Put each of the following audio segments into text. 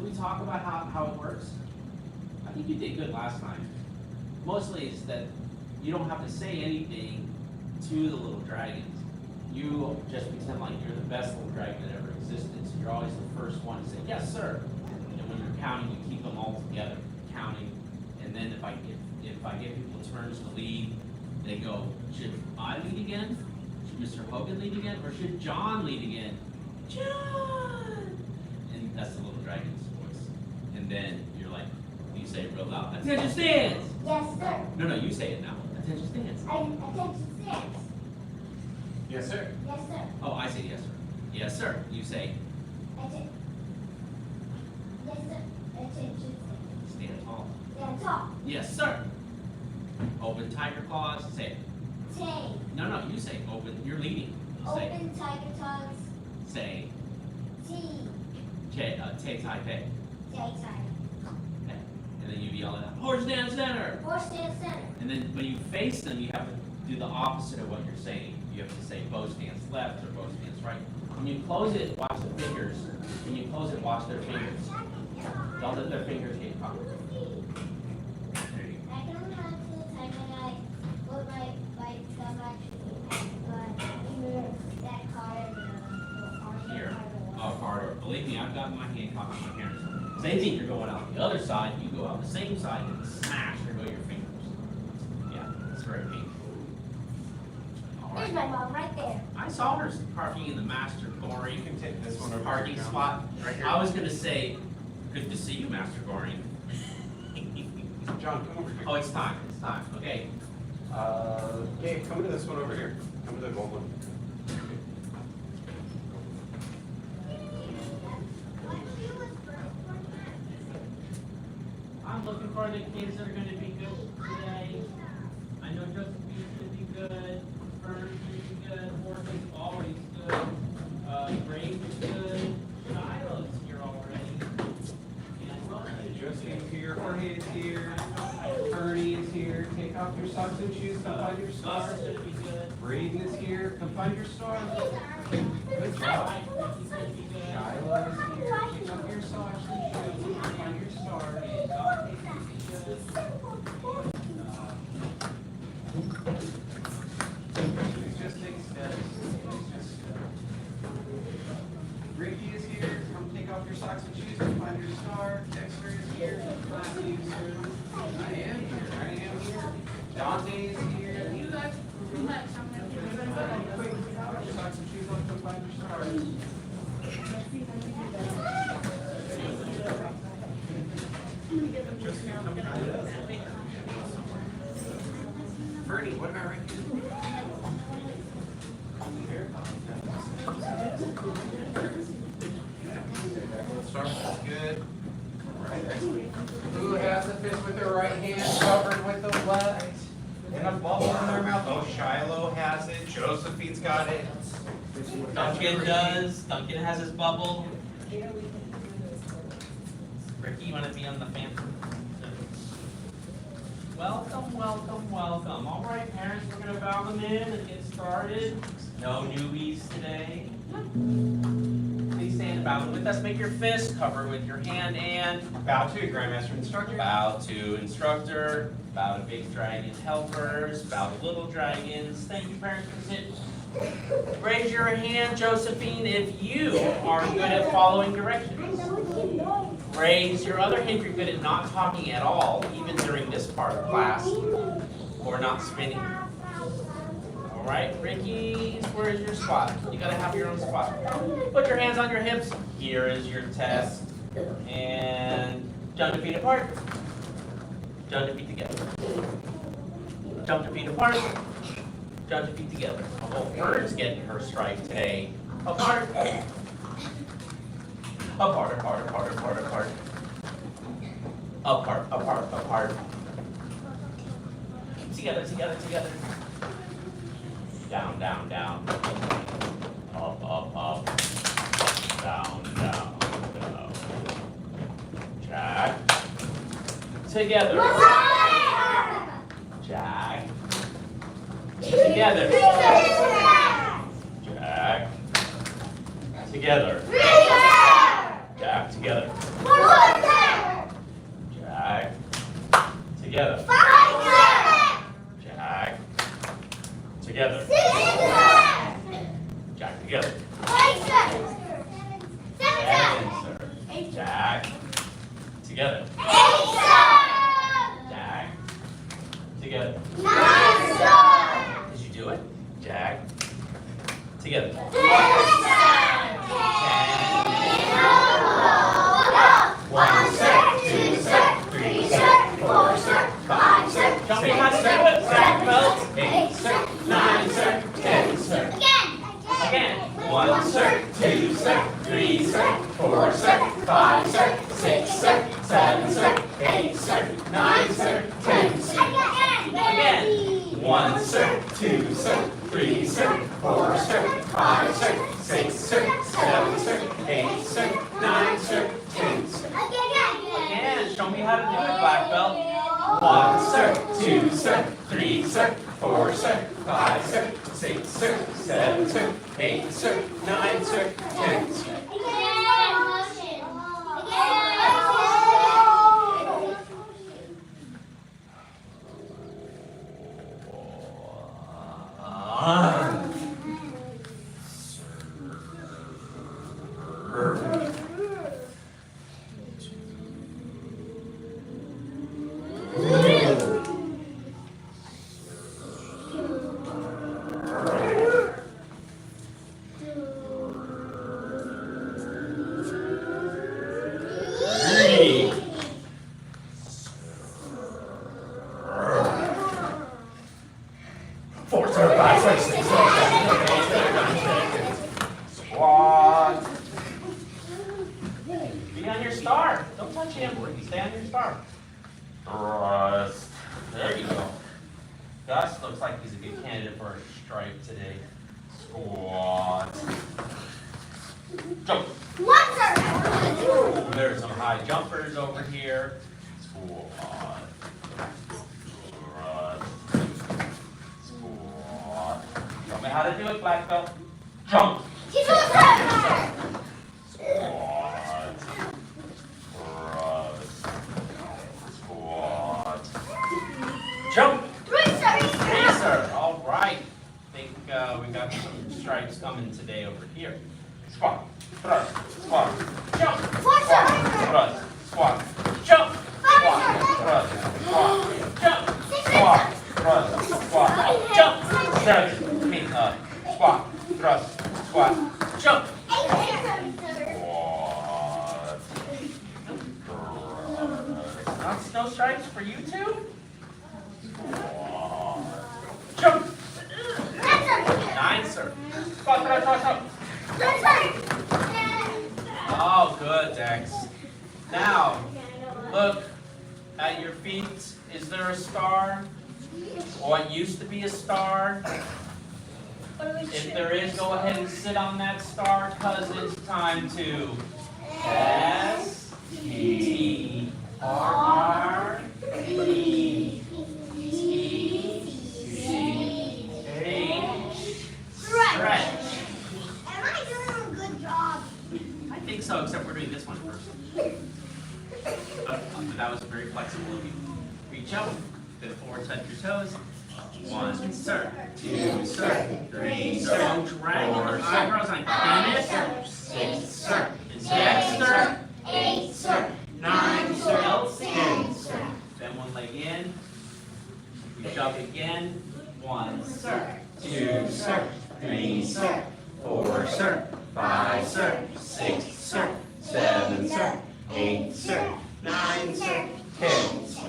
we talk about how it works? I think you did good last time. Mostly it's that you don't have to say anything to the little dragons. You just pretend like you're the best little dragon that ever existed. So you're always the first one to say, yes, sir. And when you're counting, you keep them all together, counting. And then if I give people turns to lead, they go, should I lead again? Should Mr. Hogan lead again? Or should John lead again? John! And that's the little dragon's voice. And then you're like, you say it real loud, attention stands! Yes, sir. No, you say it now. Attention stands. Attention stands. Yes, sir. Yes, sir. Oh, I say yes, sir. Yes, sir. You say Yes, sir. Attention stands. stand tall. Stand tall. Yes, sir. Open tiger claws. Say it. Tay. No, you say open. You're leading. You say, Open tiger tongues. say T. Tay Tai Pei. Tay tiger. Okay. And then you yell it out. Horse stand center. Horse stand center. And then when you face them, you have to do the opposite of what you're saying. You have to say bow stands left or bow stands right. When you close it, watch the fingers. When you close it, watch their fingers. Don't let their fingers get caught. There you go. I don't know how to time when I put my thumb actually, but that card Here. Oh, corridor. Believe me, I've got my hand caught on my hands. Same thing, you're going out the other side, you go out the same side and smash, there go your fingers. Yeah, it's very painful. All There's right. my mom right there. I saw her parking in the Master Gohring. You can take this one over. Parking here. spot. Right here. I was gonna say, good to see you, Master Gohring. John, come over here. Oh, it's time, okay. Gabe, come to this one over here. Come to the gold one. I'm looking for the kids that are gonna be good today. I know Josephine's gonna be good, Vern's gonna be good, Morgan's always good, Graves is good, Shiloh's here already. And Wilson. Josephine's here, Jorge's here, Ernie is here. Take off your socks and shoes, come find your star. Scar's gonna be good. Braden is here, come find your star. Good job. Ricky's gonna be good. Shiloh is here, take off your socks and shoes, come find your star. Just take steps. Ricky is here. Come take off your socks and shoes and find your star. Dexter is here. Matthew is here. I am here. Dante is here. You guys, relax. Quick, take off your socks and shoes and come find your stars. Bernie, what about right here? Start good. Right. Who has the fist with their right hand covered with the left? And a bubble in their mouth. Oh, Shiloh has it. Josephine's got it. Duncan does. Duncan has his bubble. Ricky, you want to be on the fan? Welcome. All right, parents, we're going to bow them in and get started. No newbies today. Please stand and bow them with us. Make your fist cover with your hand and Bow to Grandmaster Instructor. bow to instructor. Bow to big dragon helpers. Bow to little dragons. Thank you, parents, for sitting. Raise your hand, Josephine, if you are good at following directions. Raise your other hand if you're good at not talking at all, even during this part of class, or not spinning. All right, Ricky, where is your spot? You gotta have your own spot. Put your hands on your hips. Here is your test. And jump the feet apart. Jump the feet together. Jump the feet apart. Jump the feet together. Oh, Vern's getting her strike today. Apart. Apart. Apart. Together. Down. Up. Down. Jack. Together. Jack. Together. Jack. Together. Jack together. Together. 5, sir. Jack. Together. 6, sir. Jack, together. 8, sir. 7, Seven, sir. sir. Jack. Together. 8, sir. Jack. Together. 9, sir. Did you do it? Jack. Together. 10, sir. 1, sir. 2, sir. 3, sir. 4, sir. 5, sir. Show me how to do it, black belt. 8, sir. 9, sir. 10, sir. Again. 1, sir. 2, sir. 3, sir. 4, sir. 5, sir. 6, sir. 7, sir. 8, sir. 9, sir. 10, sir. Again. 1, sir. 2, sir. 3, sir. 4, sir. 5, sir. 6, sir. 7, sir. 8, sir. 9, sir. 10, sir. Again. Show me how to do it, black belt. 1, sir. 2, sir. 3, sir. 4, sir. 5, sir. 6, sir. 7, sir. 8, sir. 9, sir. 10, sir. Squat. Be on your star. Don't touch him. Stay on your star. Thrust. There you go. Gus looks like he's a good candidate for a stripe today. Squat. Jump. Ooh, there's some high jumpers over here. Squat. Thrust. Squat. Show me how to do it, black belt. Jump. Squat. Thrust. Squat. Jump. Racer. All right. I think we got some stripes coming today over here. Squat. Thrust. Squat. Jump. Squat. Thrust. Squat. Jump. Squat. Thrust. Squat. Jump. Squat. Thrust. Squat. Jump. Squat. Thrust. Squat. Jump. No stripes for you two? Jump. 9, sir. Squat, thrust. Oh, good, Dex. Now, look at your feet. Is there a star? Or what used to be a star? If there is, go ahead and sit on that star because it's time to S-T-R-E-T. Stretch. Am I doing a good job? I think so, except we're doing this one first. But that was very flexible of you. Reach out, bit forward, touch your toes. 1, sir. 2, sir. 3, sir. Don't drag the eyebrows on finish. 6, sir. Dexter. 8, sir. 9, sir. 10, sir. Then one leg in. We jump again. 1, sir. 2, sir. 3, sir. 4, sir. 5, sir. 6, sir. 7, sir. 8, sir. 9, sir. 10.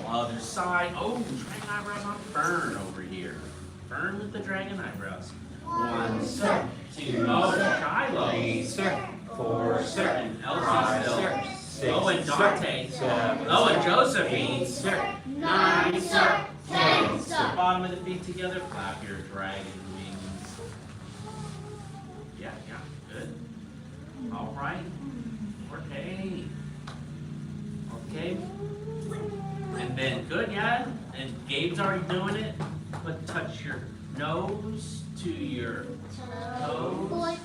Other side. Oh, dragon eyebrows on Fern over here. Fern with the dragon eyebrows. 1, sir. 2, sir. Shiloh. 3, sir. 4, sir. And Elsie still. Oh, and Dante. Oh, and Josephine. 9, sir. 10, sir. Bottom of the feet together. Flap your dragon wings. Yeah, good. All right. Okay. And then, good, yeah. And Gabe's already doing it. But touch your nose to your toes. Or as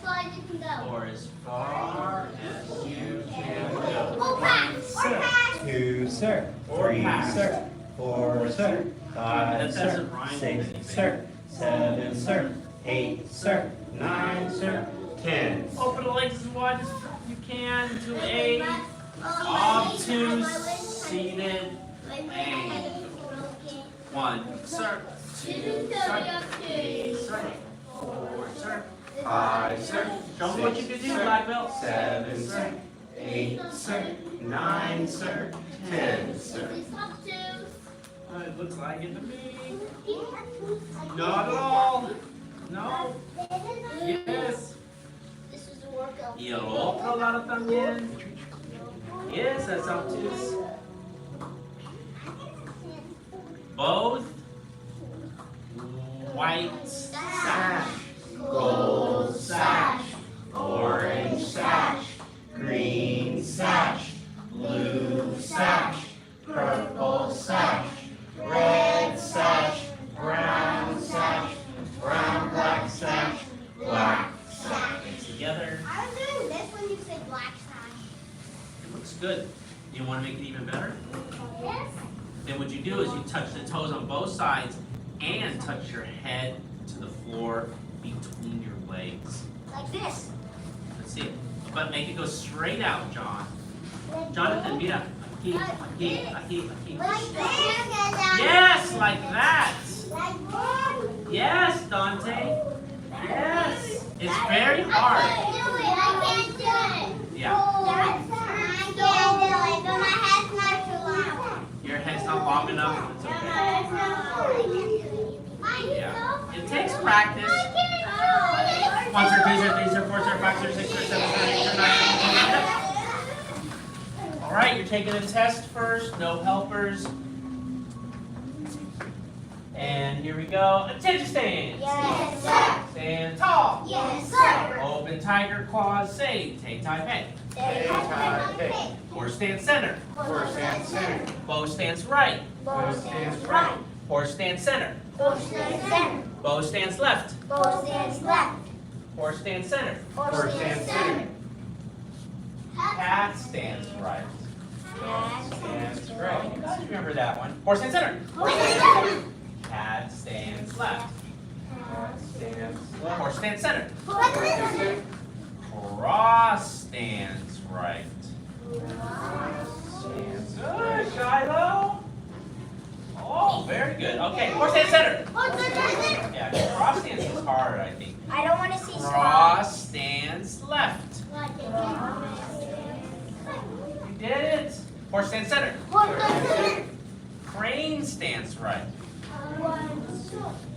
far as you can go. 2, sir. 3, sir. 4, sir. 5, That sir. doesn't rhyme with 6, anything. sir. 7, sir. 8, sir. 9, sir. 10. Open the legs as wide as you can to a obtuse seated A. 1, sir. 2, sir. 3, sir. 4, sir. 5, sir. Show me what you can do, black belt. 7, sir. 8, sir. 9, sir. 10, sir. It looks like it to me. Not at all. No. Yes. This is a workout. Y el otro lado también. Yes, that's obtuse. Both white sash, Gold sash. Orange sash. Green sash. Blue sash. Purple sash. Red sash. Brown sash. Brown black sash. Black sash. together. I was doing this when you said black sash. It looks good. You want to make it even better? Yes. Then what you do is you touch the toes on both sides and touch your head to the floor between your legs. Like this. Let's see it. But make it go straight out, John. Jonathan, mira. Aquí, aquí, aquí, aquí. Like this. Yes, like that. Like that. Yes, Dante. Yes. It's very I hard. can't do it. I can't do it. Yeah. I can't do it, but my head's not too long. Your head's not long enough. It's okay. Yeah. It takes practice. 1, 2, 3, 4, 5, 6, 7, 8, 9. All right, you're taking a test first. No helpers. And here we go. Attention stance. Yes, sir. Stand tall. Yes, sir. Open tiger claws. Say, take time peg. Horse stance center. Horse stance center. Bow stance right. Bow stands right. Horse stance center. Bow stands center. Bow stance left. Bow stands left. Horse stance center. Horse stands center. Cat stance right. Cat Stance right. You guys remember that one. Horse stance center. Horse stands center. Cat stance left. Horse stance center. Horse stands center. Cross stance right. Stance good, Shiloh. Oh, very good. Okay, horse stance center. Horse stands center. Yeah, cross stance is hard, I think. I don't want to see squat. Cross stance left. You did it. Horse stance center. Horse stands center. Crane stance right.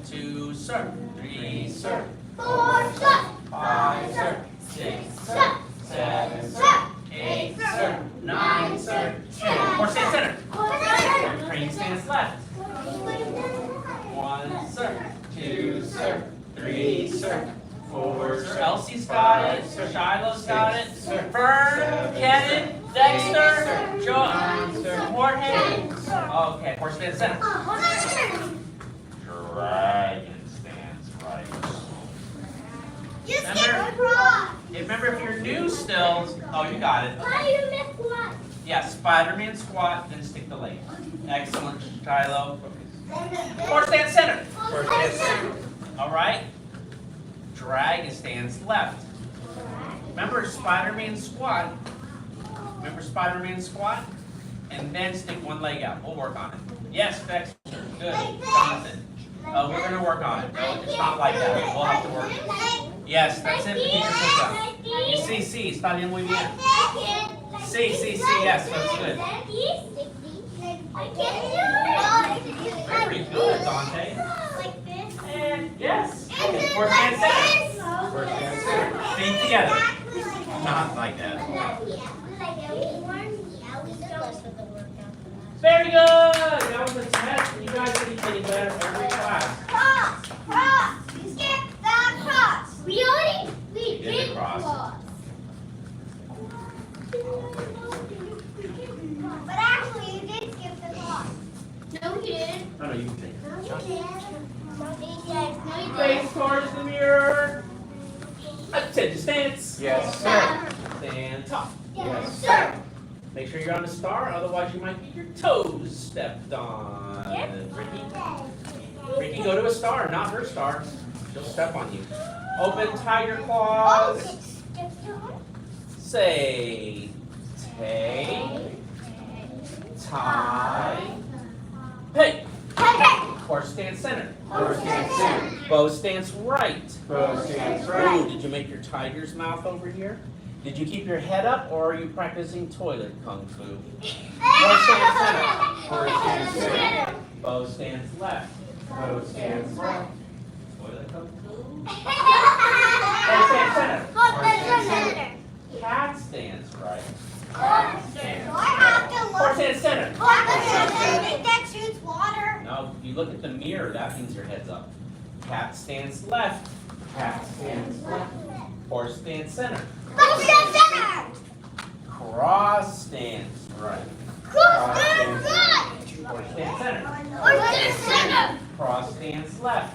2, sir. 3, sir. 4, sir. 5, sir. 6, sir. 7, sir. 8, sir. 9, sir. 10. Horse stance center. Crane stance left. 1, sir. 2, sir. 3, sir. 4, sir. Elsie's got it. Shiloh's got it. Fern, Kevin, Dexter, Jorge. Okay, horse stance center. Dragon stance right. You skipped across. Remember, if you're new still, oh, you got it. Why you miss squat? Yeah, Spider-Man squat, then stick the leg. Excellent, Shiloh. Horse stance center. Horse stands center. All right. Dragon stance left. Remember Spider-Man squat. Remember Spider-Man squat? And then stick one leg out. We'll work on it. Yes, Dexter. Good. Jonathan. We're going to work on it. No, it's not like that. We'll have to work. Yes, that's it. Keep your foot down. Y sí, está bien, muy bien. Sí, yes, that's good. I can't do it. Very good, Dante. Like this. And yes. Okay, horse stance center. Horse stance center. Feet together. Not like that. Very good. That was a test. You guys will be getting better every class. Cross. You skipped that cross. Really? We did did cross. cross. But actually, you did skip the cross. No, you didn't. No, you can take it. No, you didn't. No, you Face towards the mirror. Attention stance. Yes, sir. Stand tall. Yes, sir. Make sure you're on a star, otherwise you might get your toes stepped on. Ricky, go to a star, not her star. She'll step on you. Open tiger claws. Say, take, tie, hey. Horse stance center. Horse stance center. Bow stance right. Bow stance Ooh, right. did you make your tiger's mouth over here? Did you keep your head up, or are you practicing toilet kung fu? Horse stance center. Horse stance center. Bow stance left. Bow stance right. Toilet kung fu. Horse stance center. Cat stance right. Horse stance center. No, you look at the mirror, that means your head's up. Cat stance left. Cat stance left. Horse stance center. Cross stance right. Horse stance center. Cross stance left.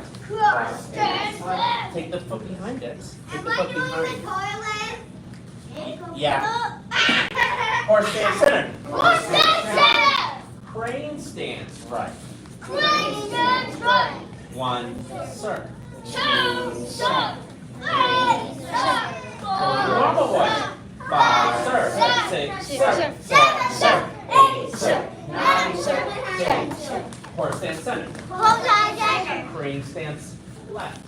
Take the foot behind it. Take the foot behind it. Yeah. Horse stance center. Crane stance right. One, sir. Two, sir. Normal one. 5, sir. 6, sir. 7, sir. 8, sir. 9, sir. 10, sir. Horse stance center. Crane stance left.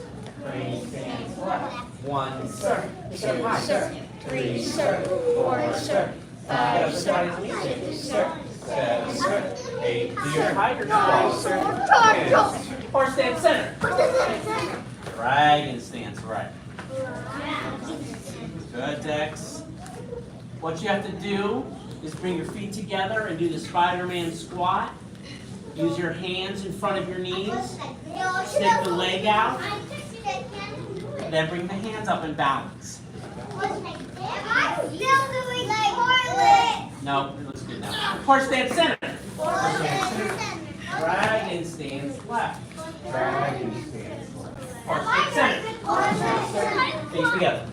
Crane stance left. 1, sir. 2, sir. 3, sir. 4, sir. 5, sir. 6, sir. 7, sir. 8, do your tiger claws, sir. 10. Horse stance center. Dragon stance right. Good, Dex. What you have to do is bring your feet together and do the Spider-Man squat. Use your hands in front of your knees. Stick the leg out. And then bring the hands up and balance. No, it looks good now. Horse stance center. Dragon stance left. Dragon stance left. Horse stance center. Face together.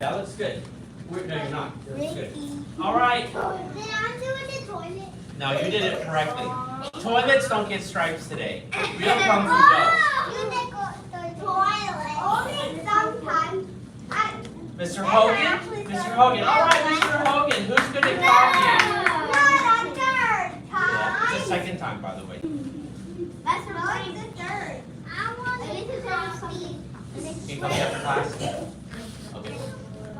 That looks good. No, you're not. That looks good. All right. No, you did it correctly. Toilets don't get stripes today. Real kung fu does. Mr. Hogan? Mr. Hogan. All right, Mr. Hogan. Who's good at talking? Yeah, it's the second time, by the way. Can you come after class? Okay.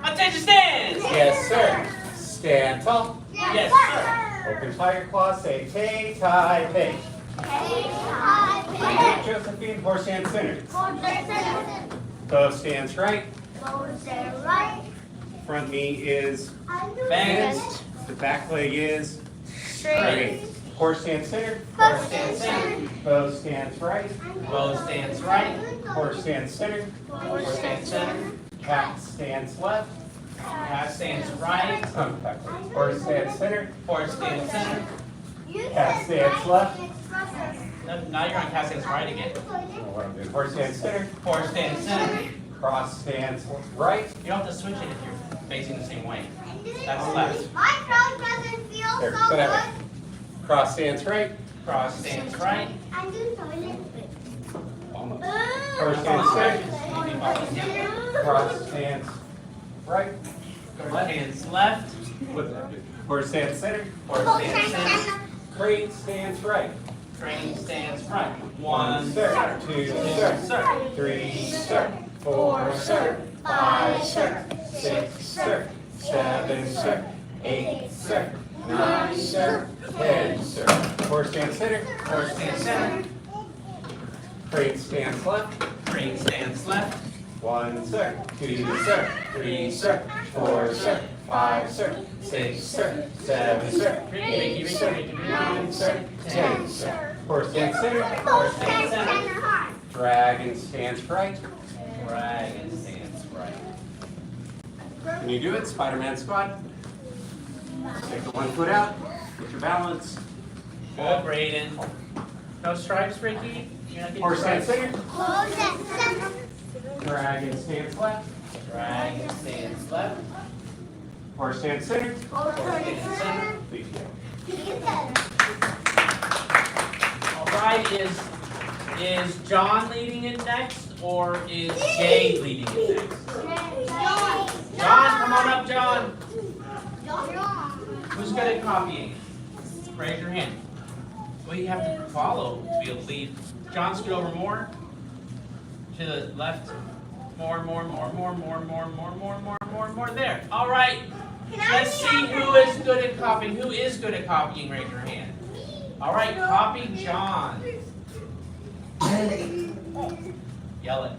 Attention stance! Yes, sir. Stand tall. Yes, sir. Open tiger claws. Say tay, tie, pay. Josephine, horse stance center. Bow stance right. Front knee is Bend. bent. The back leg is Straight. Horse stance center. Horse stance center. Bow stance right. Bow stance right. Horse stance center. Horse stance center. Cat stance left. Cat stance right. Horse stance center. Horse stance center. Cat stance left. No, now you're on cat stance right again. What I'm doing. Horse stance center. Horse stance center. Cross stance right. You don't have to switch it if you're facing the same way. That's left. My throat doesn't feel There, so sit down. good. Cross stance right. Cross stance right. I'm doing toilet. Almost. Horse stance center. Cross stance right. Left hand's left. What did I do? Horse stance center. Horse stance center. Crane stance right. Crane stance right. 1, sir. 2, sir. Sir. 3, sir. 4, sir. 5, sir. 6, sir. 7, sir. 8, sir. 9, sir. 10, sir. Horse stance center. Horse stance center. Crane stance left. Crane stance left. 1, sir. 2, sir. 3, sir. 4, sir. 5, sir. 6, sir. 7, sir. 8, sir. 9, sir. 10, sir. Horse stance center. Horse stance center. Dragon stance right. Dragon stance right. Can you do it? Spider-Man squat. Take the one foot out. Get your balance. Good, Braden. No stripes, Ricky? You're not getting Horse stance stripes. center. Dragon stance left. Dragon stands left. Horse stance center. Horse stands center. Please go. All right, is John leading it next, or is Jay leading it next? John, come on up, John. Who's good at copying? Raise your hand. Well, you have to follow to be able to lead. John, scoot over more. To the left. More. There. All right. Let's see who is good at copying. Who is good at copying? Raise your hand. All right, copy John. Yell it.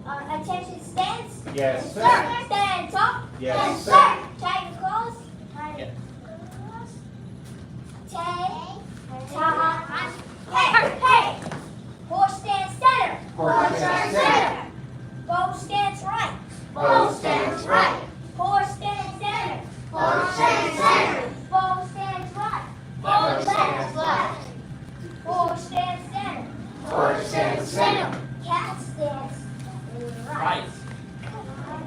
Attention stance. Yes, sir. Stand up. Yes, sir. Tight and close. Yeah. Hey. Horse stance center. Horse stance center. Bow stance right. Bow stance right. Horse stance center. Horse stance center. Bow stance right. Left. Stance left. Horse stance center. Horse stance center. Cat stance right. Right.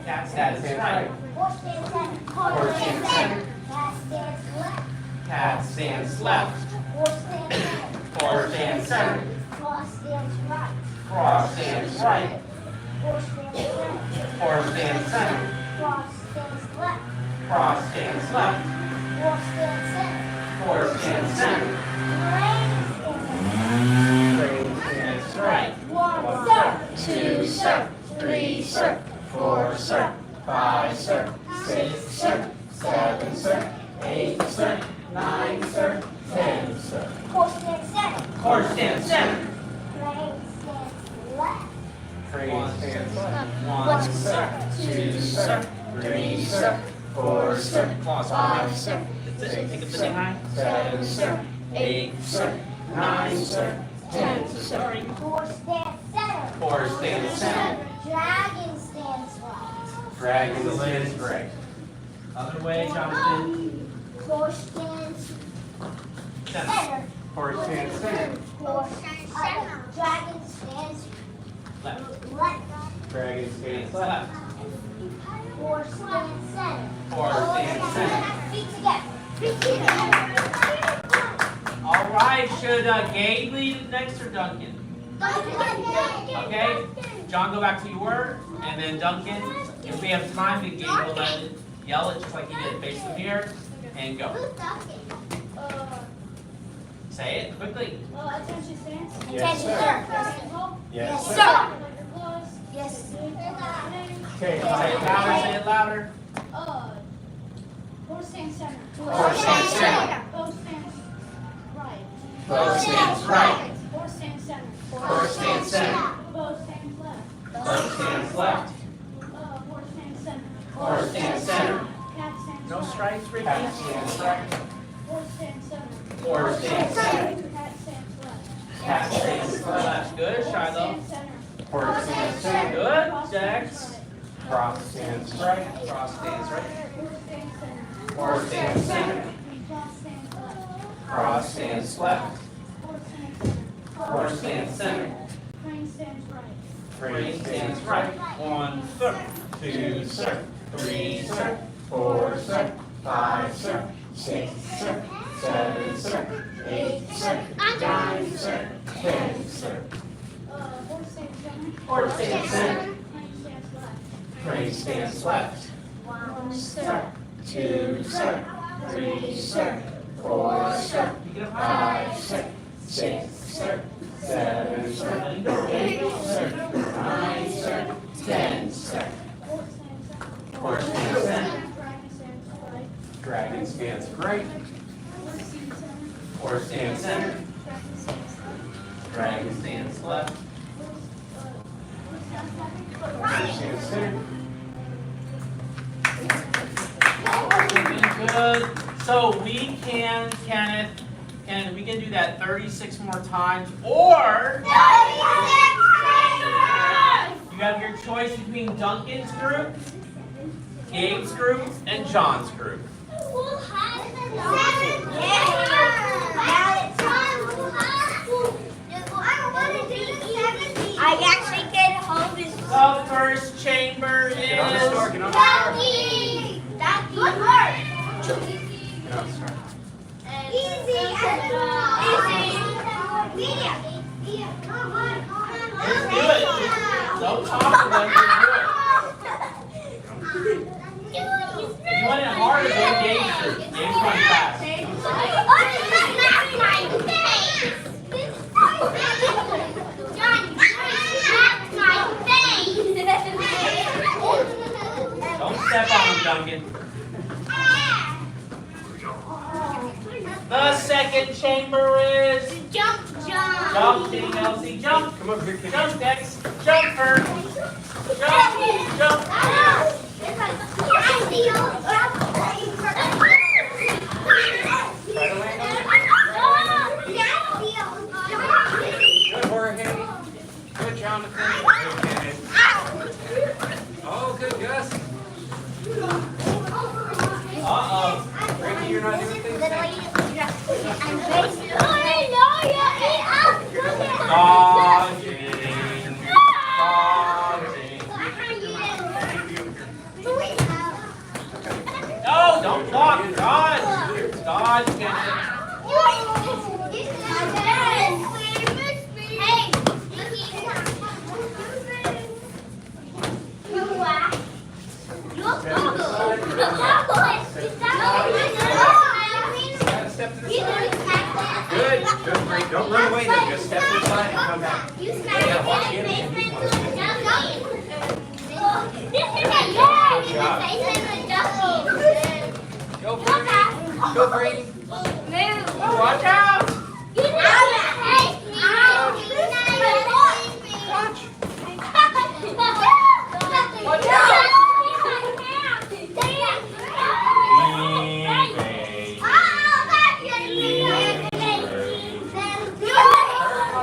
Cat stance right. Horse stance center. Horse stance center. Cat stance left. Cat stance left. Horse stance center. Horse stance center. Cross stance right. Cross stance right. Horse stance center. Horse stance center. Cross stance left. Cross stance left. Horse stance center. Horse stance center. Rein stance. Stance right. 1 sir. 2 sir. 3 sir. 4 sir. 5 sir. 6 sir. 7 sir. 8 sir. 9 sir. 10 sir. Horse stance center. Horse stance center. Rein stance left. Train stance left. 1 sir. 2 sir. 3 sir. 4 sir. 5 sir. That's it. Take a bit high. 7 sir. 8 sir. 9 sir. 10 sir. Sorry. Horse stance center. Horse stance center. Dragon stance right. Dragon stance right. Other way, Jonathan. Horse stance Center. center. Horse stance center. Horse dragon stance Left. left. Dragon stance Stance left. left. Horse stance center. Horse stance center. Feet together. Feet together. All right. Should Gabe lead it next or Duncan? Okay. John, go back to you were, and then Duncan. If we have time, then Gabe will let it yell it just like he did. Face the mirror and go. Say it quickly. Attention stance. Yes, sir. Yes, sir. Sir. Yes. Okay, Say it louder. Say it louder. Horse stance center. Horse stance center. Bow stance right. Bow stance right. Horse stance center. Horse stance center. Bow stance left. Bow stance left. Horse stance center. Horse stance center. Cat stance No right. strikes, Ricky. Cat stance right. Horse stance center. Horse stance center. Cat stance left. Cat stance left. Good, Shiloh. Horse stance center. Horse stance center. Good, Cross Jax. stance right. Cross stance right. Cross stance right. Horse stance center. Horse stance center. Cross stance left. Cross stance left. Horse stance center. Horse stance center. Crane stance right. Crane stance right. 1 sir. 2 sir. 3 sir. 4 sir. 5 sir. 6 sir. 7 sir. 8 sir. 9 sir. 10 sir. Horse stance center. Horse stance center. Crane stance left. Crane stance left. 1 sir. 2 sir. 3 sir. 4 sir. Pick it up 5 high. sir. 6 sir. 7 sir. 8 sir. 9 sir. 10 sir. Horse stance center. Horse stance center. Dragon stance right. Dragon stance right. Horse stance center. Horse stance center. Dragon Dragon stance stance left. Horse stance center. Looking good. So we can, Kenneth, we can do that 36 more times, or you have your choice between Duncan's group, Gabe's group, and John's group. I actually get home The first chamber Get on the star, is get on the star. Daddy! Daddy! Good work! Get on the star. Easy! Easy! Come on! Just do it. Don't talk to them. Just do it. If you want it harder, then games run fast. Don't step on them, Duncan. The second chamber is Jump! jump, Team Elsie, jump. Come over here, kid. Jump, Dex. Jump first. Jump, jump. Try to land on it. Good, Jorge. Good, Jonathan. Okay. Oh, good, Gus. Uh-oh. Ricky, you're not doing things now. Dodging. Dodging. No, don't block. Dodge. Dodge, get it. Gotta step to the side. Good. Good, great. Don't run away though. Just step to the side and come back. Yeah, watch the enemy. Go, Brady. Go, Brady. Watch out.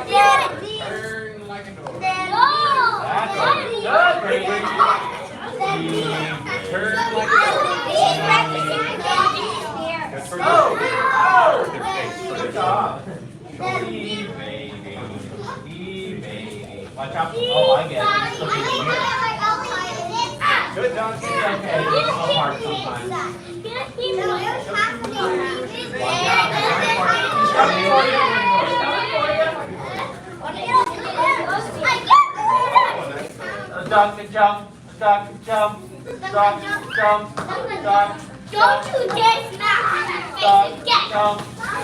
Turn like a door. That's good, Brady. Turn like a door. That's for Oh, For their face, for good their job. Wee baby. Wee baby. Watch out. Oh, I get it. It's looking at you. Good, Don. It's okay. It's so hard sometimes. Watch out. He's coming for you. He's coming for you. Duck and jump. Duck and jump. Duck and jump. Duck. Don't you dare smack me in the face again! Jump.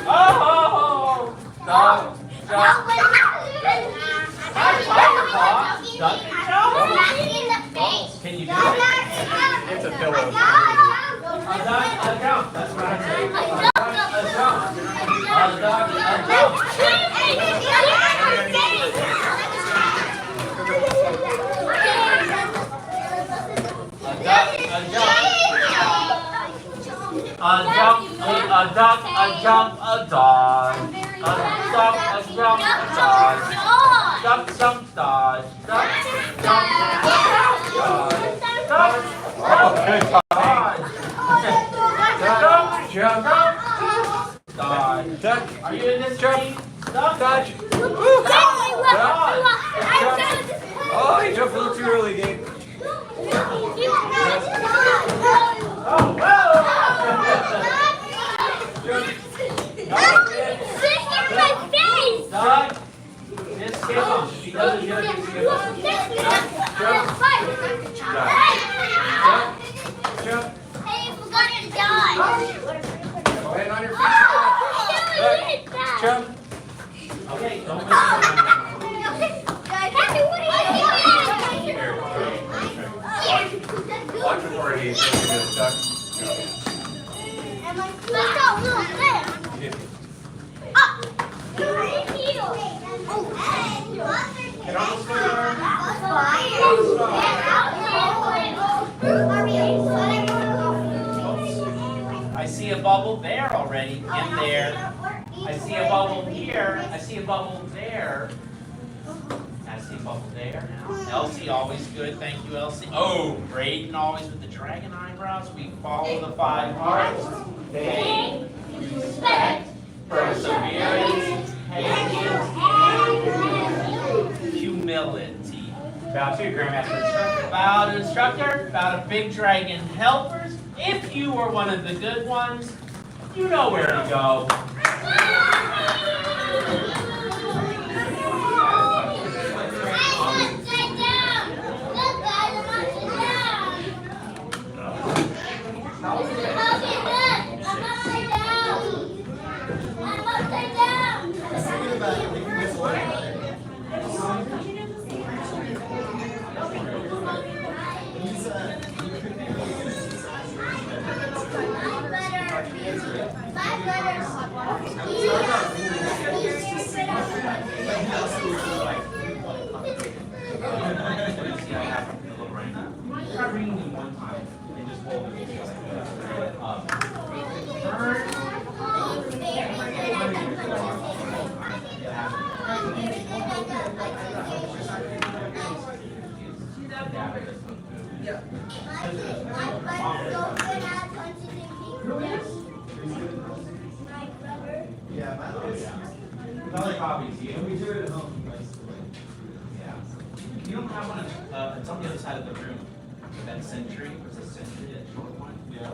Oh! Duck. Jump. Can you do it? It's a pillow. A jump. That's what I say. A jump. A jump. A duck, a jump, a dog. A duck, a jump, a dog. Duck, jump, dodge. Duck, jump, dodge. Duck, Good dodge. Duck, jump, Dodge. duck, Are you in this Jump. game? Duck, dodge. dodge. Oh, you jumped a little too early, Gabe. Oh, whoa! Dog, just skip him. If he doesn't get it, just skip him. Jump. Hey, we're gonna die. Go ahead on your feet. Jump. Okay, don't miss Watch before he gets stuck. Get on the star. I see a bubble there already, in there. I see a bubble here, I see a bubble there. I see a bubble there now. Elsie, always good, thank you, Elsie. Oh, Braden, always with the dragon eyebrows. We follow the 5 hearts. Faith, respect, perseverance, patience, humility. Bow to Grandmaster Instructor. Bow to instructor, bow to big dragon helpers. If you are one of the good ones, you know where to go. Try bringing them one time and just hold it. Yeah, my Another copies, you. we do it at home. Yeah. You don't have one, it's on the other side of the room. That century, what's a century, that short one? Yeah.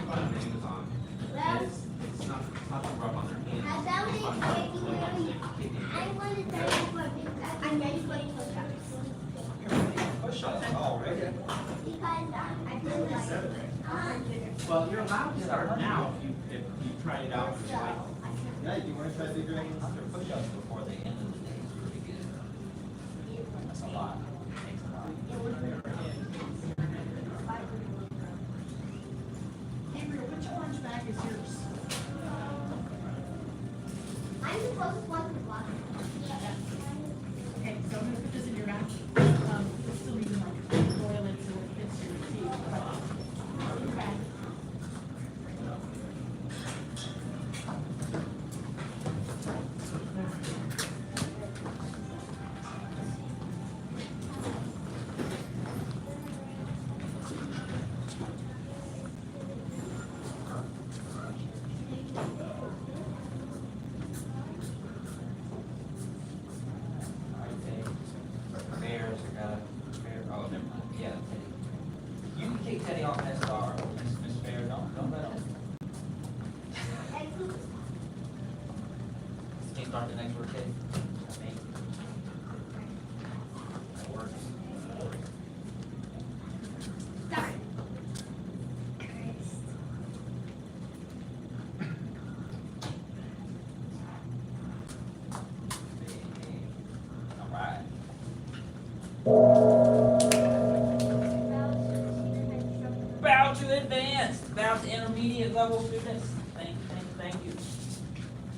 My name is on. It's not too rough on their hands. I'm ready for you. Push-ups, oh, right? Well, you're allowed to start now if you try it out. Yeah, you want to try the dragons? After push-ups before the end of the day is really good. That's a lot. Takes a lot. Gabriel, which orange bag is yours? I'm the closest one to the block. Okay, so I'm gonna put this in your bag. We'll still need to like boil it so it fits your teeth, but, okay. Bears are got a bear. Oh, never mind. Yeah, Teddy. You can kick Teddy off that star. Miss Bear, don't let him. Can you start the next word, Teddy? Amazing. That works. Start. All right. Bow to advanced, bow to intermediate level students. Thank you.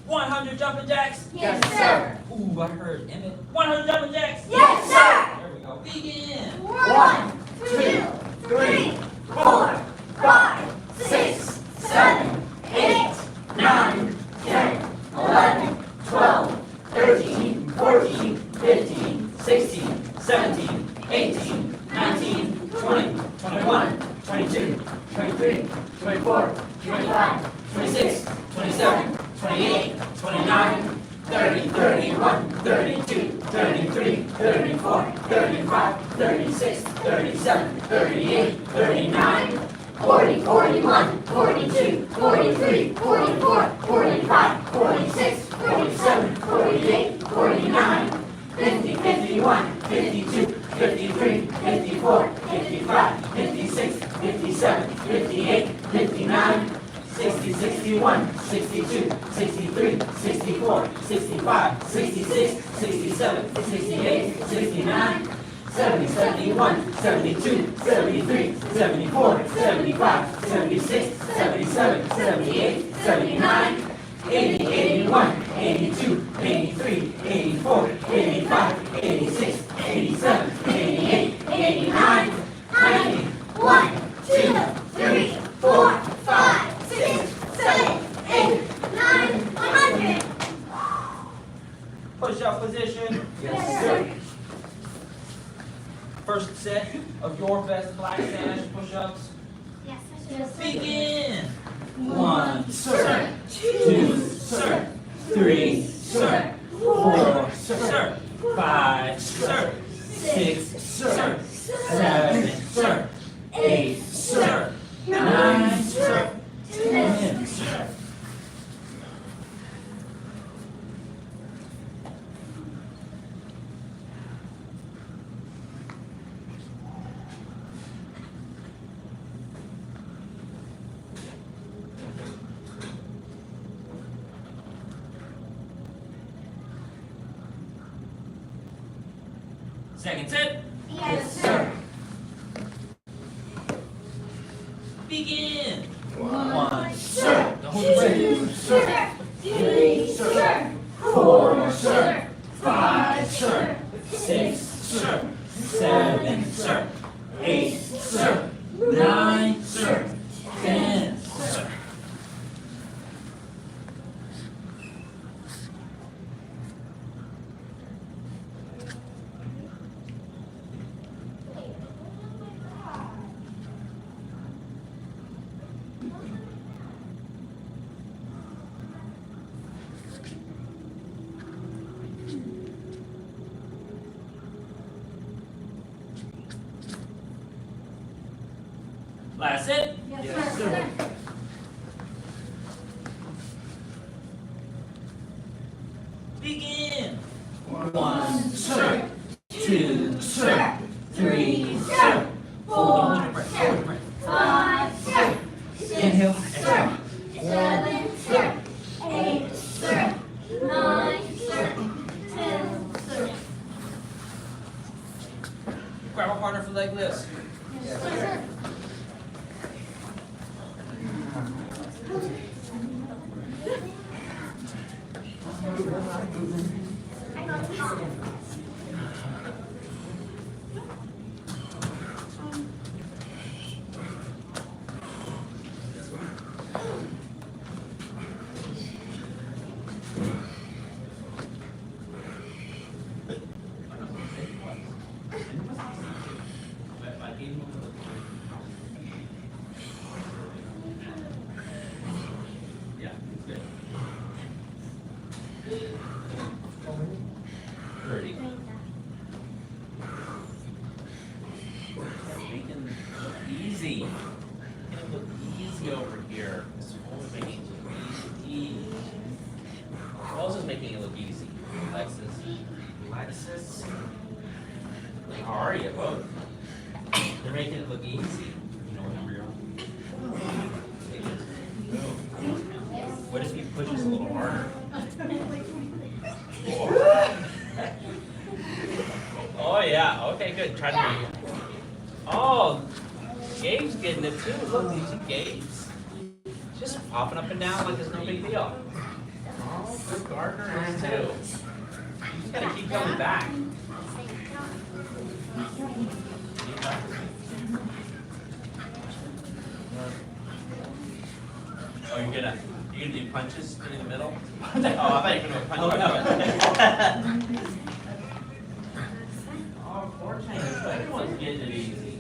100 jumping jacks. Yes, sir. Ooh, I heard Emmett. 100 jumping jacks. Yes, sir. There we go. Begin. 1, 2, 3, 4, 5, 6, 7, 8, 9, 10, 11, 12, 13, 14, 15, 16, 17, 18, 19, 20, 21, 22, 23, 24, 25, 26, 27, 28, 29, 30, 31, 32, 33, 34, 35, 36, 37, 38, 39, 40, 41, 42, 43, 44, 45, 46, 47, 48, 49, 50, 51, 52, 53, 54, 55, 56, 57, 58, 59, 60, 61, 62, 63, 64, 65, 66, 67, 68, 69, 70, 71, 72, 73, 74, 75, 76, 77, 78, 79, 80, 81, 82, 83, 84, 85, 86, 87, 88, 89, 90, 1, 2, 3, 4, 5, 6, 7, 8, 9, 100. Push-up position. Yes, sir. First set of your best black sash push-ups. Yes, sir. Begin. 1, sir. 2, sir. 3, sir. 4, sir. 5, sir. 6, sir. 7, sir. 8, sir. 9, sir. 10, sir. Second set. Yes, sir. Begin. 1, sir. Don't hold your breath. sir. 3, sir. 4, sir. 5, sir. 6, sir. 7, sir. 8, sir. 9, sir. 10, sir. Last set. Yes, sir. Begin. 1, sir. 2, sir. 3, sir. 4, hold your breath. Hold your breath. 5, sir. Inhale. 6, Exhale. 7, sir. 8, sir. 9, sir. 10, sir. Grab a partner for leg lifts. Yes, sir. Yeah, good. 30. Making it look easy. Making it look easy over here. This whole is making it look easy. Who else is making it look easy? Alexis. Alexis. How are you? Both. They're making it look easy. You know what number you're on? What if he pushes a little harder? Oh yeah, okay, good. Try to be. Oh, Gabe's getting it too. Look, you see Gabe's just popping up and down like it's no big deal. Oh, good Gardner is too. You just gotta keep coming back. Oh, you're gonna do punches in the middle? Oh, I thought you were gonna punch. Oh, poor Chinese, but everyone's getting it easy.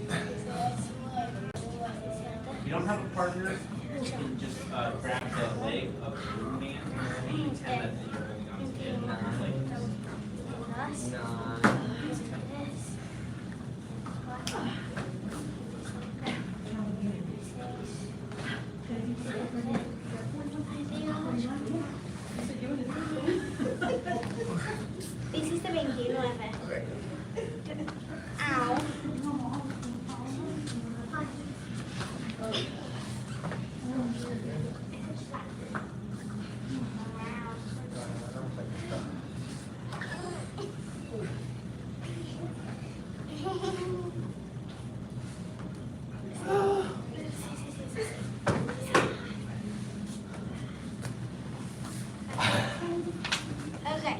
If you don't have a partner, you can just grab the leg of the man and pretend that you're holding on to it. Hiciste 29. Au. Okay.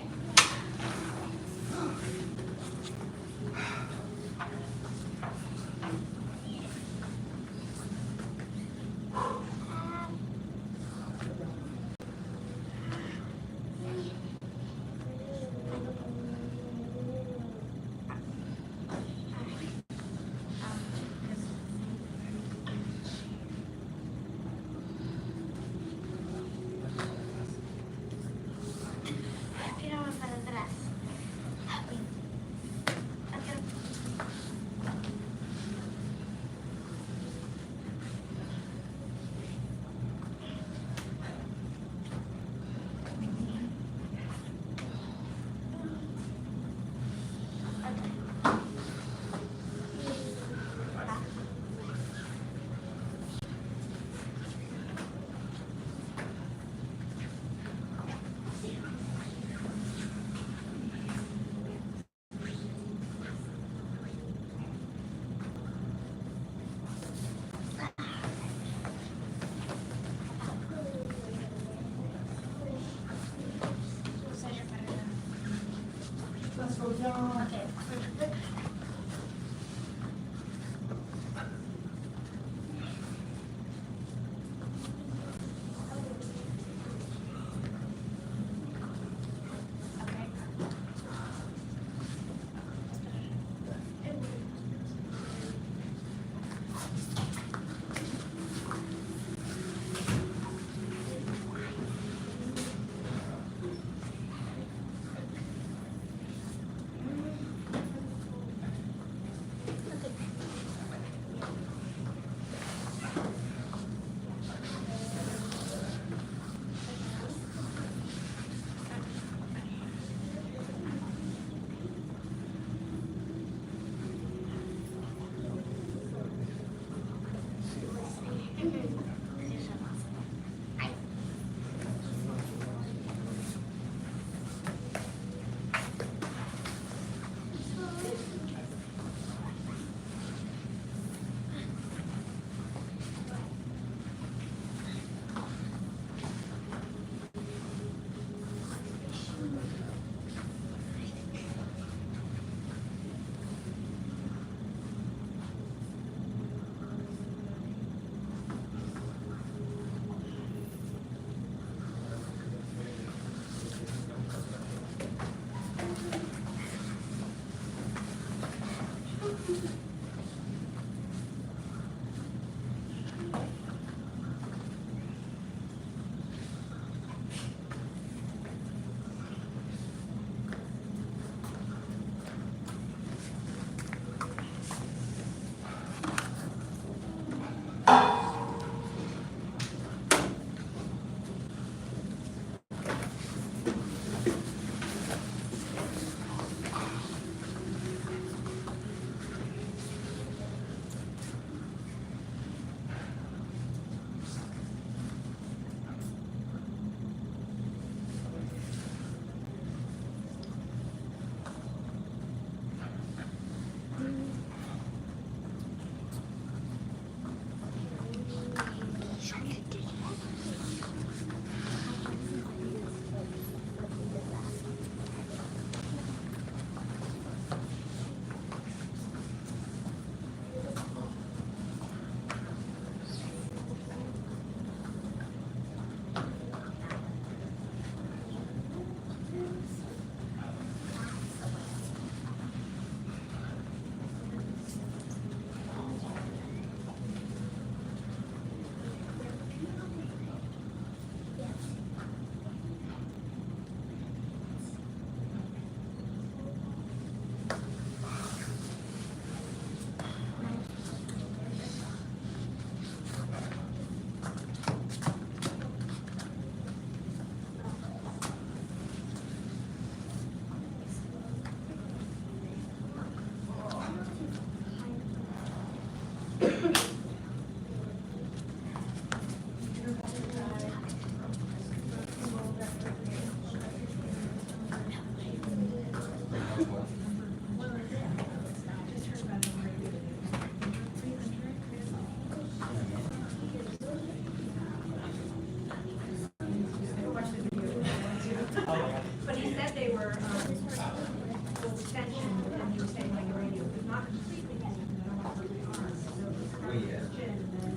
yeah. Chin, and then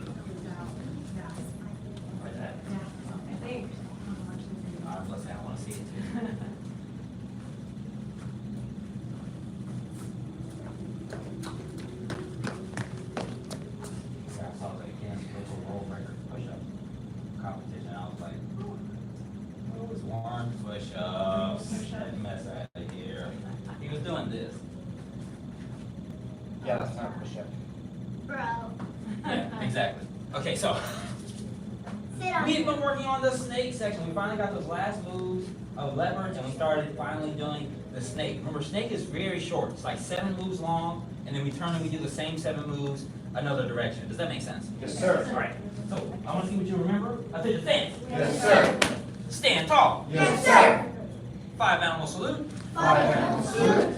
goes out. Yeah. Like that. Yeah. I think. Not much they can do. All right, let's see, I wanna see it too. Yeah, I saw that Guinness World Record push-up competition, I was like, what was Warren push-ups? That mess out of here. He was doing this. Yeah, that's not push-up. Bro, Yeah, exactly. Okay, so, sit on we've it. been working on the snake section. We finally got those last moves of leopards, and we started finally doing the snake. Remember, snake is very short. It's like 7 moves long, and then we turn and we do the same 7 moves another direction. Does that make sense? Yes, sir. All right. So I want to see what you remember. I said stand. Yes, sir. Stand tall. Yes, sir. 5 animal salute. 5 animal salute.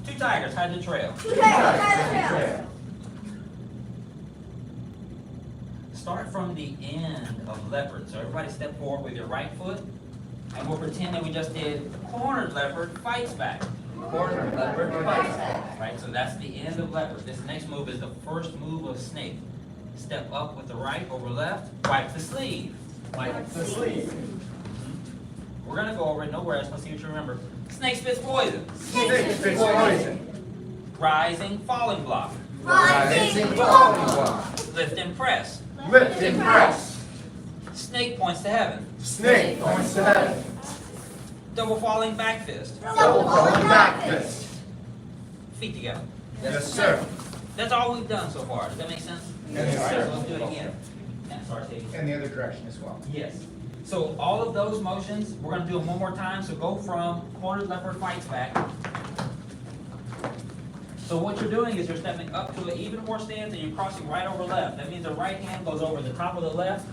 2 tigers hide the trail. Trail. Start from the end of leopard. So everybody step forward with your right foot, and we'll pretend that we just did cornered leopard fights back. Cornered leopard fights back. Right, so that's the end of leopard. This next move is the first move of snake. Step up with the right over left, wipe the sleeve. Wipe the sleeve. We're gonna go over it, no worries, let's see what you remember. Snake spits poison. Snake spits poison. Rising falling block. Rising falling block. Lift and press. Lift and press. Snake points to heaven. Snake points to heaven. Double falling back fist. Double falling back fist. Feet together. Yes, sir. That's all we've done so far. Does that make sense? Yes, All right, sir. so let's do it again. And sorry, Steve. And the other direction as well. Yes. So all of those motions, we're gonna do them one more time. So go from cornered leopard fights back. So what you're doing is you're stepping up to an even horse stance and you're crossing right over left. That means the right hand goes over the top of the left.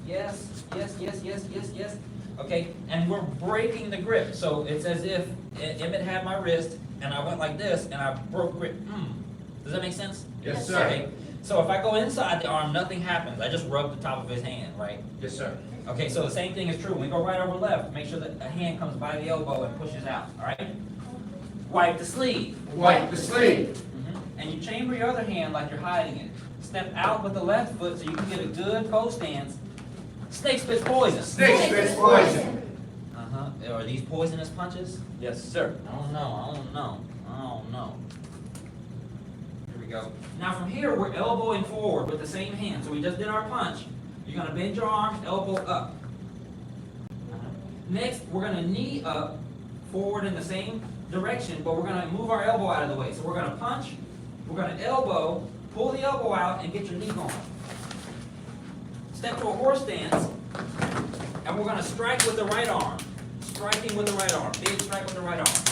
Yes, yes, yes, yes, yes, yes. Okay, and we're breaking the grip. So it's as if Emmett had my wrist and I went like this and I broke grip. Does that make sense? Yes, sir. Okay, so if I go inside the arm, nothing happens. I just rub the top of his hand, right? Yes, sir. Okay, so the same thing is true. When we go right over left, make sure that a hand comes by the elbow and pushes out, all right? Wipe the sleeve. Wipe the sleeve. And you chamber your other hand like you're hiding it. Step out with the left foot so you can get a good pose stance. Snake spits poison. Snake spits poison. Are these poisonous punches? Yes, sir. I don't know. Here we go. Now from here, we're elbowing forward with the same hand. So we just did our punch. You're gonna bend your arms, elbow up. Next, we're gonna knee up, forward in the same direction, but we're gonna move our elbow out of the way. So we're gonna punch, we're gonna elbow, pull the elbow out, and get your knee going. Step to a horse stance, and we're gonna strike with the right arm. Striking with the right arm. Big strike with the right arm.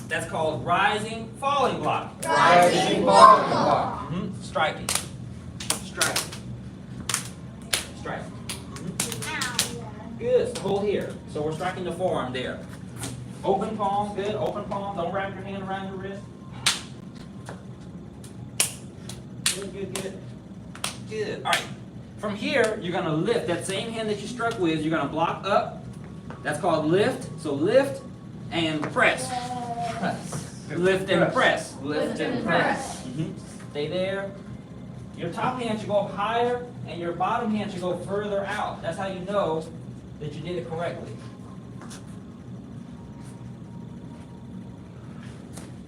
That's called rising falling block. Rising falling block. Striking. Strike. Strike. Good. Hold here. So we're striking the forearm there. Open palm. Good. Open palm. Don't wrap your hand around your wrist. Good, good, good. Good. All right. From here, you're going to lift. That same hand that you struck with, you're going to block up. That's called lift. So lift and press. Press. Lift and press. Lift and press. Stay there. Your top hand should go up higher, and your bottom hand should go further out. That's how you know that you did it correctly.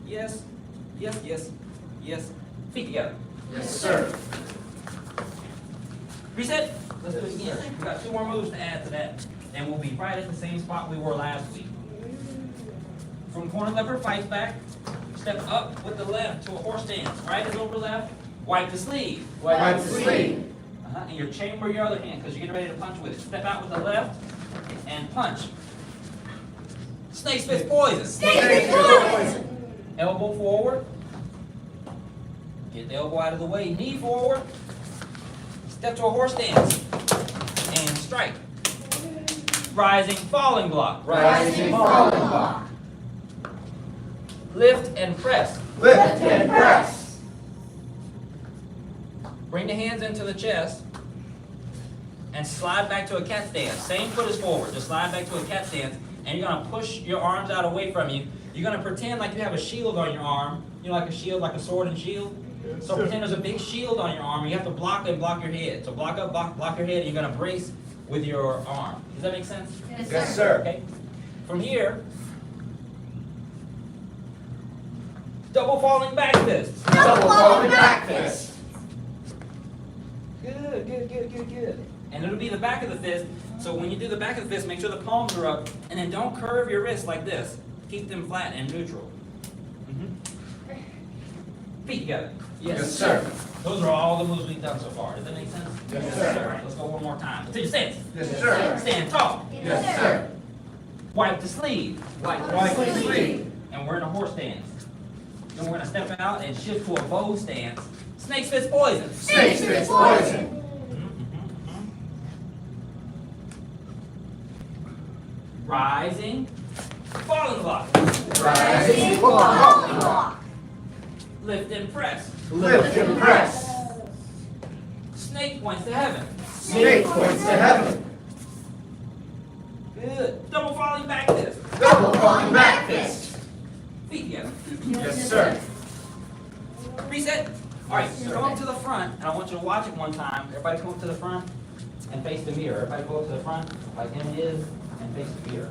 Yes, yes, yes, yes. Feet together. Yes, sir. Reset. Let's do it again. We got 2 more moves to add to that, and we'll be right at the same spot we were last week. From corner leopard fights back. Step up with the left to a horse stance. Right is over left. Wipe the sleeve. Wipe the sleeve. And you chamber your other hand because you're getting ready to punch with it. Step out with the left and punch. Snake spits poison. Snake spits poison. Elbow forward. Get the elbow out of the way. Knee forward. Step to a horse stance. And strike. Rising falling block. Rising falling block. Lift and press. Lift and press. Bring the hands into the chest and slide back to a cat stance. Same foot is forward. Just slide back to a cat stance, and you're going to push your arms out away from you. You're going to pretend like you have a shield on your arm. You know, like a shield, like a sword and shield. So pretend there's a big shield on your arm, and you have to block and block your head. So block up, block your head, and you're gonna brace with your arm. Does that make sense? Yes, sir. Okay. From here, double falling back fist. Double falling back fist. Good, good, good, good, good. And it'll be the back of the fist. So when you do the back of the fist, make sure the palms are up, and then don't curve your wrists like this. Keep them flat and neutral. Feet together. Yes, sir. Those are all the moves we've done so far. Does that make sense? Yes, sir. All right, let's go one more time. Until you stand. Yes, sir. Stand tall. Yes, sir. Wipe the sleeve. Wipe the sleeve. And we're in a horse stance. Then we're going to step out and shift to a bow stance. Snake's fist poison. Snake's fist poison. Rising. Falling block. Rising, falling block. Lift and press. Lift and press. Snake points to heaven. Snake points to heaven. Good. Double falling back fist. Double falling back fist. Feet together. Yes, sir. Reset. All right, come up to the front, and I want you to watch it one time. Everybody come up to the front and face the mirror. Everybody go up to the front like him is and face the mirror.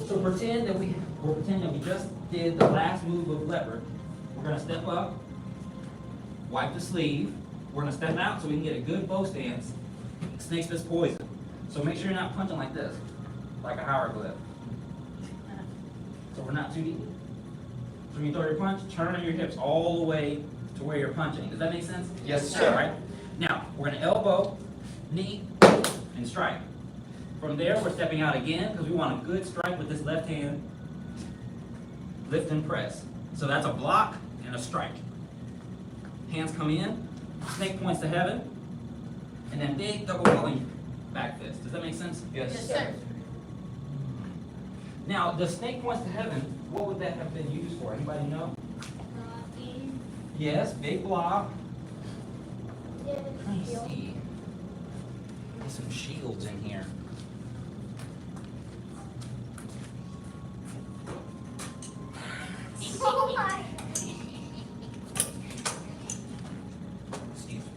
So pretend that we're pretending we just did the last move of leopard. We're gonna step up, wipe the sleeve. We're gonna step out so we can get a good bow stance. Snake's fist poison. So make sure you're not punching like this, like a hieroglyph. So we're not too deep. So when you throw your punch, turn your hips all the way to where you're punching. Does that make sense? Yes, sir. All right. Now, we're gonna elbow, knee, and strike. From there, we're stepping out again because we want a good strike with this left hand. Lift and press. So that's a block and a strike. Hands come in, snake points to heaven, and then big double falling back fist. Does that make sense? Yes, sir. Now, the snake points to heaven, what would that have been used for? Anybody know? Blocking. Yes, big block. Yeah, Let me see. There's some shields in here. Oh my. Excuse me.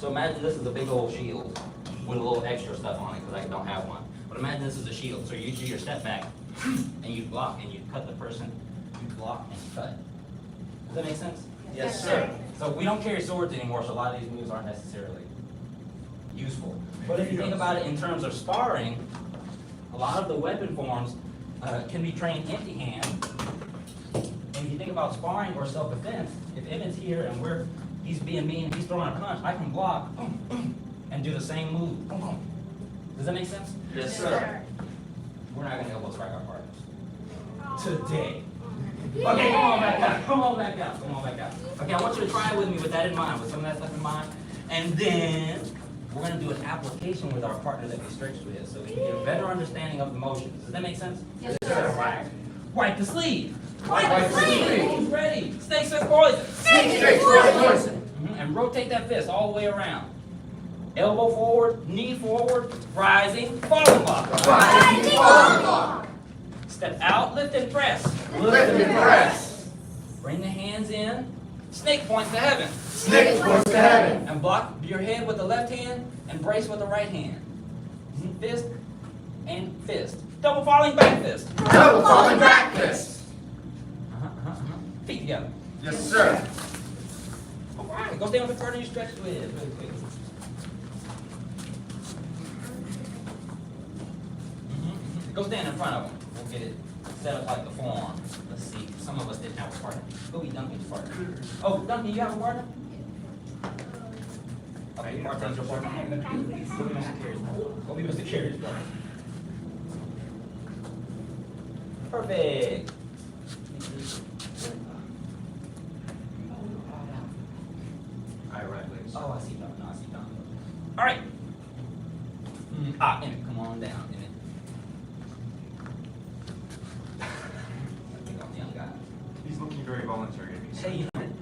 So imagine this is a big old shield with a little extra stuff on it because I don't have one. But imagine this is a shield. So you do your step back and you block and you cut the person. You block and you cut. Does that make sense? Yes, sir. So we don't carry swords anymore, so a lot of these moves aren't necessarily useful. But if you think about it in terms of sparring, a lot of the weapon forms can be trained empty-hand. And if you think about sparring or self-defense, if Evan's here and he's being mean and he's throwing a punch, I can block and do the same move. Does that make sense? Yes, sir. We're not gonna elbow strike our partners today. Okay, come on back out. Come on back out. Come on back out. Okay, I want you to try it with me with that in mind, with some of that stuff in mind. And then we're going to do an application with our partner that we stretched with so we can get a better understanding of the motions. Does that make sense? Yes, sir. Right. Wipe the sleeve. Wipe the sleeve. Who's ready? Snake's fist poison. Snake's fist poison. And rotate that fist all the way around. Elbow forward, knee forward, rising, falling block. Rising, falling block. Step out, lift and press. Lift and press. Bring the hands in. Snake points to heaven. Snake points to heaven. And block your head with the left hand and brace with the right hand. Fist and fist. Double falling back fist. Double falling back fist. Feet together. Yes, sir. All right, go stand with the partner you stretched with really quick. Go stand in front of them. We'll get it set up like the form. Let's see. Some of us didn't have a partner. Go be Duncan's partner. Oh, Duncan, you have a partner? Okay, Martin's your partner. Go be Mr. Carey's partner. Go be Mr. Carey's partner. Perfect. All right, please. Oh, I see Duncan. I see Duncan. All right. Emmett, come on down, Emmett. I think I'm the young guy. He's looking very voluntary. Hey, Emmett.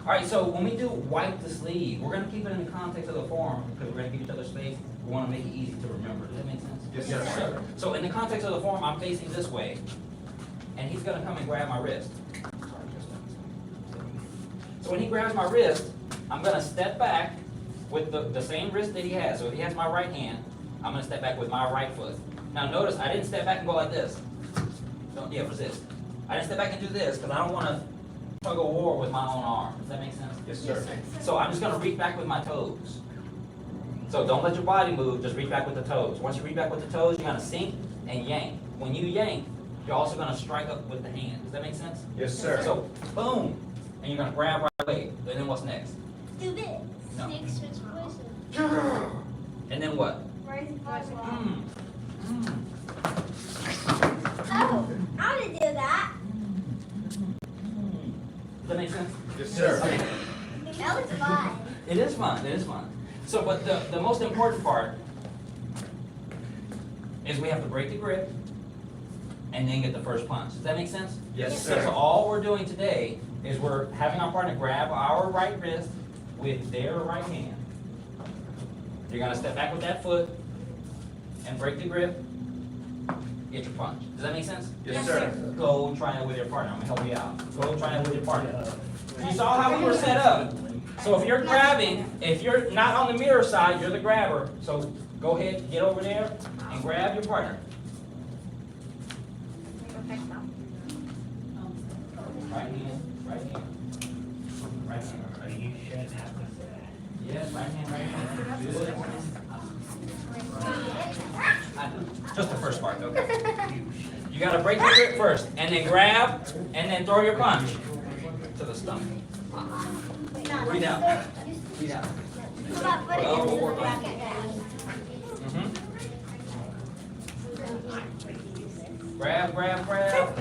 All right, so when we do wipe the sleeve, we're going to keep it in the context of the form because we're going to give each other space. We want to make it easy to remember. Does that make sense? Yes, sir. So in the context of the form, I'm facing this way, and he's gonna come and grab my wrist. So when he grabs my wrist, I'm gonna step back with the same wrist that he has. So if he has my right hand, I'm gonna step back with my right foot. Now notice, I didn't step back and go like this. Resist. I didn't step back and do this, because I don't wanna tug of war with my own arm. Does that make sense? Yes, sir. So I'm just gonna reach back with my toes. So don't let your body move, just reach back with the toes. Once you reach back with the toes, you're gonna sink and yank. When you yank, you're also gonna strike up with the hand. Does that make sense? Yes, sir. So, boom, and you're gonna grab right away. And then what's next? Do this. No. Six switch voices. And then what? Raise the voice. Mm. Mm. Oh, I want to do that. Does that make sense? Yes, sir. Okay. That was fun. It is fun, it is fun. So, but the most important part is we have to break the grip and then get the first punch. Does that make sense? Yes, So sir. all we're doing today is we're having our partner grab our right wrist with their right hand. You're gonna step back with that foot and break the grip, get your punch. Does that make sense? Yes, sir. Go try it with your partner. I'm gonna help you out. Go try it with your partner. You saw how we were set up. So if you're grabbing, if you're not on the mirror side, you're the grabber. So go ahead, get over there and grab your partner. Right hand, right hand. Right hand. You should have to say that. Yes, right hand. Good. Just the first part, okay. You gotta break the grip first, and then grab, and then throw your punch to the stomach. Breathe out. Breathe out. Oh, we'll work on it. Mhm. Grab, grab, grab.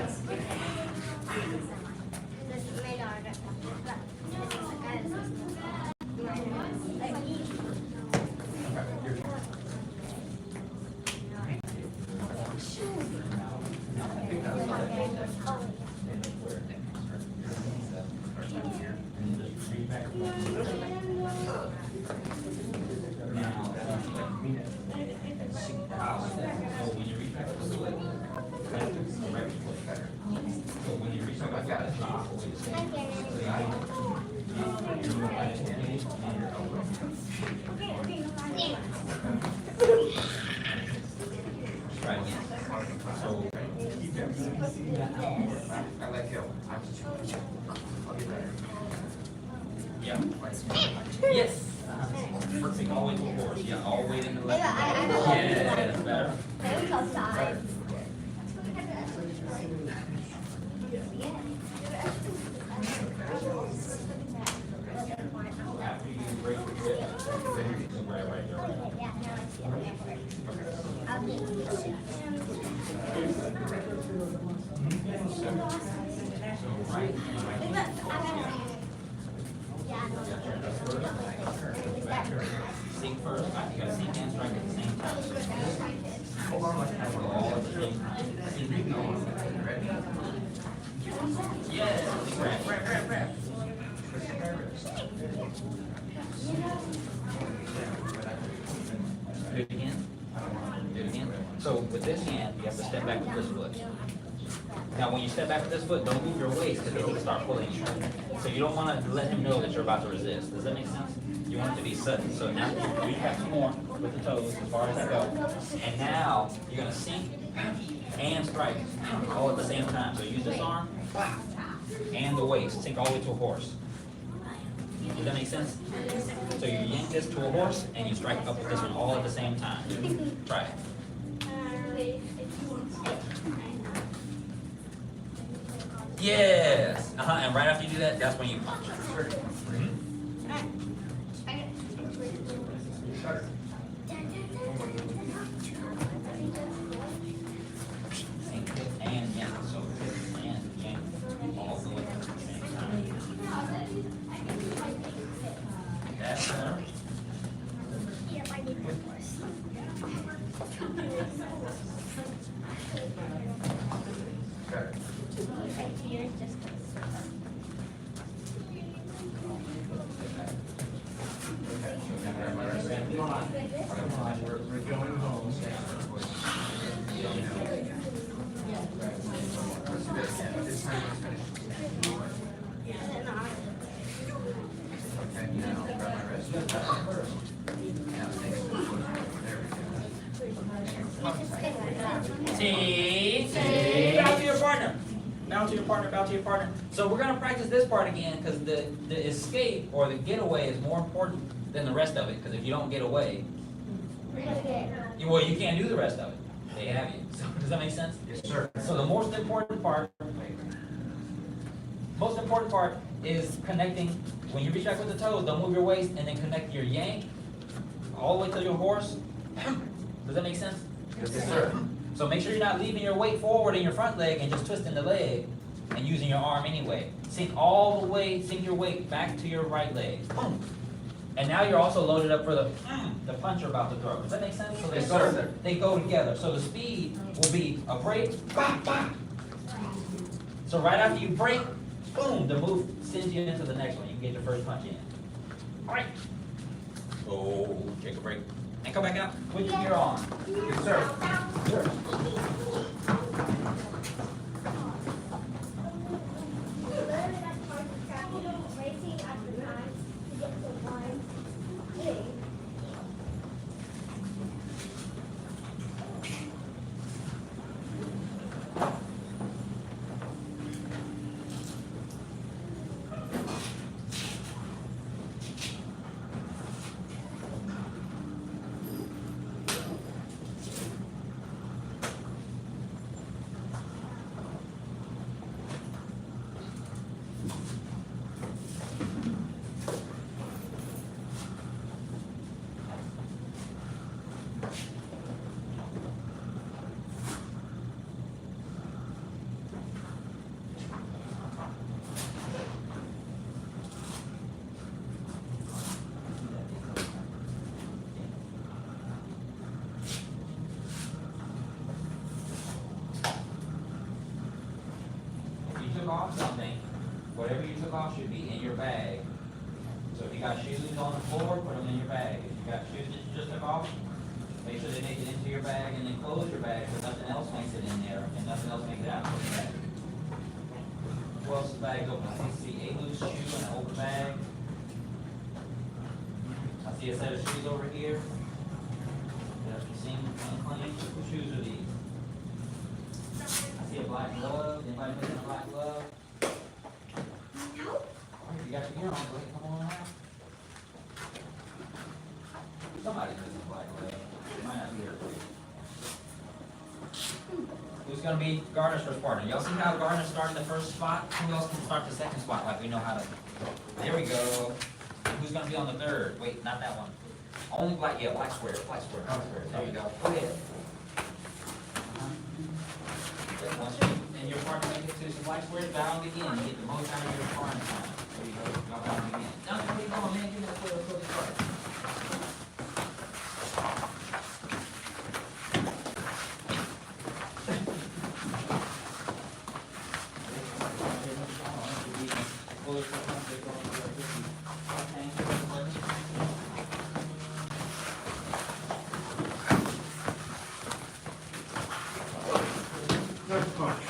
Right again. So, I like help. I'll get better. yeah. Yes. Perfect. All the way to the horse. Yeah, all the way in the left. Yeah, that's better. After you break the grip, then you can grab right there. So right, sink first. You gotta sink and strike at the same time. Hold on, like that. All at the same time. Yes. Grab, grab, grab, grab. Do it again. Do it again. So with this hand, you have to step back with this foot. Now, when you step back with this foot, don't move your waist because he can start pulling you. So you don't want to let him know that you're about to resist. Does that make sense? You want it to be sudden. So now you have some more with the toes as far as I go. And now you're going to sink and strike all at the same time. So use this arm and the waist. Sink all the way to a horse. Does that make sense? So you yank this to a horse and you strike up with this one all at the same time. Try it. Yes. And right after you do that, that's when you punch. Sink it and yank. So hit and yank all the way at the same time. That's better. Better. Come on. Okay, now, grab my wrist. Now, take the foot. There we go. T. Bow to your partner. Bow to your partner, bow to your partner. So we're gonna practice this part again, because the escape or the getaway is more important than the rest of it, because if you don't get away, you can't do the rest of it. They have you. So, does that make sense? Yes, sir. So the most important part is connecting. When you reach back with the toes, don't move your waist, and then connect your yank all the way to your horse. Does that make sense? Yes, sir. So make sure you're not leaving your weight forward in your front leg and just twisting the leg and using your arm anyway. Sink all the way, sink your weight back to your right leg. And now you're also loaded up for the punch you're about to throw. Does that make sense? So Yes, sir. they go together. So the speed will be a break, bah, bah. So right after you break, boom, the move sends you into the next one. You can get your first punch in. All right. Oh, take a break. And come back out with your gear on. Yes, sir. Sure. Took off something, whatever you took off should be in your bag. So if you got shoes on the floor, put them in your bag. If you got shoes that you just took off, make sure they make it into your bag, and then close your bag so nothing else makes it in there and nothing else makes it out of your bag. Who else's bag's open? I see a loose shoe and an open bag. I see a set of shoes over here. There's some unclean. Whose shoes are these? I see a black glove. Anybody missing a black glove? No. You got your gear on, go ahead, come on out. Somebody's missing a black glove. It might not be here for you. Who's gonna be Gardner's first partner? Y'all see how Gardner started the first spot? Who else can start the second spot like we know how to? There we go. Who's gonna be on the third? Wait, not that one. Only black, yeah, black square, black square, black square. There you go. Go ahead. Once you and your partner make it to some black squares, bound again, and get the most out of your sparring time. There you go, y'all bound again. Now, where you going, man? Give me that foot, let's go get started. Next punch.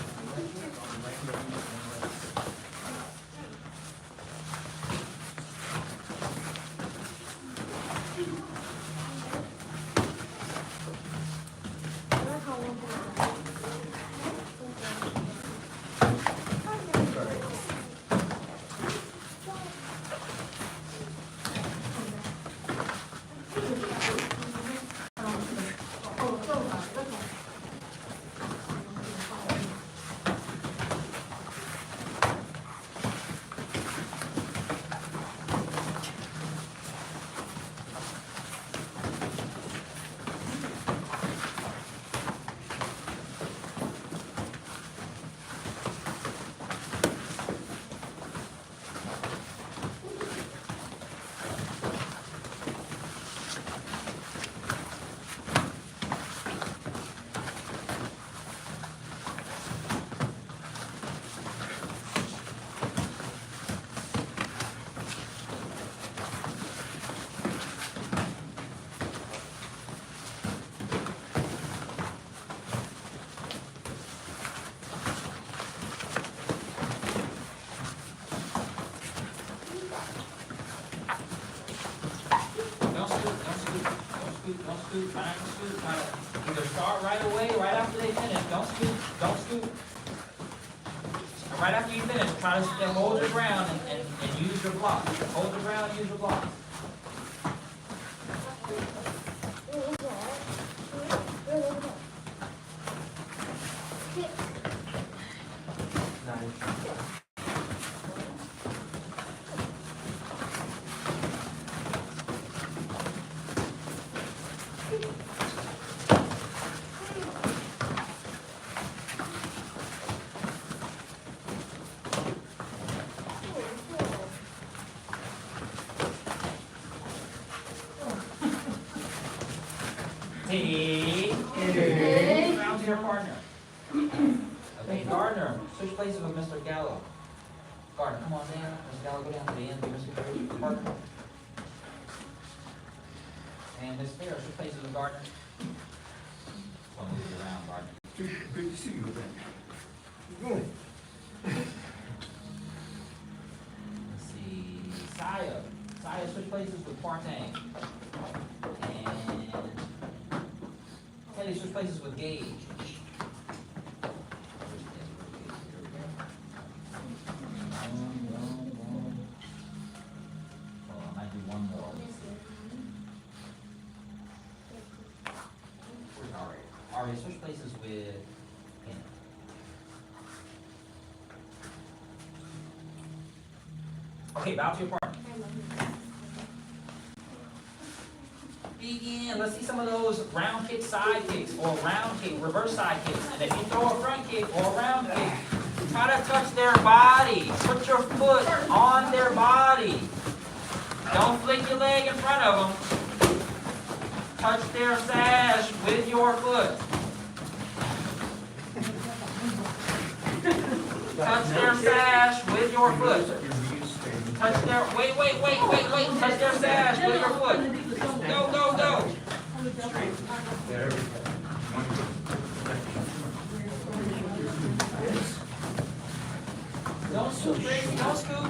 either start right away, right after they finish. Don't scoot, don't scoot. And right after you finish, try to hold your ground and use your block. Hold your ground, use your block. Hey, round to your partner. Okay, Gardner, switch places with Mr. Gallo. Gardner, come on down. Mr. Gallo, go down to the end. Mr. Partner. And Miss Fair, switch places with Gardner. I'll move you around, Gardner. Good to see you again. Let's see, Saya. Saya, switch places with Partang. And Teddy, switch places with Gage. Oh, I might do one more. Where's Ari? Ari, switch places with Ken. Okay, bow to your partner. Begin. Let's see some of those round kick, side kicks, or round kick, reverse side kicks. And if you throw a front kick or a round kick, try to touch their body. Put your foot on their body. Don't flick your leg in front of them. Touch their sash with your foot. Touch their sash with your foot. Touch their, wait, touch their sash with your foot. Go, go, go. There we go. Don't scoot, Gracie, don't scoot.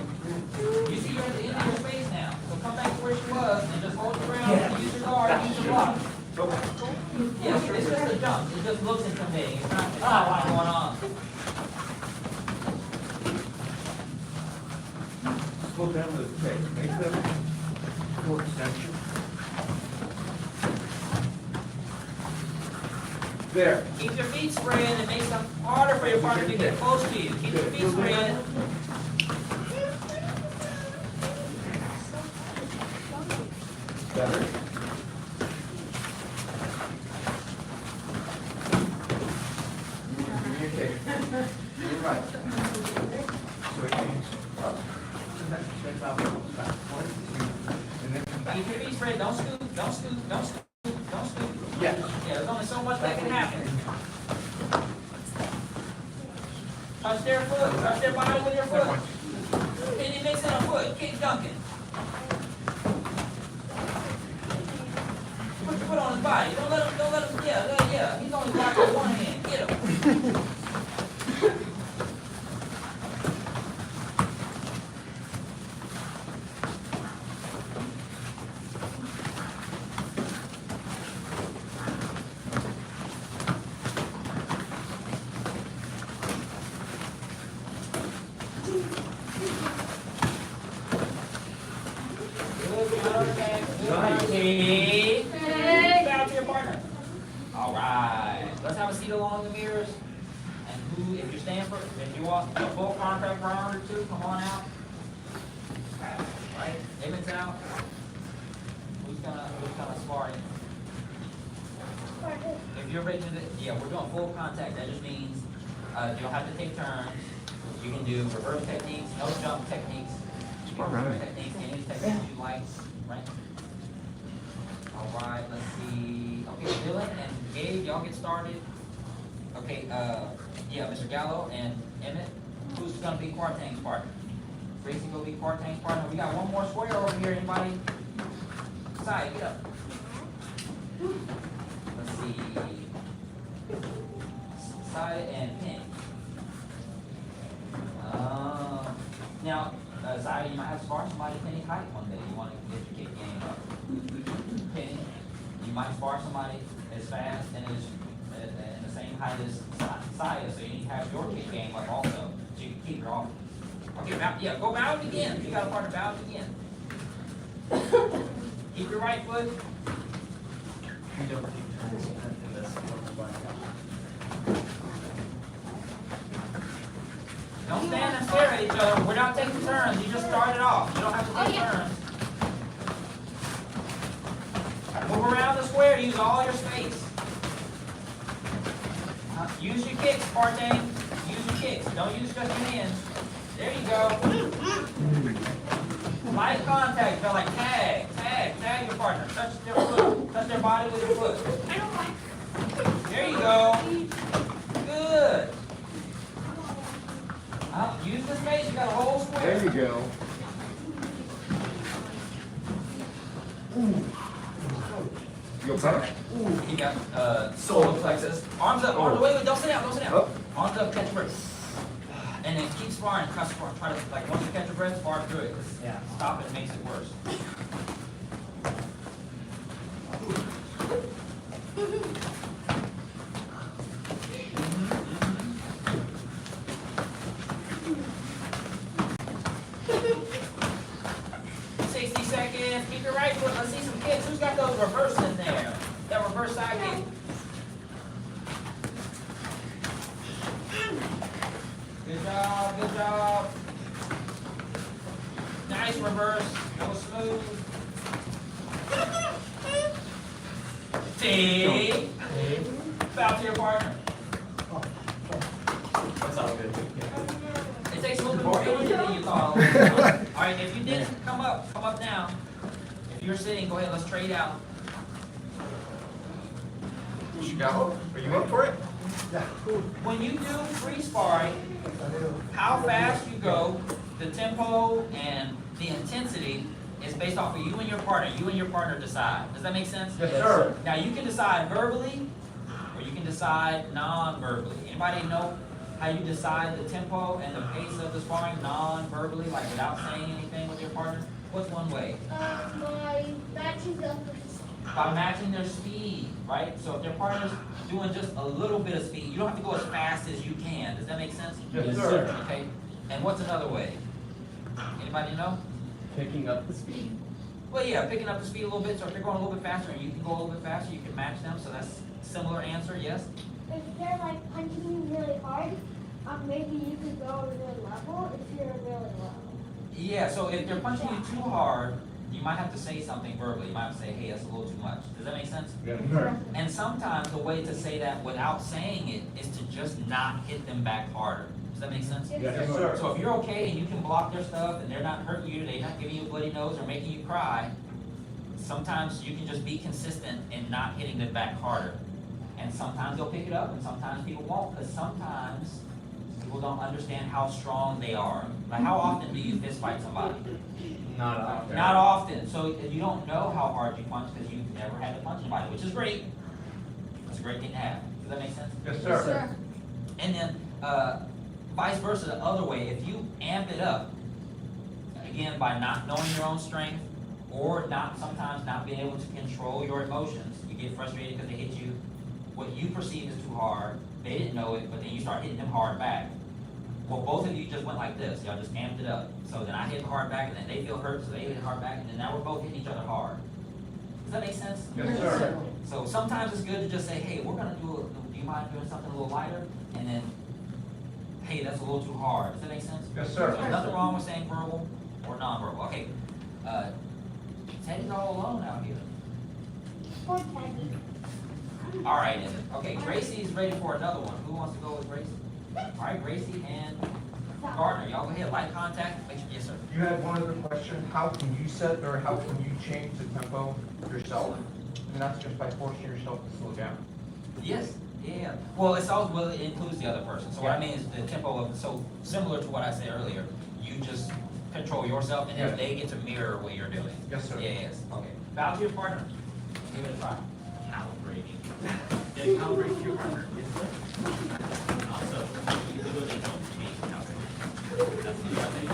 You see you're at the end of your space now. So come back to where she was and just hold your ground and use your guard, use your block. Yes, it's just a jump. It just looks intimidating. It's not a lot going on. Slow down the pace. Make them more extension. There. Keep your feet spread. It makes it harder for your partner to get close to you. Keep your feet spread. Better. Okay. You're right. Switch hands up. Step out. Back. 1, 2, and then come back. Keep your feet spread. Don't scoot. Don't scoot. Don't scoot. Don't scoot. Yes. Yeah, there's only so much that can happen. Touch their foot. Touch their body with your foot. Can you mix it a foot? Keep dunking. Put your foot on his body. Don't let him, yeah. He's only blocking with one hand. Get him. Down to your partner. All right. Let's have a seat along the mirrors. And who, if you're Stanford, if you want a full contract round or two, come on out. Right? Emmett out. Who's gonna spar in? If you're ready to, yeah, we're doing full contact. That just means you don't have to take turns. You can do reverse techniques, no jump techniques. Reverse techniques, any techniques you like, right? All right, let's see. Okay, Dylan and Gabe, y'all get started. Okay, yeah, Mr. Gallo and Emmett, who's gonna be Quartang's partner? Gracie will be Quartang's partner. We got one more square over here. Anybody? Side, get up. Let's see. Side and pin. Now, Zaya, you might have to spar somebody penny height one day. You want to get your kick game up. Penny, you might spar somebody as fast and as, and the same height as Saya, so you need to have your kick game up also, so you can keep your off. Okay, yeah, go bow it again. You got a partner, bow it again. Keep your right foot. We don't take turns in this. Don't stand and stare at each other. We're not taking turns. You just started off. You don't have to take turns. Move around the square. Use all your space. Use your kicks, Partain. Use your kicks. Don't use just your hands. There you go. Light contact. Feel like tag, tag, tag your partner. Touch their foot. Touch their body with your foot. There you go. Good. Use the space. You got a whole square. There you go. You okay? You got solar plexus. Arms up. Arms. Wait, don't sit down. Don't sit down. Up. Arms up. Catch your breath. And then keep sparring. Try to like once you catch your breath, spar through it. Yeah. Stop it. Makes it worse. 60 seconds. Keep your right foot. Let's see some kicks. Who's got those reverse in there? That reverse side kick. Good job. Good job. Nice reverse. That was smooth. T. Bow to your partner. That's all good. It takes a little bit more energy than you thought. All right, if you didn't come up now. If you're sitting, go ahead, let's trade out. You go. Are you up for it? When you do free sparring, how fast you go, the tempo and the intensity is based off of you and your partner. You and your partner decide. Does that make sense? Yes, sir. Now you can decide verbally, or you can decide non-verbally. Anybody know how you decide the tempo and the pace of the sparring non-verbally, like without saying anything with your partner? What's one way? By matching them with By matching their speed, right? So if their partner's doing just a little bit of speed, you don't have to go as fast as you can. Does that make sense? Yes, sir. Okay. And what's another way? Anybody know? Picking up the speed. Well, yeah, picking up the speed a little bit. So if they're going a little bit faster and you can go a little bit faster, you can match them. So that's a similar answer, yes? if they're like punching you really hard, maybe you could go to their level if you're really low. Yeah, so if they're punching you too hard, you might have to say something verbally. You might have to say, hey, that's a little too much. Does that make sense? Yes, And sometimes the way to say that without saying it is to just not hit them back harder. Does that make sense? Yes, sir. So if you're okay and you can block their stuff and they're not hurting you, they're not giving you a bloody nose or making you cry, sometimes you can just be consistent in not hitting them back harder. And sometimes they'll pick it up and sometimes people won't, because sometimes people don't understand how strong they are. Like how often do you fist fight somebody? Not often. Not often. So you don't know how hard you punch because you've never had to punch anybody, which is great. That's a great thing to have. Does that make sense? Yes, Yes, sir. sir. And then vice versa, the other way, if you amp it up, again, by not knowing your own strength or sometimes not being able to control your emotions, you get frustrated because they hit you, what you perceive as too hard, they didn't know it, but then you start hitting them hard back. Well, both of you just went like this, y'all just amped it up. So then I hit hard back and then they feel hurt, so they hit hard back, and then now we're both hitting each other hard. Does that make sense? Yes, sir. So sometimes it's good to just say, hey, we're gonna do you mind doing something a little lighter? And then, hey, that's a little too hard. Does that make sense? Yes, So sir. there's nothing wrong with saying verbal or non-verbal. Okay, Teddy's all alone out here. Poor Teddy. All right, then. Okay, Gracie's ready for another one. Who wants to go with Gracie? All right, Gracie and Gardner, y'all go ahead. Light contact. Make sure, yes, sir. You had one other question, how can you set or how can you change the tempo yourself? And that's just by forcing yourself to slow down. Yes. Yeah. Well, it's also it includes the other person. So what I mean is the tempo of so similar to what I said earlier. You just control yourself, and then Yeah. they get to mirror what you're doing. Yes, sir. Yes. Okay. Bow to your partner. Give it a try. Calibrating. Yeah, calibrate your partner. Also, you do it at home. That's the other thing.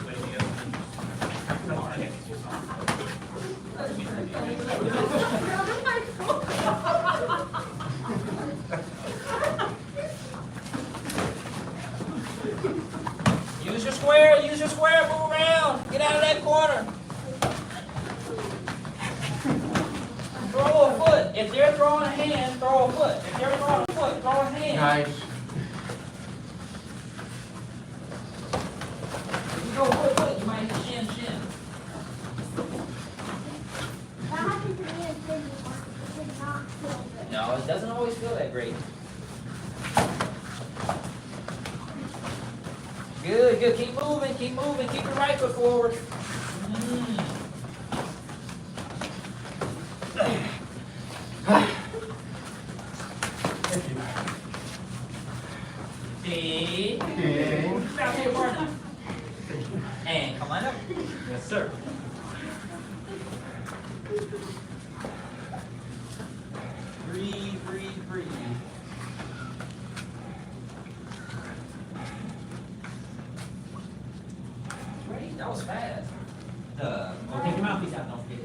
Way to go. All right. Use your square, move around. Get out of that corner. Throw a foot. If they're throwing a hand, throw a foot. If they're throwing a foot, throw a hand. Nice. If you go foot, you might hit shin. That happened to me as kids. It did not feel good. No, it doesn't always feel that great. Good. Keep moving. Keep your right foot forward. See? Now take a partner. And come on up. Yes, sir. Breathe. Great, that was fast. Take your mouthpiece out, don't forget.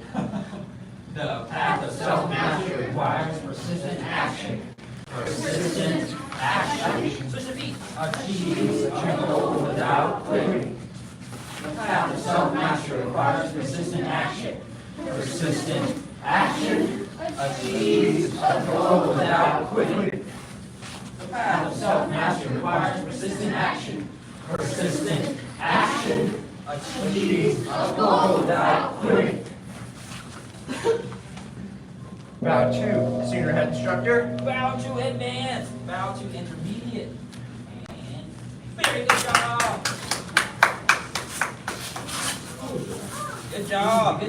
The path of self-mastery requires persistent action. Persistent action. Switch your feet. Achieve a goal without quitting. The path of self-mastery requires persistent action. Persistent action. Achieve a goal without quitting. The path of self-mastery requires persistent action. Persistent action. Achieve a goal without quitting. Bow to senior head instructor. Bow to advanced. Bow to intermediate. And very good job. Good job.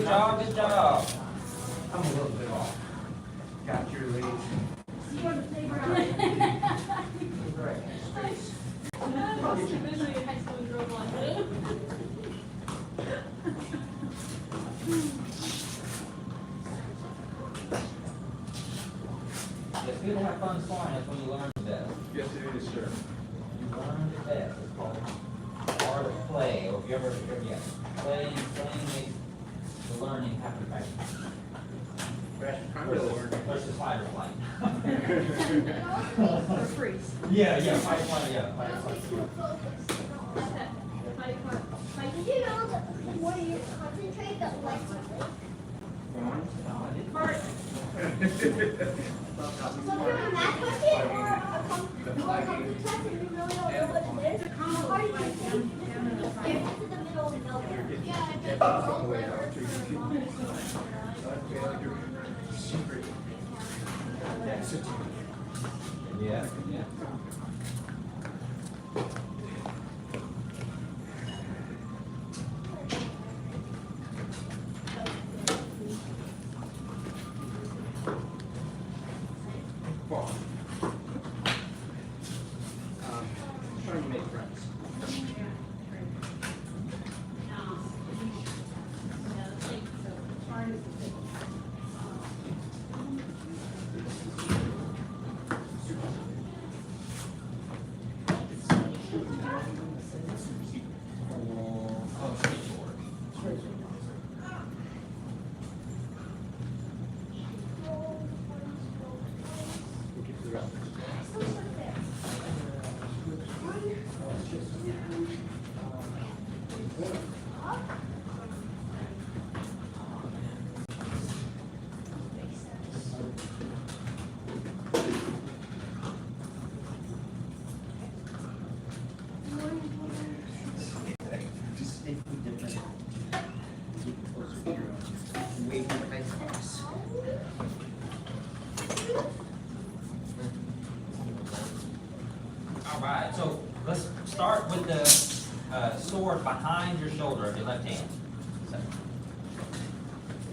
I'm a little bit off. Got your lead. See you on the playground. Right. Visually in high school we drove on. It's good to have fun flying. That's when you learn the best. Yes, it is, sir. You learn the best. It's called art of play. Or if you ever playing makes the learning happen practice. Versus fight or flight. Or freeze. Yeah, fight or flight, yeah. Fight or flight. Did you know that the more you concentrate, the less you think? No, I didn't fart. So for a math question or a computer test and you really don't know what it is, how hard you can think if it's in the middle of nowhere. Yeah, I think all the way out. Yeah. Trying to make friends. All right, so let's start with the sword behind your shoulder of your left hand.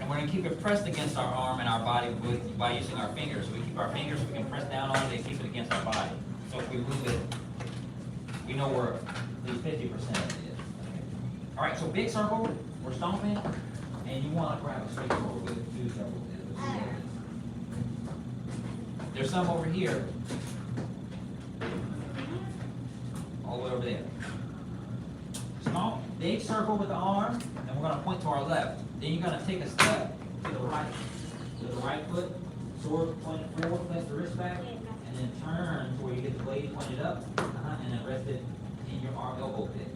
And we're gonna keep it pressed against our arm and our body by using our fingers. So we keep our fingers, we can press down on it and keep it against our body. So if we move it, we know we're at least 50% of it. All right, so big circle, we're stomping, and you wanna grab a straight sword with two circles. There's some over here. All the way over there. Small, big circle with the arm, and we're gonna point to our left. Then you're gonna take a step to the right. With the right foot, sword pointed forward, place the wrist back, and then turn to where you get the blade pointed up, and then rest it in in your arm elbow pick.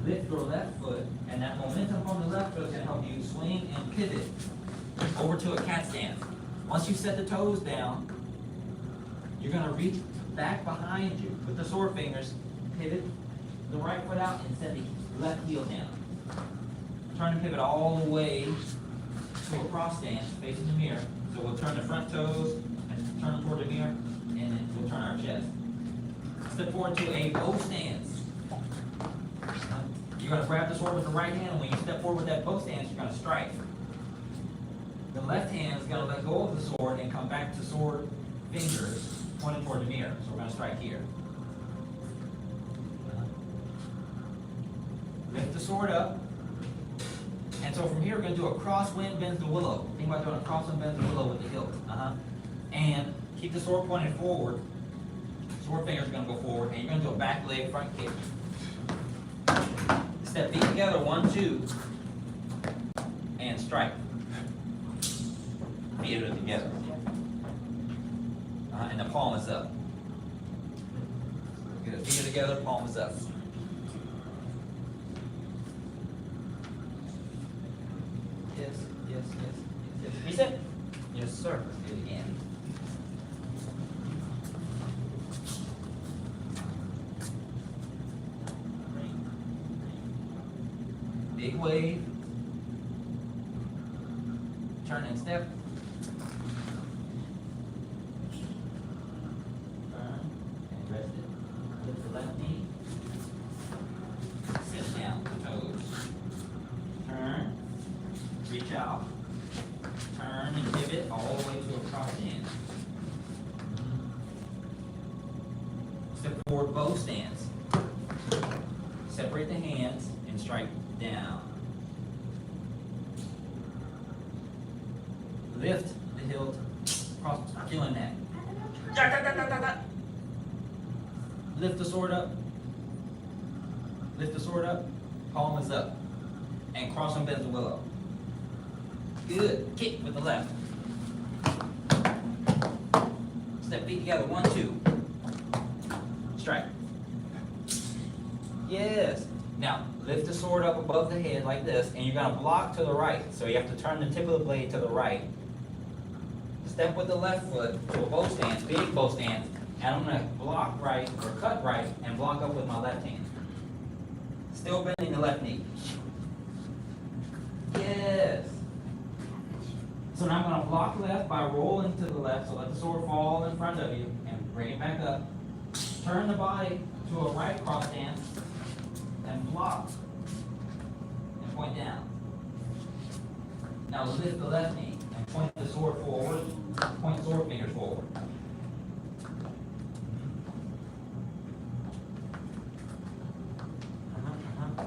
Lift your left foot, and that momentum from the left foot is gonna help you swing and pivot over to a cat stance. Once you set the toes down, you're gonna reach back behind you with the sword fingers, pivot the right foot out and set the left heel down. Turn and pivot all the way to a cross stance facing the mirror. So we'll turn the front toes and turn them toward the mirror, and then we'll turn our chest. Step forward to a bow stance. You're gonna grab the sword with the right hand, and when you step forward with that bow stance, you're gonna strike. The left hand is gonna let go of the sword and come back to sword fingers pointing toward the mirror. So we're gonna strike here. Lift the sword up. And so from here, we're gonna do a crosswind bends the willow. Think about doing a crosswind bends the willow with the hilt. And keep the sword pointed forward. Sword fingers are gonna go forward, and you're gonna do a back leg front kick. Step feet together, 1, 2, and strike. Feet are together. And the palm is up. Good. Feet are together, palm is up. Yes, yes, yes, yes. Reset. Yes, sir. Let's do it again. Big wave. Turn and step. Turn and rest it. Lift the left knee. Sit down, toes. Turn. Reach out. Turn and pivot all the way to a cross stance. Step forward, bow stance. Separate the hands and strike down. Lift the hilt, cross, killing that. Lift the sword up. Lift the sword up. Palm is up. And cross and bend the willow. Good. Kick with the left. Step feet together. 1, 2. Strike. Yes. Now, lift the sword up above the head like this, and you're going to block to the right. So you have to turn the tip of the blade to the right. Step with the left foot to a bow stance, big bow stance, and I'm going to block right, or cut right, and block up with my left hand. Still bending the left knee. Yes. So now I'm going to block left by rolling to the left, so let the sword fall in front of you, and bring it back up. Turn the body to a right cross stance, and block, and point down. Now lift the left knee, and point the sword forward, point the sword fingers forward.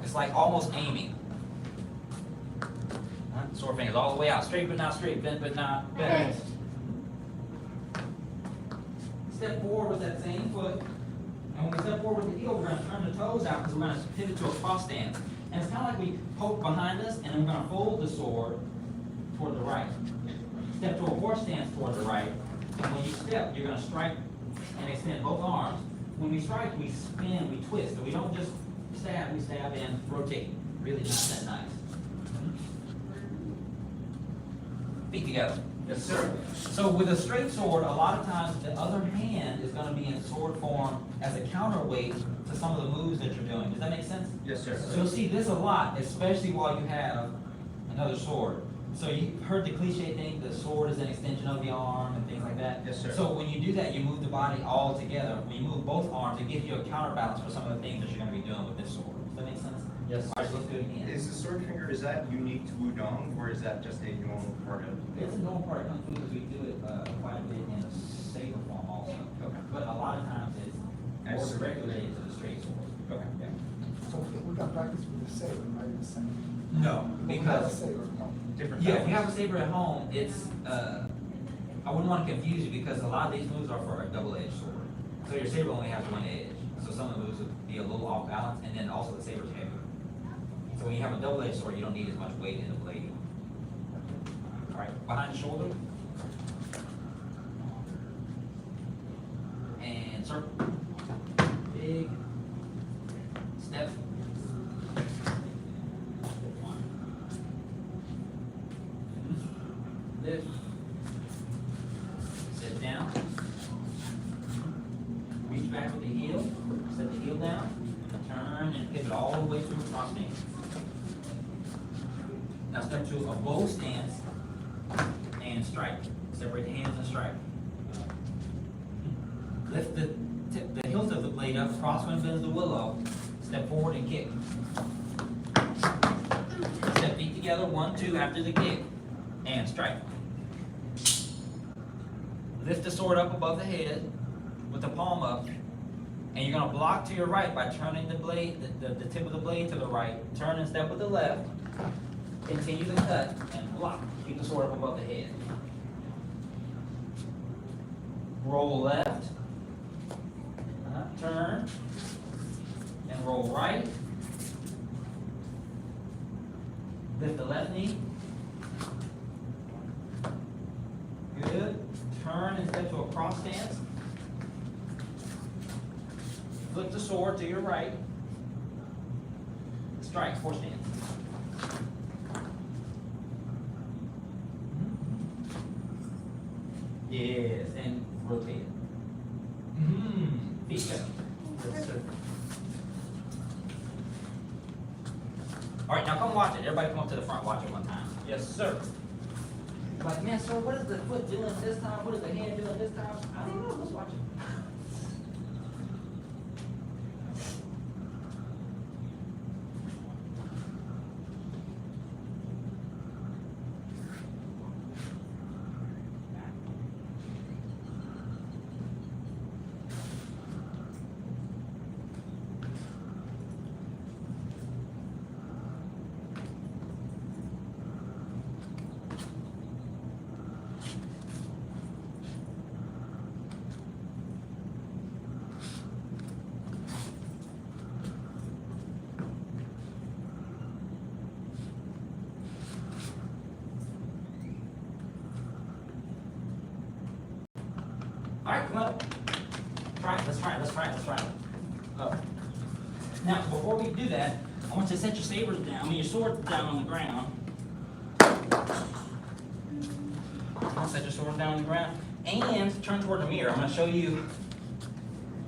It's like almost aiming. Sword fingers all the way out, straight but not straight, bent but not bent. Step forward with that same foot. And when we step forward with the heel, we're going to turn the toes out because we're going to pivot to a cross stance. And it's kind of like we poke behind us, and then we're going to fold the sword toward the right. Step to a horse stance toward the right. And when you step, you're going to strike and extend both arms. When we strike, we spin, we twist. So we don't just stab, we stab and rotate. Really not that nice. Feet together. Yes, sir. So with a straight sword, a lot of times the other hand is going to be in sword form as a counterweight to some of the moves that you're doing. Does that make sense? Yes, sir. So you'll see this a lot, especially while you have another sword. So you've heard the cliche thing, the sword is an extension of the arm and things like that? Yes, sir. So when you do that, you move the body all together. When you move both arms, it gives you a counterbalance for some of the things that you're going to be doing with this sword. Does that make sense? Yes. All right, so let's do it again. Is the sword finger, is that unique to Wudong, or is that just a normal part of? It's a normal part of Kung Fu because we do it quite a bit in a saber form also. Okay. But a lot of times it's more directly related to the straight sword. Okay. So we got practice with the saber, right? The same. No, We have a because, saber, no. Different. yeah, if you have a saber at home, it's, I wouldn't want to confuse you because a lot of these moves are for a double-edged sword. So your saber only has one edge. So some of the moves would be a little off balance, and then also the saber's heavy. So when you have a double-edged sword, you don't need as much weight in the blade. All right, behind the shoulder. And circle. Big all the way through cross stance. Now step two, a bow stance and strike. Separate the hands and strike. Lift the hilt of the blade up, crosswind bends the willow. Step forward and kick. Step feet together, 1, 2 after the kick, and strike. Lift the sword up above the head with the palm up, and you're going to block to your right by turning the blade, the tip of the blade to the right. Turn and step with the left. Continue the cut and block. Keep the sword up above the head. Roll left. Turn and roll right. Lift the left knee. Good. Turn and step to a cross stance. Flip the sword to your right. Strike, horse stance. Yes, and rotate it. Feet go. Yes, sir. All right, now come watch it. Everybody come up to the front. Watch it one time. Yes, sir. Like, man, sir, what is the foot doing this time? What is the hand doing this time? I don't know. Let's watch it. All right, come up. Try it. Let's try it. Let's try it. Let's try it. Up. Now, before we do that, I want you to set your sabers down. I mean, your swords down on the ground. Set your sword down on the ground and turn toward the mirror. I'm going to show you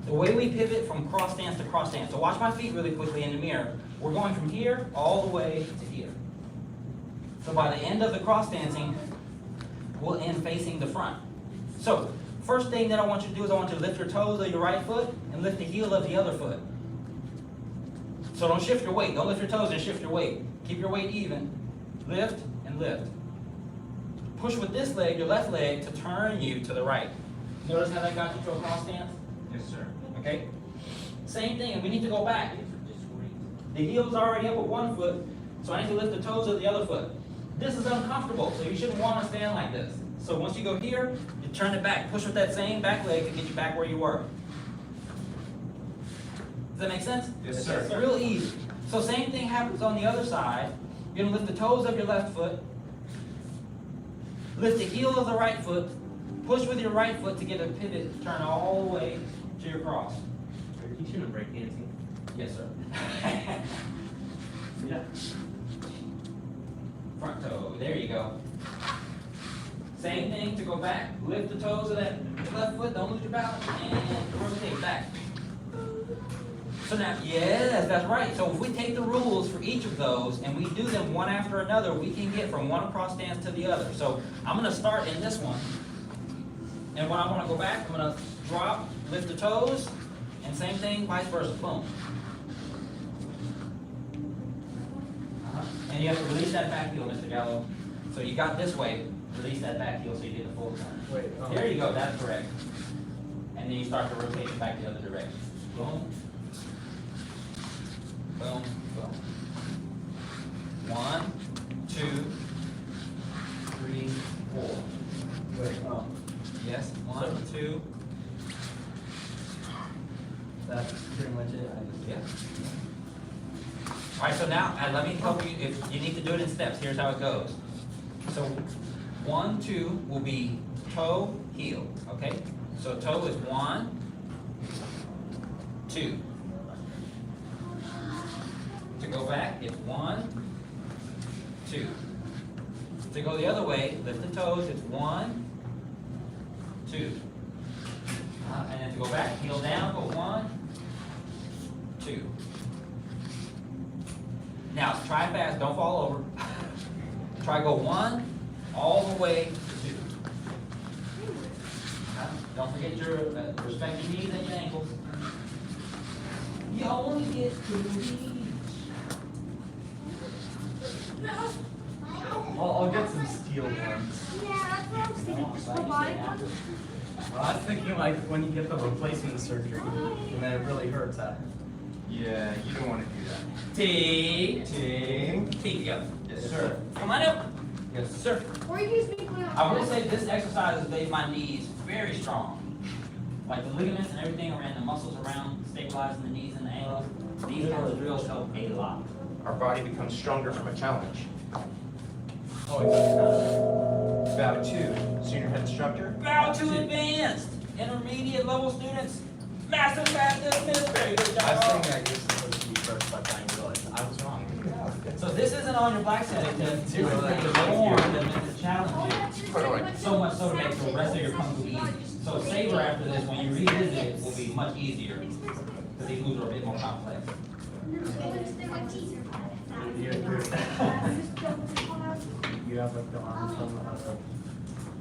the way we pivot from cross stance to cross stance. So watch my feet really quickly in the mirror. We're going from here all the way to here. So by the end of the cross dancing, we'll end facing the front. So first thing that I want you to do is I want you to lift your toes of your right foot and lift the heel of the other foot. So don't shift your weight. Don't lift your toes and shift your weight. Keep your weight even. Lift and lift. Push with this leg, your left leg, to turn you to the right. Notice how that got you to a cross stance? Yes, sir. Okay? Same thing, and we need to go back. The heel's already up with one foot, so I need to lift the toes of the other foot. This is uncomfortable, so you shouldn't want to stand like this. So once you go here, you turn it back. Push with that same back leg to get you back where you were. Does that make sense? Yes, sir. It's real easy. So same thing happens on the other side. You're going to lift the toes of your left foot. Lift the heel of the right foot. Push with your right foot to get a pivot, turn all the way to your cross. Are you teaching them breakdancing? Yes, sir. Yeah. Front toe. There you go. Same thing to go back. Lift the toes of that left foot. Don't lose your balance. And rotate back. So now, yes, that's right. So if we take the rules for each of those and we do them one after another, we can get from one cross stance to the other. So I'm going to start in this one. And when I want to go back, I'm going to drop, lift the toes, and same thing, vice versa. Boom. And you have to release that back heel, Mr. Gallo. So you got this way, release that back heel so you get the full turn. Wait. There you go, that's correct. And then you start to rotate it back the other direction. Boom. Boom, boom. 1, 2, 3, 4. Wait. Yes, 1, 2. That's pretty much it. Yeah. All right, so now let me help you. If you need to do it in steps, here's how it goes. So 1, 2 will be toe, heel. Okay. So toe is 1, 2. To go back, it's 1, 2. To go the other way, lift the toes, it's 1, 2. And then to go back, heel down, go 1, 2. Now, try fast, don't fall over. Try go 1 all the way to 2. Don't forget your, respect your knees and your ankles. You only get 2 of each. I'll get some steel ones. Yeah, that's what I was thinking. Just robotic ones? Well, I was thinking like when you get the replacement surgery, and then it really hurts. Yeah, you don't want to do that. Feet Ting. together. Yes, sir. Come on up. Yes, sir. Or you just make one on. I will say this exercise has made my knees very strong. Like the ligaments and everything around the muscles around stabilizing the knees and the ankles. These kind of drills help a lot. Our body becomes stronger from a challenge. Oh, it Bow 2, senior head instructor. Bow to advanced, intermediate level students. Master Baptist, very good does. I was job. thinking I was supposed to be first, but I realized I was wrong. So this isn't on your black setting, this is the form that makes it challenging. So much so to make the rest of your kung fu easy. So savor after this, when you revisit it, will be much easier. Because these moves are a bit more complex. You have like the arms on the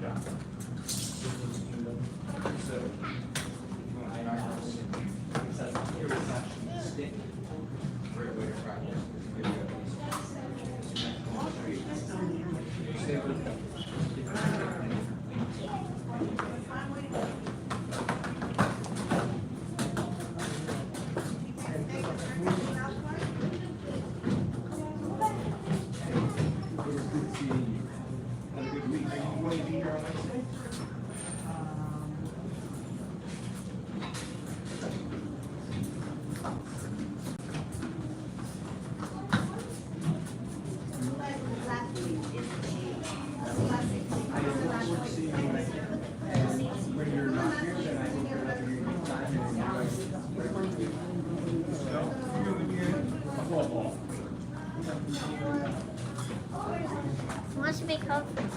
yeah. Must be comfortable.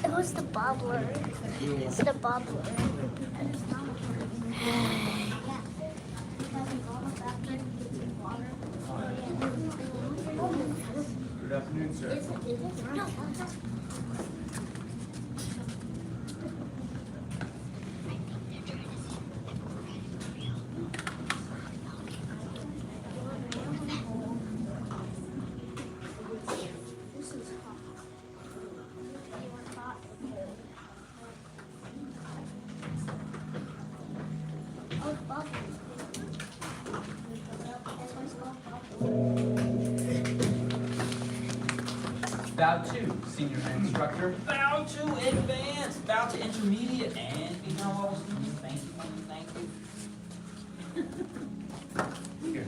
It was the bobbler. It's the bobbler. Good afternoon, sir. No. Bow 2, senior instructor. Bow to advanced, bow to intermediate, and beginner level students. Thank you.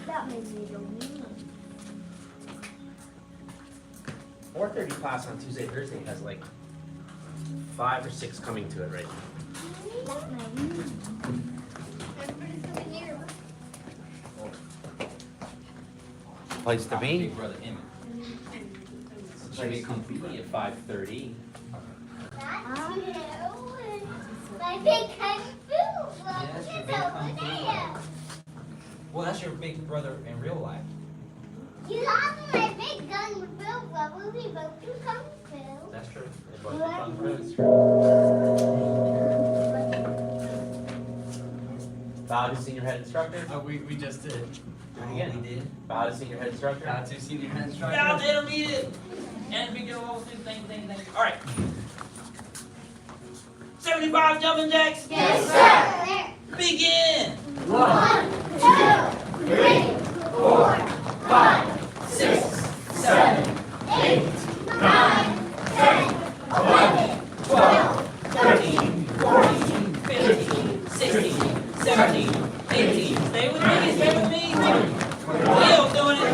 That made me go mean. 4:30 class on Tuesday, Thursday has like 5 or 6 coming to it right now. That made me. Everybody's coming here. Place to be. Big brother Emmett. Should be completely at 5:30. That's you. My big kung fu. Yes, your It's big over kung fu. there. Well, that's your big brother in real life. You lost my big gun with Bill. We both do kung fu. That's true. Well, head instructor? We just did. Do it again. We did. Bow to senior head instructor. Bow to senior head Down instructor. to intermediate. And beginner level 2, thing. All right. 75 jumping jacks. Yes, sir. Begin. 1, 2, 3, 4, 5, 6, 7, 8, 9, 10, 11, 12, 13, 14, 15, 16, 17, 18. Stay with me. Leo's doing it.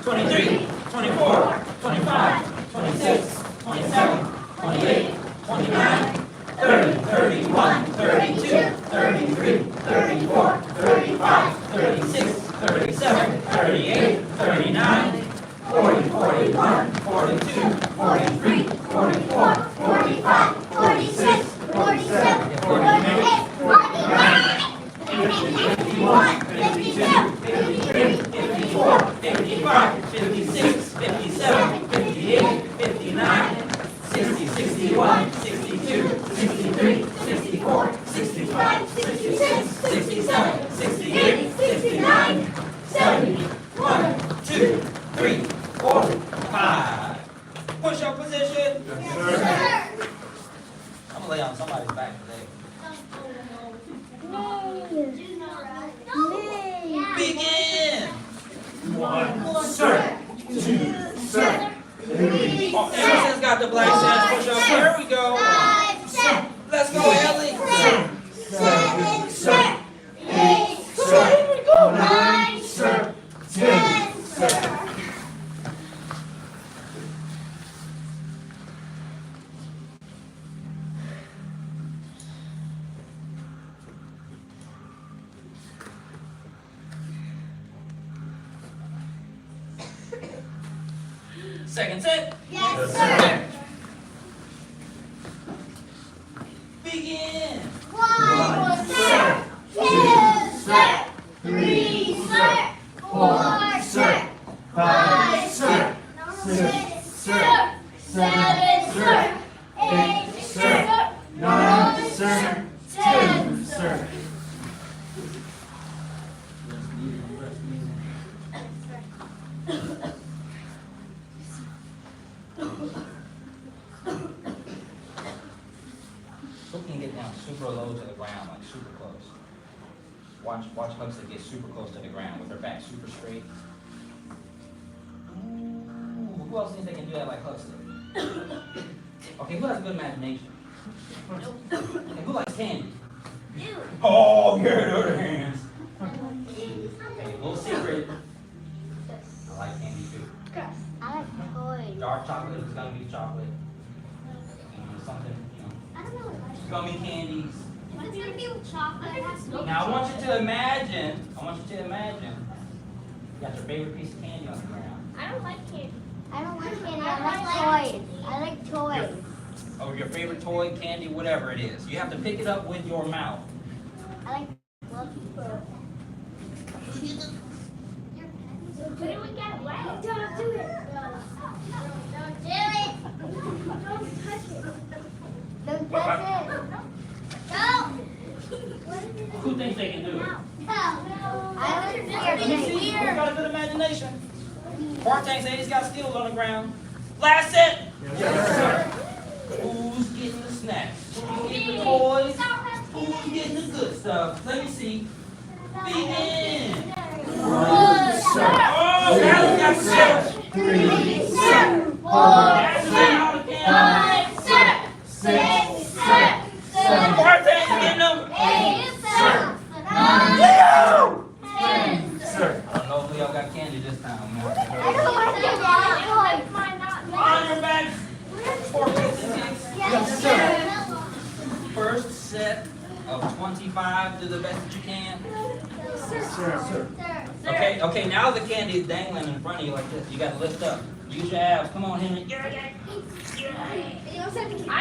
23, 24, 25, 26, 27, 28, 29, 30, 31, 32, 33, 34, 35, 36, 37, 38, 39, 40, 41, 42, 43, 44, 45, 46, 47, 48, 49, 51, 52, 53, 54, 55, 56, 57, 58, 59, 60, 61, 62, 63, 64, 65, 66, 67, 68, 69, 70, 1, 2, 3, 4, 5. Push up position. I'm gonna lay on somebody's back today. Begin. 1, sir. 2, sir. 3, Oh, Emerson's got the black sands push up. Here we go. 5, sir. Let's go, Ellie. 7, sir. 8, sir. 9, sir. 10, sir. Second set. Yes, sir. Begin. 1, sir. 2, sir. 3, sir. 4, sir. 5, sir. 6, sir. 7, sir. 8, sir. 9, sir. 10, sir. Who can get down super low to the ground, like super close? Watch hooks that get super close to the ground with their back super straight. Ooh, who else thinks they can do that like hooks do? Okay, who has a good imagination? Okay, who likes candy? Oh, yeah, their hands. Okay, little secret. I like candy too. I like toys. Dark chocolate is gonna be chocolate. Something, you know. I don't know. Gummy candies. It's gonna be with chocolate. Now I want you to imagine, you got your favorite piece of candy on the ground. I don't like candy. I don't like candy. I like toys. I like toys. Or your favorite toy, candy, whatever it is. You have to pick it up with your mouth. I like love people. Put it with that way. Don't do it. Don't do it. Don't touch it. Don't touch it. No. Who thinks they can do it? I Let like me see. Who's got a good imagination? Quarantine said he's got skills on the ground. Last set. Yes, sir. Who's getting the snacks? Who's getting the toys? Who's getting the good stuff? Let me see. Begin. 1, sir. Oh, Alan got the 3, sir. 4, Alan sir. out again. 5, sir. 6, sir. 7, Quarantine's getting them. 8, sir. 9, Leo! 10, Sir. I don't know if Leo got candy this time. I don't want to get that toy. On your back. 4 pieces each. Yes, sir. First set of 25, do the best that you can. Sir. Okay, now the candy is dangling in front of you like this. You gotta lift up. Use your abs. Come on, Henry. I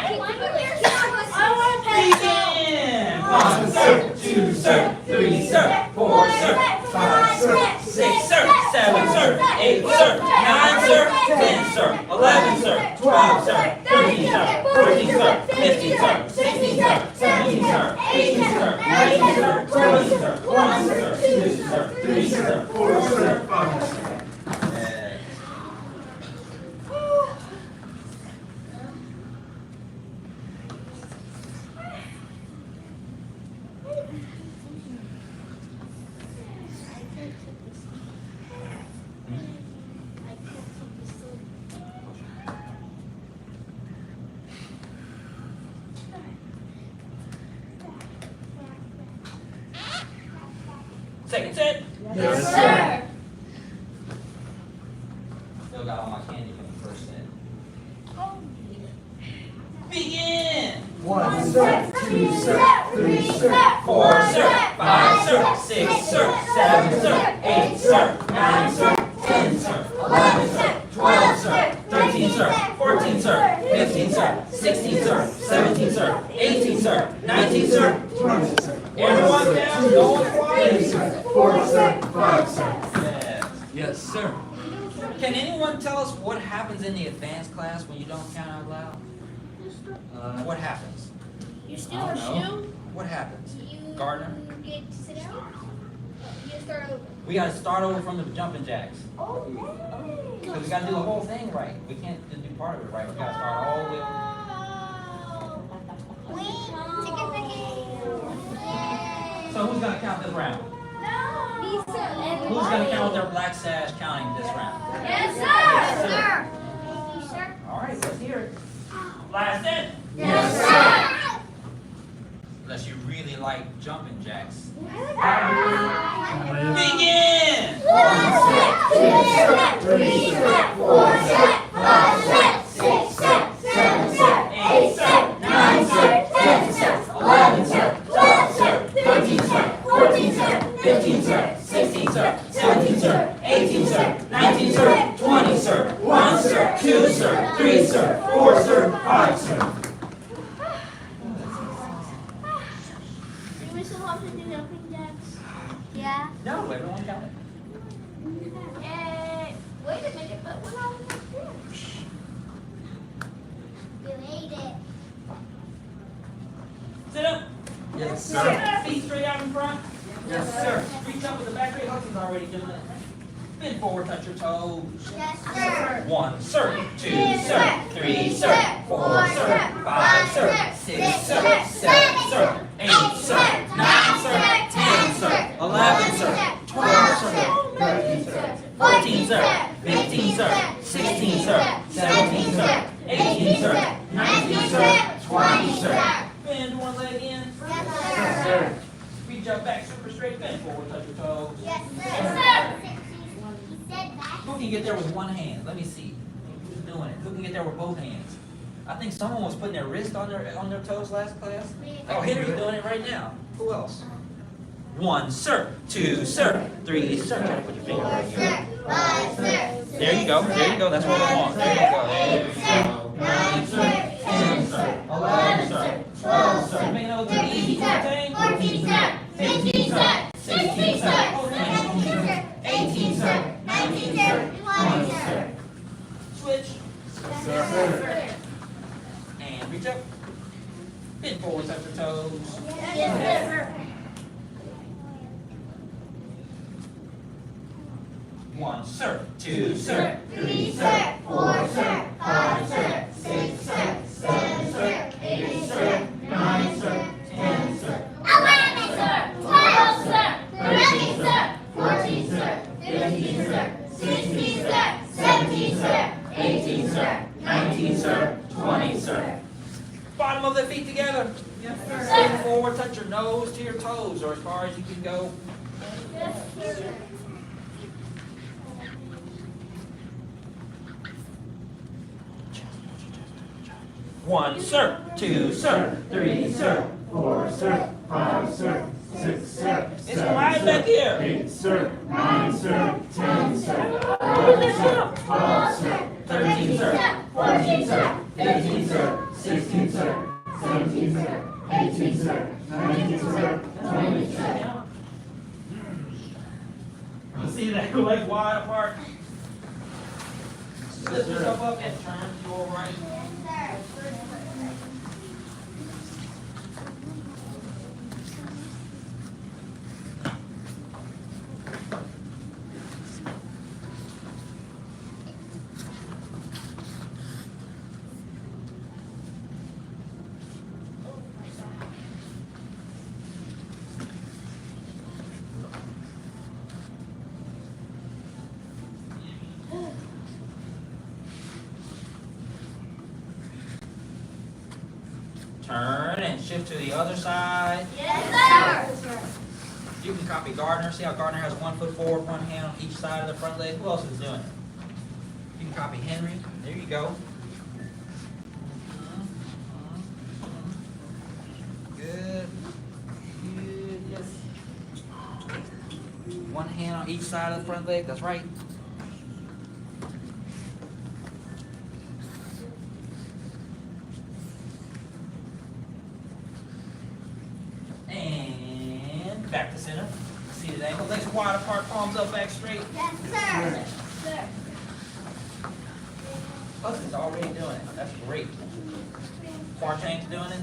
don't want to Begin. 1, sir. 2, sir. 3, sir. 4, sir. 5, sir. 6, sir. 7, sir. 8, sir. 9, sir. 10, sir. 11, sir. 12, sir. 13, sir. 14, sir. 15, sir. 16, sir. 17, sir. 18, sir. 19, sir. 20, sir. 1, sir. 2, sir. 3, sir. 4, sir. 5, sir. Second set. Yes, sir. Still got all my candy from the first set. Begin! 1, sir, 2, sir, 3, sir, 4, sir. 5, sir. 6, sir. 7, sir. 8, sir. 9, sir. 10, sir. 11, sir. 12, sir. 13, sir. 14, sir. 15, sir. 16, sir. 17, sir. 18, sir. 19, sir. 20, sir. Everyone down, going quiet. 4, sir, 5, sir. Yes. Yes, sir. Can anyone tell us what happens in the advanced class when you don't count out loud? What happens? You steal I a don't know. shoe? What happens? You Gardner? get to sit down? You start over. We gotta start over from the jumping jacks. Oh, Because we gotta do the whole thing right. We can't just do part of it right. We gotta start all the way over. So who's gonna count this round? Who's gonna count their black sash counting this round? Yes, sir. Yes, sir. Thank you, sir. All right, let's hear it. Last set. Yes, sir. Unless you really like jumping jacks. Begin. Begin! 3, 4, 5, 6, 7, 8, 9, 10, 11, 12, 13, 14, 15, 16, 17, 18, 19, 20, 1, 2, 3, 4, 5, sir. We still have to do jumping jacks? Yeah. No, everyone count it. Wait a minute, but what are we going to do? You ate it. Sit up. Yes, sir. Feet straight out in front. Yes, sir. Reach up with the back. Hudson's already doing it. Bend forward, touch your toes. Yes, sir. 1, sir. 2, sir. 3, sir. 4, sir. 5, sir. 6, sir. 7, sir. 8, sir. 9, sir. 10, sir. 11, sir. 12, sir. 13, sir. 14, sir. 15, sir. 16, sir. 17, sir. 18, sir. 19, sir. 20, sir. Bend one leg in. Yes, sir. Reach up back super straight. Bend forward, touch your toes. Yes, sir. He said that. Who can get there with one hand? Let me see. Who's doing it? Who can get there with both hands? I think someone was putting their wrist on their toes last class. Oh, Henry's doing it right now. Who else? 1, sir. 2, sir. 3, sir. Try to put your finger right here. 5, sir. There you go. There you go. That's what I want. There you go. There you go. 9, sir. 10, sir. 11, sir. 12, sir. Make another one easy. 14, sir. 15, sir. 16, sir. 17, sir. 18, sir. 19, sir. 20, sir. Switch. Sir. And reach up. Bend forward, touch your toes. Yes, sir. 1, sir. 2, sir. 3, sir. 4, sir. 5, sir. 6, sir. 7, sir. 8, sir. 9, sir. 10, sir. 11, sir. 12, sir. 13, sir. 14, sir. 15, sir. 16, sir. 17, sir. 18, sir. 19, sir. 20, sir. Bottom of the feet together. Yes, sir. Bend forward, touch your nose to your toes, or as far as you can go. One, sir. 2, sir. 3, sir. 4, sir, 5, sir, 6, sir, It's quiet back here. 8, sir, 9, sir, 10, sir, 11, sir, 12, sir, 13, sir. 14, sir. 15, sir, 16, sir, 17, sir, 18, sir, 19, sir, 20, sir. See that leg wide Turn and shift to the other side. Yes, sir. You can copy Gardner. See how Gardner has 1 foot forward, one hand on each side of the front leg? Who else is doing it? You can copy Henry. There you go. Good. Good. Yes. One hand on each side of the front leg. That's right. And back to center. Seated angle. Legs wide apart, palms up, back straight. Yes, sir. Sir. Hudson's already doing it. That's great. Quartain's doing it.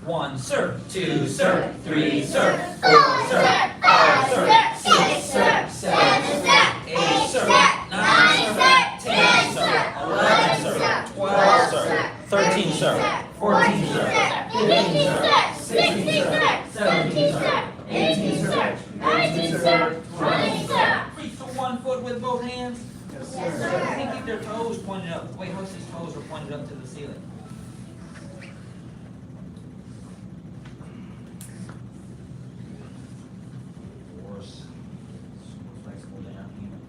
1, sir. 2, sir. 3, sir. 4, sir. 5, sir. 6, sir. 7, sir. 8, sir. 9, sir. 10, sir. 11, sir. 12, sir. 13, sir. 14, sir. 15, sir. 16, sir. 17, sir. 18, sir. 19, sir. 20, sir. Reach to 1 foot with both hands. Yes, You sir. can keep their toes pointed up. Wait, Host's toes are pointed up to the ceiling. Horse. Flexible down here.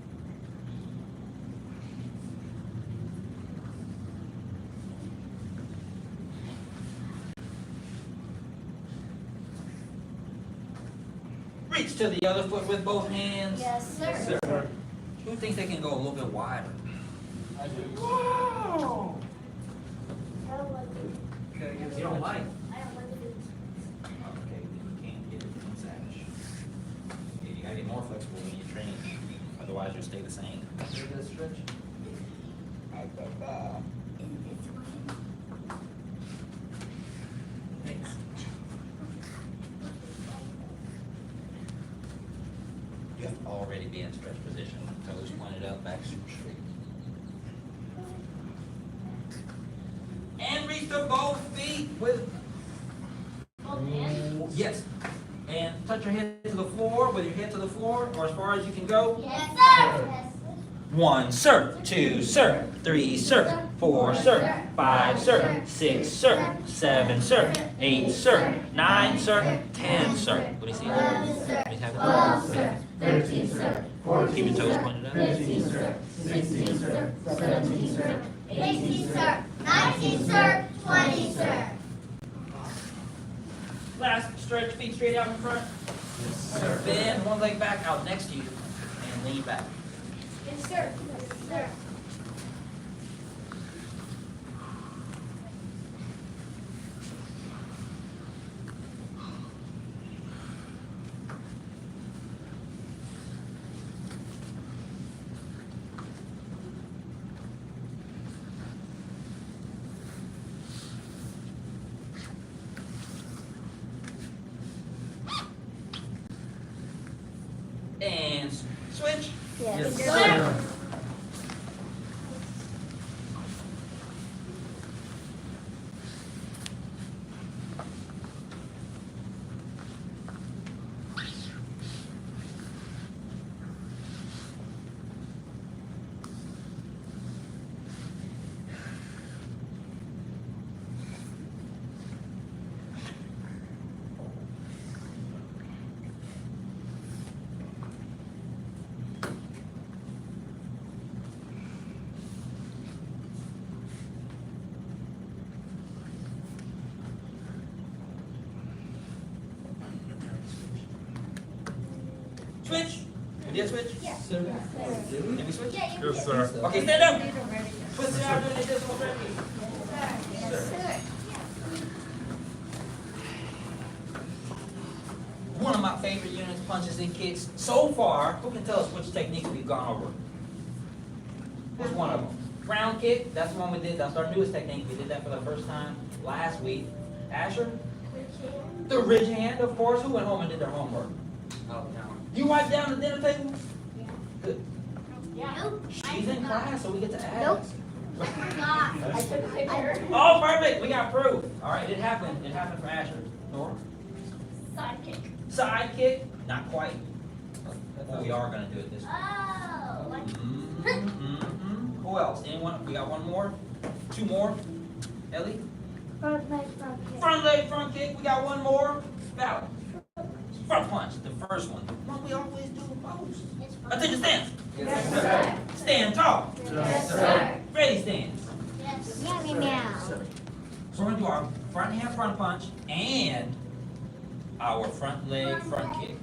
Reach to the other foot with both hands. Yes, sir. Who thinks they can go a little bit wider? Whoa. You don't like? I don't want to do Okay, then you can't get it from savage. Yeah, you gotta get more flexible when you train, otherwise you'll stay the same. See this stretch? Thanks. You have to already be in stretch position, toes pointed up, back super straight. And reach to both feet with both hands. yes. And touch your head to the floor, with your head to the floor, or as far as you can go. Yes, sir. 1, sir. 2, sir. 3, sir. 4, sir. 5, sir. 6, sir. 7, sir. 8, sir. 9, sir. 10, sir. What do you see? 11, sir. What do you have? 12, sir. 13, sir. Keep your toes pointed up. 15, sir. 16, sir. 17, sir. 18, sir. 19, sir. 20, sir. Last stretch, feet straight out in front. Bend one leg back out next to you and lean back. Yes, sir. Yes, sir. And switch. Yes, sir. Switch. Did you switch? Yes. Did we switch? Yeah, you Yes, can. sir. Okay, stand up. These are ready. Twist it out, doing it this one. Yes, sir. One of my favorite units, punches and kicks. So far, who can tell us which technique we've gone over? What's one of them? Ground kick, that's the one we did. That's our newest technique. We did that for the first time last week. Asher? The ridge hand, of course. Who went home and did their homework? You wiped down the dinner table? Good. Nope. She's in class, so we get to ask. Nope. Not. I took a picture. Oh, perfect. We got proof. All right, it happened. It happened for Asher. Nora? Sidekick. Side kick? Not quite. But we are going to do it this way. Oh. Like. Who else? Anyone? We got one more? 2 more. Ellie? Front leg, front kick. Front leg, front kick. We got 1 more. Valid. Front punch, the first one. What we always do most. Attention stance. Yes, sir. Stand tall. Yes, sir. Ready stance. Yes. Meow, meow, meow. So we're gonna do our front hand front punch and our front leg front kick.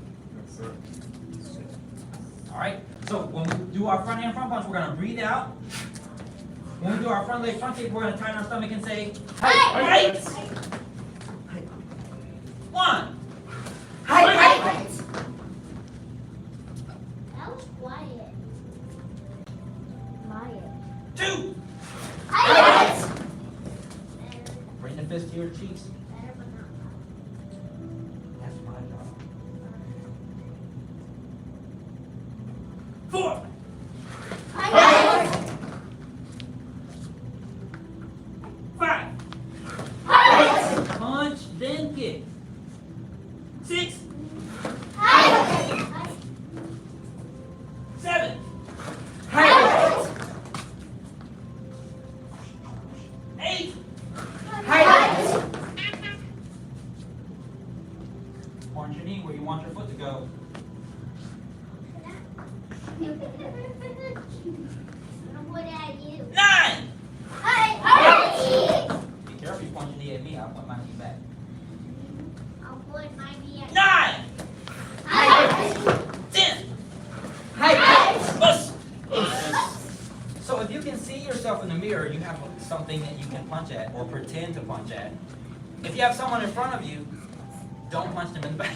All right. So when we do our front hand front punch, we're gonna breathe out. When we do our front leg front kick, we're gonna tighten our stomach and say, height. 1. Height. That was quiet. Quiet. 2. Height. Bring the fist to your cheeks. Better, but not That's my job. 4. Height. 5. Height. Punch, then kick. 6. Height. 7. Height. 8. Height. Point your knee where you want your foot to go. What are you? 9. Height. Be careful, you point your knee at me, I'll point my knee back. I'll put my knee at 9. Height. 10. Height. Push. So if you can see yourself in the mirror, you have something that you can punch at or pretend to punch at. If you have someone in front of you, don't punch them in the back.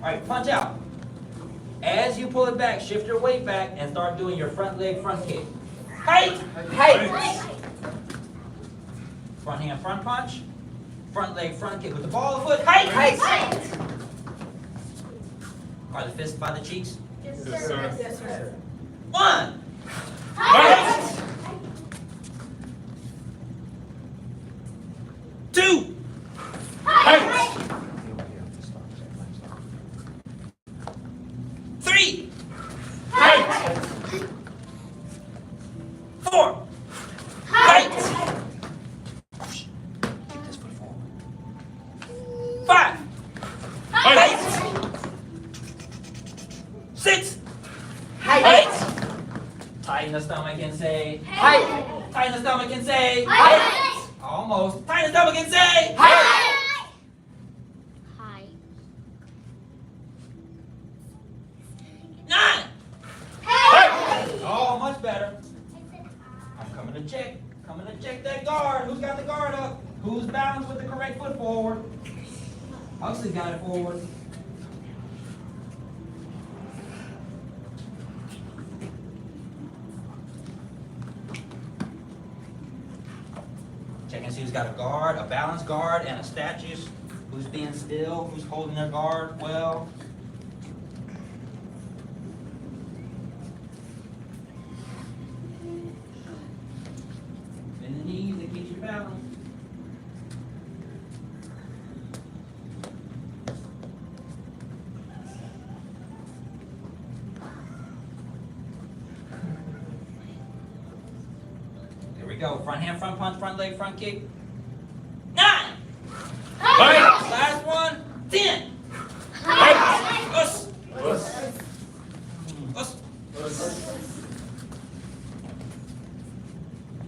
All right, punch out. As you pull it back, shift your weight back and start doing your front leg front kick. Height. Front hand front punch. Front leg front kick with the ball of the foot. Height. Are the fists by the cheeks? Yes, sir. Yes, sir. 1. Height. 2. Height. 3. Height. 4. Height. Kick this foot forward. 5. Height. 6. Height. Tighten the stomach and say, Height. tighten the stomach and say, Height. almost. Tighten the stomach and say, Height. 9. Height. Oh, much better. I'm coming to check. Coming to check that guard. Who's got the guard up? Who's balanced with the correct foot forward? Huxley got it forward. Check and see who's got a guard, a balanced guard, and a statue. Who's being still? Who's holding their guard well? Bend the knees and get your balance. Here we go. Front hand, front punch, front leg, front kick. 9. Height. Last one. 10. Height. Us. Us.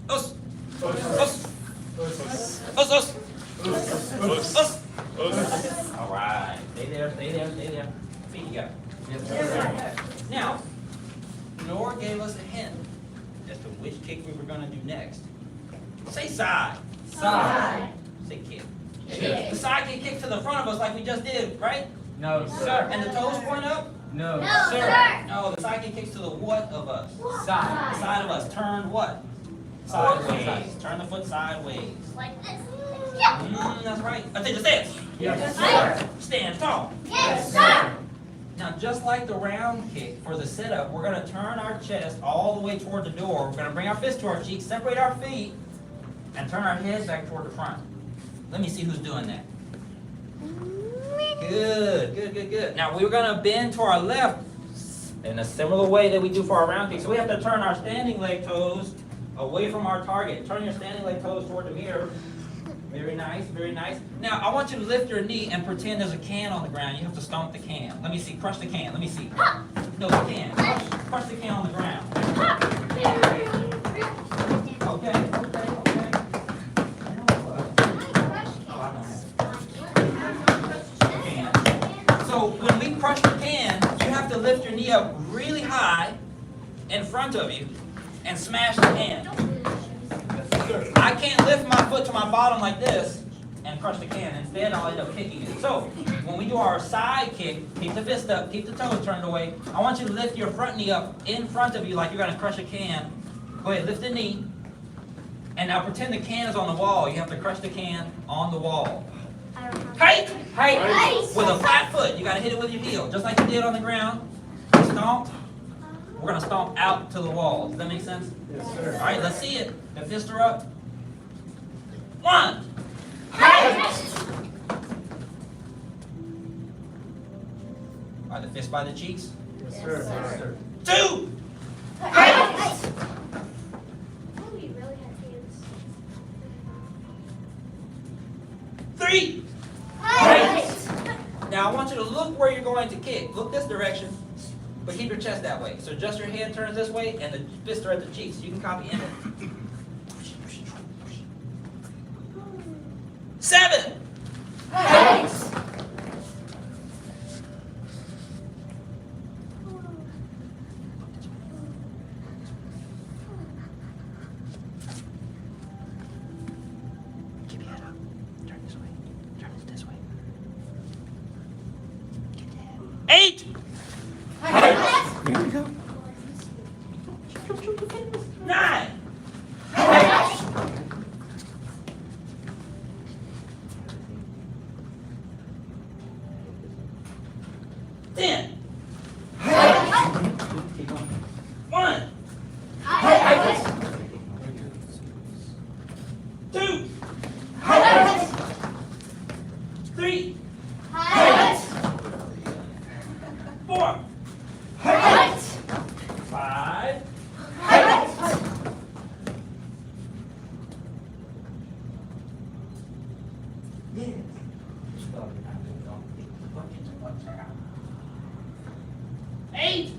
Us. Us. All right. Stay there, stay there, stay there. Feet together. Now, Nora gave us a hint as to which kick we were going to do next. Say side. Side. Say kick. Kick. The side can kick to the front of us like we just did, right? No, sir. And the toes point up? No, No, sir. sir. No, the side kick kicks to the what of us? The Side. side of us. Turn what? Sideways. Turn the foot sideways. Like this. That's right. Attention, stance. Yes, sir. Stand tall. Yes, sir. Now, just like the round kick for the sit-up, we're going to turn our chest all the way toward the door. We're going to bring our fists to our cheeks, separate our feet, and turn our heads back toward the front. Let me see who's doing that. Good, good, good, good. Now, we're going to bend to our left in a similar way that we do for our round kick. So we have to turn our standing leg toes away from our target. Turn your standing leg toes toward the mirror. Very nice, very nice. Now, I want you to lift your knee and pretend there's a can on the ground. You have to stomp the can. Let me see. Crush the can. Let me see. No, the can. Crush the can on the ground. Okay, okay, okay. So when we crush the can, you have to lift your knee up really high in front of you and smash the can. I can't lift my foot to my bottom like this and crush the can. Instead, I'll end up kicking it. So when we do our side kick, keep the fist up, keep the toes turned away. I want you to lift your front knee up in front of you like you're going to crush a can. Go ahead, lift the knee. And now pretend the can is on the wall. You have to crush the can on the wall. Height! Height! With a flat foot. You got to hit it with your heel, just like you did on the ground. Stomp. We're going to stomp out to the wall. Does that make sense? Yes, sir. All right, let's see it. The fists are up. 1. All right, the fist by the cheeks. Yes, sir. 2. We really have hands. 3. Now I want you to look where you're going to kick. Look this direction, but keep your chest that way. So just your head turns this way, and the fists are at the cheeks. You can copy in it. 7. 8. 9. 10. 1. 2. 3. 4. 5. 8.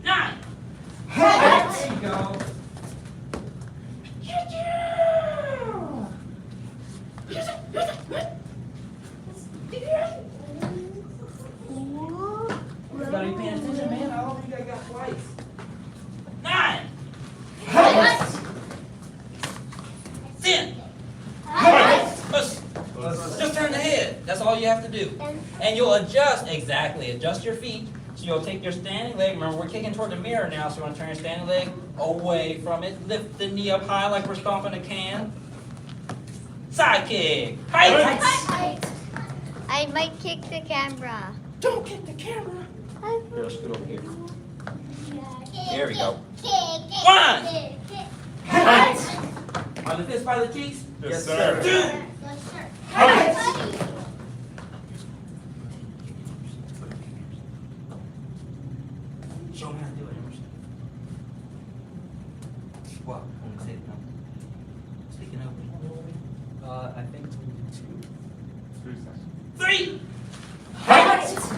9. There you go. Everybody paying attention, man? How long you guys got twice? 9. 10. Just turn the head. That's all you have to do. And you'll adjust, exactly, adjust your feet. So you'll take your standing leg. Remember, we're kicking toward the mirror now, so you want to turn your standing leg away from it. Lift the knee up high like we're stomping a can. Side kick. Height. I might kick the camera. Don't kick the camera. Here, scoot over here. There we go. 1. Are the fists by the cheeks? Yes, sir. 2. Show me how to do it, Emerson. What? When we say it, no. Speaking of. I think we do 3 seconds. 3.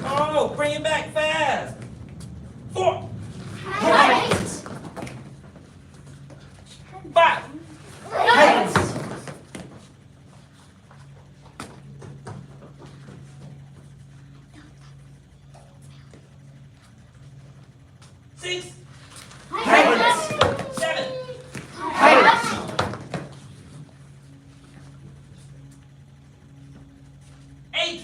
Oh, bring it back fast. 4. 5. 6. 7. 8.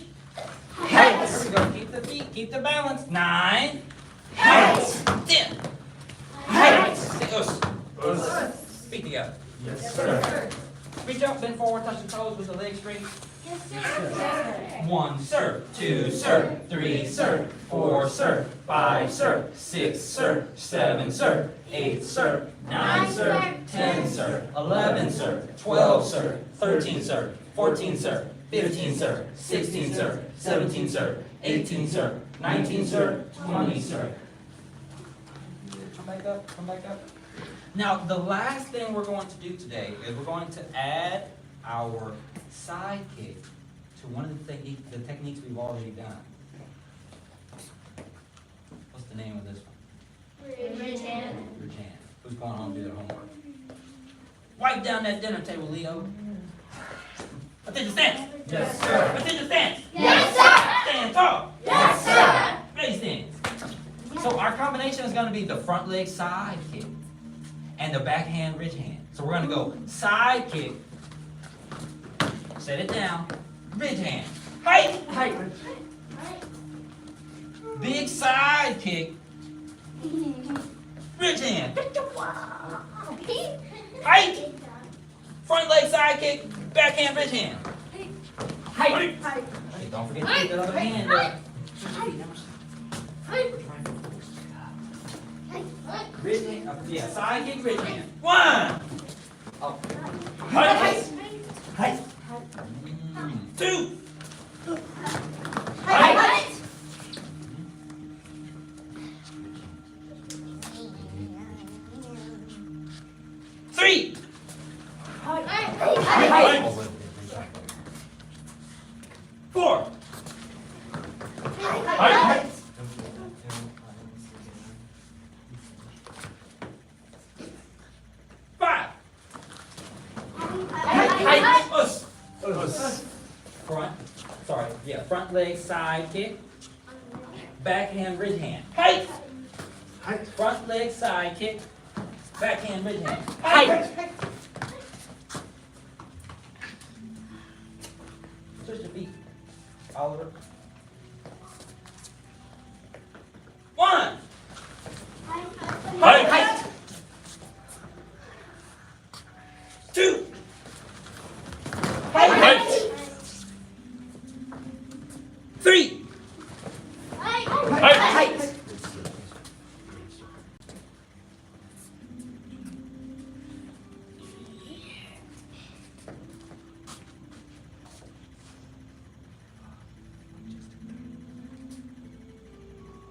There we go. Keep the feet. Keep the balance. 9. 10. Feet together. Yes, sir. Reach up, bend forward, touch the toes with the legs straight. 1, sir. 2, sir. 3, sir. 4, sir. 5, sir. 6, sir. 7, sir. 8, sir. 9, sir. 10, sir. 11, sir. 12, sir. 13, sir. 14, sir. 15, sir. 16, sir. 17, sir. 18, sir. 19, sir. 20, sir. come back up, come back up. Now, the last thing we're going to do today is we're going to add our side kick to one of the techniques we've already done. What's the name of this one? Bridge hand. Bridge hand. Who's going home to do their homework? Wipe down that dinner table, Leo. Attention, stance. Yes, sir. Attention, stance. Yes, sir. Stand tall. Yes, sir. Ready, stance. So our combination is going to be the front leg side kick and the backhand ridge hand. So we're going to go side kick, set it down, ridge hand, height, height, big side kick, ridge hand, height, front leg side kick, backhand ridge hand, height. Hey, don't forget to keep that other hand up. Ridge hand, yeah, side kick, ridge hand. One. Up. Height. Height. Two. Height. Three. Height. Four. Height. Five. Height. Us. Front leg side kick. Backhand ridge hand. Height. Front leg side kick. Backhand ridge hand. Height. Switch the feet. Oliver. One. Height. Two. Height. Three. Height.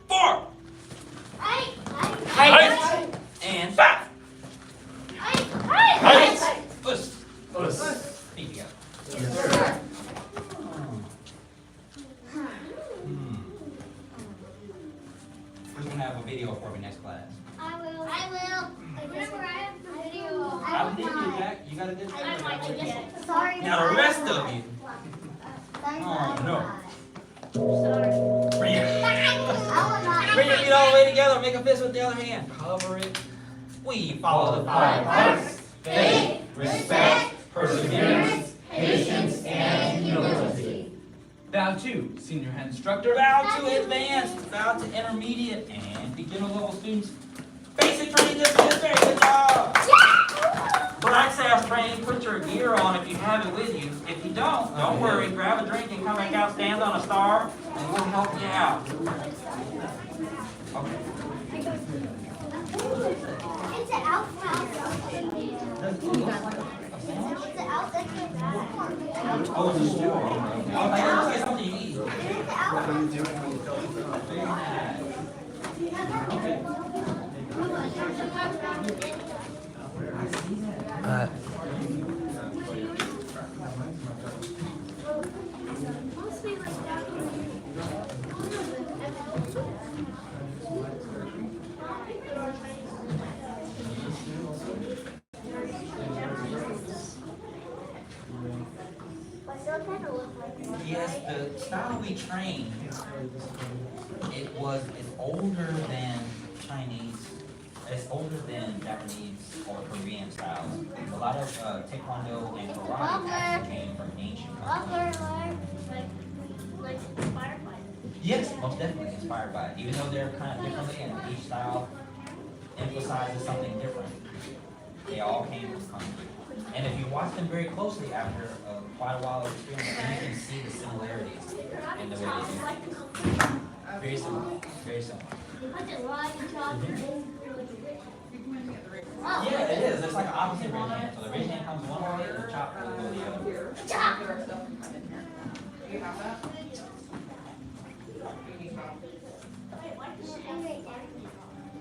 Four. Height. And five. Height. Us. Feet together. Yes, sir. Who's gonna have a video for me next class? I will. Remember, I have the video. I did do that. You got a good video. Sorry. Now the rest of you. Oh no. Bring your feet all the way together. Make a fist with the other hand. Cover it. We follow the 5 R's. Faith, respect, perseverance, patience, and humility. Bow to senior head instructor. Bow to advanced, bow to intermediate, and beginner level students. Basic training discipline, very good job. Black Sash training, put your gear on if you have it with you. If you don't worry, grab a drink and come back out, stand on a star, and we'll help you out. Okay. It's an outfit. It's an outfit. Oh, it's a store. Oh, I gotta say something you eat. Yes, the style we trained, it's older than Chinese, it's older than Japanese or Korean styles. A lot of Taekwondo and karate actually came from ancient countries. Like inspired by it. Yes, most definitely inspired by it. Even though they're kind of differently and each style emphasizes something different, they all came from country. And if you watch them very closely after quite a while of experience, then you can see the similarities in the way they do things. Very similar, very similar. Yeah, it is. It's like an opposite ridge hand. So the ridge hand comes one way, and the chop will go the other.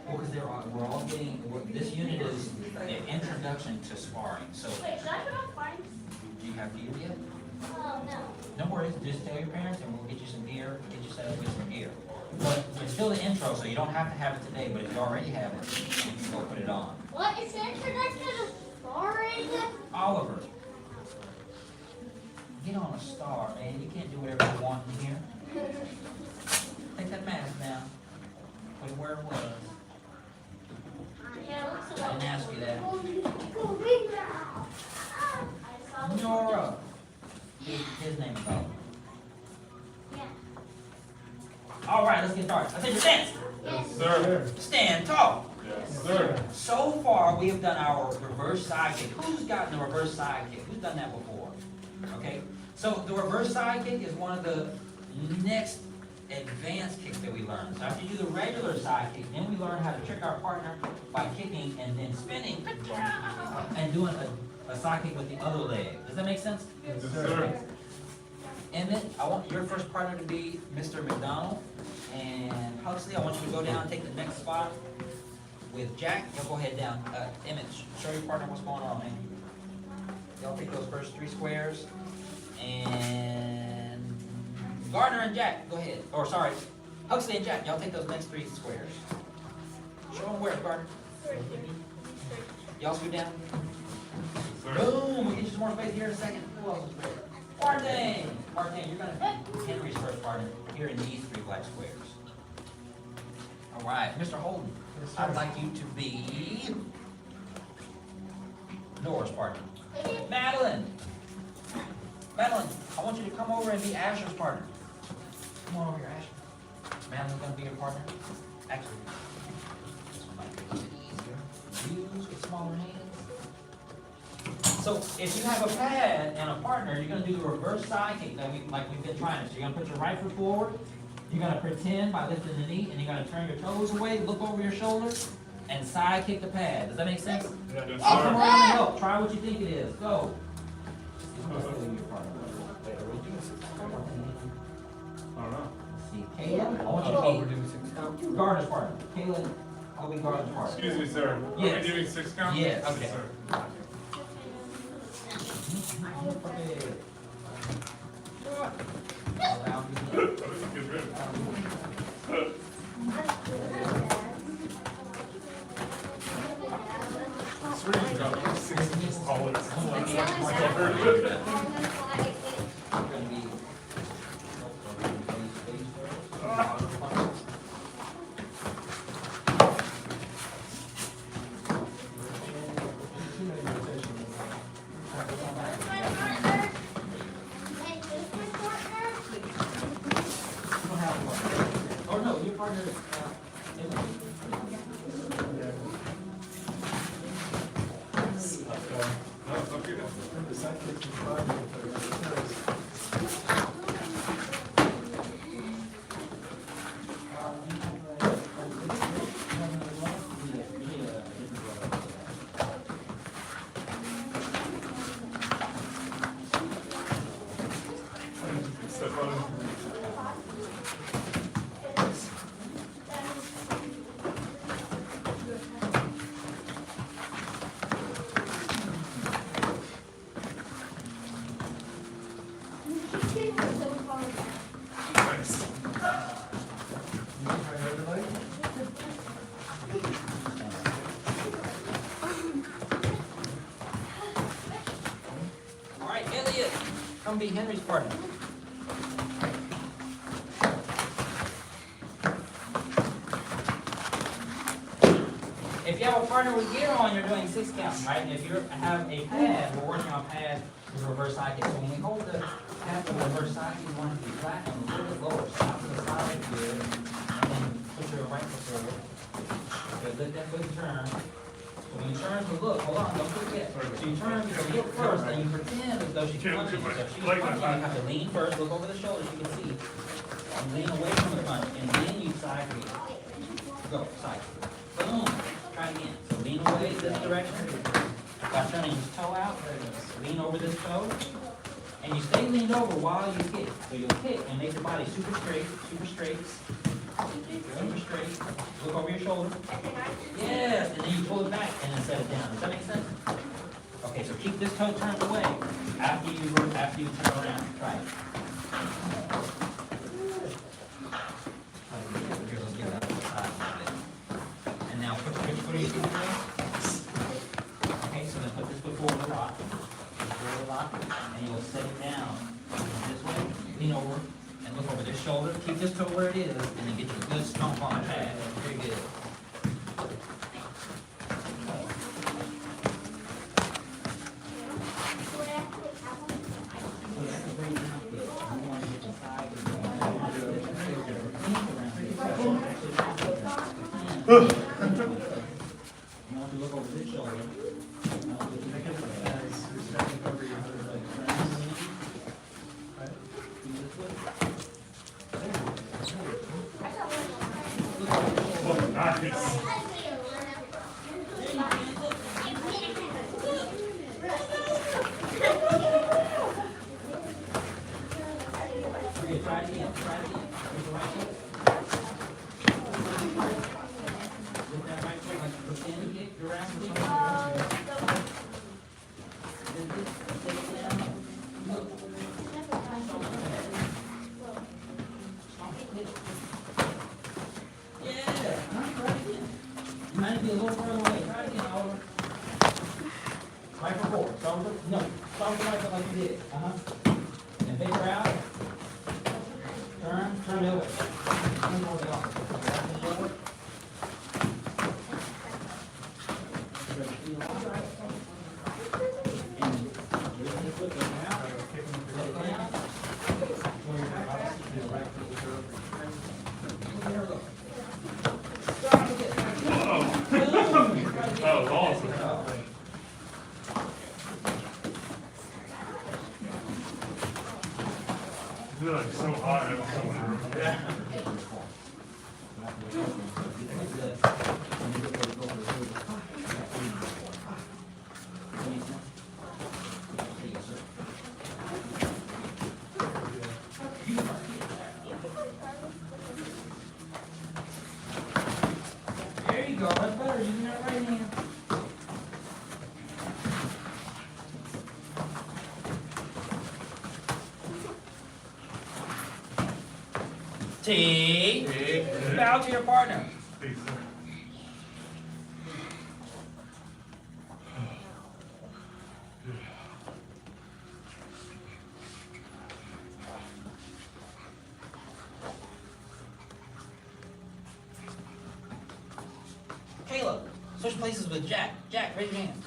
Well, because they're all we're all getting, this unit is an introduction to sparring, so Wait, should I put on fine? do you have gear yet? Oh, no. No worries, just tell your parents and we'll get you some gear, get you set up with some gear. But it's still the intro, so you don't have to have it today, but if you already have it, you can go put it on. What is the introduction to sparring? Oliver, get on a star, man, you can't do whatever you want in here. Take that mask down, put it where it was. Yeah, it looks I didn't ask you that. I saw the Nora, his name is Oliver. Yeah. All right, let's get started. I said your stance. Yes. Sir. Stand tall. Yes, sir. So far, we have done our reverse side kick. Who's gotten the reverse side kick? Who's done that before? Okay, so the reverse side kick is one of the next advanced kicks that we learn. So after you do the regular side kick, then we learn how to trick our partner by kicking and then spinning and doing a side kick with the other leg. Does that make sense? Yes, sir. And then I want your first partner to be Mr. McDonald. And Huxley, I want you to go down and take the next spot with Jack. You'll go ahead down. Emmett, show your partner what's going on, man. Y'all take those first 3 squares. And Gardner and Jack, go ahead. Or sorry, Huxley and Jack, y'all take those next 3 squares. Show them where, Gardner. Y'all scoot down. Boom, we'll get you some more space here in a second. Who else is there? Martin! Martin, you're gonna be Henry's first partner here in these 3 black squares. All right, Mr. Holden, I'd like you to be Nora's partner. Madeline! Madeline, I want you to come over and be Asher's partner. Come on over here, Asher. Madeline's gonna be your partner. Actually, this one might be a little bit easier. Use with smaller hands. So if you have a pad and a partner, you're gonna do the reverse side kick like we've been trying to. So you're gonna put your right foot forward, you're gonna pretend by lifting the knee, and you're gonna turn your toes away, look over your shoulder, and side kick the pad. Does that make sense? Yes, I'll come sir. around and help. Try what you think it is. Go. I don't know. See, Caleb, I want you to be Gardner's partner. Caleb, I'll be Gardner's partner. Excuse me, sir. Are Yes. we giving 6 count? Yes. Okay. Okay. Sir. Around you. That was a good rip. Swear you got like 6 inches taller. Or no, your partner, No, it's okay. Step on it. Nice. all right, Elliot, come be Henry's partner. If you have a partner with gear on, you're doing 6 counts, right? And if you have a pad, we're working on pad with reverse side kick. So when we hold the pad for the reverse side kick, you want it to be flat and a little bit lower. Stop to the side good, and then put your right foot forward. Good, let that foot turn. So when you turn to look, hold on, don't forget. So you turn to look first, and you pretend as though she's punching you. So if she's punching, you have to lean first, look over the shoulder, so you can see. And lean away from the punch, and then you side kick. Go, side kick. Boom. Try again. So lean away this direction. By turning his toe out, lean over this toe. And you stay leaned over while you kick. So you'll kick and make your body super straight, super straight. Super straight. Look over your shoulder. Yes, and then you pull it back and then set it down. Does that make sense? Okay, so keep this toe turned away after you turn around. Try it. Here, let's get that side a little bit. And now put which foot are you doing? Okay, so then put this foot forward the rock. Forward the rock, and you'll set it down this way. Lean over and look over this shoulder. Keep this toe where it is, and then get you a good stomp on the pad. Very good. You want to look over this shoulder. Okay, try it again. Try it again. With the right foot. With that right foot, like pretend kick, around kick. Then take it down. Look. Yeah, try it again. You might be a little further away. Try it again, Oliver. Right foot forward. Start with the, no, start with the right foot like you did. And face her out. Turn the other way. Turn over the arm. That was awesome. You're like so hot. I was so nervous. There you go, that's better, using that right hand. T. Bow to your partner. Please, sir. Caleb, switch places with Jack. Jack, raise your hand.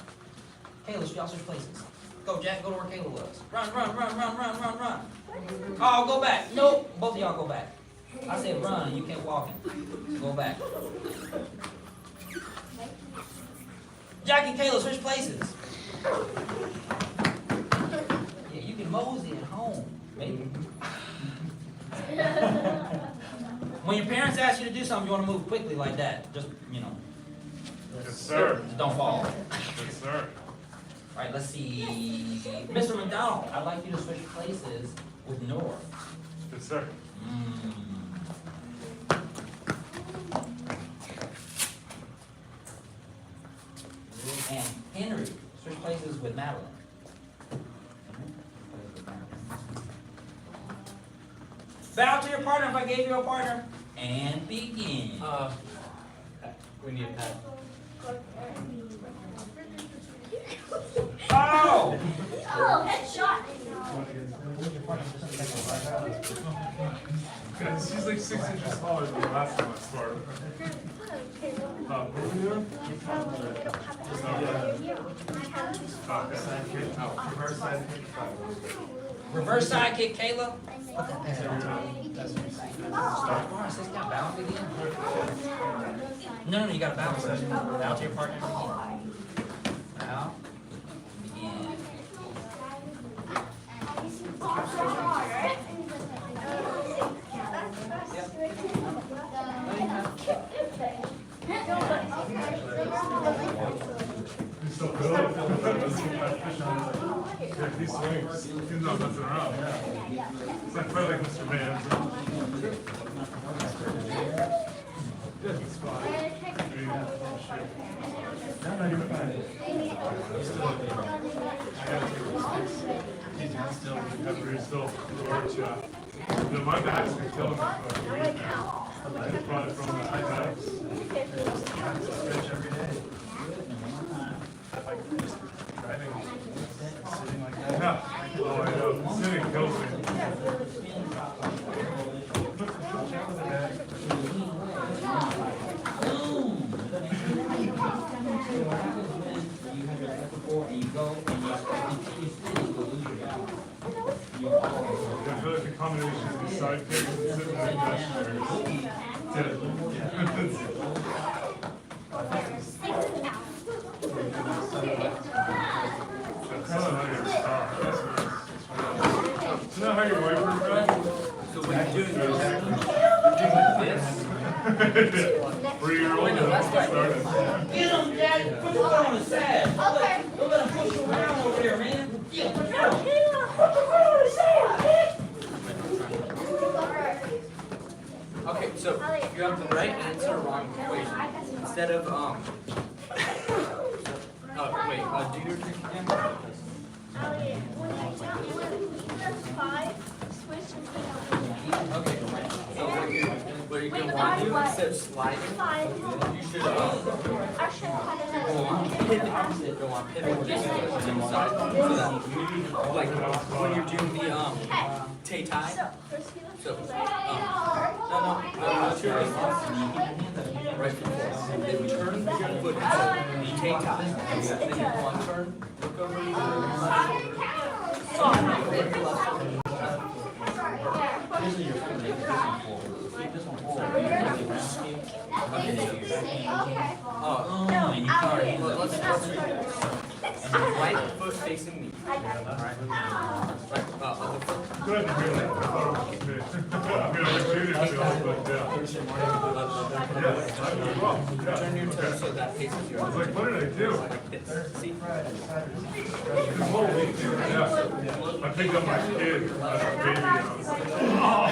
Caleb, y'all switch places. Go, Jack, go to where Caleb was. Run, run, run, run, run, run, run. Oh, go back. Nope, both of y'all go back. I said run, and you kept walking. So go back. Jack and Caleb, switch places. Yeah, you can mosey at home, baby. When your parents ask you to do something, you want to move quickly like that. Just, you know. Yes, sir. Just don't fall. Yes, sir. All right, let's see. Mr. McDonald, I'd like you to switch places with North. Yes, sir. And Henry, switch places with Madeline. Bow to your partner if I gave you a partner. And begin. We need a pad. Oh! Oh, headshot. Guys, she's like 6 inches taller than the last time I started. What are we doing? Reverse side kick. Reverse side kick, Kayla. Put that pad on. Sit down, balance again. No, you gotta balance it. Bow to your partner. Bow. Begin. He's so good. Yeah, he swings. He's not messing around. It's like probably like Mr. Man's. No, you're fine. I gotta take the sticks. He's still recovery, still works, yeah. No, my back's been killing me for a week now. I just brought it from the high backs. Stretch every day. Like just driving, sitting like that. Yeah. Oh, I know. Sitting kills me. I feel like the combination of the sidekicks and sitting on the desk there is That's not how you stop. Isn't that how your wife works, right? So what you're doing is Three-year-old that started. Get him, Daddy, put him on the side. Don't let him push you around over there, man. Get him, go. okay, so you have the right answer wrong equation. Instead of do your trick again. Okay, so what you're gonna want to do instead of sliding, you should go on pivot just to the side, so that like when you're doing the tay-tie. So right foot forward. Then turn your foot into the tay-tie. Then you one turn, look over. Right foot facing me. Alright. Other foot. Good, I thought it was me. I mean, I did it, but yeah. Yes, I did well. Yeah. Turn your toe so that faces your I was like, what did I do? See? This whole week, yeah. I picked up my kid as a baby, and I was like, oh.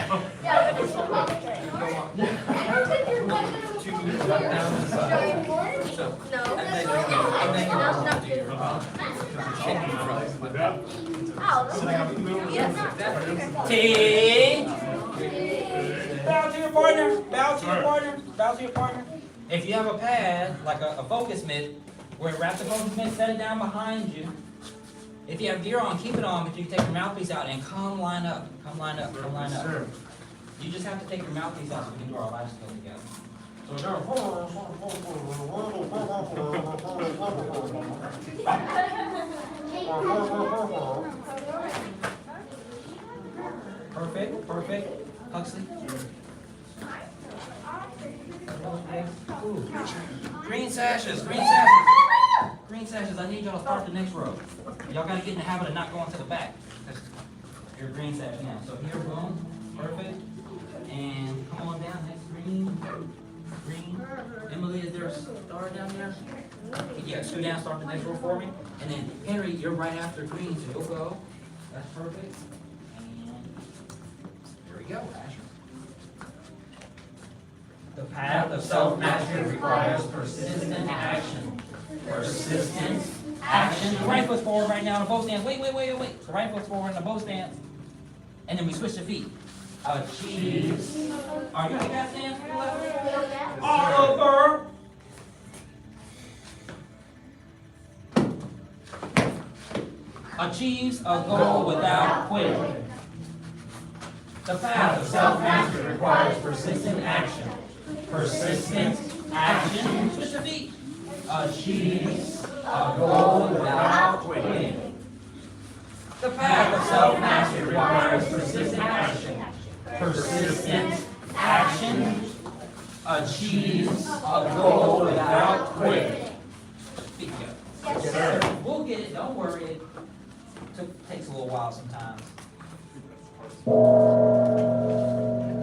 So, and then you're going to do your shaking front. T. Bow to your partner. Bow to your partner. Bow to your partner. If you have a pad, like a focus mitt, where it wraps the focus mitt, set it down behind you. If you have gear on, keep it on, but you can take your mouthpiece out and come line up. Come line up. Come line up. You just have to take your mouthpiece out so we can do our life skill together. Perfect, perfect. Huxley. Ooh. Green sashes, green sashes. Green sashes, I need y'all to start the next row. Y'all gotta get in the habit of not going to the back. Your green sash now. So here, boom, perfect. And come on down, next green. Green. Emily, is there a star down there? Yeah, scoot down, start the next row for me. And then Henry, you're right after green, so you'll go. That's perfect. And there we go, Asher. The path of self-mastery requires persistent action. Persistent action. The right foot's forward right now in a bow stance. Wait. The right foot's forward in a bow stance. And then we switch the feet. Achieves. Are you in that stance? Oliver. Achieves a goal without quitting. The path of self-mastery requires persistent action. Persistent action. Switch the feet. Achieves a goal without quitting. The path of self-mastery requires persistent action. Persistent action. Achieves a goal without quitting. Feet together. Yes, sir. We'll get it. Don't worry. It takes a little while sometimes.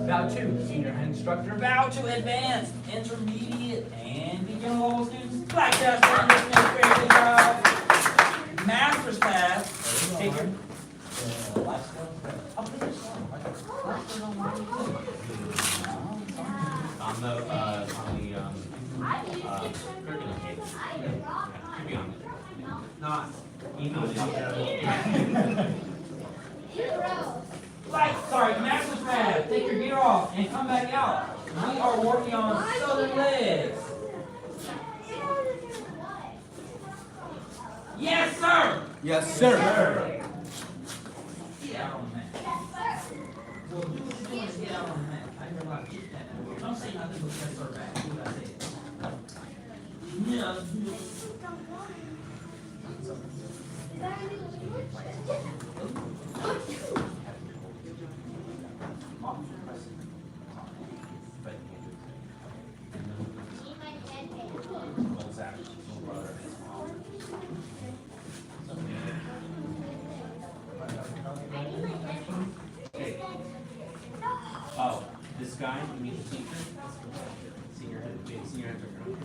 Bow to senior instructor. Bow to advanced, intermediate, and beginner level students. Black Dust, great good job. Master's class. Take your life skills. I'll put your song. On the curriculum page. Should be on there. Not. Email it. Right, sorry, Max was mad. Take your gear off and come back out. We are working on southern legs. Yes, sir. Yes, sir. Get out on the mat. Well, do what you're doing is get out on the mat. I hear a lot of chit chat. Don't say nothing but yes, sir back. Do what I say. Yeah. Oh, this guy, you mean the teacher? Senior head, senior head turn.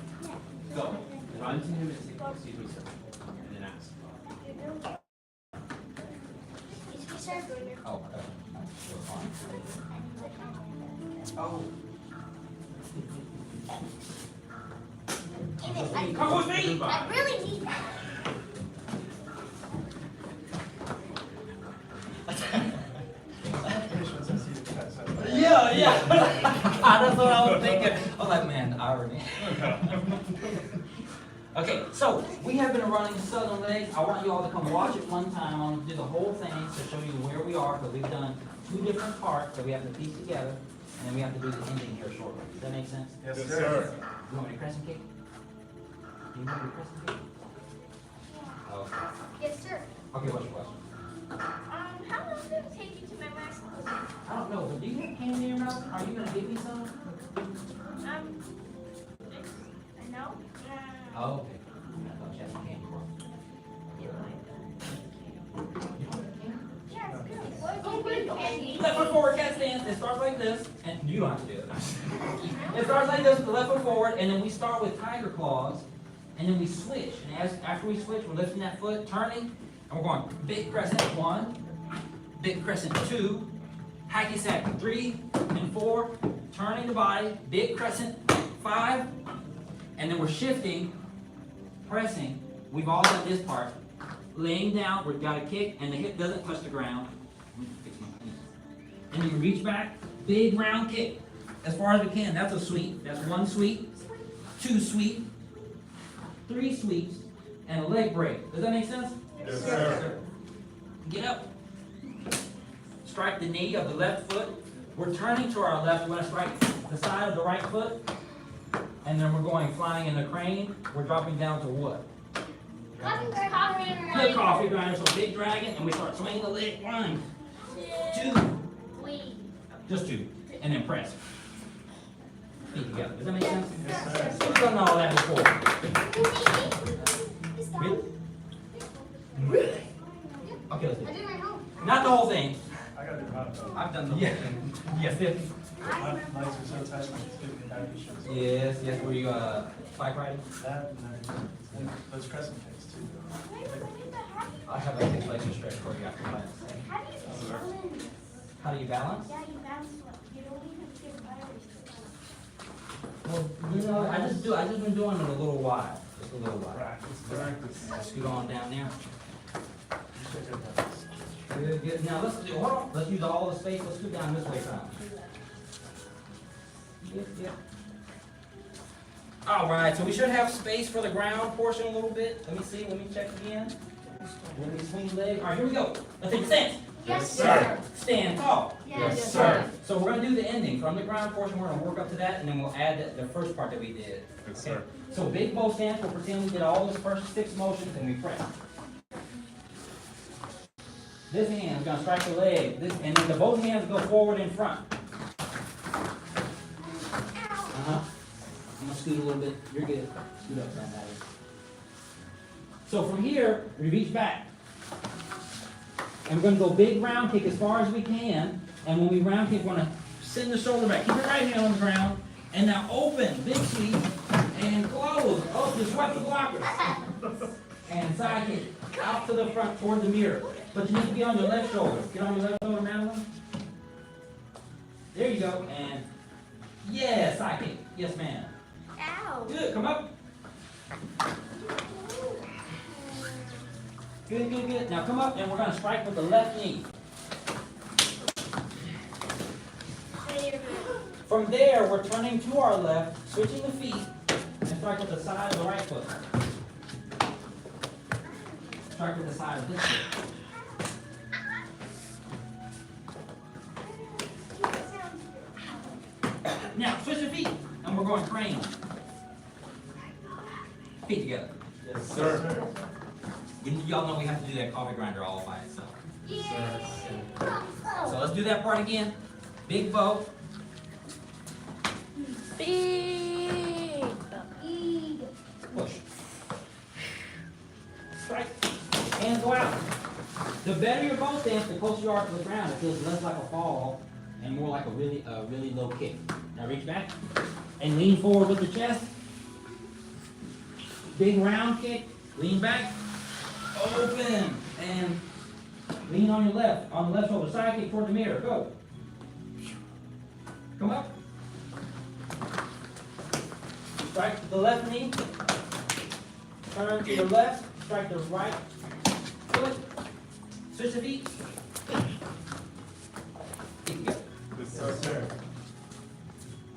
Go. Run to him and say, excuse me, sir. And then ask. Oh, Oh. come with me. I really need that. Yeah. That's what I was thinking. I'm like, man, I already. Okay, so we have been running southern legs. I want you all to come watch it one time. I'm going to do the whole thing to show you where we are, because we've done 2 different parts that we have to piece together, and then we have to do the ending here shortly. Does that make sense? Yes, sir. You want me to crescent kick? Do you want me to crescent kick? Oh, okay. Yes, sir. Okay, what's your question? How long did it take you to memorize the I don't know, but do you have candy in your mouth? Are you going to give me some? No. Oh, okay. I thought you had some candy for me. Yeah, it's good. What is candy? Left foot forward, cat stance. It starts like this, and you don't have to do it. It starts like this, the left foot forward, and then we start with tiger claws, and then we switch. And after we switch, we're lifting that foot, turning, and we're going big crescent 1, big crescent 2, hacky sack 3 and 4, turning the body, big crescent 5, and then we're shifting, pressing. We've all done this part. Laying down, we've got a kick, and the hip doesn't touch the ground. Fix my feet. And then you reach back, big round kick. As far as we can, that's a sweep. That's 1 sweep, 2 sweep, 3 sweeps, and a leg break. Does that make sense? Yes, sir. Get up. Strike the knee of the left foot. We're turning to our left. We're going to strike the side of the right foot. And then we're going flying in the crane. We're dropping down to what? Big coffee grinder. So big dragon. And we start swinging the leg. 1, 2. Just 2. And then press. Feet together. Does that make sense? Yes, sir. We've done all that before. Really? Okay, let's do it. Not the whole thing. I got it right. I've done the whole Yeah. thing. Yes, yes. My legs are so tight, I'm sleeping in baggy shorts. Yes, yes. Were you bike riding? That and those crescent kicks too. I have a hip flexion stretch for you after class. How do you balance? Yeah, you bounce one. You don't even get better. Well, you know, I just been doing it a little while. Just a little while. Practice. Scoot on down there. You should get that. Good, good. Now hold on. Let's use all the space. Let's scoot down this way, son. Yep, yep. All right, so we should have space for the ground portion a little bit. Let me see. Let me check again. Let me swing leg. All right, here we go. Let's take a stance. Yes, sir. Stand tall. Yes, sir. So we're gonna do the ending from the ground portion. We're gonna work up to that, and then we'll add the first part that we did. Yes, sir. So big bow stance. We'll pretend we did all those first 6 motions, and we press. This hand is gonna strike the leg. This, and then both hands go forward in front. I'm gonna scoot a little bit. You're good. Scoot up, that matters. So from here, we reach back. And we're gonna go big round kick as far as we can. And when we round kick, we're gonna send the shoulder back. Keep your right hand on the ground. And now open, big sweep, and close. Oh, just swept the blockers. And side kick. Out to the front toward the mirror. But you need to be on your left shoulder. Get on your left shoulder, Madeline. There you go. And yeah, side kick. Yes, ma'am. Ow. Good. Come up. Good, good, good. Now come up and we're gonna strike with the left knee. From there, we're turning to our left, switching the feet, and strike with the side of the right foot. Strike with the side of this foot. Now, switch your feet, and we're going crane. Feet together. Yes, sir. Y'all know we have to do that coffee grinder all by itself. So let's do that part again. Big bow. Big. Push. Strike. Hands go out. The better your bow stance, the closer you are to the ground. It feels less like a fall and more like a really low kick. Now reach back and lean forward with the chest. Big round kick. Lean back. Open and lean on your left. On the left shoulder. Side kick toward the mirror. Go. Come up. Strike to the left knee. Turn to the left. Strike the right foot. Switch the feet. Feet together. Yes, sir.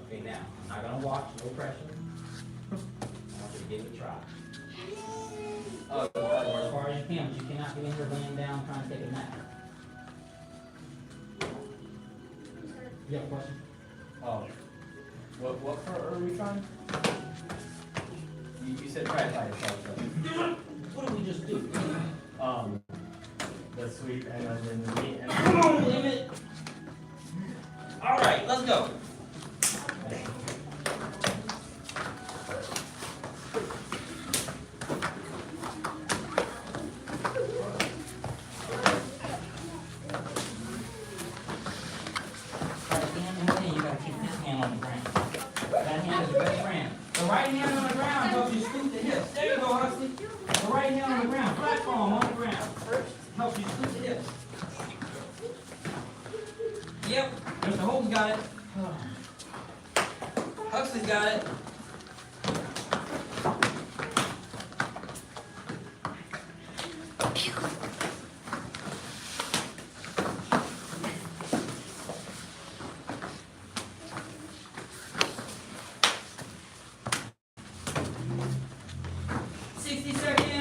Okay, now, I'm not gonna watch, no pressure. I want you to give it a try. Or as far as you can, but you cannot be in here laying down trying to take a nap. You have a question? What part are we trying? You said try it by yourself, What did we just do? so. The sweep and then the meat and. Come on, limit. All right, let's go. You gotta keep this hand on the ground. That hand is your best friend. The right hand on the ground helps you scoop the hips. There you go, Huxley. The right hand on the ground, flat palm on the ground. Helps you scoop the hips. Yep, Mr. Holden's got it. Huxley's got it.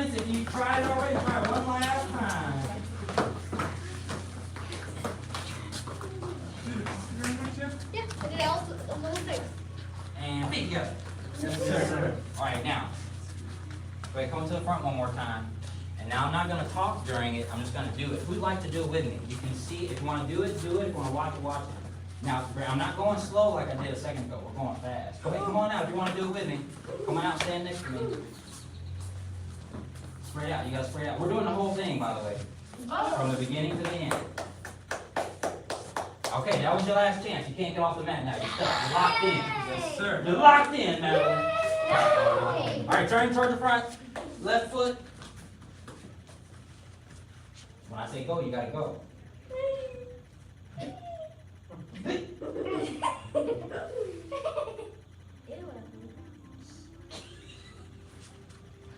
If you tried it already, try it one last time. Yeah, I did all the little things. And feet together. Yes, sir. All right, now, wait, come to the front one more time. And now I'm not going to talk during it. I'm just going to do it. Who'd like to do it with me? You can see, if you want to do it, do it. If you want to watch it, watch it. Now, I'm not going slow like I did a second ago. We're going fast. Go ahead, come on out if you want to do it with me. Come on out, stand next to me. Spread out. You got to spread out. We're doing the whole thing, by the way. From the beginning to the end. Okay, that was your last chance. You can't get off the mat now. You're stuck. You're locked in. Yes, sir. You're locked in, Madeline. All right, turn towards the front. Left foot. When I say go, you gotta go.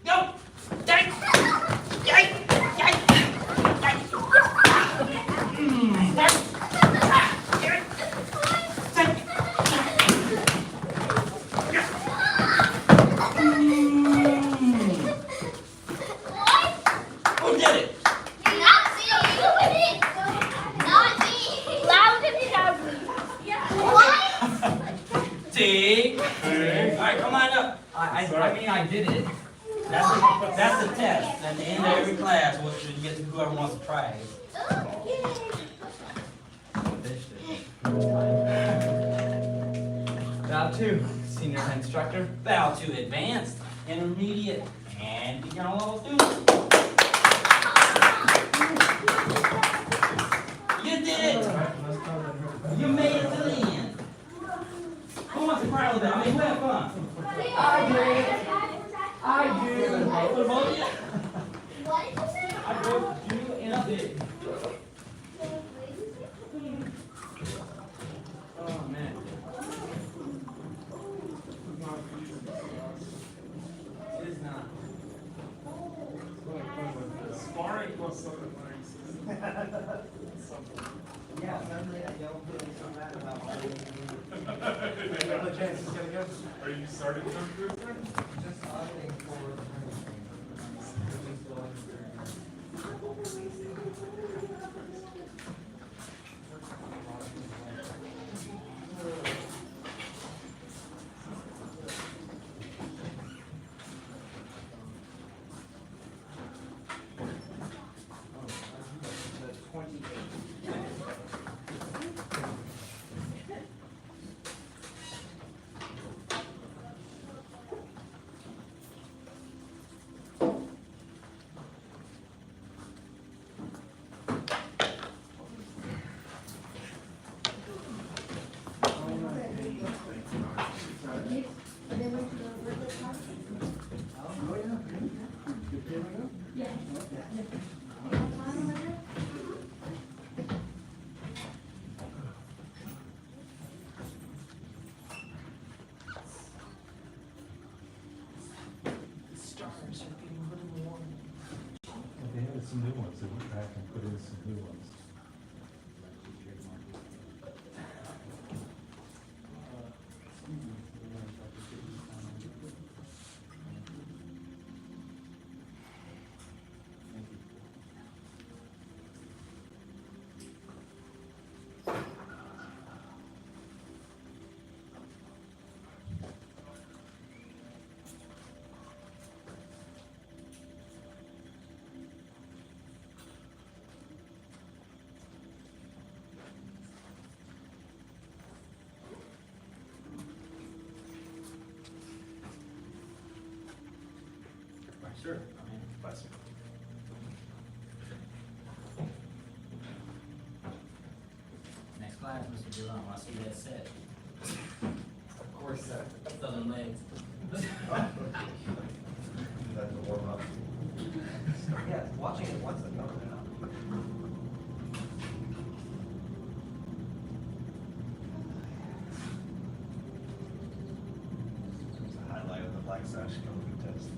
Go! Yike! Yike! Yike! Who did it? Not me. Not me. Louder than loudly. Yeah. What? Dig. All right, come on up. I mean, I did it. That's the test. At the end of every class, what you get to whoever wants to try it. Bow two, senior instructor. Bow to advanced, intermediate, and beginner level students. You did it. You made it to the end. Who wants to cry with that? I mean, who had fun? I did. For both of you? What did you say? I drove you in a bit. Oh, man. It is not. Gohring plus something like. Yeah, suddenly I don't feel so bad about Are you starting to improve there? just opting for. They added some new ones, they went back and put in some new ones. Sure. I mean, Bless you. next class, Mr. Dillon, I see that set. Of course, Southern legs. That's a warm up. yeah, watching it once I know now. It's a highlight of the Black Sash COVID test.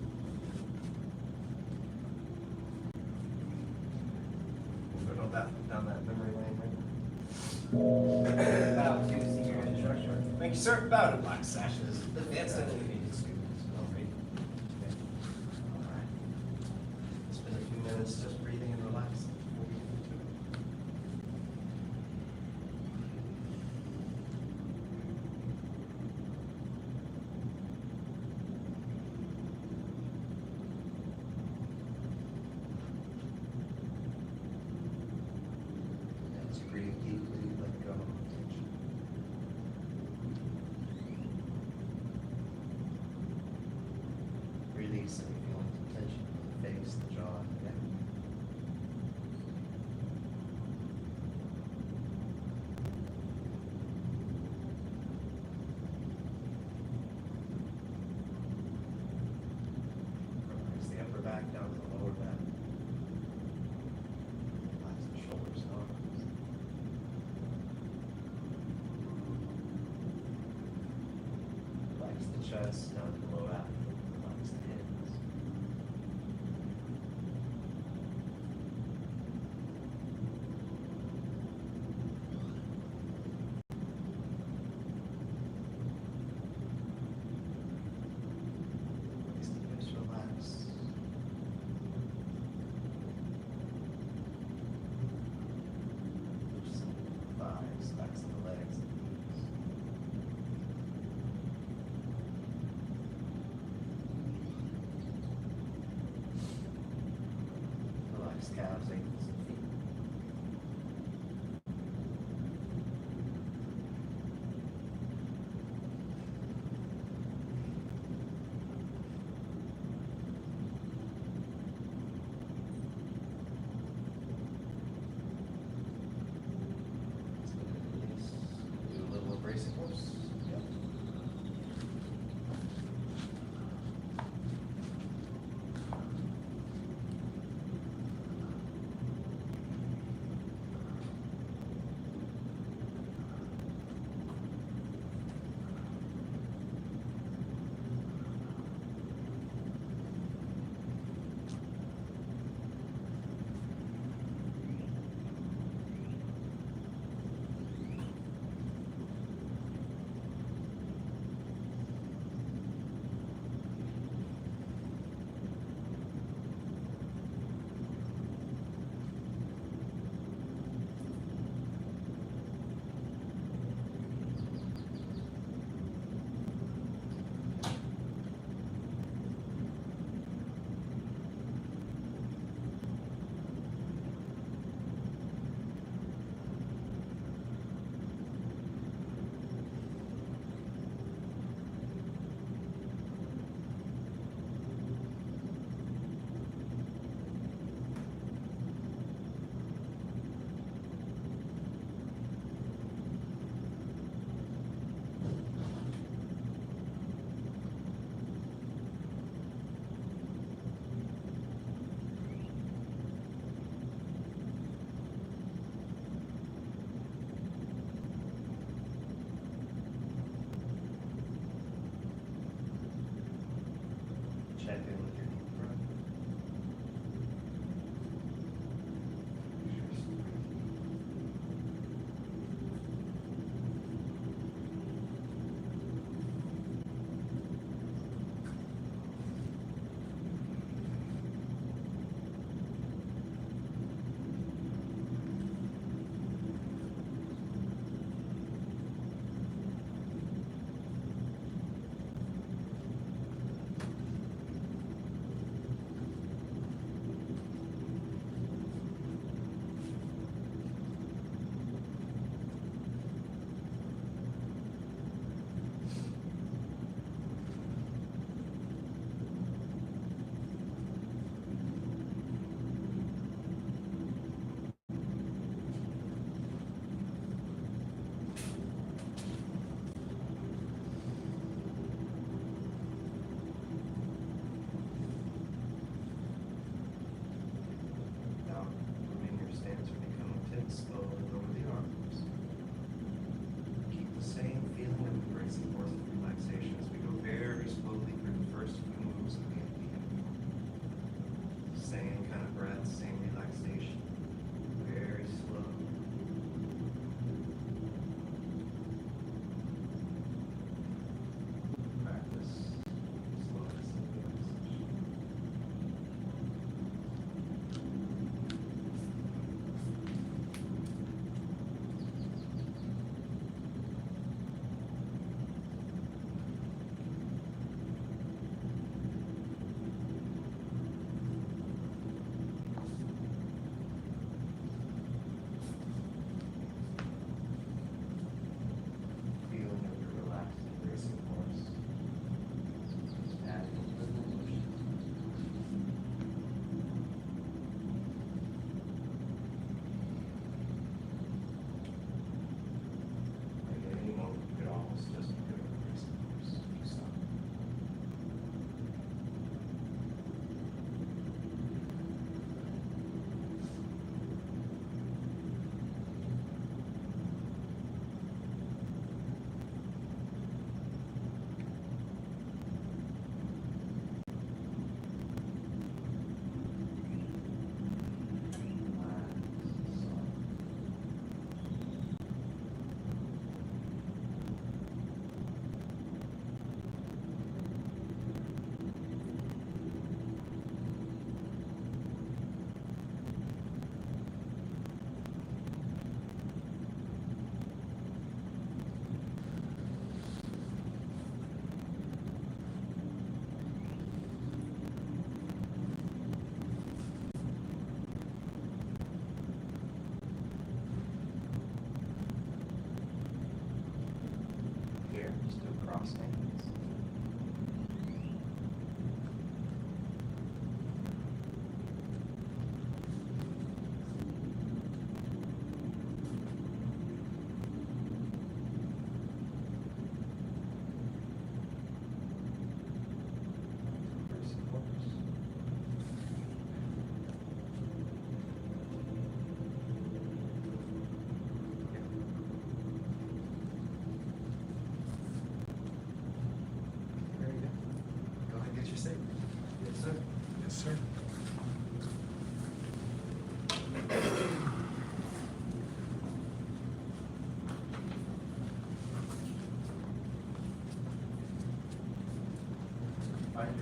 We'll go down that memory lane right About to senior instructor. Thank you, sir. Bow to Black Sashes. Advanced intermediate students. Alright. Spend a few minutes just breathing and relaxing. Before we get into it. As you breathe deeply, let go of tension. Release any feelings of tension in the face, the jaw, and the neck. Relax the upper back down to the lower back. Relax the shoulders and arms. Relax the chest down to the low abdomen. Relax the hands. Release the hips, relax. Just thighs, backs of the legs, and knees.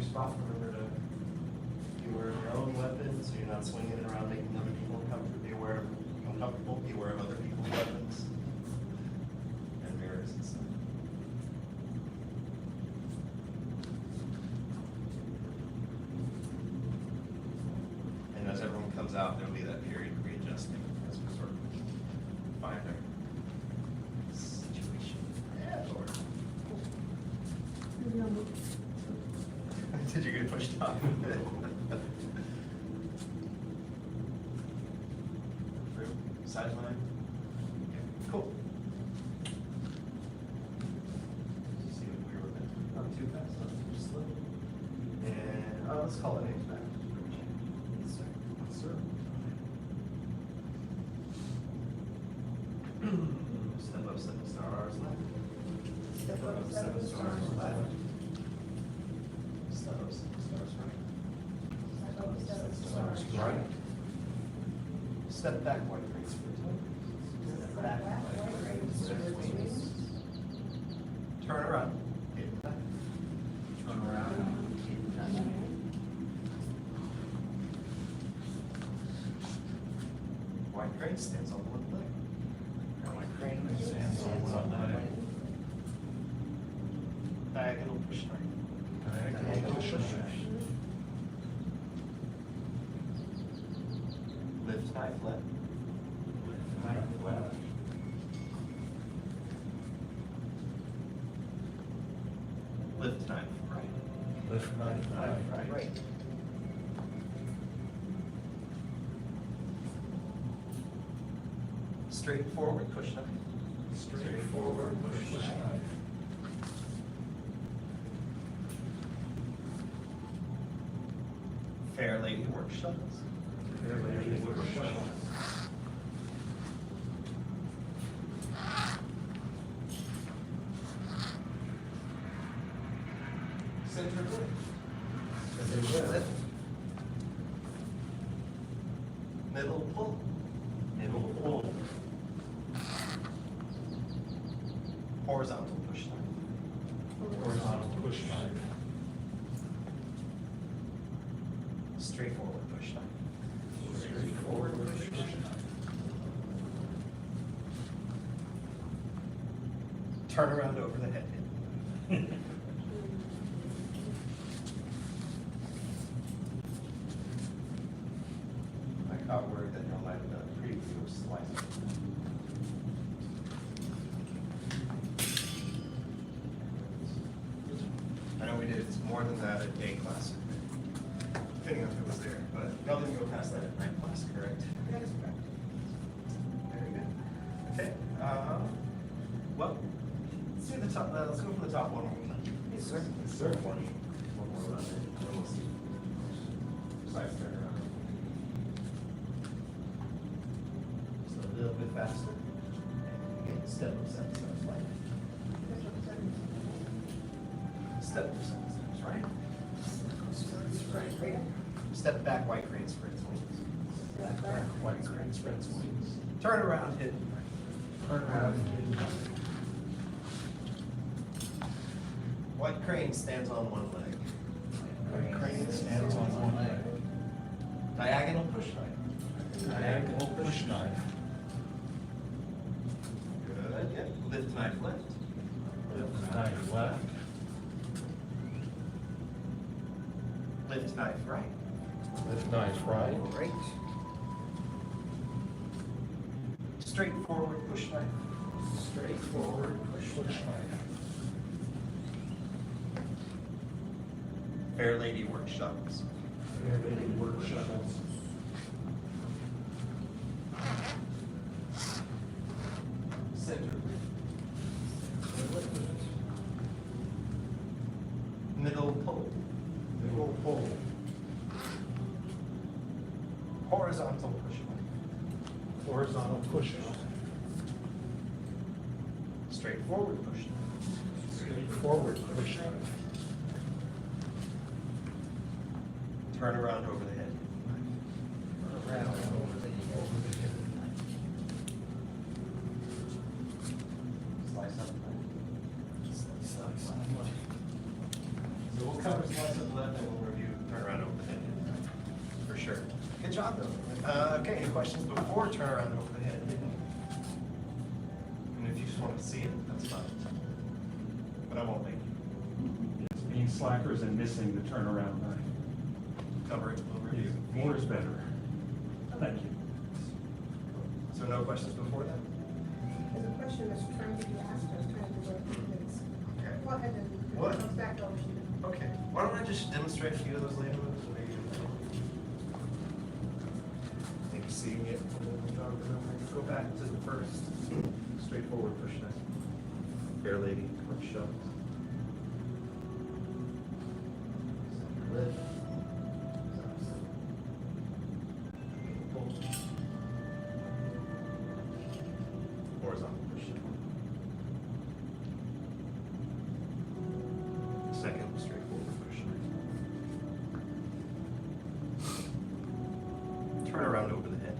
spot. Remember to be aware of your own weapons, so you're not swinging it around making other people uncomfortable. Be aware of other people's weapons. And mirrors and stuff. And as everyone comes out, there'll be that period of readjusting as we sort of find our situation. Or did you get pushed off? Through sideline. Cool. See what we were not too fast, not too slow. And let's call it names back. Yes, sir. Yes, sir. Step up, 7 stars left. Step up, 7 stars left. Step up, 7 stars right. Stars right. Step back, white grace for Step back, white grace for Turn around. Hit back. Turn around. Hit back. White crane stands on one leg. White crane stands on one leg. Diagonal push right. Diagonal push right. Lift knife left. Lift knife left. Lift knife right. Lift knife Right. Straight forward push knife. Straight forward push knife. Fair lady work shuttles. Fair lady work shuttles. Center lift. Center lift. Middle pull. Middle pull. Horizontal push knife. Horizontal push knife. Straight forward push knife. Straight forward push knife. Turn around over the head hit. I caught word that y'all might have done a preview of slicing. I know we did more than that at day class, depending on who was there, but y'all didn't go past that at night class, correct? Yes. Very good. Okay, well, let's do the top, let's go from the top one more time. Yes, sir. Yes, sir. One more run there, and we'll see. Sides turn around. Just a little bit faster. And again, step up, 7 steps right. Step up, 7 steps right. Right. Step back, white crane spreads wings. Step back, white crane spreads wings. Turn around, hit. Turn around and hit. White crane stands on one leg. White crane stands on one leg. Diagonal push knife. Diagonal push knife. Good, yeah. Lift knife left. Lift knife left. Lift knife right. Lift knife right. Great. Straight forward push knife. Straight forward push knife. Fair lady work shuttles. Fair lady work shuttles. Center. Middle pull. Middle pull. Horizontal push knife. Horizontal push knife. Straight forward push knife. Straight forward push knife. Turn around over the head. Around over the head. Slice up. So we'll cover slice up left and sure. Good job, though. Okay, any questions before turn around and over the head? And if you just want to see it, that's fine. But I won't make you. Yes, being slackers and missing the turnaround line. Cover it over you. More is better. Thank you. So no questions before that? There's a question that's trying to be asked, I was trying to work with this. Okay. Go ahead and What? it comes back over to you. Okay. Why don't I just demonstrate a few of those later moves? and maybe maybe seeing it. Go back to the first straightforward push neck. Fair lady, push shove. Lift. Pull. Horizontal push. Second straightforward push. Turn around over the head.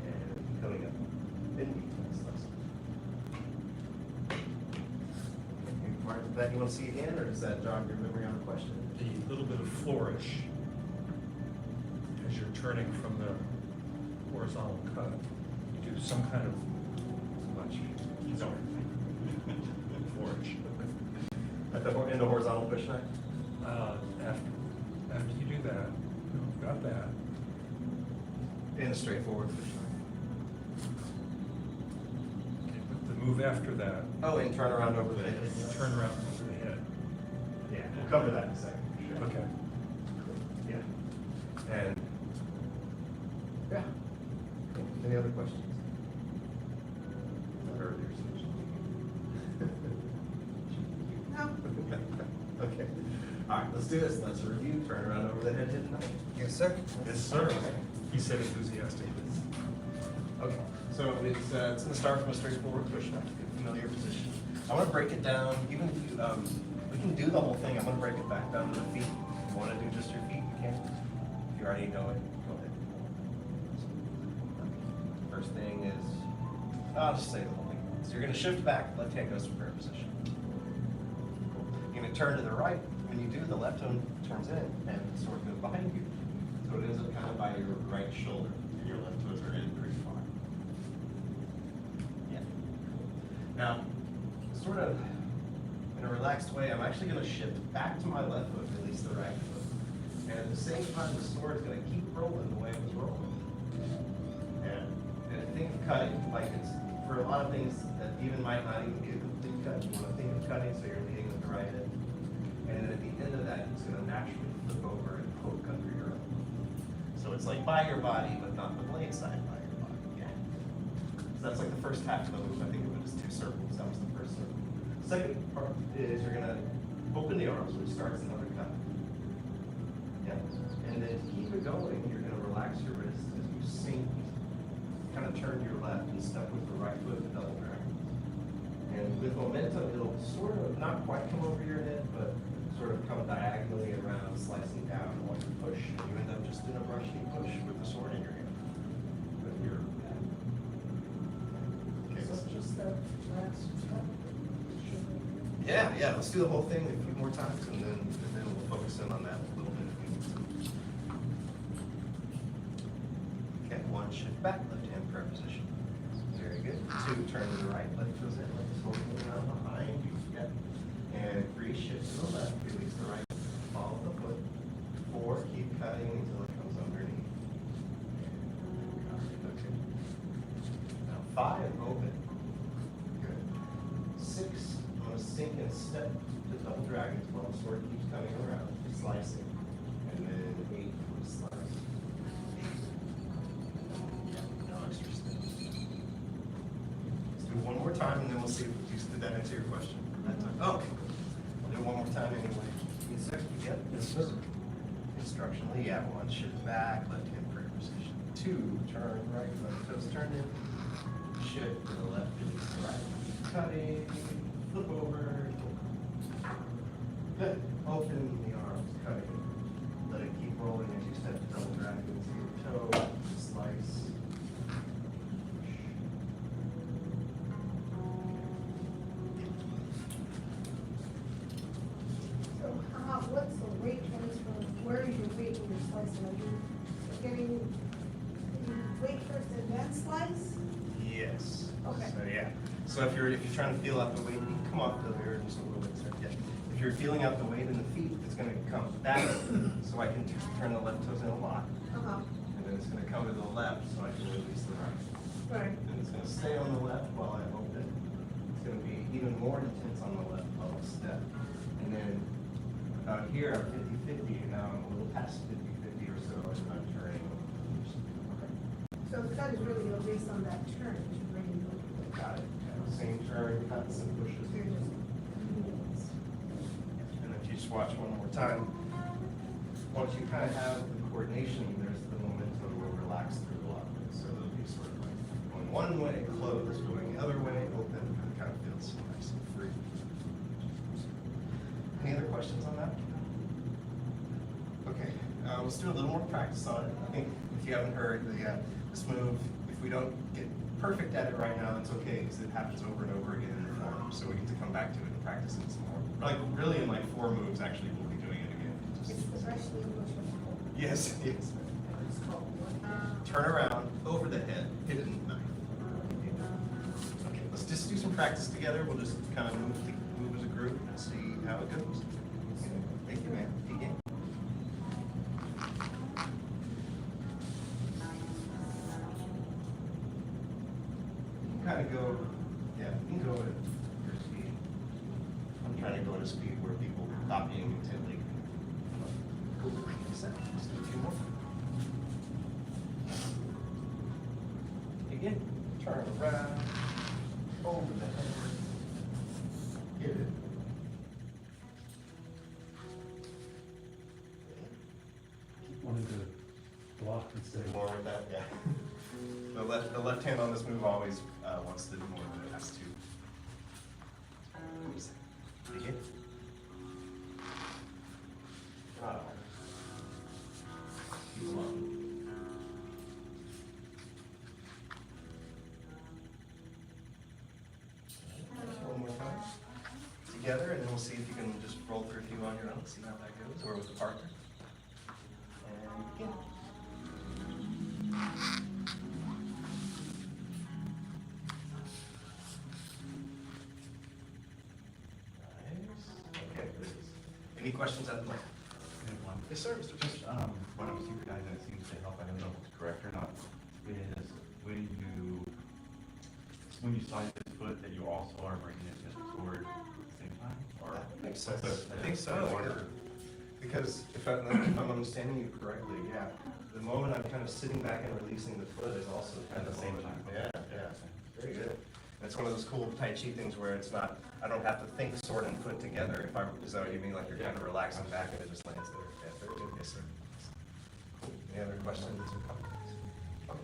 And coming up. Bend knee. Mark, that you want to see again, or does that jog your memory on a question? The little bit of flourish as you're turning from the horizontal cut, you do some kind of much. No. Flourish. In the horizontal push neck? After you do that, you've got that. In the straightforward push neck. Okay, but the move after that, Oh, and turn around over the head. turn around over the head. Yeah, we'll cover that in a second. for sure. Okay. Yeah. And, yeah. Any other questions? Earlier No, Okay. All right, let's do this. Let's review. Turn around over the head, hit the knife. Yes, sir. Yes, sir. He said enthusiastic. Okay, so it's going to start from a straightforward push knife, good familiar position. I want to break it down, even if you, we can do the whole thing. I'm going to break it back down to the feet. If you want to do just your feet, you can. If you already know it, go ahead. First thing is, I'll just say the whole thing. So you're going to shift back, left hand goes to prayer position. You're going to turn to the right. When you do, the left hand turns in and sort of goes behind you. So it ends up kind of by your right shoulder, and your left toes are in pretty far. Yeah. Now, sort of in a relaxed way, I'm actually going to shift back to my left foot, release the right foot. And at the same time, the sword is going to keep rolling the way it was rolling. And think of cutting, like it's, for a lot of things that even might not even be a complete cut, you want to think of cutting so you're leading with the right hand. And then at the end of that, it's going to naturally flip over and poke under your own. So it's like by your body, but not the blade side by your body. Yeah. So that's like the first half of the move. I think of it as two circles. That was the first circle. Second part is you're going to open the arms, which starts another cut. Yeah. And then to keep it going, you're going to relax your wrist as you sink, kind of turn your left and step with the right foot, the double drag. And with momentum, it'll sort of not quite come over your head, but sort of come diagonally around, slicing down on your push, and you end up just in a brushy push with the sword in your hand. But you're, okay. so just the last step. Yeah, let's do the whole thing a few more times, and then we'll focus in on that a little bit if we need to. Okay, one, shift back, left hand prayer position. Very good. Two, turn to the right, left goes in, left is holding around behind you. Yep. And three, shift to the left, release the right, follow the foot. Four, keep cutting until it comes underneath. Okay. Now five, open. Good. Six, I'm going to sink and step to double dragons while the sword keeps coming around, slicing. And then eight, slice. No extra steps. Let's do one more time and then we'll see if did that answer your question. Oh, okay. I'll do it one more time anyway. Yes, sir. Yep. Yes, sir. Instructionally, yeah, one, shift back, left hand prayer position. Two, turn right, left toes turn in. Shift to the left, release the right. Cutting, flip over. Good. Open the arms, cutting. Let it keep rolling as you step to double drag into your toe, slice. slice, are you getting, wait first and then slice? Yes. Okay. So, yeah. So if you're trying to feel out the weight, you can come off the mirror just a little bit, sir. Yeah. If you're feeling out the weight in the feet, it's gonna come back, so I can turn the left toes in a lot. Uh-huh, And then it's gonna come to the left, so I can release the right. right. And it's gonna stay on the left while I open. It's gonna be even more intense on the left while I step. And then about here, I'm 50-50, and now I'm a little past 50-50 or so, and I'm turning. So the cut is really based on that turn, that you're bringing it. Got it. Same turn, cuts and pushes. So you're just, And if you just watch one more time, once you kind of have the coordination, there's the momentum will relax through the lot. So it'll be sort of like going one way, close, going the other way, open. It kind of feels nice and free. Any other questions on that? Okay, let's do a little more practice on it. I think if you haven't heard this move, if we don't get perfect at it right now, that's okay, because it happens over and over again in the form. So we get to come back to it and practice it some more. Like really in like 4 moves, actually, we'll be doing it again. it's the freshly pushed. Yes, yes. Turn around, over the head, hit it in the knife. Okay, let's just do some practice together. We'll just kind of move as a group and see how it goes. Thank you, man. Begin. You can kind of go, yeah, you can go at your speed. I'm trying to go at a speed where people copying intently. Cool. Just do a few more. Again, turn around, over the head, hit it. Wanted to block and say. More with that, yeah. The left hand on this move always wants to do more than it has to. Begin. Keep along. One more time. Together, and then we'll see if you can just roll through a few on your own, see how that goes, or with a partner. And begin. Nice. Okay, good. Any questions at the moment? Yes, sir, Mr. Just, one of you guys that seems to help, I don't know if it's correct or not, is when you slide this foot, that you also are bringing it just forward at the same time? Or That makes sense. I think I so. wonder. Because if I'm understanding you correctly, yeah, the moment I'm kind of sitting back and releasing the foot is also kind of the same time. Yeah, yeah, very good. It's one of those cool Tai Chi things where it's not, I don't have to think sword and foot together. Is that what you mean? Like you're kind of relaxing back and it just lands there. Yeah, very good, yes, sir. Cool. Any other questions or comments? Okay.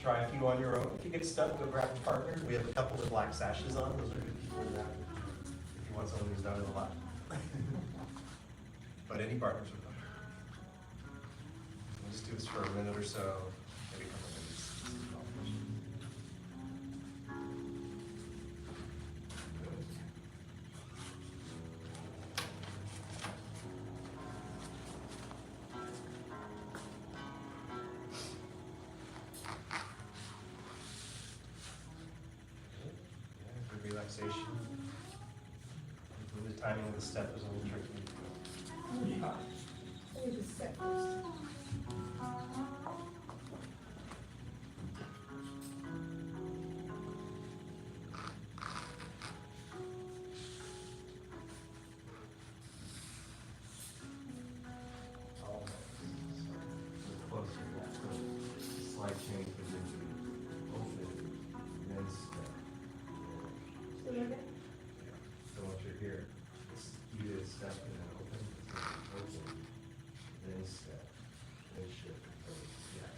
Try a few on your own. If you get stuck, go grab a partner. We have a couple with black sashes on. Those are good for that. If you want someone who's done it a lot. But any partners are fine. We'll just do this for a minute or so, maybe a couple minutes. Good. Yeah, good relaxation. The timing of the step is a little tricky. Let me just set first. Closer, slight change position, open, then step. So you're good? So once you're here, you did step and then open, then step, then shift. Yeah.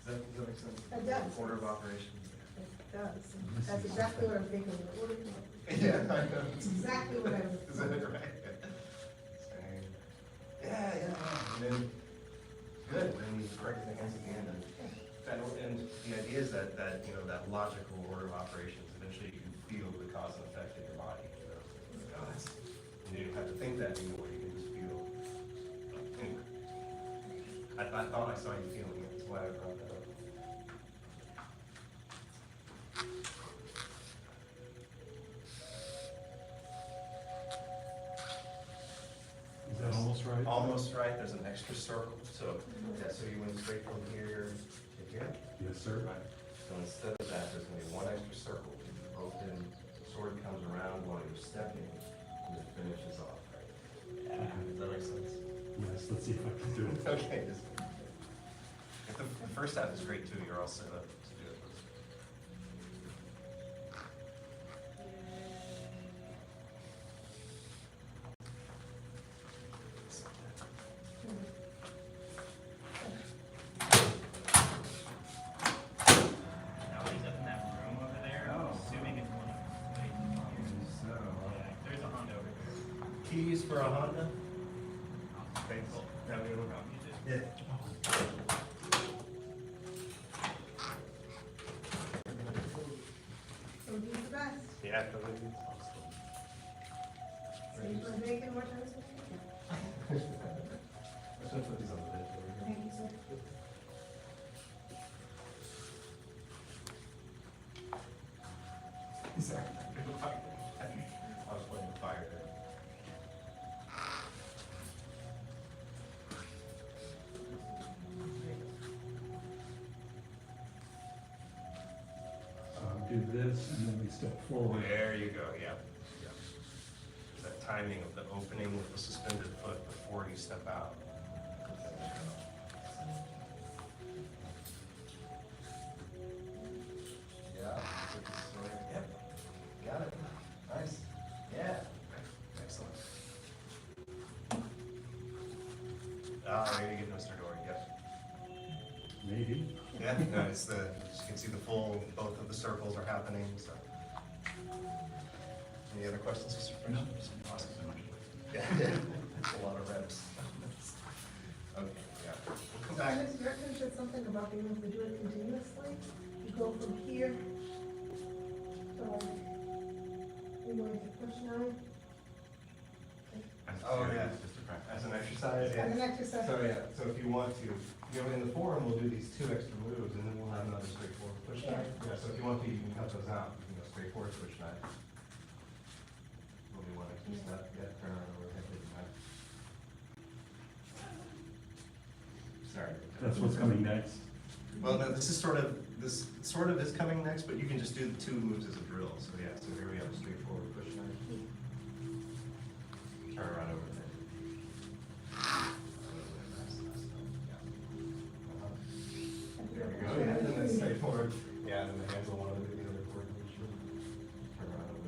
Does that make sense? It does. Order of operations. It does. That's exactly what I'm thinking. What do you think? Yeah, I know. It's exactly what I was Is that right? Same. Yeah, yeah, yeah. And then, good, then you correct the hands at the end. And the idea is that, you know, that logical order of operations, eventually you can feel the cause and effect in your body, you know? Oh, you don't have to think that anymore, you can just feel. Anyway. I thought I saw you feeling it, that's why I brought that up. Is that almost right? Almost right, there's an extra circle, so, yeah, so you went straight from here to here. Yes, sir. So instead of that, there's gonna be one extra circle. Open, sword comes around while you're stepping, and it finishes off, right? Yeah, does that make sense? Yes, let's see if I can do it. Okay, if the first half is great too, you're all set up to do it. Now he's up in that room over there, I'm assuming it's one of So, yeah, there's a Honda over there. keys for a Honda? Thanks. Now we will go. Yeah. So do the best. Yeah, totally. So you put bacon more times with me? Let's just put these on the bench over here. Thank you, sir. Sorry. I was playing with fire there. Do this, and then we step forward. There you go, yeah. Yeah. That timing of the opening with the suspended foot before you step out. Yeah. Yep. Got it. Nice. Yeah. Excellent. There you get Mr. Dory, yep. Maybe. Yeah, no, it's the, you can see the full, both of the circles are happening, so. Any other questions, Mr. French? No. Awesome. Yeah, it's a lot of reps. Okay, yeah. We'll come back. Mr. Director said something about being able to do it continuously. You go from here to like, you're going to push 9 Oh, yeah, as an exercise, yeah. as an exercise. So, yeah, so if you want to, you know, in the forum, we'll do these 2 extra moves, and then we'll have another straightforward push knife. Yeah, so if you want to, you can cut those out, you can go straightforward push knife. We'll do 1 extra step, yeah, turn around over, head push knife. Sorry. That's what's coming next. Well, no, this sort of is coming next, but you can just do the 2 moves as a drill, so yeah, so here we have a straightforward push knife. Turn around over there. There we go, yeah, and then straightforward, yeah, and then the hands will want to do the other coordination. Turn around over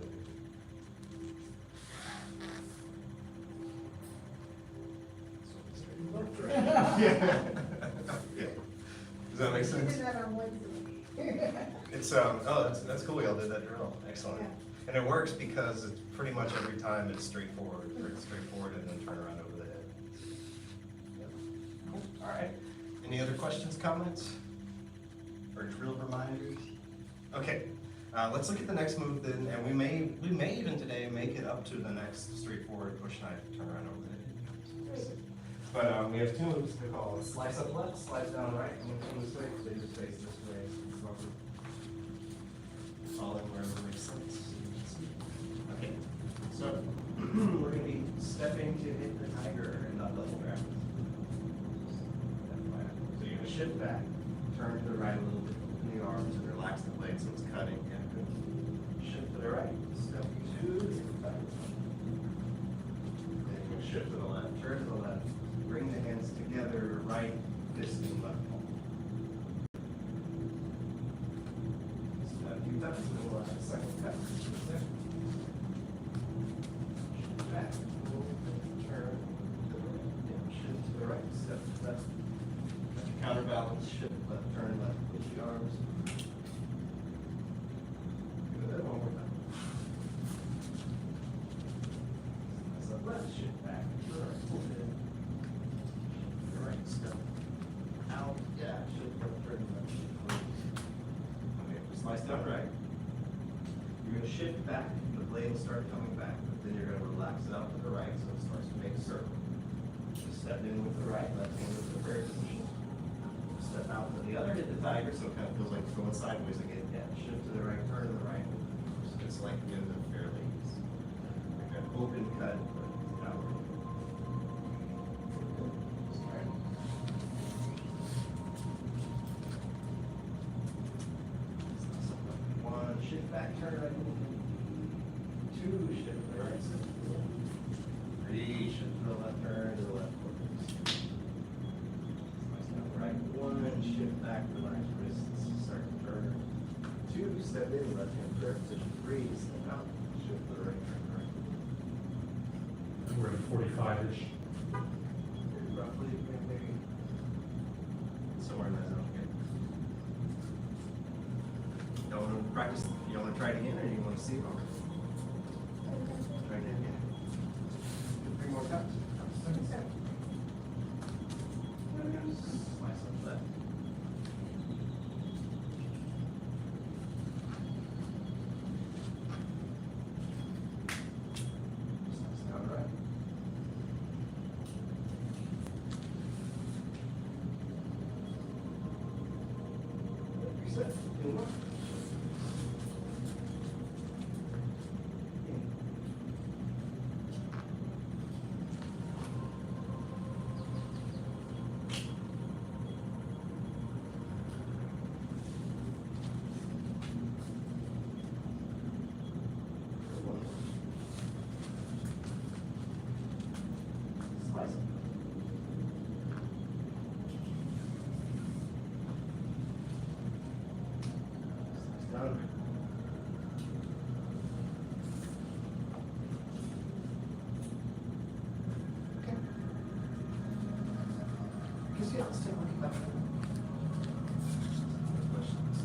there. Yeah. Yeah. Does that make We sense? did that on Wednesday. It's, oh, that's cool, y'all did that drill, excellent. And it works because it's pretty much every time it's straightforward and then turn around over the head. Yep. Cool. All right, any other questions, comments? Or drill reminders? Okay, let's look at the next move then, and we may even today make it up to the next straightforward push knife, turn around over the head. But we have 2 moves to call slice up left, slice down right, and when come this way, they just face this way. Follow wherever makes sense. Okay, so we're gonna be stepping to hit the tiger and not double grab. So you're gonna shift back, turn to the right a little bit, open the arms and relax the legs so it's cutting. Yeah, good. Shift to the right, step 2, hit the back. Then you're gonna shift to the left, turn to the left, bring the hands together, right fist and left palm. A few times, and then we'll have a second cut. There. Shift back, turn, shift to the right, step left. Got your counterbalance, shift left, turn left, push the arms. Good, one more time. Slice up left, shift back, to the right, pull it in. To the right, step out, yeah, shift left, turn left, shift left. Okay, slice down right. You're gonna shift back, the blade will start coming back, but then you're gonna relax it out to the right, so it starts to make a circle. Just step in with the right, left hand with the prayer position. out to the other, hit the tiger, so it kind of feels like going sideways again. Yeah, shift to the right, turn to the right. It's like the end of fairly easy. Like an open cut, but outward. One, shift back, turn right. Two, shift to the right. Three, shift to the left, turn to the left. Right, one, shift back, relax wrists, start to turn. Two, step in, left hand prayer position. Three, step out, shift to the right, turn right. We're at 45-ish. Roughly, maybe somewhere in that zone. Okay. Y'all want to practice? Y'all want to try it again, or you want to see it? Try it again. 3 more times. Slice up left. Slice down right. Reset. In one. Slice. Down. Okay. Because yeah, let's take a look at that. Questions?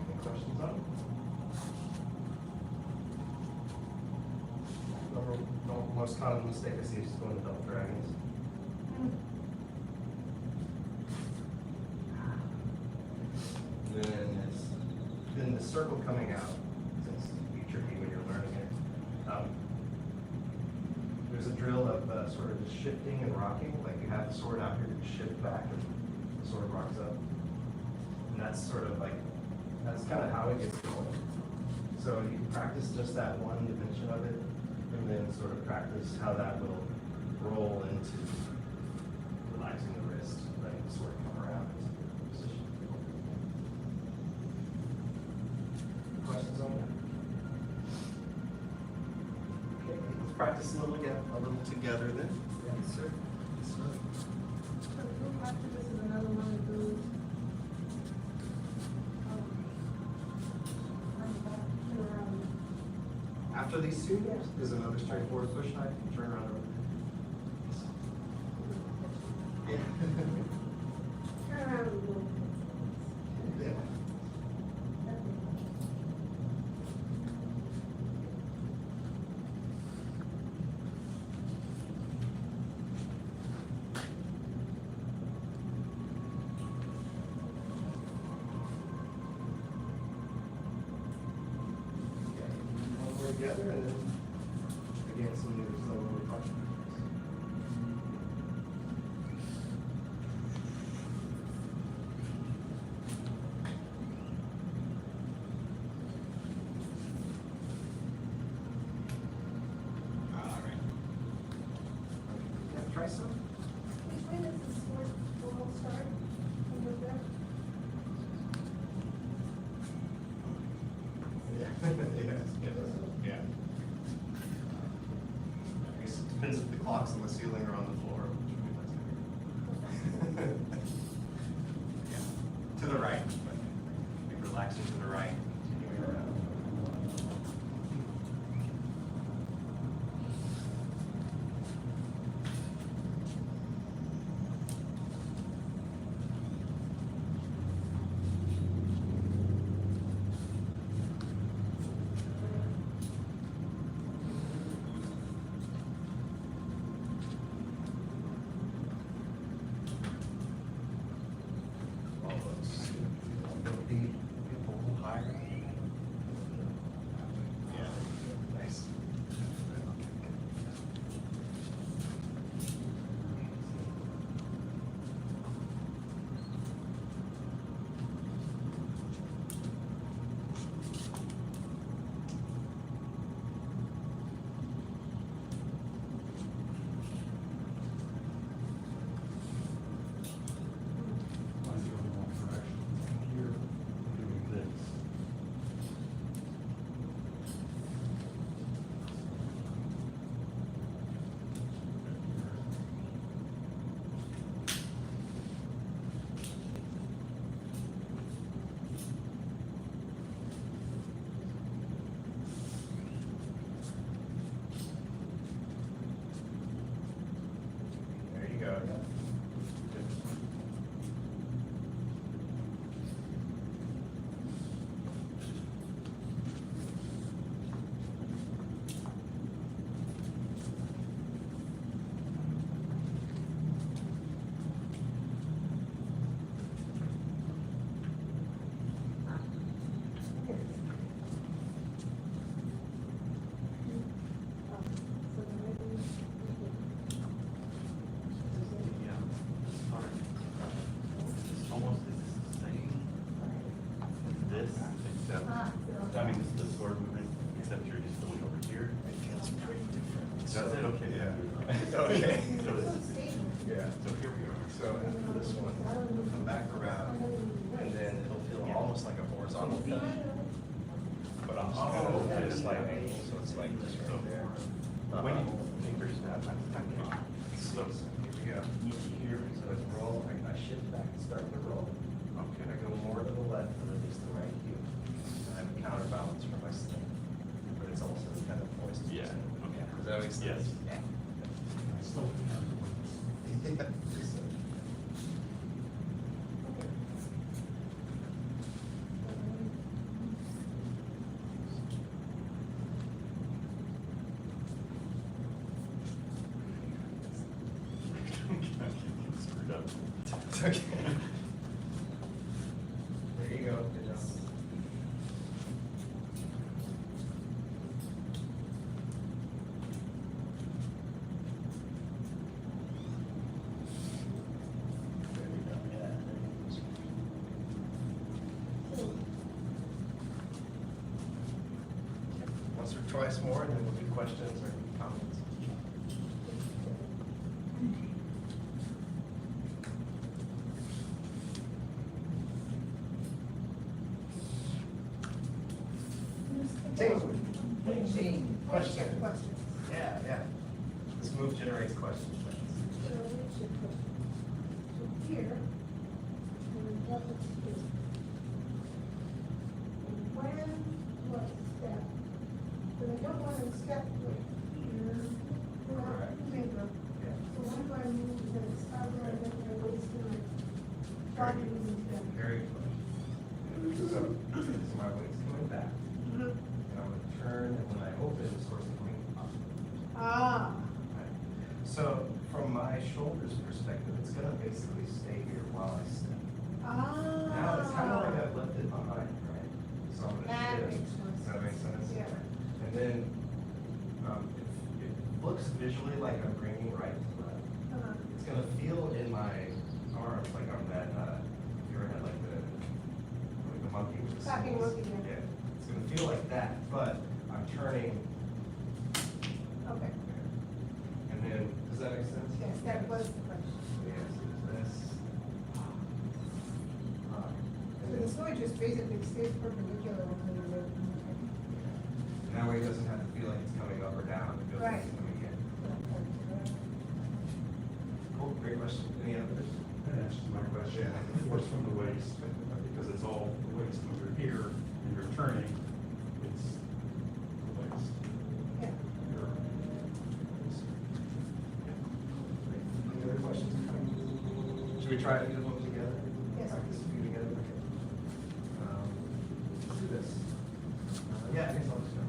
Any questions on it? Most common mistake I see is just going to double dragons. Then the circle coming out, since it's tricky when you're learning it. There's a drill of sort of just shifting and rocking, like you have the sword out here, you shift back and the sword rocks up. And that's sort of like, that's kind of how it gets going. So you can practice just that one dimension of it, and then sort of practice how that will roll into relaxing the wrist, letting the sword come around into the position. Questions on that? Okay, let's practice a little together then. Yes, sir. Yes, sir. This is another one of those. After these two, there's another straightforward push knife, turn around over. Yeah. Turn around a little. Yeah. Together and then again some new slow reflection. All right. Yeah, try some. Which way does the sword roll start? From the left? Yeah. I guess it depends if the clock's on the ceiling or on the floor. Yeah. To the right. Be relaxing to the right. Continuing around. That's it, okay. Yeah. Okay. So it's- Yeah. So here we are. So for this one, come back around, and then it'll feel almost like a horizontal cut. But I'm just kind of at a slight angle, so it's like this right there. When you fingers that, So here we go. Here, so it's roll, I shift back and start the roll. okay. I go more to the left and release the right heel. I have a counterbalance for my step, but it's also kind of poised. Yeah, okay. Does that make sense? Yes. Screwed up. It's okay. There you go. Good job. There we go. Yeah, there you go. Once or twice more, and then we'll do questions or comments. Team, question. Yeah, yeah. This move generates questions. Here, and double two. When, what step? But I don't want to step right here, without finger. Yeah. So what if I move the start right at my waist and my body moves down? Very good. So, this is my waist coming back. And I'm gonna turn, and when I open, it's sort of coming up. Ah, Right. So, from my shoulders perspective, it's gonna basically stay here while I step. ah. Now, it's kind of like I've left it behind, right? So I'm That gonna makes shift. more Does that make sense? Yeah. And then, it looks visually like I'm bringing right to left. It's gonna feel in my arms like I'm that, you ever had like the monkey with the Clapping symbols? monkey, yeah. Yeah, it's gonna feel like that, but I'm turning, Okay, and then, does that make sense? yes, that was the question. Yes, this. So the sword just basically stays perpendicular when you're moving. That way it doesn't have to feel like it's coming up or down, it feels like Right. it's coming in. Cool, great question. Any others? That answers my question. Force from the waist, because it's all the waist. When you're here and you're turning, it's the waist. Yeah. You're- Any other questions? Should we try to do them together? Yes. Practice a few together? Okay. Let's do this. Yeah, I guess I'll just go.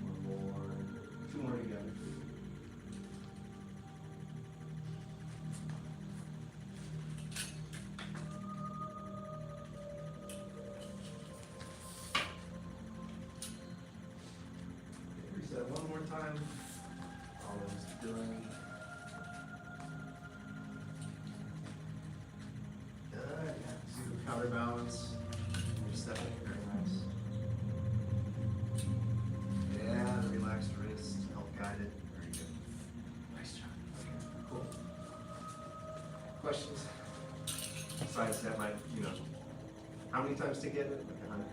One more, two more together. Reset one more time. Almost done. Good, yeah. See the counterbalance. You're stepping, very nice. Yeah, the relaxed wrist, help guide it. Very good. Nice job. Okay, cool. Questions? Besides that, might, how many times to get it? Like 100?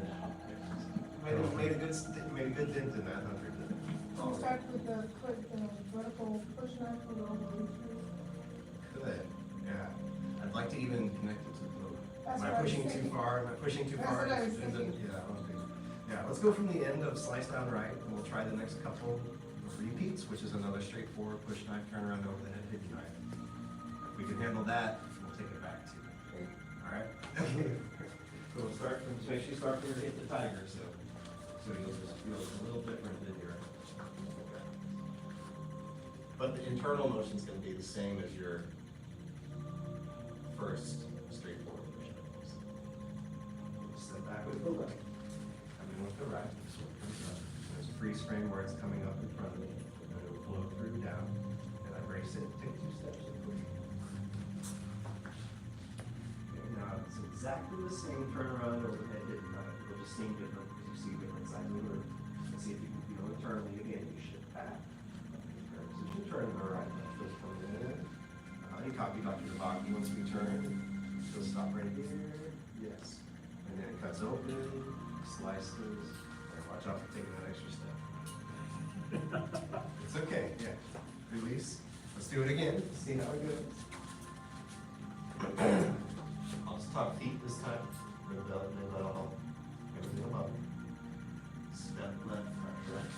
Yeah. Made a good dent in that 100. So you start with the foot, the vertical push knife for the over. Good, yeah. I'd like to even connect it to the boat. That's Am I what I was pushing too thinking. far? Am I pushing too That's far? what I was Is it- thinking. Yeah, okay. Yeah, let's go from the end of slice down right, and we'll try the next couple of repeats, which is another straightforward push knife, turn around over the head, hit knife. If we can handle that, we'll take it back to it. All right? So we'll start from, so make sure you start from your hit the tiger, so you'll just wheel is a little different than your. But the internal motion is going to be the same as your first straightforward motion. Step back with the left, come in with the right. There's a freeze frame where it's coming up in front of me, and it'll flow through down, and I brace it, take 2 steps and push. Okay, now it's exactly the same turnaround overhead hit. It'll just seem different because you see different sides of the room. Let's see if you can feel internally again. You shift back. Position, turn to the right. Left foot's coming in. You copy Dr. Devaki once we turn. She'll stop right here. Yes. And then it cuts open, slices. And watch out for taking that extra step. It's okay. Yeah. Release. Let's do it again. See how it goes. I'll just talk feet this time. Middle, everything above. Step left, right.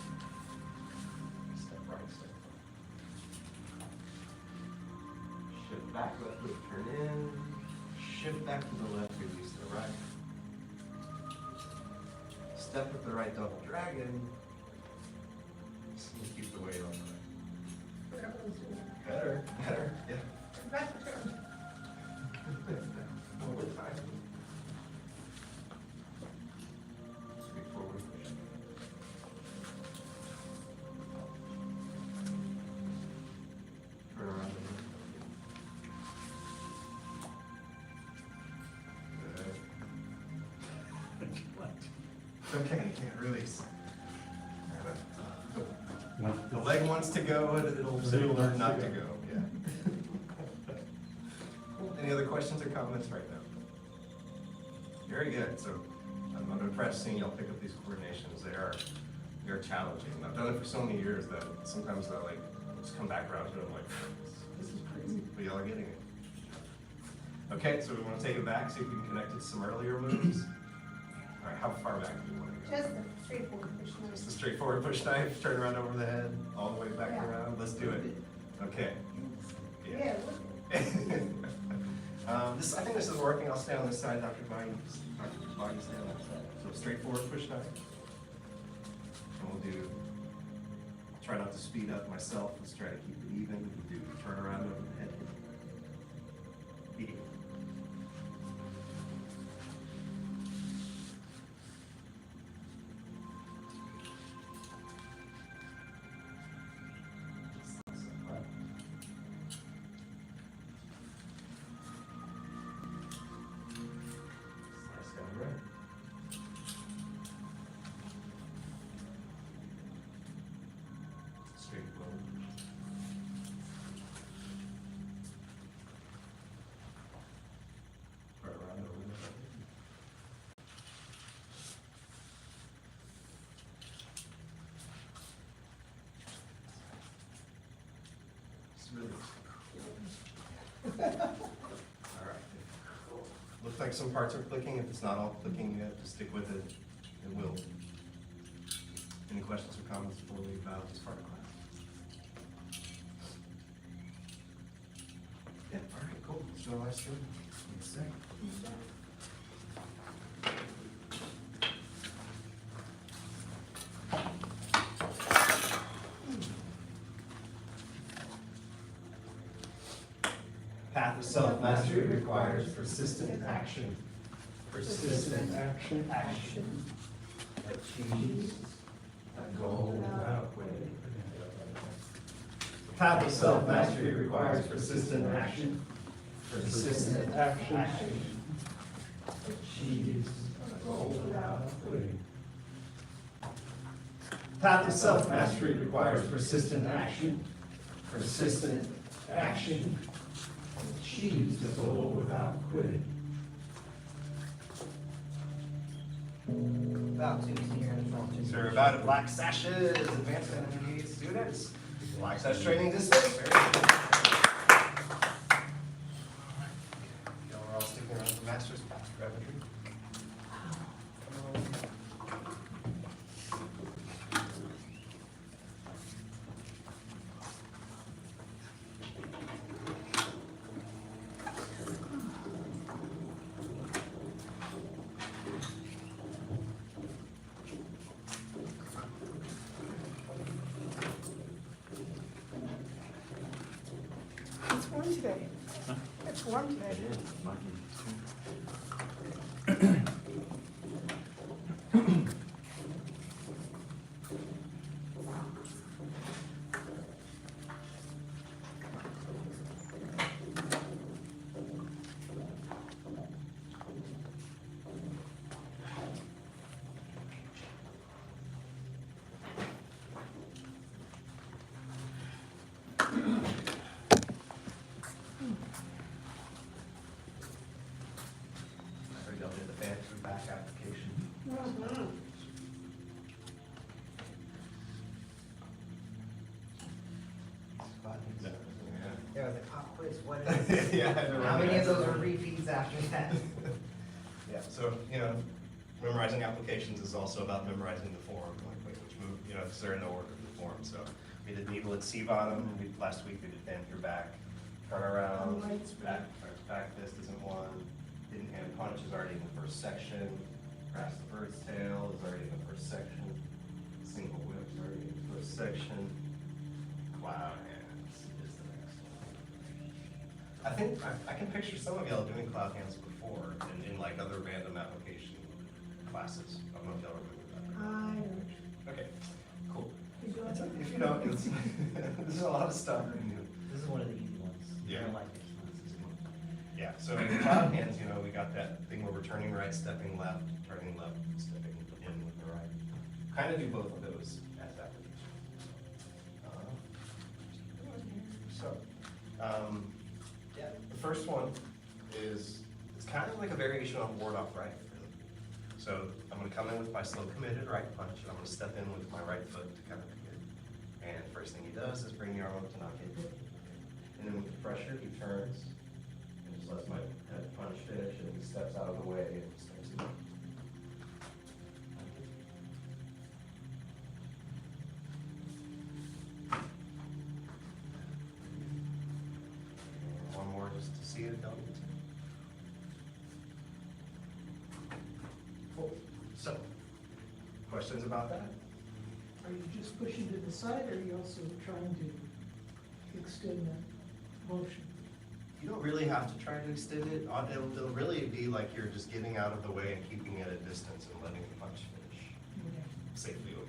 Step right, step left. Shift back, left foot, turn in. Shift back to the left, release to the right. Step with the right double dragon. Just keep the weight on the right. Better, yeah. One more time. Straightforward push. Turn around. Good. Okay, can't release. The leg wants to go, it'll learn not to go, yeah. Cool. Any other questions or comments right now? Very good. So I'm impressed seeing y'all pick up these coordinations. They're challenging. I've done it for so many years that sometimes I like just come back around to it. I'm like, this is crazy, but y'all are getting it. Okay, so we want to take it back, see if we can connect it to some earlier moves. All right, how far back do you want to go? Just the straightforward push knife. Just the straightforward push knife, turn around over the head, all the way back around. Let's do it. Okay. Yeah. I think this is working. I'll stay on this side, Dr. Body. Dr. Body, stay on that side. So straightforward push knife. And we'll do, try not to speed up myself. Let's try to keep it even. We'll do turn around over the head. Even. All right. Looks like some parts are clicking. If it's not all clicking yet, just stick with it. It will. Any questions or comments before we leave out this part of class? Yeah, all right, cool. Let's do our last one. Let's see. Path of self-mastery requires persistent action. Persistent action. Action. Achieves a goal without quitting. Path of self-mastery requires persistent action. Persistent action. Achieves a goal without quitting. Path of self-mastery requires persistent action. Persistent action. Achieves the goal without quitting. About to senior and So we're about at black sashes, advanced energy students. Black sash training distance. Very good. Y'all are all sticking around for master's path. Grab a drink. today. It's warm today. There we go, did the back to back application. Yeah, the pop quiz, what is? Yeah, I know. How many of those are repeats after that? Yeah, so, memorizing applications is also about memorizing the form, like which move, because they're in the order of the form. So we did needle at C bottom, last week we did bend your back, turn around, back fist isn't one, hidden hand punch is already in the first section, grasp the bird's tail is already in the first section, single whip is already in the first section, cloud hands is the next one. I think, I can picture some of y'all doing cloud hands before in like other random application classes. I don't know if y'all remember that. Okay, cool. If you don't, it's, this is a lot of stuff. This is one of the easy ones. Yeah. I like this one. Yeah, so in cloud hands, we got that thing where we're turning right, stepping left, turning left, stepping in with the right. Kind of do both of those as applications. Yeah, the first one is, it's kind of like a variation on ward off right, really. So I'm gonna come in with my slow committed right punch, and I'm gonna step in with my right foot to kind of commit. And first thing he does is bring the arm up to knock it. And then with the pressure, he turns and just lets my head punch finish, and he steps out of the way and starts to. One more just to see it done. Cool. So, questions about that? Are you just pushing to the side, or are you also trying to extend that motion? You don't really have to try to extend it. It'll really be like you're just getting out of the way and keeping it at a distance and letting the punch finish safely over.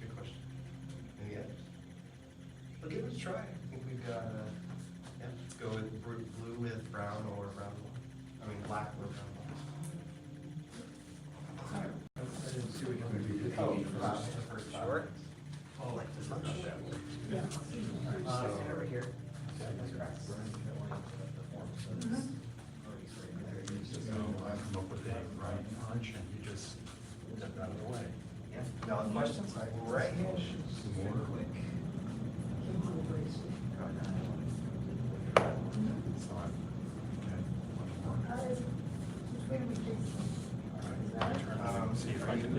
Good question. Any others? Well, give it a try. I think we've got, let's go with blue with brown or brown one. I mean, black or brown one. I didn't see what you were doing. Sure. Oh, like this is that way. Stand over here. So I come up with a right punch and you just step out of the way. Yeah. No questions? Great. Some more. It's not. Okay. See if I can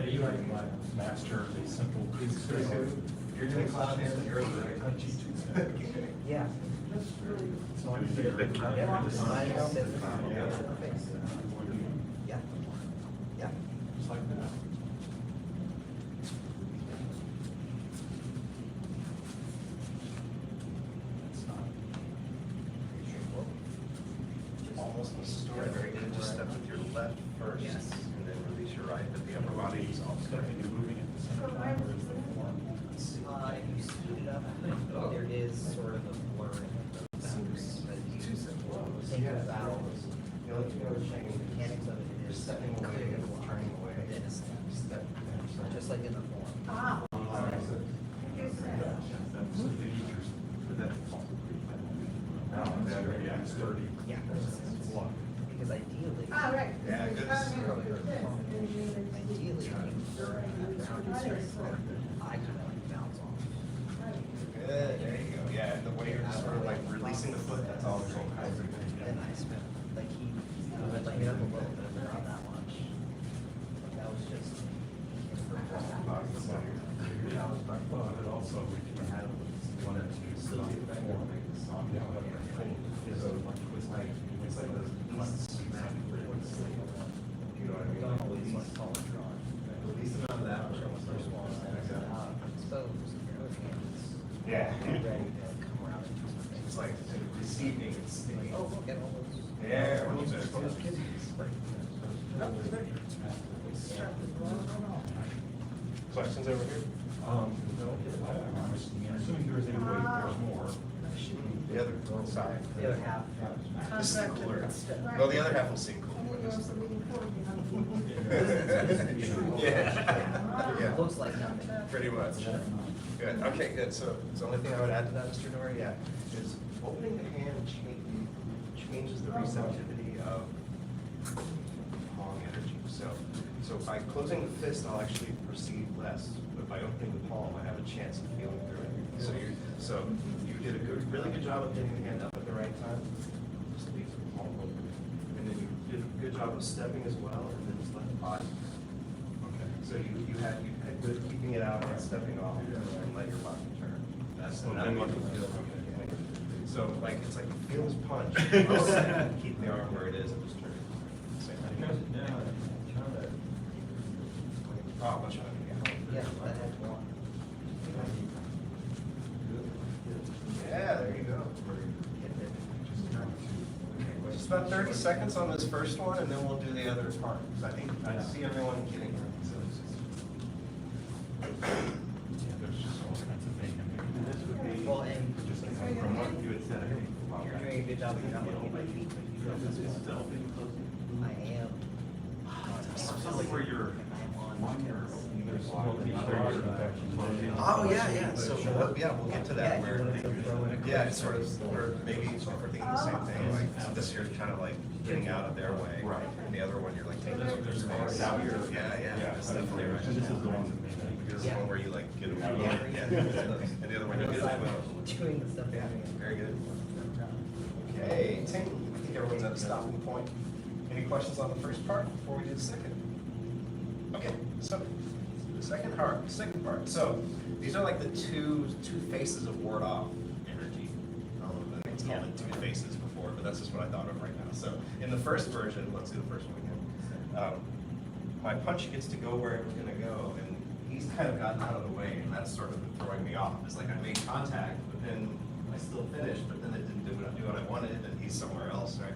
master a simple two-step. You're doing cloud hands, you're right. Punchy two-step. Yeah. So I'm thinking. Yeah, just slide it out. Yeah. Yeah. Just like that. It's not. Almost the story, very good. Just step with your left first. Yes. And then release your right, but the upper body is all Stepping and moving at the same time. Or is the form? If you speed it up, there is sort of a blurring of the boundaries, but if you think about You know, the mechanics of it, it You're is stepping away, clear and turning away. within a step, Step. just like in the form. Ah. That's the features for that. Now, that reacts 30. Yeah. Block. Because ideally, Ah, right. Yeah, good. ideally, I kind of like bounce off. Good, there you go. Yeah, and the way you're just sort of like releasing the foot, that's all it's all kinds of. Then I spent, like he let me up a little bit, but not that much. That was just. Well, and also we can have one or two form. It's like this. You know what I mean? Don't always like call it drawn. The least amount of that. First one, exposed, your other hand is Yeah. ready to come around into Questions over here? No, I'm assuming there is any way there's more. The other side. The other half. This is cooler. Well, the other half will seem cool. Yeah. Yeah. Looks like nothing. Pretty much. Good, okay, good. So the only thing I would add to that, Mr. Dory, yeah, is opening the hand changes the receptivity of palm energy. So by closing the fist, I'll actually perceive less, but by opening the palm, I have a chance of feeling through it. So you did a really good job of getting the hand up at the right time. Just leave the palm open. And then you did a good job of stepping as well, and then just let the body. Okay. So you had good keeping it out and stepping off, and let your body turn. That's what I'm looking for. So like it's like you feel this punch, keep the arm where it is and just turn it. Same thing. Oh, much better. Yeah, that had one. Yeah, there you go. Just about 30 seconds on this first one, and then we'll do the other part. Because I think I see everyone getting it. So it's just... There's just all kinds of things. And this would be, Well, and just like from what you had said, I think. you're doing a good job of not looking at my feet. I am. Something where you're on your, there's Oh, yeah. So, yeah, we'll get to that. Where, yeah, it's sort of, or maybe if we're thinking the same thing, like this you're kind of like getting out of their way. Right. And the other one, you're like taking up their space. Yeah, that's definitely right. And this is the one that made This is the one where you like get them out. Yeah. And the other one, you get them out. Doing the stuff. Yeah, very good. Okay, Tink, I think everyone's at a stopping point. Any questions on the first part before we do the second? Okay, so the second part. So these are like the two faces of ward off energy. I think it's called it two faces before, but that's just what I thought of right now. So in the first version, let's do the first one again. My punch gets to go where it was gonna go, and he's kind of gotten out of the way, and that's sort of throwing me off. It's like I made contact, but then I still finished, but then it didn't do what I wanted, and he's somewhere else, right?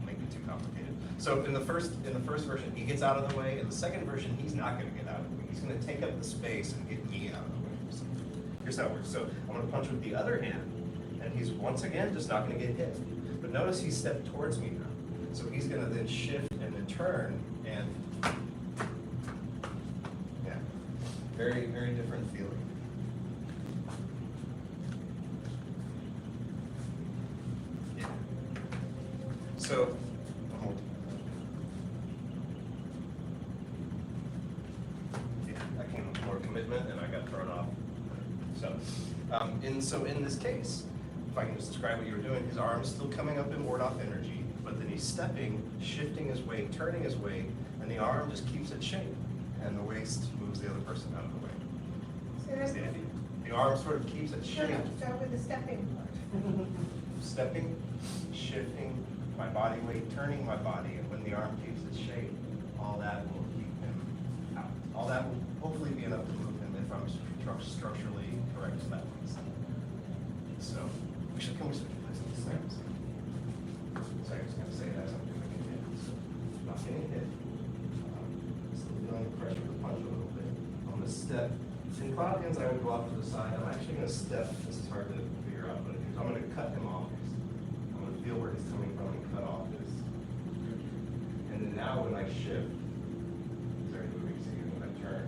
Make it too complicated. So in the first version, he gets out of the way. In the second version, he's not going to get out of the way. He's going to take up the space and get me out of the way. So here's how it works. So I'm going to punch with the other hand, and he's once again just not going to get hit. But notice he stepped towards me now. So he's going to then shift and then turn, and yeah, very, very different feeling. Yeah. So, yeah, that came with more commitment, and I got thrown off. So in this case, if I can just describe what you were doing, his arm is still coming up in ward-off energy, but then he's stepping, shifting his weight, turning his weight, and the arm just keeps its shape, and the waist moves the other person out of the way. That's the idea. The arm sort of keeps its shape. Start with the stepping part. Stepping, shifting, my body weight, turning my body, and when the arm keeps its shape, all that will keep him out. All that will hopefully be enough to move him if I'm structurally correct in that way. So we should come with some places. So I was going to say that I'm doing it. So not getting hit. Still feeling the pressure of the punch a little bit. I'm going to step. In cloud hands, I would go off to the side. I'm actually going to step. This is hard to figure out, but I'm going to cut him off. I'm going to feel where he's coming from and cut off this. And then now when I shift, he's already moving, so when I turn.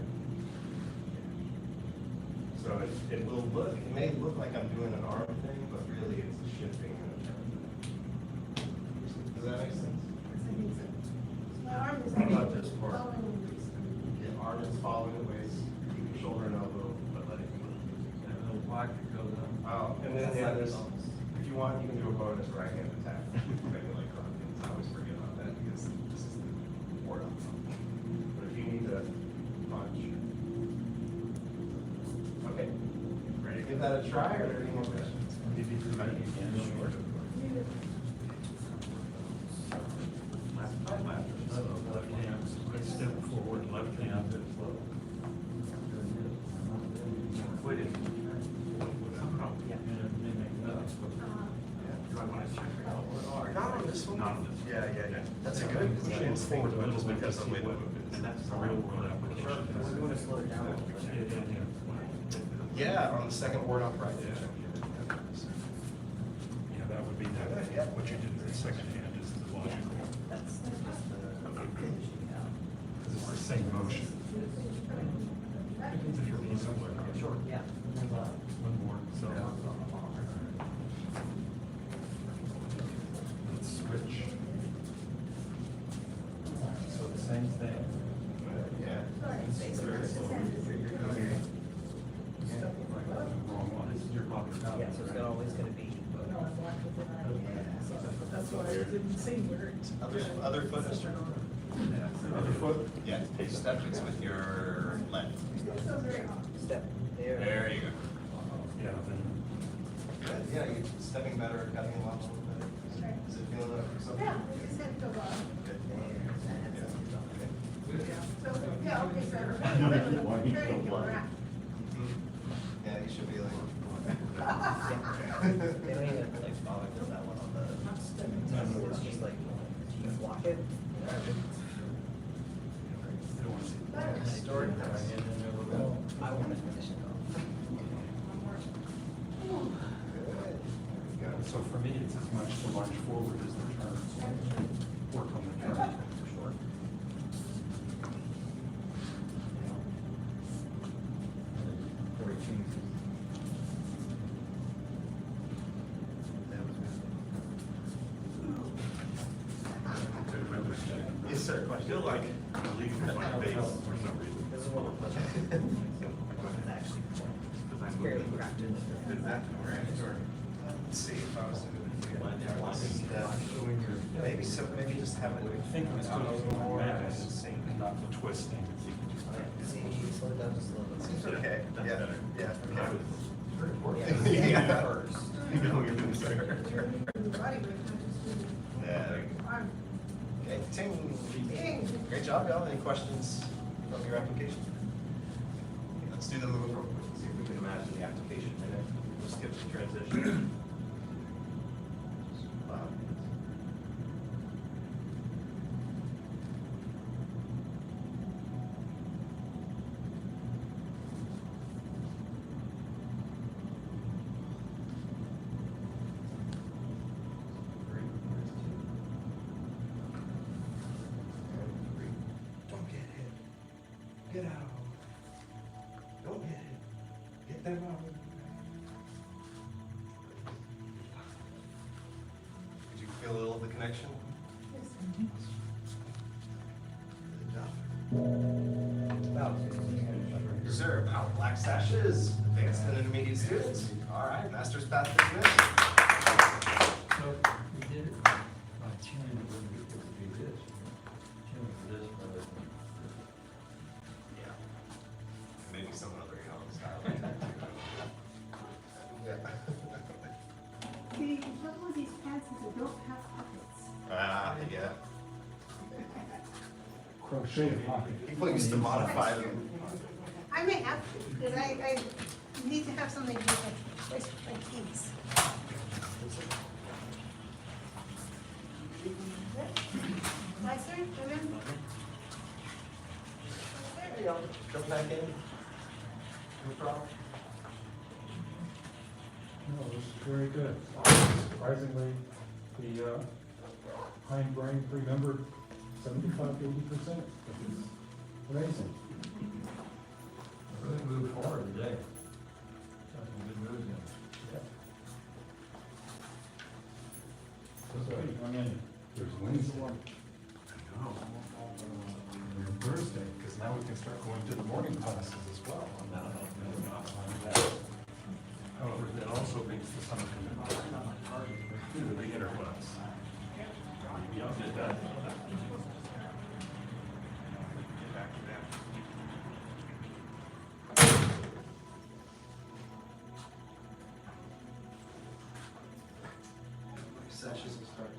So it will look, it may look like I'm doing an arm thing, but really it's a shifting and a turn. Does that make sense? My arm is How about this actually part? following the waist. The arm is following the waist, keep your shoulder and elbow, but let it move. That little block that goes up. Oh, and then yeah, there's, if you want, you can do a bonus right hand attack. Maybe like Hopkins. I always forget about that because this is the ward up. But if you need to punch. Okay. Ready to give that a try, or are there any more questions? Maybe if you might again, sure. Left hand, let's step forward, left hand is low. Quit it. And then make that. Do I want to check it out? Not on this one? Not on this one. Yeah. That's a good. Pushing it forward a little bit Because because of the way the move and is. that's a real world application. We're going to slow it down. Yeah, on the second word on right. Yeah, that would be that, what you did in the second hand is the logical, That's just the finishing out. because it's the same motion. If you're being somewhere, Sure, yeah. one more, so. Let's switch. So the same thing. Yeah. Wrong one, this is your pocket. Yeah, so it's always gonna be. That's why I didn't say words. Other foot, Mr. Other foot? Yeah, step is with your left. Step there. There you go. Yeah, then. Good, yeah, you're stepping better, cutting along a little bit. Is it feeling up or something? Yeah, we just had to go on. Good. So, yeah, okay, so. Why you Very feel good, like- right. Yeah, you should be like. They don't even like bother with that one on the. It's just like, do you block it? Story. I want to finish it off. So for me, it's as much to march forward as the turn. Work on the turn. Sure. Yes, sir. I feel like I'm leaving my base for some reason. This is one of the. It's actually fairly crafted. Is that correct, or? Let's see if I was to. Maybe so, maybe just have it. I think it's doing more mass and not the twisting. See, slow it down just a little bit. Seems okay, That's yeah, better. yeah. I was very important. Yeah. First. You know you're doing sir. Body weight, not just Yeah. arm. Okay, ting. Ting. Great job, y'all. Any questions from your application? Let's do the move real quick, see if we can imagine the application in it. We'll skip the transition. Wow. Don't get hit. Get out. Don't get hit. Get them out. Did you feel a little of the connection? Good job. Reserve out black sashes, advanced and intermediate students. All right, master's path dismissed. So we did it by tuning it when we could do this. Tuning for this rather than. Yeah. Maybe some other young style like that too. Yeah. The trouble with these pants is they don't have pockets. Ah, yeah. Crochet pocket. People used to modify them. I may have to, because I need to have something like these. My sir, come in. There you go. Jump back in. No problem. No, this is very good. Surprisingly, the hindbrain remembered 75–80%, which is amazing. Really moved forward today. Got some good moves in. So, I mean, there's Wednesday. I know. And Thursday, because now we can start going to the morning classes as well. However, that also brings the summer commitment to the beginner class. Maybe I'll get that. Get back to that. Sessions will start.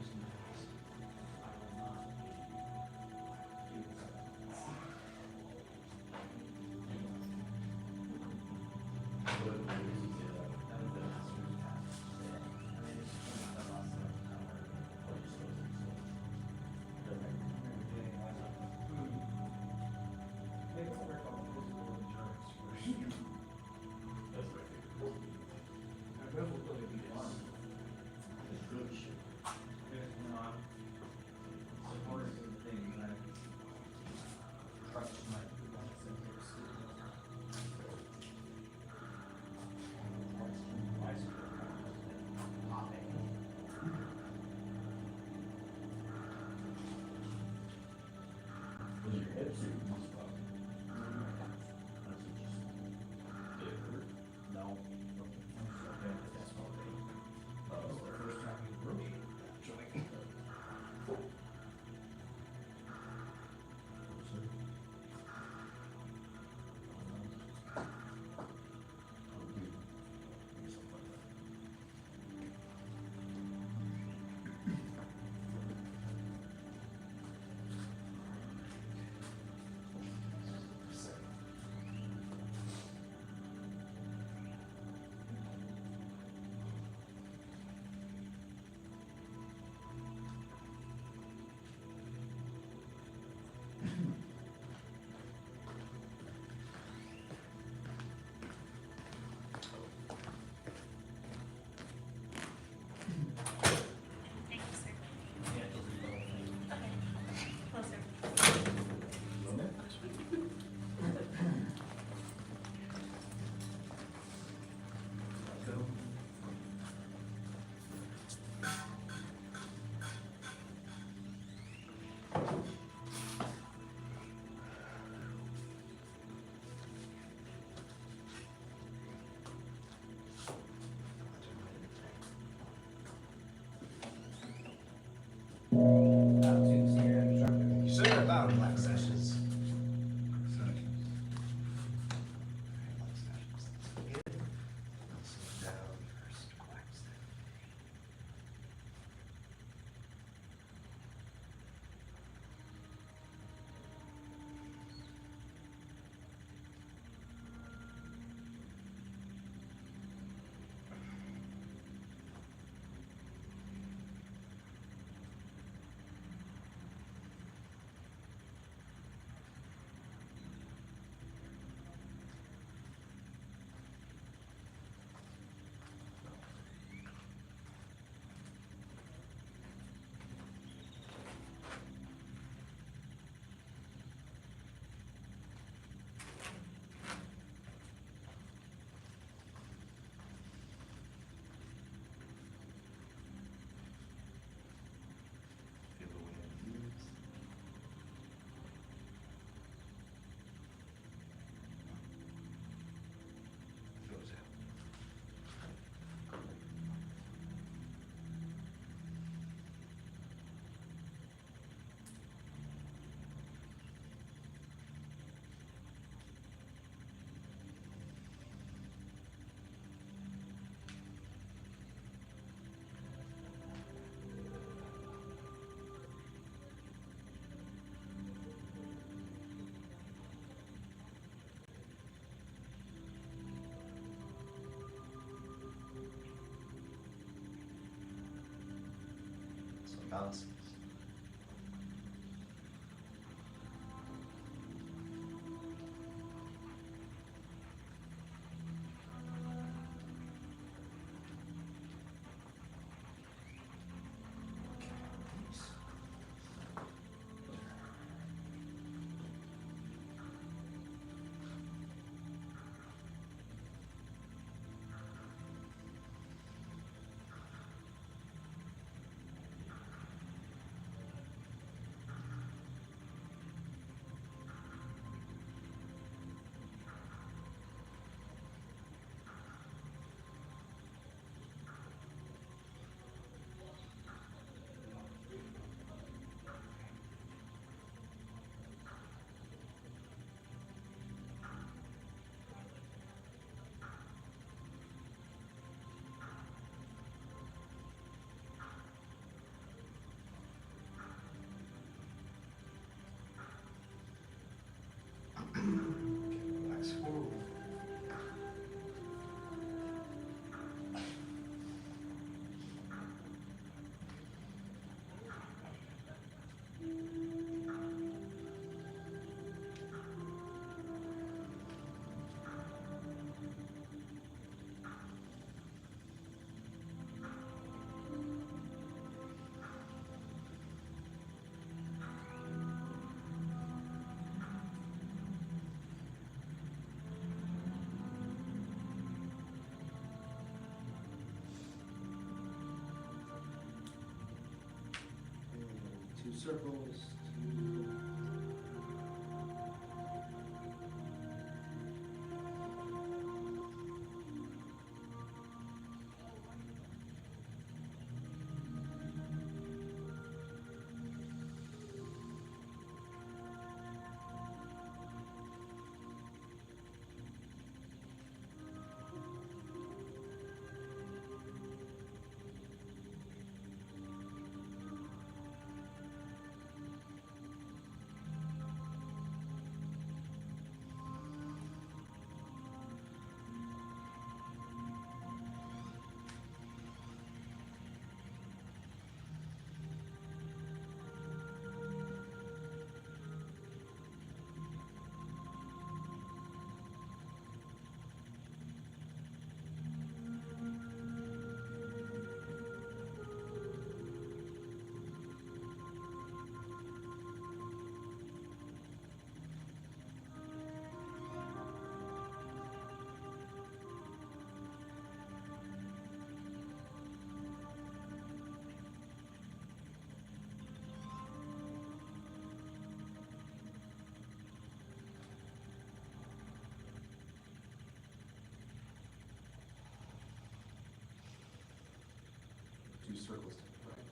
Thank you, sir. Okay. Closer. Sir, about black sessions. Down first, relax. Feel the wind. Goes out. So balance. circles, 2. Two circles to the right.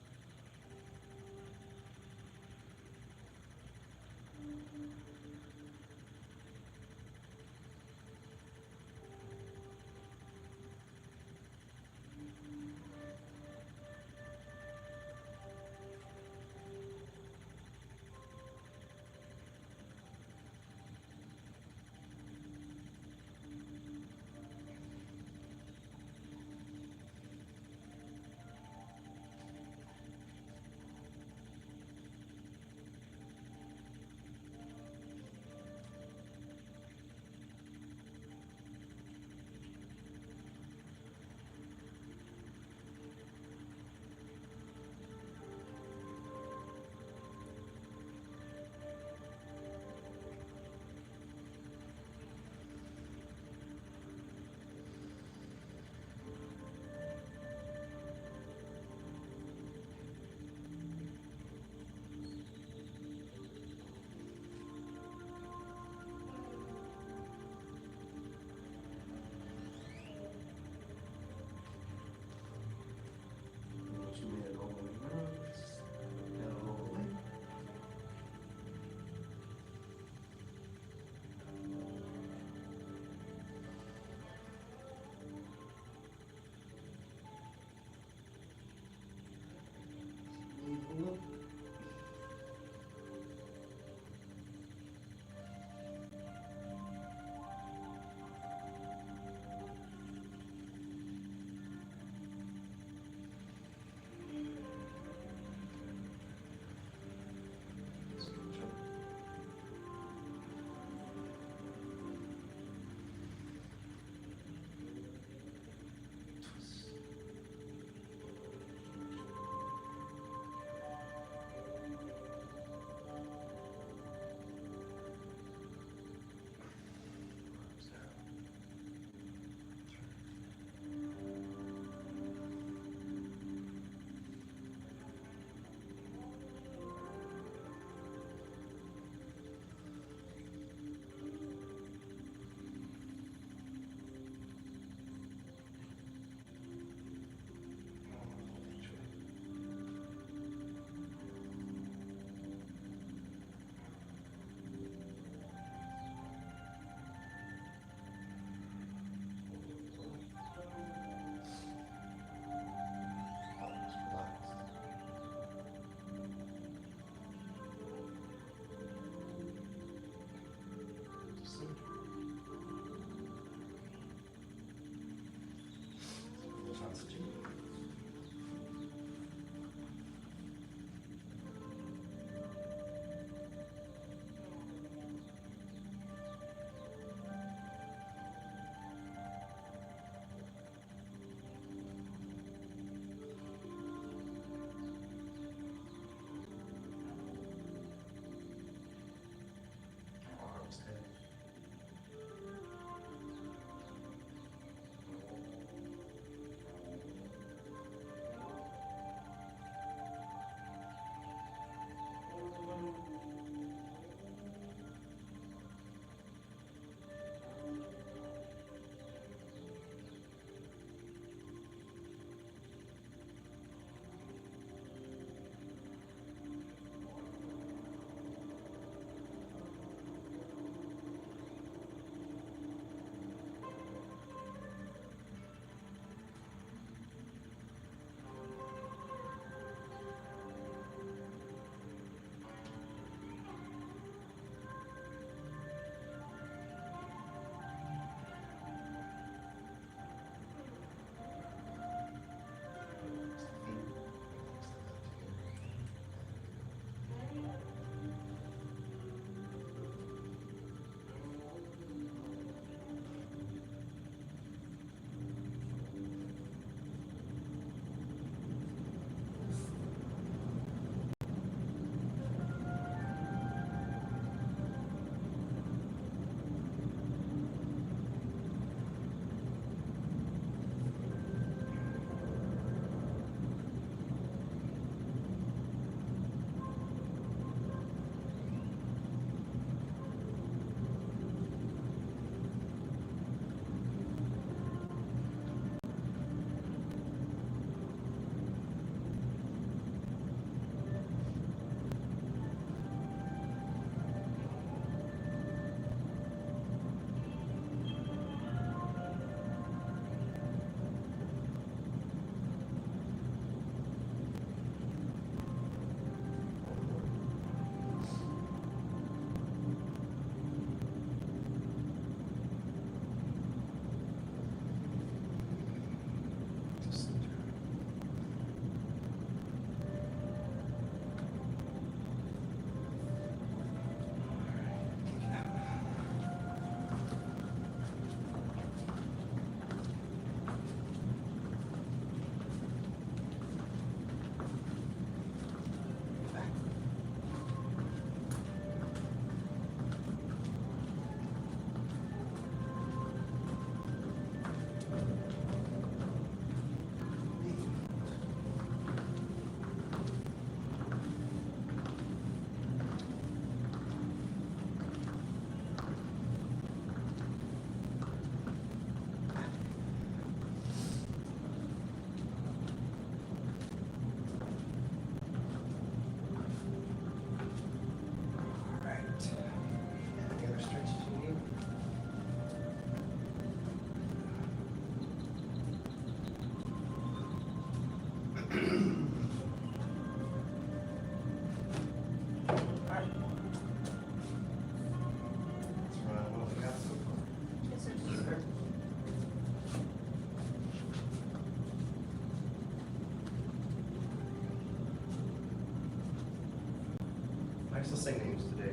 still say names today.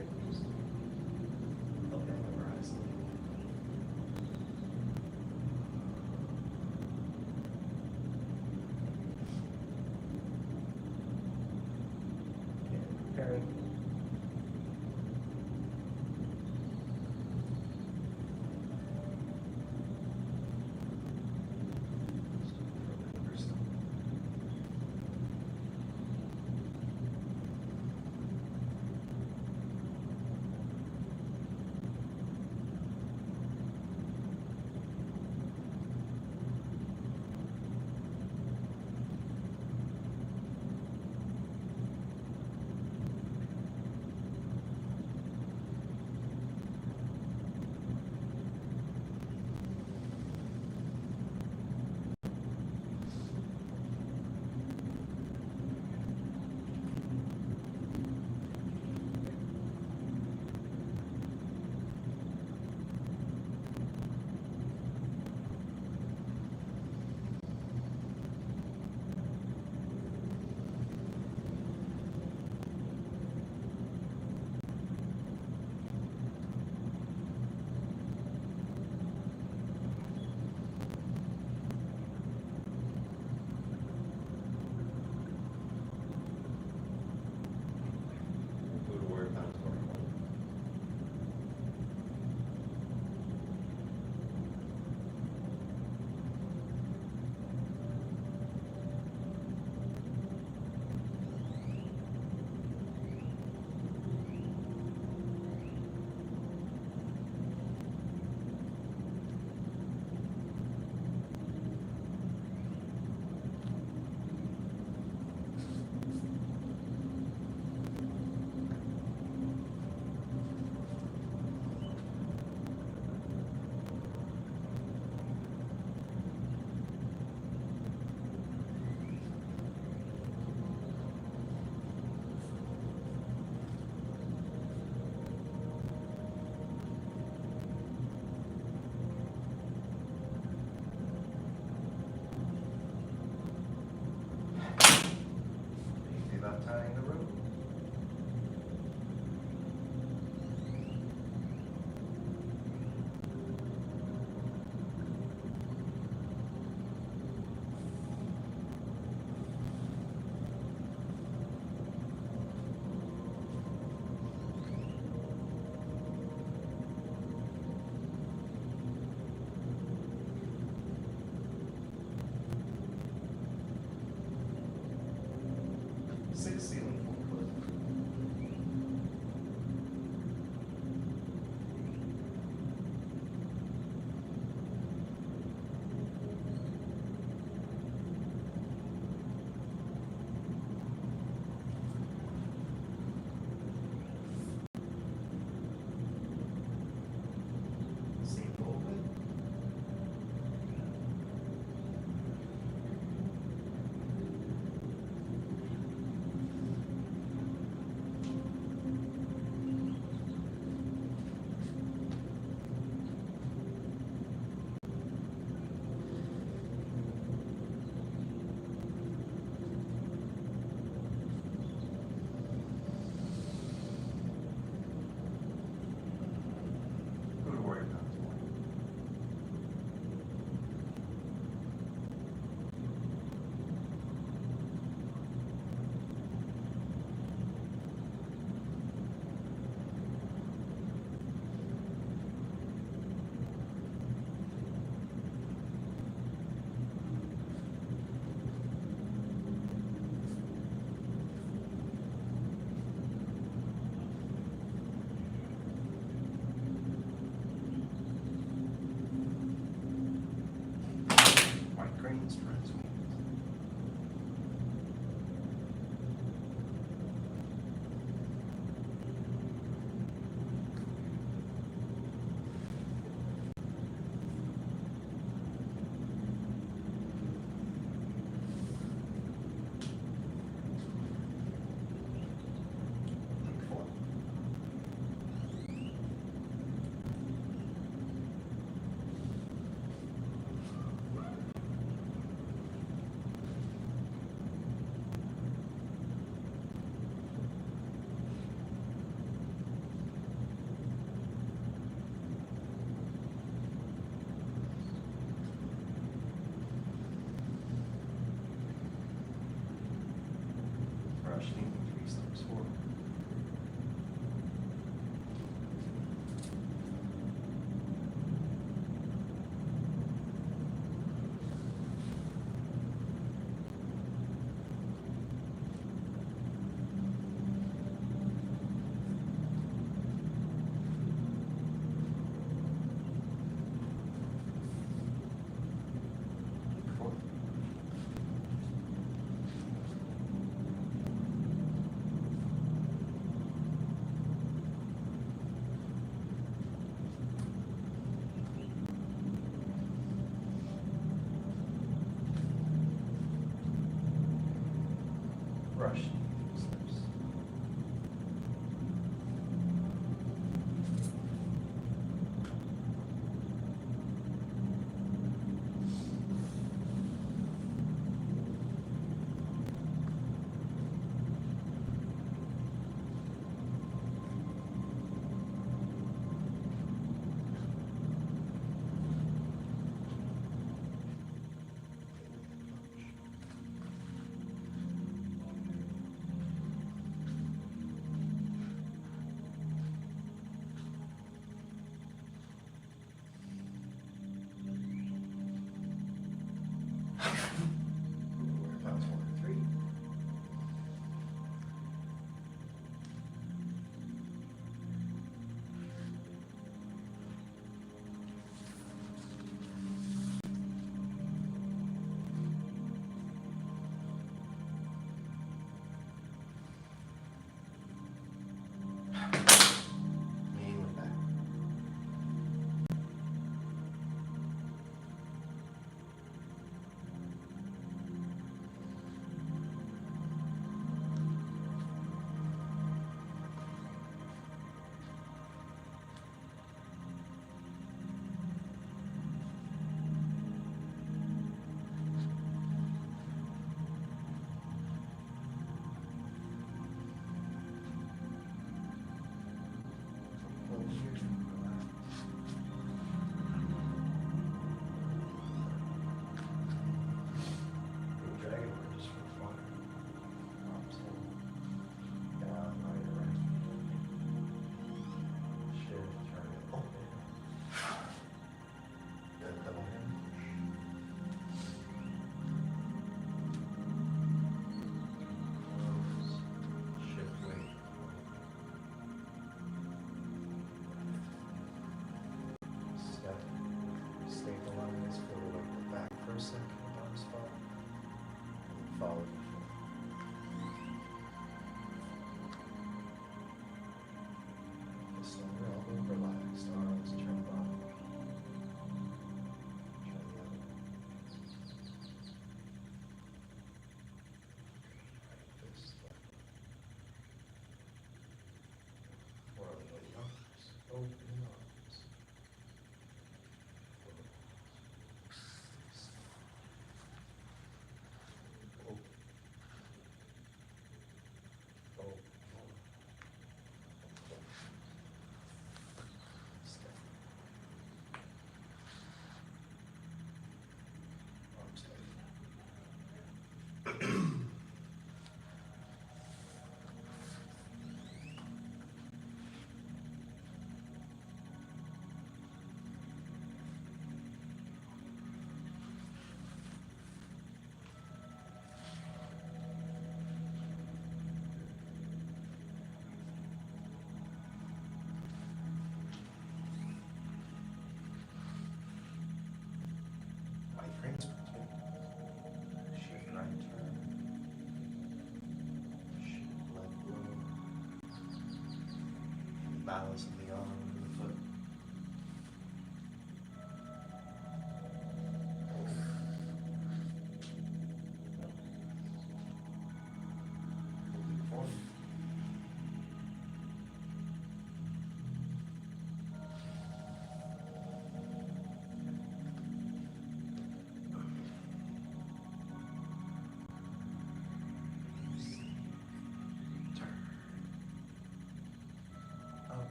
Help them memorize. Okay, preparing.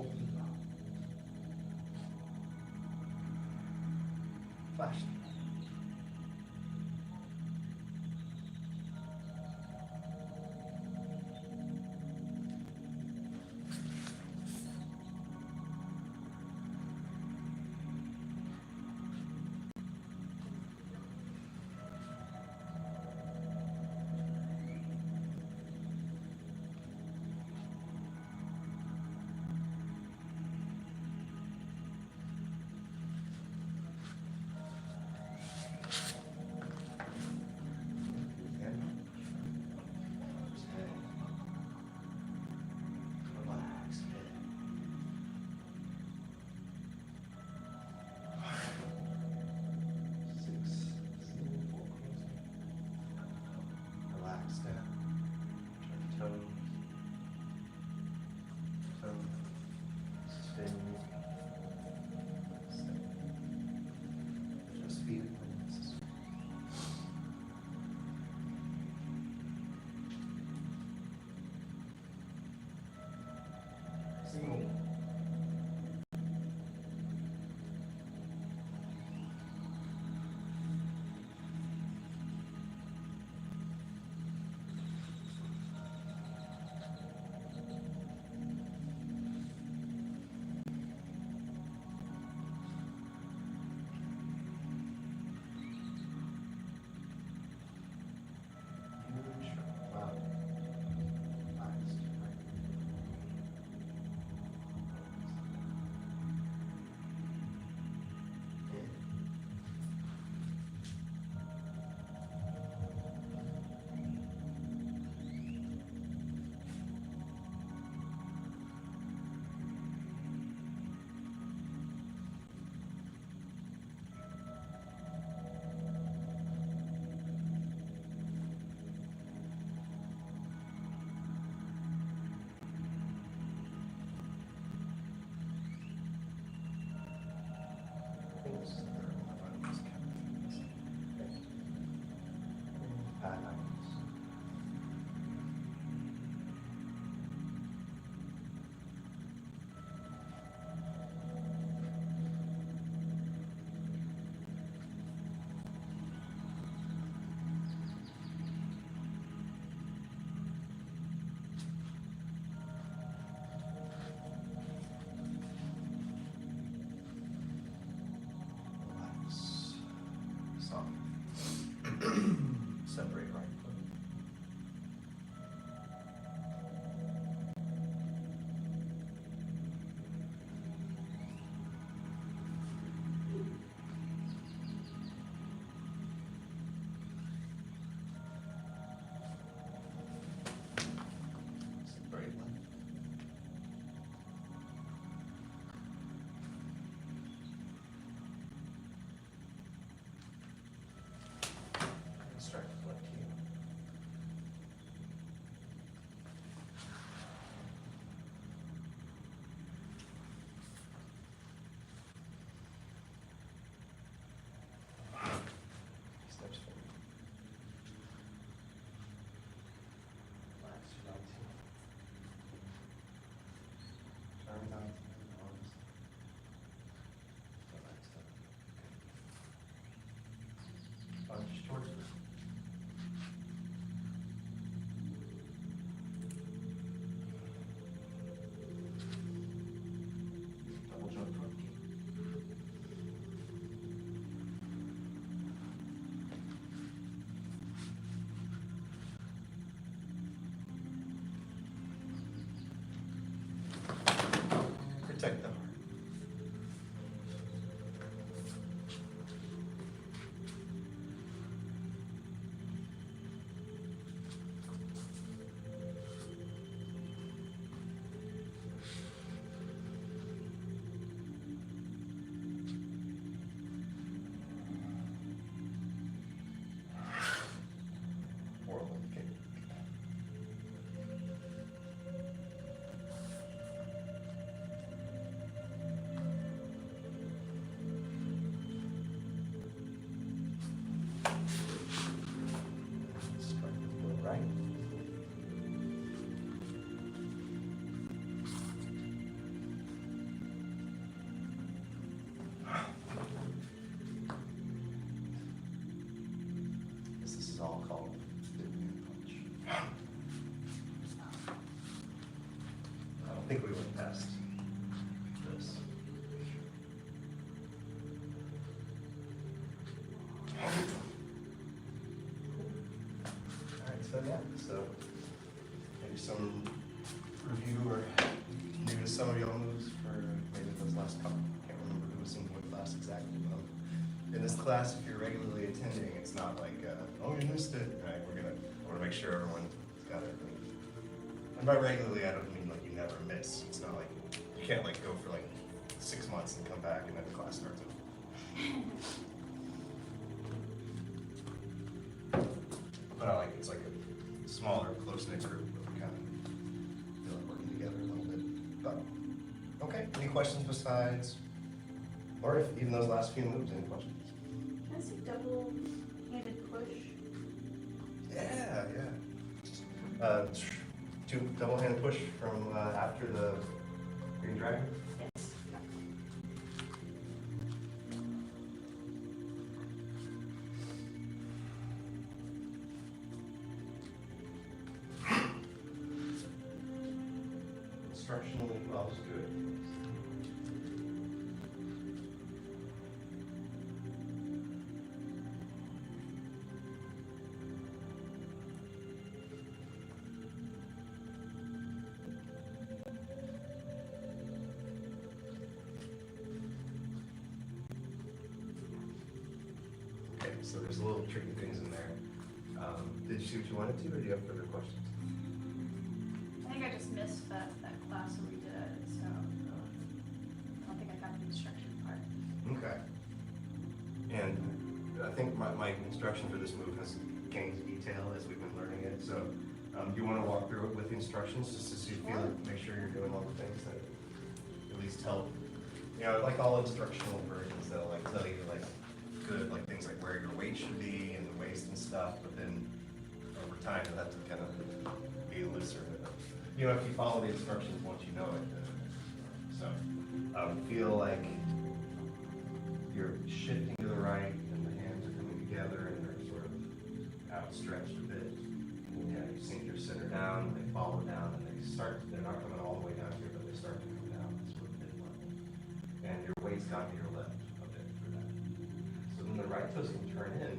Open mouth. Flash. Relax, head. Six, seven, four, relax down. Turn toes. Toes. Stay. Stay. Just feet when necessary. Single one. Huge cloud. Eyes to right. In. I think this is the third one, but I'm just counting this. Okay. Pat eyes. Relax. Soft. Separate right foot. Separate left. And start with left heel. Steps forward. Relax your right heel. Turn down the arms. Relax down. Lunge towards me. Double jump front kick. Protect the heart. Forward kick. we look past this. Alright, so yeah, so maybe some review or maybe some of y'all moves for maybe those last couple. Can't remember who was in what class exactly. In this class, if you're regularly attending, it's not like, oh, you missed it, right? I want to make sure everyone's got everything. And by regularly, I don't mean like you never miss. It's not like, you can't like go for like 6 months and come back and then the class starts over. But I like, it's like a smaller, close-knit group, but we kind of feel like working together a little bit. But, okay, any questions besides, or if even those last few moves, any questions? Can I see double-handed push? Yeah, yeah. Two double-hand push from after the green dragon. Yes. Instructionally, well, was good. Okay, so there's a little tricky things in there. Did you see what you wanted to, or do you have further questions? I think I just missed that class where we did it, so I don't think I got the instruction part. Okay. And I think my instruction for this move has gained detail as we've been learning it. So do you want to walk through it with the instructions just to see, make sure you're doing all the things that at least help? You know, like all instructional versions, they'll like tell you like good, like things like where your weight should be and the waist and stuff, but then over time you'll have to kind of be looser. You know, if you follow the instructions once you know it. So feel like you're shifting to the right and the hands are coming together and they're sort of outstretched a bit. And yeah, you sink your center down, they follow down, and they're not coming all the way down here, but they start to come down sort of mid-level. And your weight's gone to your left a bit for that. So then the right toes can turn in.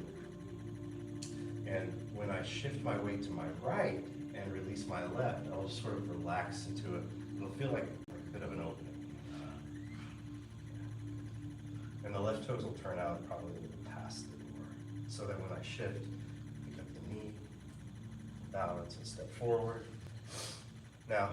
And when I shift my weight to my right and release my left, I'll just sort of relax into it. It'll feel like a bit of an opening. And the left toes will turn out probably a little past the door. So that when I shift, pick up the knee, balance and step forward. Now,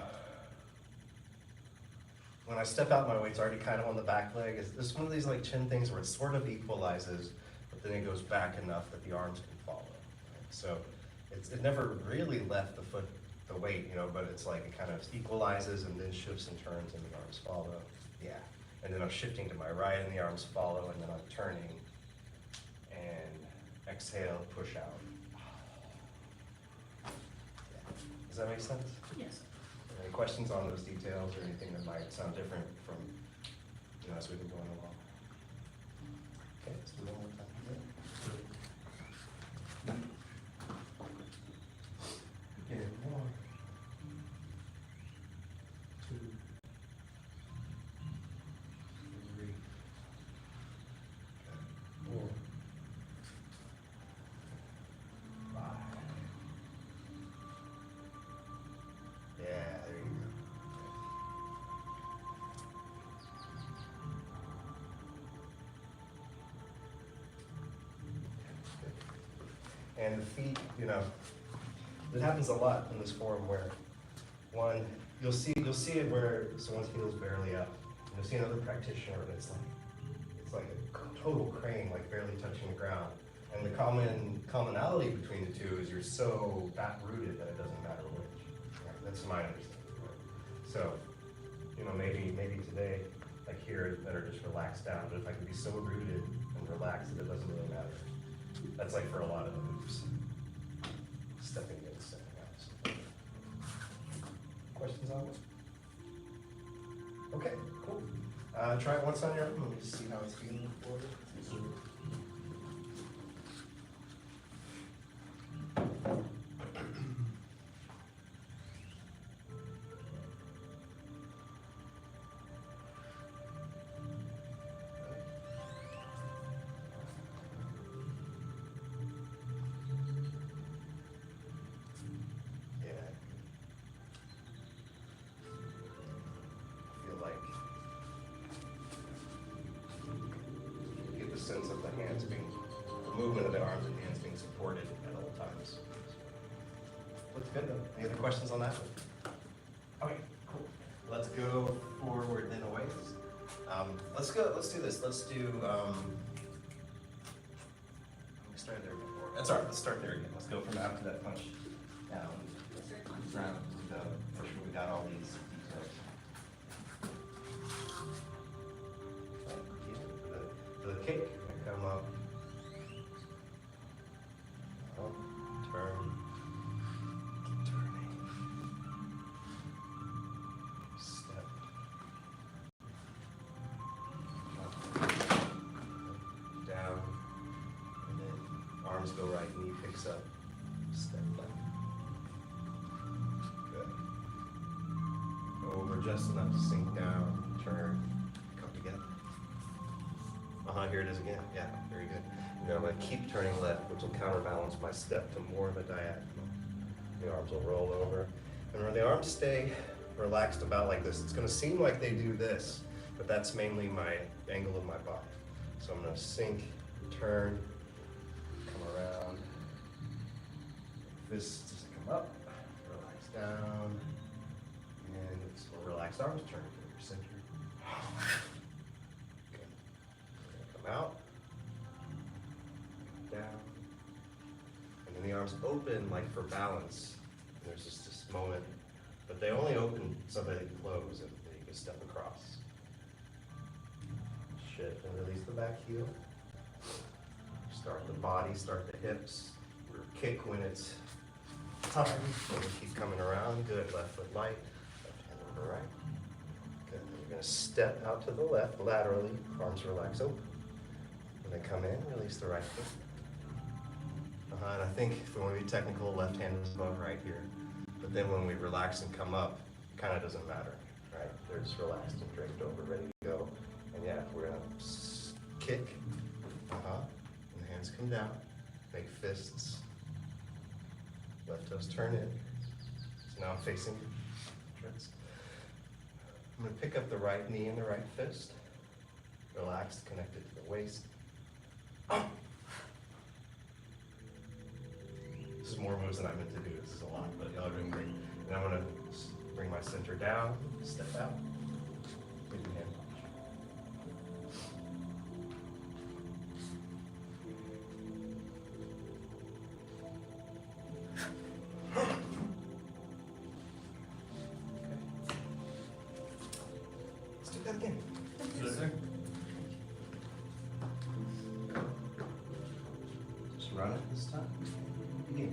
when I step out, my weight's already kind of on the back leg. It's one of these like chin things where it sort of equalizes, but then it goes back enough that the arms can follow. Right? So it never really left the foot, the weight, you know, but it's like it kind of equalizes and then shifts and turns and the arms follow. Yeah. And then I'm shifting to my right and the arms follow, and then I'm turning and exhale, push out. Does that make sense? Yes. Any questions on those details or anything that might sound different from, you know, as we've been going along? Okay, let's do one more time. Okay, 1, 2, 3, 4, 5. Yeah, there you go. And the feet, you know, it happens a lot in this form where one, you'll see it where someone's heel is barely up. You'll see another practitioner that's like a total crane, like barely touching the ground. And the commonality between the two is you're so back-rooted that it doesn't matter which. Right? That's my understanding. Right? So, you know, maybe today, like here, better just relax down. But if I can be so rooted and relaxed that it doesn't really matter. That's like for a lot of the moves. Stepping in, stepping out. Questions on it? Okay, cool. Try it once on your own. Let me just see how it's feeling for you. sense of the hands being, the movement of the arms and hands being supported at all times. Looks good though. Any other questions on that one? Okay, cool. Let's go forward then a ways. Let's do this. Let's do, we started there before. That's all right, let's start there again. Let's go from after that punch down. Round the, for sure we got all these details. The kick, come up. Up, turn. Keep turning. Step. Up. Down. And then arms go right, knee picks up. Step left. Good. Over just enough to sink down, turn, come together. Here it is again. Yeah, very good. Now I'm going to keep turning left, which will counterbalance my step to more of a diagonal. The arms will roll over. And when the arms stay relaxed about like this, it's going to seem like they do this, but that's mainly my angle of my body. So I'm going to sink, turn, come around. Fists just come up, relax down, and it's more relaxed arms turn to your center. Good. Come out, down, and then the arms open like for balance. There's just this moment, but they only open so they can close if you can step across. Shift and release the back heel. Start the body, start the hips. Kick when it's time. And keep coming around. Good. Left foot light. Left hand over right. Good. Then you're going to step out to the left laterally. Arms relax open. When they come in, release the right foot. And I think if we want to be technical, left hand is above right here. But then when we relax and come up, it kind of doesn't matter, right? They're just relaxed and draped over, ready to go. And yeah, we're going to kick. And the hands come down. Make fists. Left toes turn in. So now I'm facing entrance. I'm going to pick up the right knee and the right fist. Relaxed, connected to the waist. This is more moves than I meant to do. This is a lot, but y'all are doing great. And I'm going to bring my center down, step out, big hand punch. Let's do that again. Yes, sir. Just run it this time. Begin.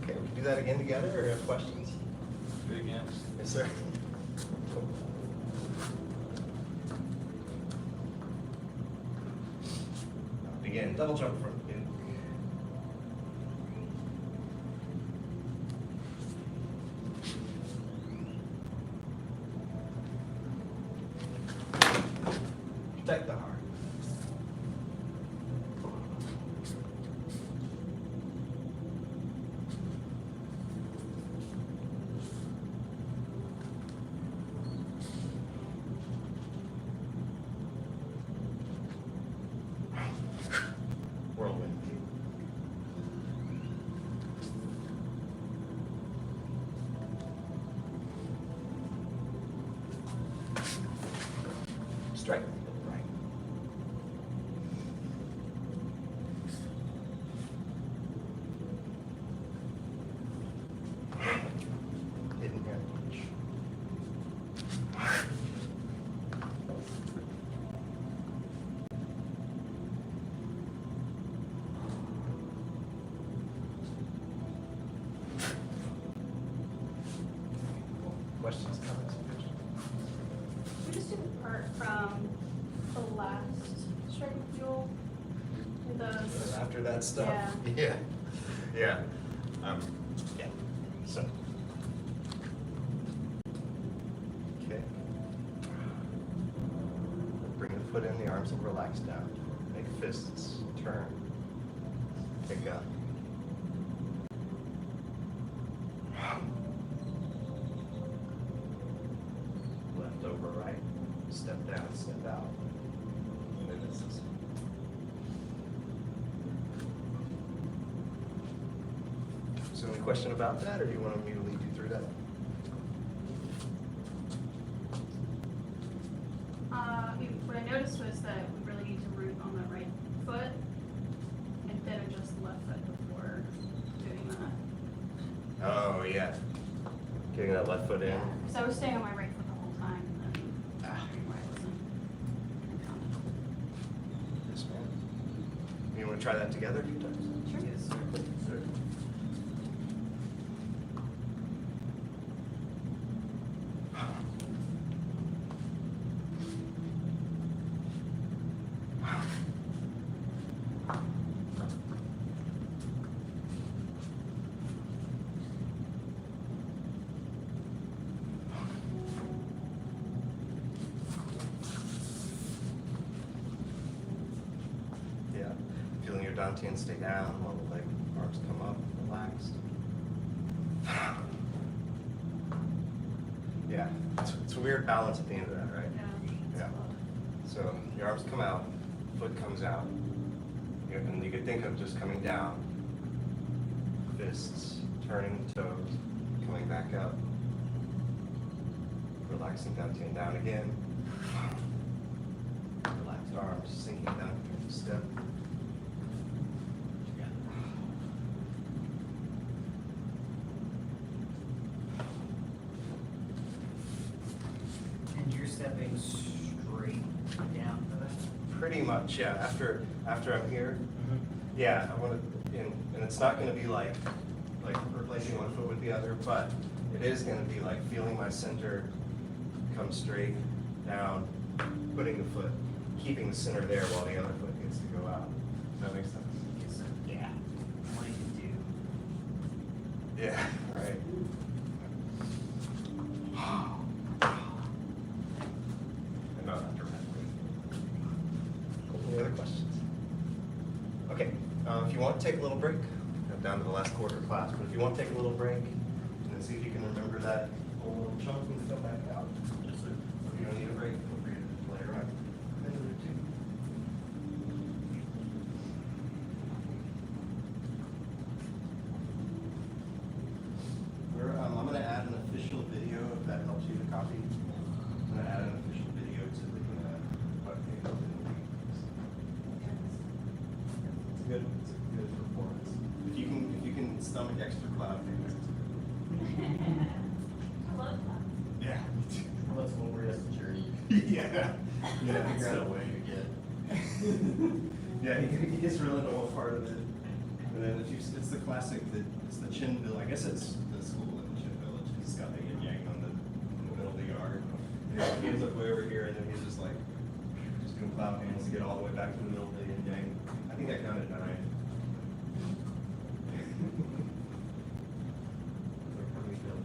Okay, we can do that again together, or have questions? Do it again. Yes, sir. Begin, double jump from the beginning. Protect the heart. Strike with the right. Hidden hand punch. Questions, comments, suggestions? We just didn't part from the last strike fuel. The, After that stuff? Yeah. Yeah. Yeah, so. Okay. Bring the foot in, the arms will relax down. Make fists turn. Pick up. Left over right. Step down, step out. Releases. So any question about that, or do you want me to lead you through that? What I noticed was that we really need to root on the right foot instead of just left foot before doing that. Oh, yeah. Getting that left foot in. Because I was staying on my right foot the whole time and then where I wasn't. Yes, ma'am. You want to try that together a few times? Sure. Yes, sir. Sir. Yeah, feeling your dantian stay down while the leg arms come up, relaxed. Yeah, it's a weird balance at the end of that, right? Yeah. So your arms come out, foot comes out, and you could think of just coming down, fists, turning toes, coming back up, relaxing dantian down again. Relaxed arms, sinking down through the step. And you're stepping straight down for that? Pretty much, yeah. After I'm here, yeah, I want to, and it's not going to be like replacing one foot with the other, but it is going to be like feeling my center come straight down, putting the foot, keeping the center there while the other foot gets to go out. Does that make sense? Yes, sir. Yeah. Wanting to do. Yeah, right. And not dramatically. Any other questions? Okay, if you want to take a little break, I'm down to the last quarter of class, but if you want to take a little break, and then see if you can remember that old little chunk and fill back out. Yes, sir. If you don't need a break, feel free to play around. I'm going to add an official video if that helps you to copy. I'm going to add an official video to the webpage. It's a good performance. If you can stomach extra cloud things. I love that. Yeah. Well, that's what we're at the journey. Yeah. Yeah. That's the way to get. Yeah, he gets really into one part of it. And then it's the classic, it's the chin bill. I guess it's the school at the chin village. He's got the yin yang in the middle of the yard. And he ends up way over here, and then he's just like, just doing cloud hands to get all the way back to the middle of the yin yang. I think I counted 9. Like, how do we feel?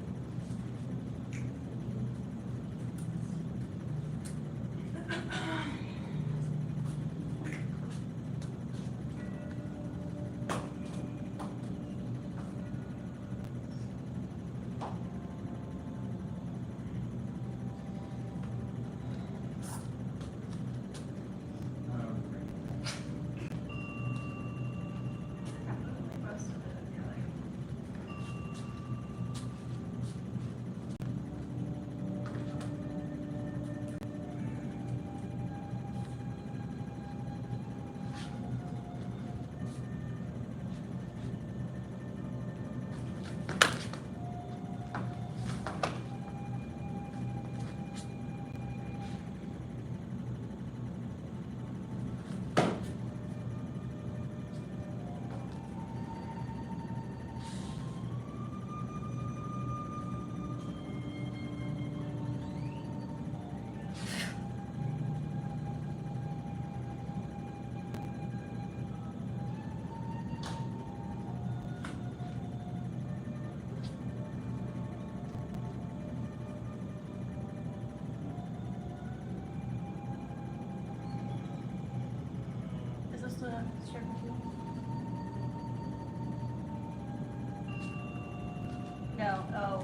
No, oh.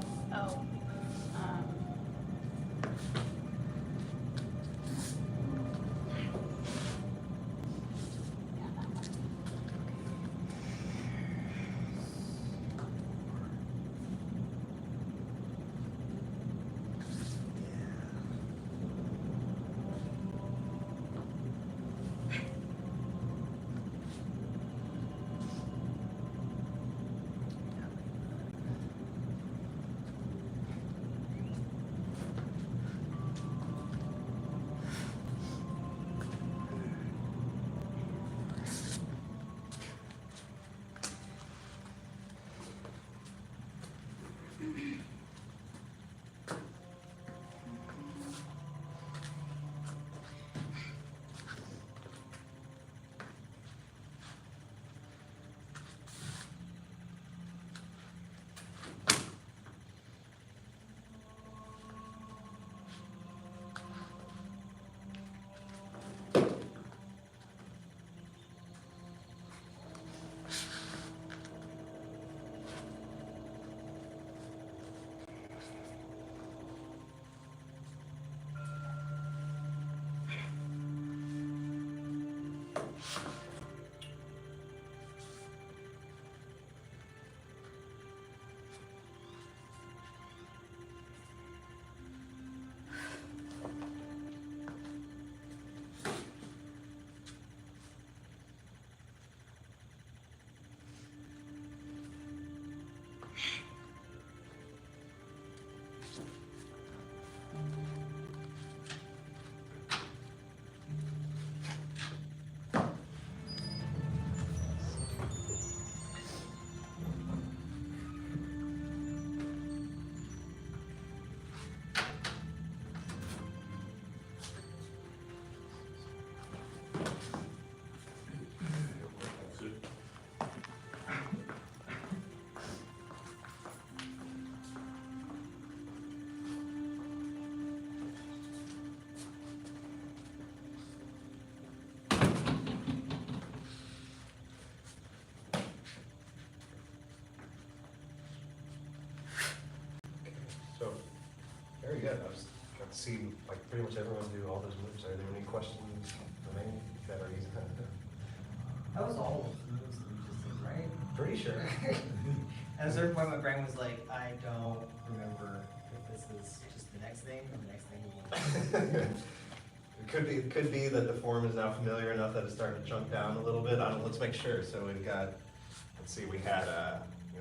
So, very good. I was got to see like pretty much everyone do all those moves. Are there any questions remaining that are easy? That was all of the moves that we just did, right? Pretty sure. At a certain point, my brain was like, I don't remember if this is just the next thing or the next thing we want. It could be that the form is now familiar enough that it's starting to chunk down a little bit. Let's make sure. So we've got, let's see, we had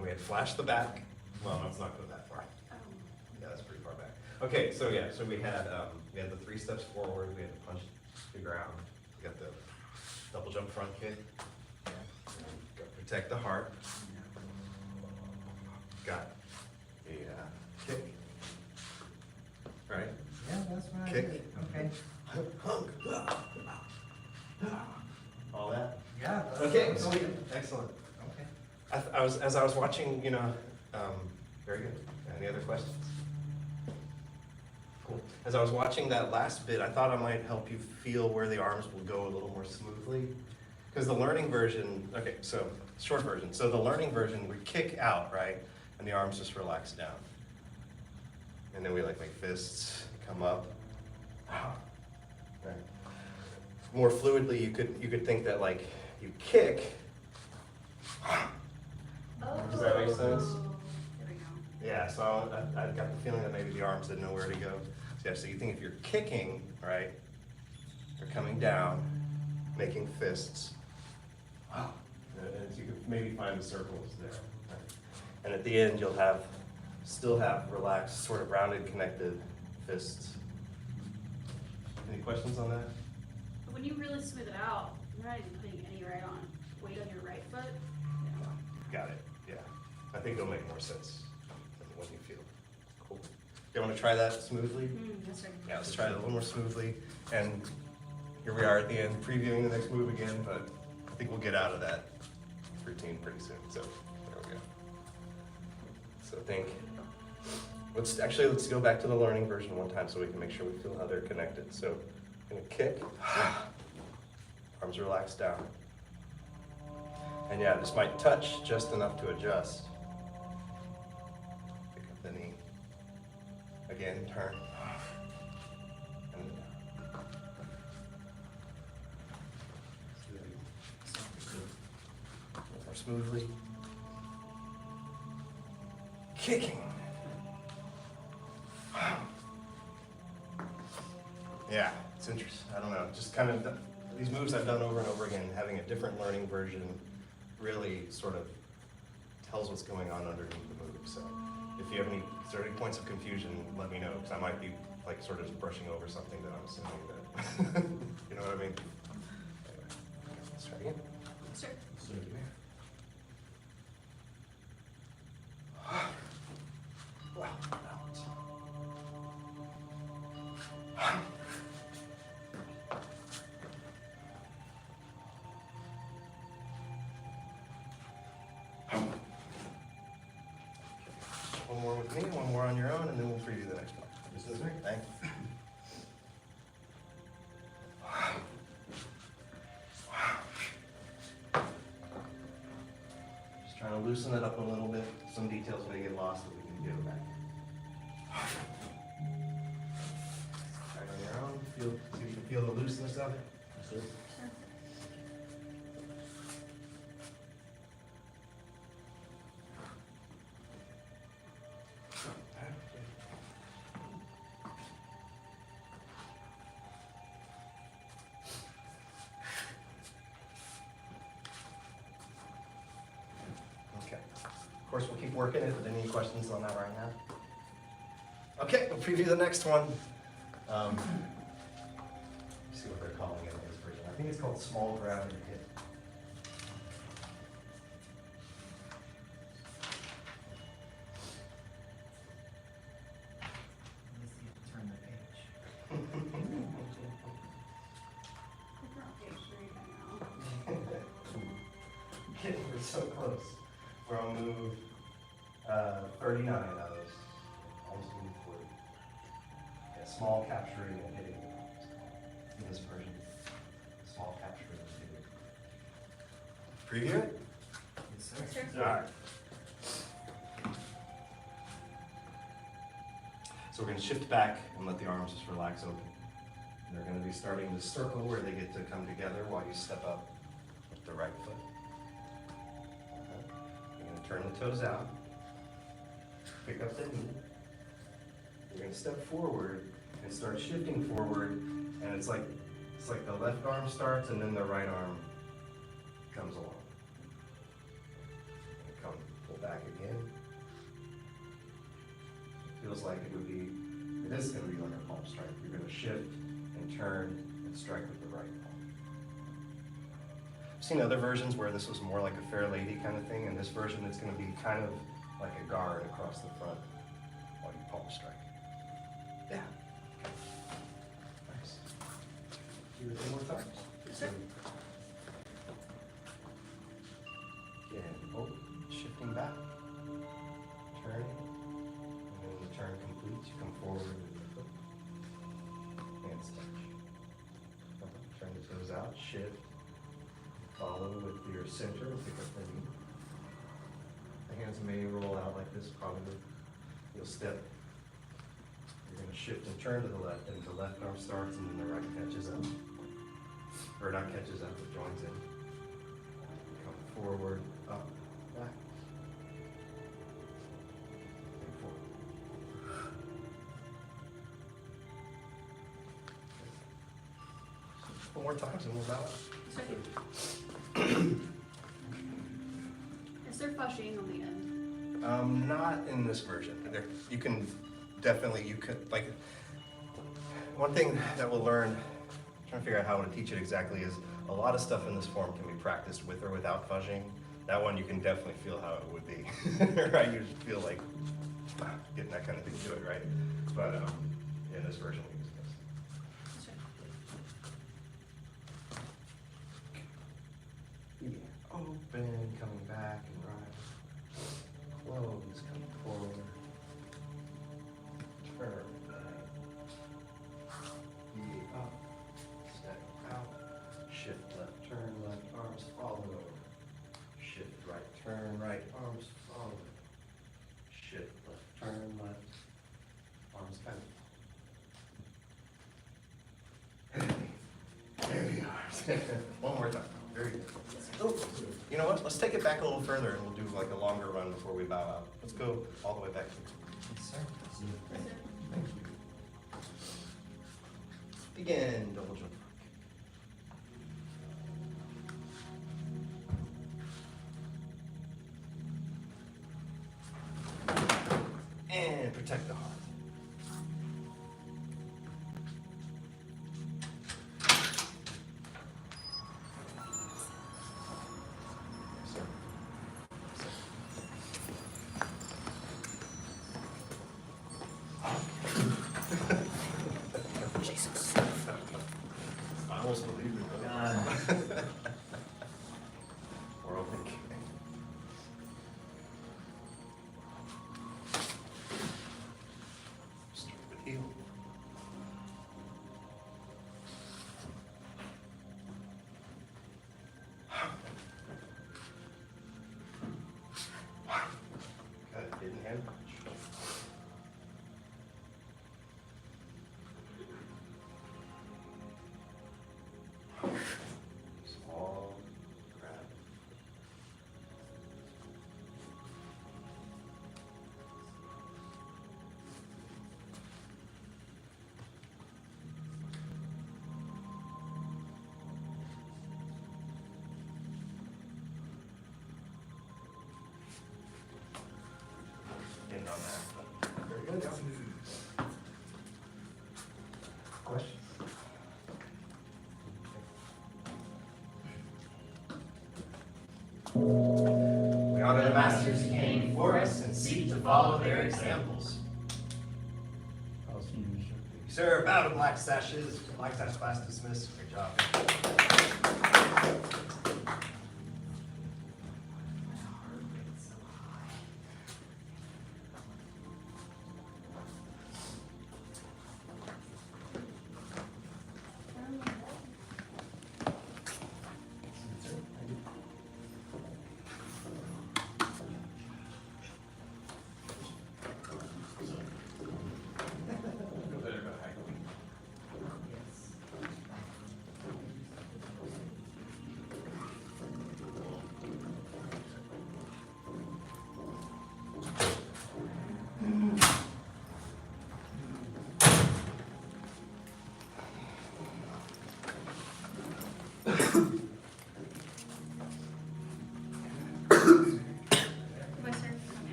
we had flash the back. Well, no, let's not go that far. Yeah, that's pretty far back. Okay, so yeah, so we had the 3 steps forward. We had to punch the ground. We got the double jump front kick. Got protect the heart. Got the kick. Right? Yeah, that's what I Kick. did. Okay. All that. Yeah. that's- Okay, that's sweet, good. excellent. Okay. As I was watching, very good. Any other questions? Cool. As I was watching that last bit, I thought I might help you feel where the arms will go a little more smoothly. Because the learning version, okay, so short version. So the learning version, we kick out, right? And the arms just relax down. And then we like make fists come up. Right. More fluidly, you could think that like you kick. Does that make sense? There we go. Yeah, so I got the feeling that maybe the arms didn't know where to go. So yeah, so you think if you're kicking, right, you're coming down, making fists. And you can maybe find the circles there. Right? And at the end, you'll still have relaxed, sort of rounded, connected fists. Any questions on that? But when you really smooth it out, you're not even putting any weight on your right foot. Got it, yeah. I think it'll make more sense than what you feel. Cool. You want to try that smoothly? Yes, sir. Yeah, let's try it a little more smoothly. And here we are at the end, previewing the next move again, but I think we'll get out of that routine pretty soon. So there we go. So let's go back to the learning version one time so we can make sure we feel how they're connected. So I'm gonna kick, arms relax down, And yeah, this might touch just enough to adjust. Pick up the knee. Again, turn. And more smoothly. Kicking. Yeah, it's interesting. I don't know, just kind of these moves I've done over and over again, having a different learning version really sort of tells what's going on underneath the move. So if you have any, is there any points of confusion, let me know, because I might be like sort of just brushing over something that I'm assuming that, you know what I mean? Anyway, let's try again. Sure. Wow, balance. One more with me, one more on your own, and then we'll preview the next one. This is me. Thanks. Just trying to loosen it up a little bit. Some details may get lost, but we can get it back. Back on your own. Feel, see if you can feel the looseness of it. Okay. Of course, we'll keep working it, but any questions on that right now? Okay, we'll preview the next one. See what they're calling it in this version. I think it's called small gravity hit. Let's see if you turn the page. We're so close. We're on move 39 of those. Almost move 40. Yeah, small capturing and hitting. In this version, small capturing and hitting. Preview it? Yes, sir. All right. So we're going to shift back and let the arms just relax open. And they're going to be starting to circle where they get to come together while you step up with the right foot. You're going to turn the toes out. Pick up the knee. You're going to step forward and start shifting forward. And it's like the left arm starts and then the right arm comes along. And come pull back again. Feels like it would be, it is going to be like a palm strike. You're going to shift and turn and strike with the right palm. I've seen other versions where this was more like a fair lady kind of thing. In this version, it's going to be kind of like a guard across the front while you palm strike. Yeah. Nice. Do it one more time. Sure. Again, oh, shifting back, turning. And when the turn completes, you come forward with the foot. Hands touch. Turn the toes out, shift. Follow with your center, pick up the knee. The hands may roll out like this, probably. You'll step. You're going to shift and turn to the left, and the left arm starts, and then the right catches up. Or not catches up, but joins in. Come forward, up, back. And forward. One more time, and we'll balance. Is there fushing on the end? Not in this version. There, you can definitely, you could, like, one thing that we'll learn, I'm trying to figure out how to teach it exactly, is a lot of stuff in this form can be practiced with or without fudging. That one you can definitely feel how it would be, right? You just feel like getting that kind of thing to it, right? But in this version, we use this. Yeah. Open, coming back and right. Close, come forward. Turn. Yeah, up. Step out. Shift left, turn left, arms follow. turn right, arms forward. Shift left, turn left, arms kind of. There we are. One more time. Very good. Oh, you know what? Let's take it back a little further and we'll do like a longer run before we bow out. Let's go all the way back. Yes, sir. Thank you. Begin double jump. And protect the heart. Jesus. I almost believe it. We're okay. Start with heel. Good, hidden hand punch. Small grab. Getting on that. Very good. Questions? We honor the masters who came before us and seek to follow their examples. Sir, bow to black sashes. Black sash class dismissed. Great job.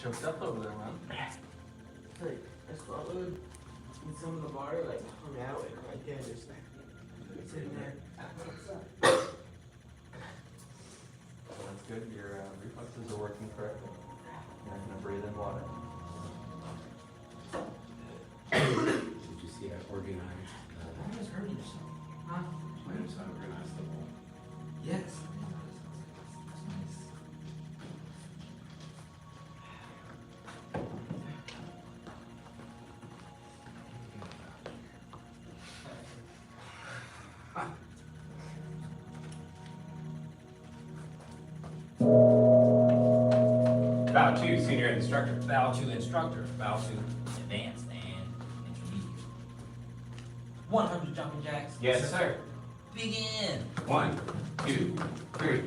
Choked up over there, man. Like, I swallowed and some of the water like hung out and right there just sitting there. That's good, your reflexes are working correctly. You're gonna breathe in water. Did you see I organized? I was hurting yourself. Huh? I just organized the wall. Yes. Bow to senior instructor. Bow to instructor. Bow to advanced and intermediate. 100 jumping jacks. Yes, sir. Begin. 1, 2, 3,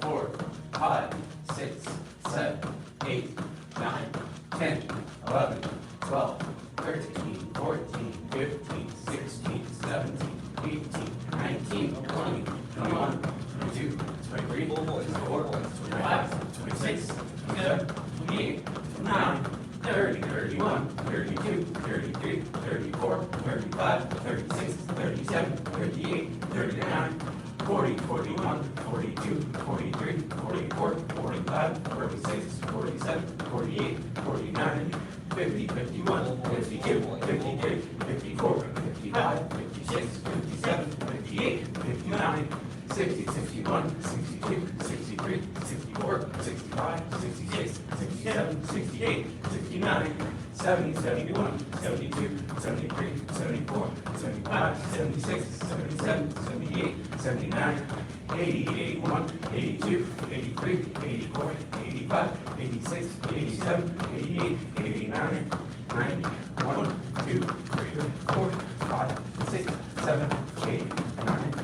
4, 5, 6, 7, 8, 9, 10, 11, 12, 13, 14, 15, 16, 17, 18, 19, 20, 21, 22, 23, 24, 25, 26, 27, 28, 29, 30, 31, 32, 33, 34, 35, 36, 37, 38, 39, 40, 41, 42, 43, 44, 45, 46, 47, 48, 49, 50, 51, 52, 53, 54, 55, 56, 57, 58, 59, 60, 61, 62, 63, 64, 65, 66, 67, 68, 69, 70, 71, 72, 73, 74, 75, 76, 77, 78, 79, 80, 81, 82, 83, 84, 85, 86, 87, 88, 89, 90, 1, 2, 3, 4, 5, 6, 7, 8, 9.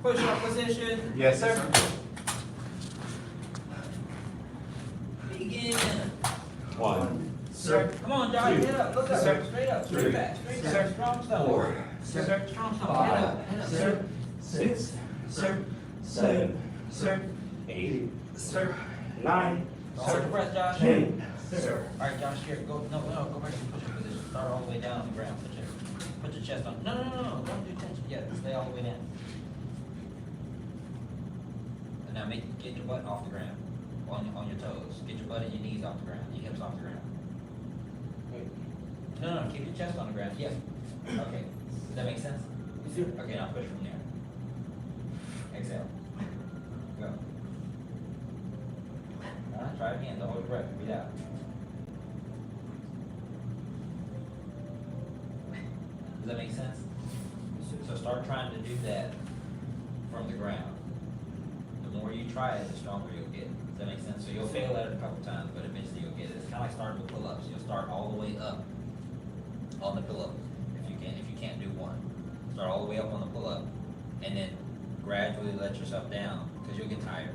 Push-up position. Yes, sir. Begin. One. Sir. Come on, Josh, get up, look up, Sir. straight up, Three. straight back, strong stone. Four. Sir, strong stone, head up, head up. Sir. 6, sir. 7, sir. 8, sir. 9, Hold your breath, Josh. 10, sir. All right, Josh, here, go back to push-up position. Start all the way down on the ground. Put your chest on. No, don't do tension yet. Stay all the way down. And now get your butt off the ground, on your toes. Get your butt and your knees off the ground, your hips off the ground. No, keep your chest on the ground. Yes. Okay. Does that make sense? Okay, now push from there. Exhale. Go. All right, try it again. Don't hold your breath. Breathe out. Does that make sense? So start trying to do that from the ground. The more you try it, the stronger you'll get. Does that make sense? So you'll fail at it a couple times, but eventually you'll get it. It's kind of like starting with pull-ups. You'll start all the way up on the pull-up if you can't do one. Start all the way up on the pull-up, and then gradually let yourself down because you'll get tired.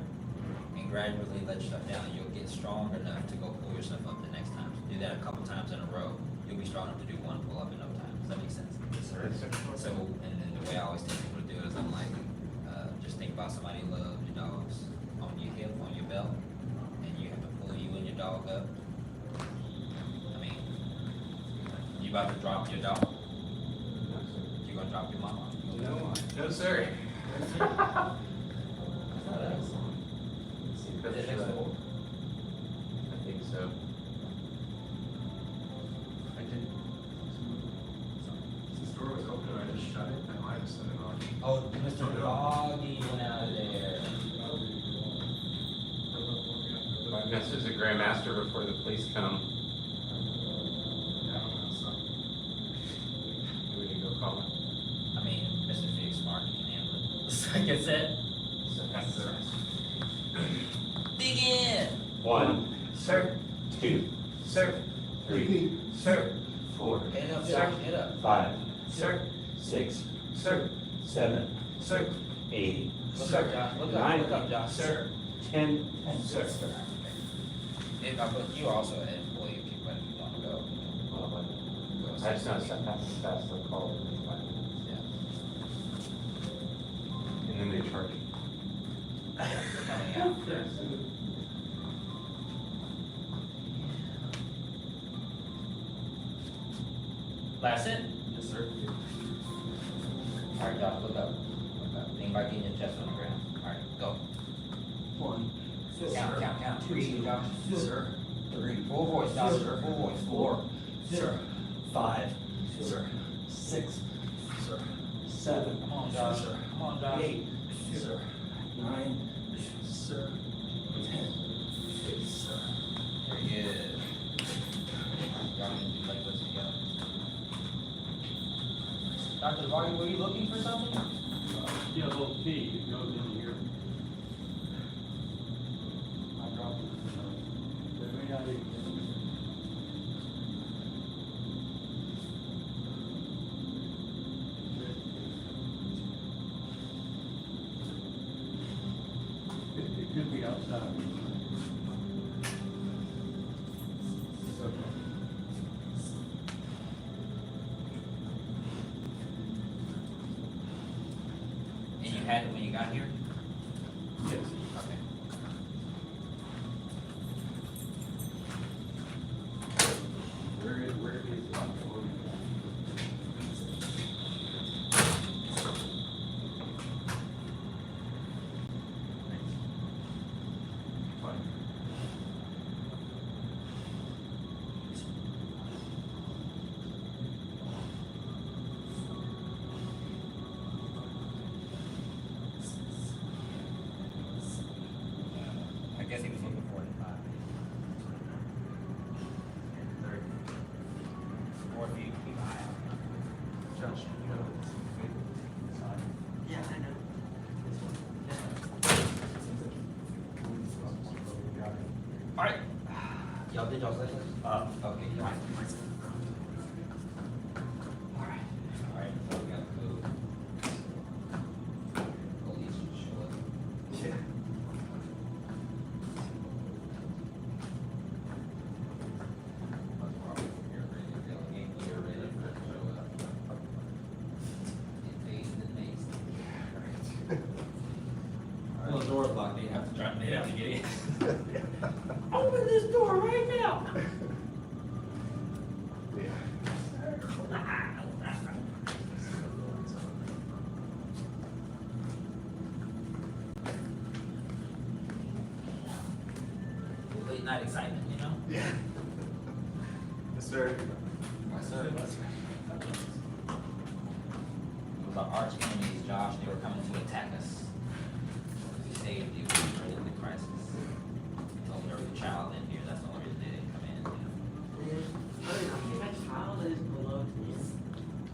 And gradually let yourself down, and you'll get strong enough to go pull yourself up the next time. So do that a couple times in a row. You'll be strong enough to do one pull-up in no time. Does that make sense? So, and then the way I always tell people to do it is I'm like, just think about somebody who loves your dogs on your hip, on your belt, and you have to pull you and your dog up. I mean, you about to drop your dog? You gonna drop your mama? No, sir. That's not us. Is it next door? I think so. I did. Since the door was open, I just shut it. I might have set it on. Oh, Mr. Doggy went out of there. My message is a grandmaster before the police come. We need to go call him. I mean, Mr. Fig's smart, he can handle it. Like I said, That's the begin. 1, sir. 2, sir. 3, sir. 4, Head up, sir. Josh, head up. 5, sir. 6, sir. 7, sir. 8, Look sir. up, Josh, look 9, up, Josh. sir. 10, sir. If I put you also an employee, if you want to go. I just know sometimes that's the call. Yeah. And then they charge you. Coming out. Last it? Yes, sir. All right, Josh, look up. Look up. Think about getting your chest on the ground. All right, go. 1, Count. Breathe, Josh. Sir. 3. Full voice, Josh. Sir. Full voice. 4, sir. 5, sir. 6, sir. 7, Come on, Josh. sir. Come on, Josh. 8, sir. 9, sir. 10, sir. Very good. Y'all can do like this together. Dr. Vardy, were you looking for something? Yeah, a little key, it goes in here. I dropped it. They may not even- It could be outside. And you had it when you got here? Yes. Okay. Where is did y'all say that? Okay, yeah. Alright, so we got food. Police show up. Yeah. Well, the door's locked, they have to try, they have to get in. Open this door right now. Late night excitement, you know? Yeah. Yes, sir. Yes, sir. It was our arch enemies, Josh, they were coming to attack us. We saved you in the crisis. Told me there was a child in here, that's the only reason they didn't come in. My child is below me.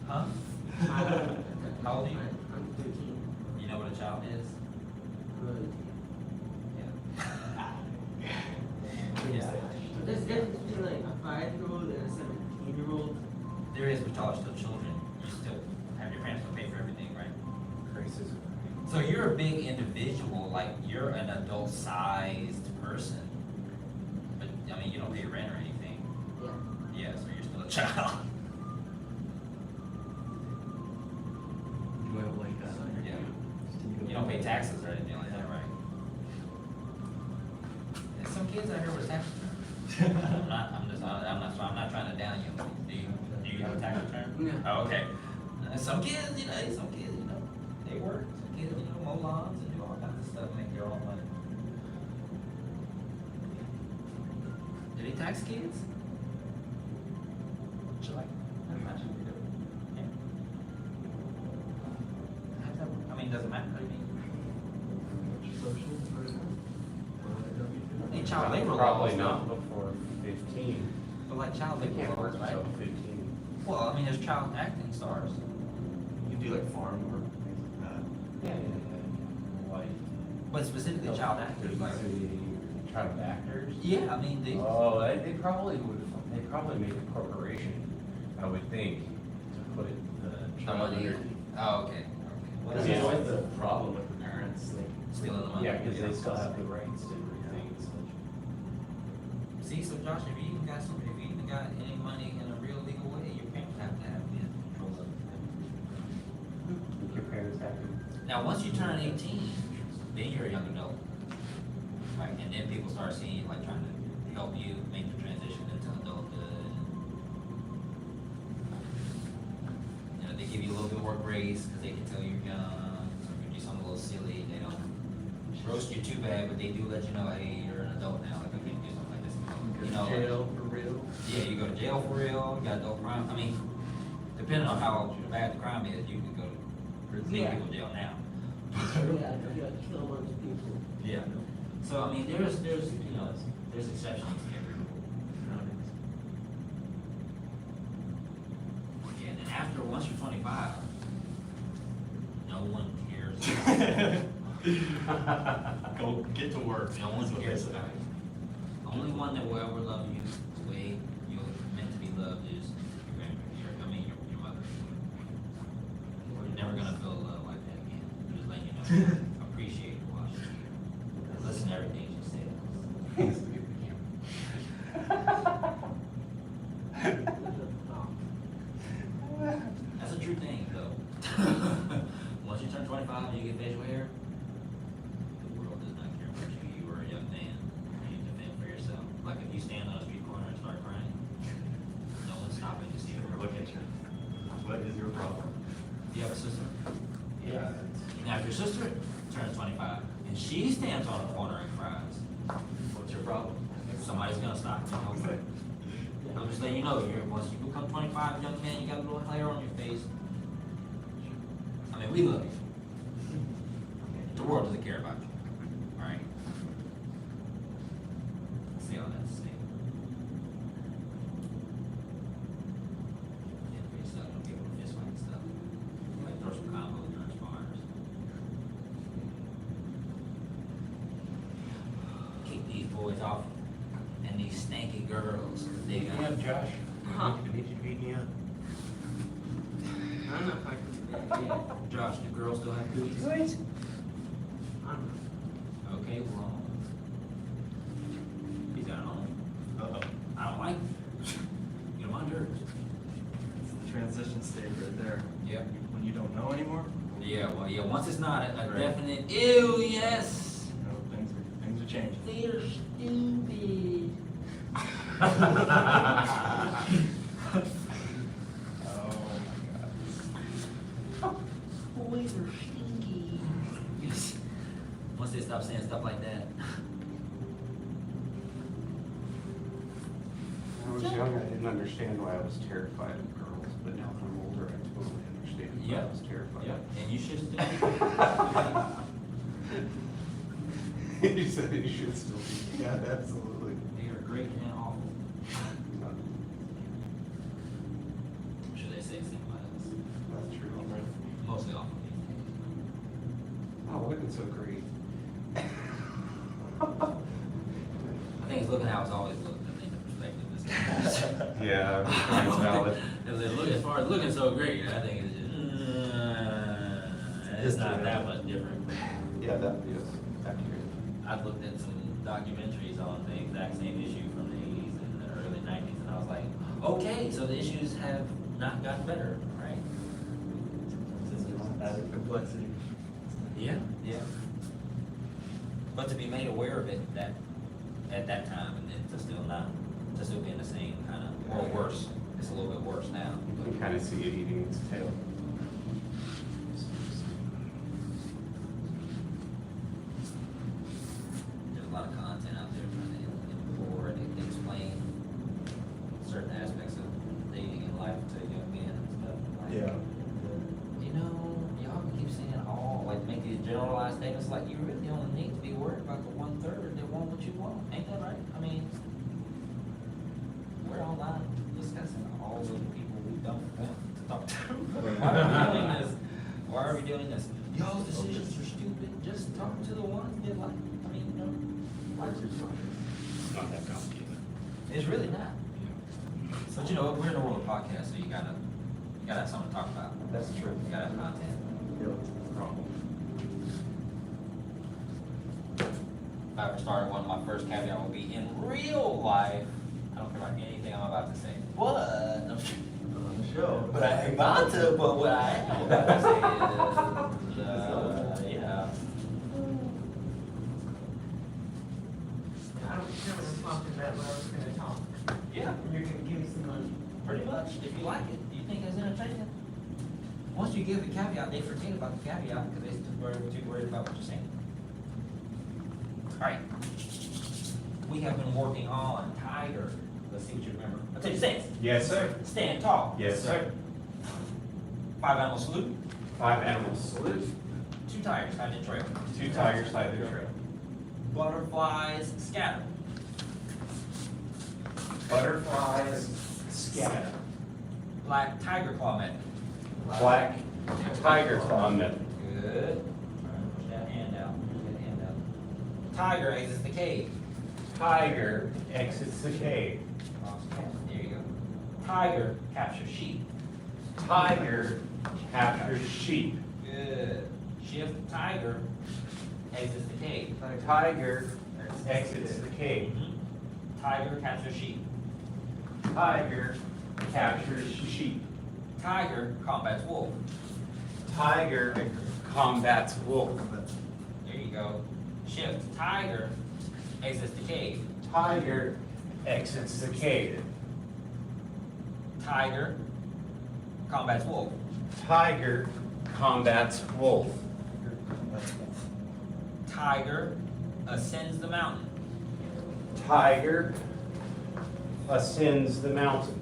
Huh? Child. How old are you? I'm 13. You know what a child is? Good. Yeah. There's a difference between like a 5-year-old and a 17-year-old. There is, but y'all are still children. You still have your parents to pay for everything, right? Racism. So you're a big individual, like you're an adult-sized person. But, I mean, you don't pay rent or anything. Yeah. Yeah, so you're still a child. You have like Yeah. You don't pay taxes or anything like that, right? And some kids out here with tax returns. I'm not trying to down you. Do you have a tax return? Yeah. Oh, okay. Some kids, they work. Some kids, mow lawns and do all kinds of stuff, make their own money. Do they tax kids? Would you like? I imagine we do. Yeah. I mean, doesn't matter. I mean, hey, child labor laws. Probably not before 15. But like child They labor can't work laws, right? until 15. Well, I mean, there's child acting stars. You do like farm work, things like that. Yeah. Like, But specifically child actors, like, child actors? yeah, I mean, they, Oh, they probably make a corporation, I would think, to put the child under. oh, okay. What is Yeah. it? always the problem with the parents, like. Stealing the money. Yeah, because they still have the rights to everything and such. See, so Josh, if you even got any money in a real legal way, your parents have to have control of it. Your parents have to. Now, once you turn 18, then you're a young adult. Right, and then people start seeing you, like, trying to help you make the transition into adulthood. They give you a little bit more grace, because they can tell you're young, so if you do something a little silly, they don't roast you too bad, but they do let you know, hey, you're an adult now, like, you can't do something like this. You know, Jail for real. yeah, you go to jail for real, you got adult crime, I mean, depending on how bad the crime is, you can go to big people jail now. Yeah, you gotta kill a bunch of people. Yeah. So, I mean, there's exceptions to every rule. Yeah, and then after, once you're 25, no one cares. Go get to work. No one cares about it. The only one that will ever love you the way you're meant to be loved is your mother. You're never gonna feel love like that again. I'm just letting you know. Appreciate her while she's here. And listen to everything she says. That's a true thing, though. Once you turn 25 and you get facial hair, the world does not care about you. You are a young man. You need to fend for yourself. Like if you stand on a street corner and start crying, no one's stopping to see you. Look at you. What is your problem? Do you have a sister? Yeah. Now, if your sister turns 25 and she stands on a corner and cries, What's your problem? somebody's gonna stop you. Okay. I'm just letting you know, once you become 25, young man, you got a little hair on your face. I mean, we love you. The world doesn't care about you, alright? See all that to say. Yeah, for yourself, don't be able to fist fight and stuff. Like throw some combos during spars. Kick these boys off in attacking these stanky girls. 'Cause they got, Yeah, Josh. Huh? I need you to beat me up. I don't know if I can. Yeah. Josh, do girls still have cooties? I don't know. Okay, well. He's got it on. Uh-oh. I don't like it. Get him on dirt. It's the transition stage right there. Yep. When you don't know anymore, Yeah, well, yeah, once it's not a Right. definite, ew, yes. you know, things are changing. They're stupid. Oh Boys are stinky. Yes. Once they stop saying stuff like that. When I was young, I didn't understand why I was terrified of girls, but now that I'm older, I totally understand why I Yep. was terrified. Yep, and you should still. You said it should still be. Yeah, absolutely. They are great and awful. I'm sure they say the same about us. That's true. Mostly awful. Oh, women so great. I think it's looking how it's always looked. I think the perspective is. Yeah, that's valid. As they look, as far as looking so great, I think it's it's not that much different. Yeah, that is accurate. I've looked at some documentaries on the exact same issue from the 80s and the early 90s, and I was like, okay, so the issues have not gotten better, right? Added complexity. Yeah, yeah. But to be made aware of it that at that time, and then to still be in the same kind of, or worse, it's a little bit worse now. You can kind of see it eating its tail. There's a lot of content out there trying to implore and explain certain aspects of dating and life to young men and stuff. Like, you know, y'all can keep saying all, like make these generalized statements like you really only need to be worried about the 1/3 that want what you want. Ain't that right? I mean, we're online discussing all of the people we don't want to talk to. Why are we doing this? Why are we doing this? Y'all's decisions are stupid. Just talk to the ones that like, I mean, you know, It's not that complicated. it's really not. But you know, we're in the world of podcasts, so you gotta have something to talk about. That's true. You gotta have content. If I ever started one, my first caveat will be in real life. I don't care about anything I'm about to say. What? I'm sure. Show. But I ain't about to. But what I am about to say is, yeah. I don't care what I'm talking about, but I was gonna talk. Yeah, And you're gonna give me some money. pretty much. If you like it, do you think it's entertaining? Once you give the caveat, they forget about the caveat because they're too worried about what you're saying. All right. We have been working on Tiger. Let's see what you remember. I'll tell you six. Yes, sir. Stand tall. Yes, sir. 5 animal salute. 5 animals salute. 2 tigers hide the trail. 2 tigers hide the trail. Butterflies scatter. Butterflies scatter. Black tiger claw method. Black tiger claw method. Good. Push that hand out. Push that hand out. Tiger exits the cave. Tiger exits the cave. There you go. Tiger captures sheep. Tiger captures sheep. Good. Shift tiger exits the cave. Tiger exits the cave. Tiger captures sheep. Tiger captures sheep. Tiger combats wolf. Tiger combats wolf. There you go. Shift tiger exits the cave. Tiger exits the cave. Tiger combats wolf. Tiger combats wolf. Tiger ascends the mountain. Tiger ascends the mountain.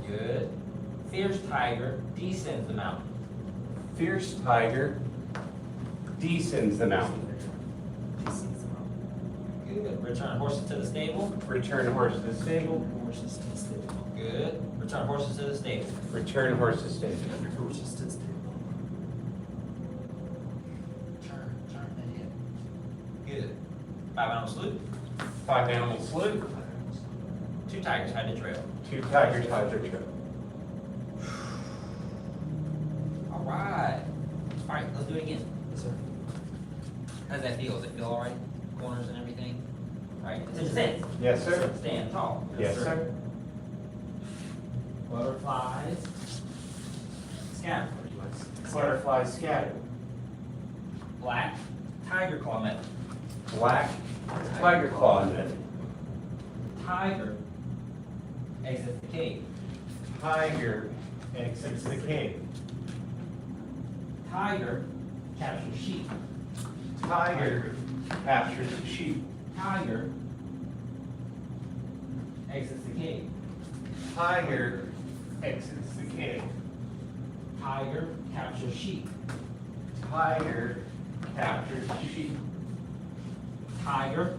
Good. Fierce tiger descends the mountain. Fierce tiger descends the mountain. Good. Return horses to the stable. Return horse to the stable. Good. Return horses to the stable. Return horse to stable. Turn the hip. Good. 5 animal salute. 5 animal salute. 2 tigers hide the trail. 2 tigers hide their trail. All right. All right, let's do it again. Yes, sir. How's that feel? Does it feel all right? Corners and everything? All right, it's a sense. Yes, sir. Stand tall. Yes, sir. Butterflies. Scatter. Butterfly scatter. Black tiger claw method. Black tiger claw method. Tiger exits the cave. Tiger exits the cave. Tiger captures sheep. Tiger captures the sheep. Tiger exits the cave. Tiger exits the cave. Tiger captures sheep. Tiger captures sheep. Tiger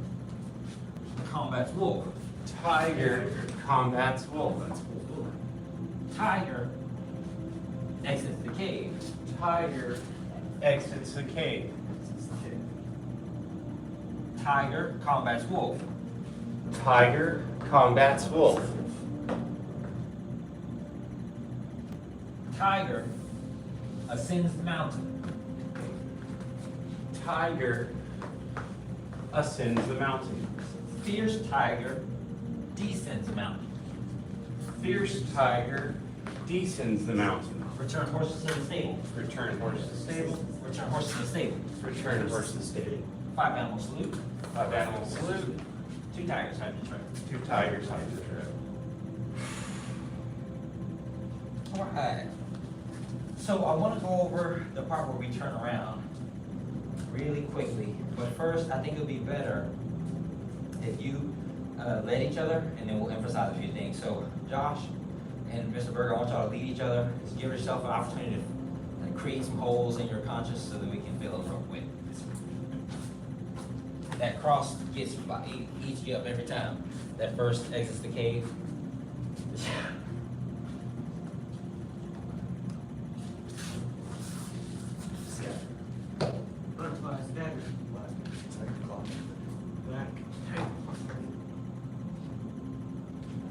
combats wolf. Tiger combats wolf. Tiger exits the cave. Tiger exits the cave. Tiger combats wolf. Tiger combats wolf. Tiger ascends the mountain. Tiger ascends the mountain. Fierce tiger descends the mountain. Fierce tiger descends the mountain. Return horses to the stable. Return horse to stable. Return horses to the stable. Return horse to stable. 5 animal salute. 5 animal salute. 2 tigers hide the trail. 2 tigers hide the trail. All right. So I want to go over the part where we turn around really quickly. But first, I think it would be better if you led each other, and then we'll emphasize a few things. So Josh and Mr. Berger, I want y'all to lead each other. Just give yourself an opportunity to create some holes in your conscience so that we can fill them real quick. That cross eats you up every time. That first exits the cave. Butterfly scatter. Black tiger.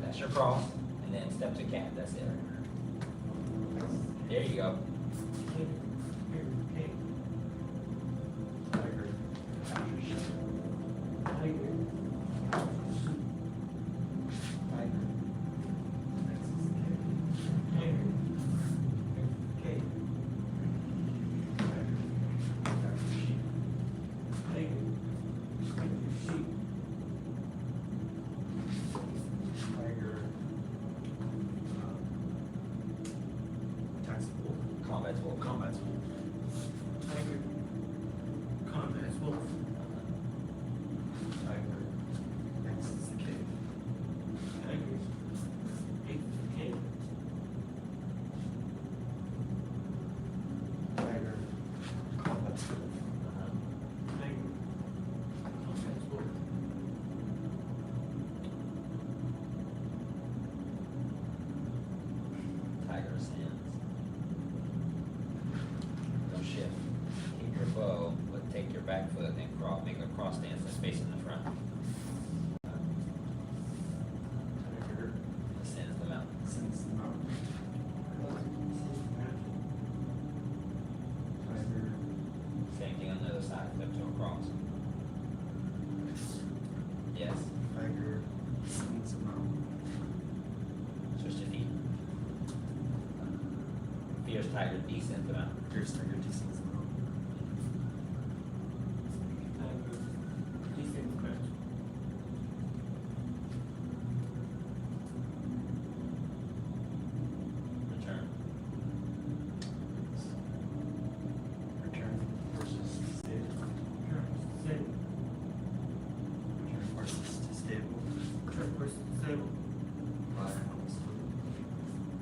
That's your cross, and then step to cat. That's it. There you go. Combat's wolf. Combats wolf. Tiger combats wolf. Tiger exits the cave. Tigers exit the cave. Tiger combats wolf. Tiger combats wolf. Tiger stands. Don't shift. Keep your bow, but take your back foot and make a cross stance that's facing the front. Tiger Ascends the mountain. ascends the mountain. Tiger Same thing on the other side. Flip to a cross. Yes. Tiger ascends the mountain. Switch to feet. Fierce tiger descends the mountain. Fierce tiger descends the mountain. Tiger descends the mountain. Return. Return horses to stable. Stable. Return horses to stable. Return horses to stable. 5 animal salute.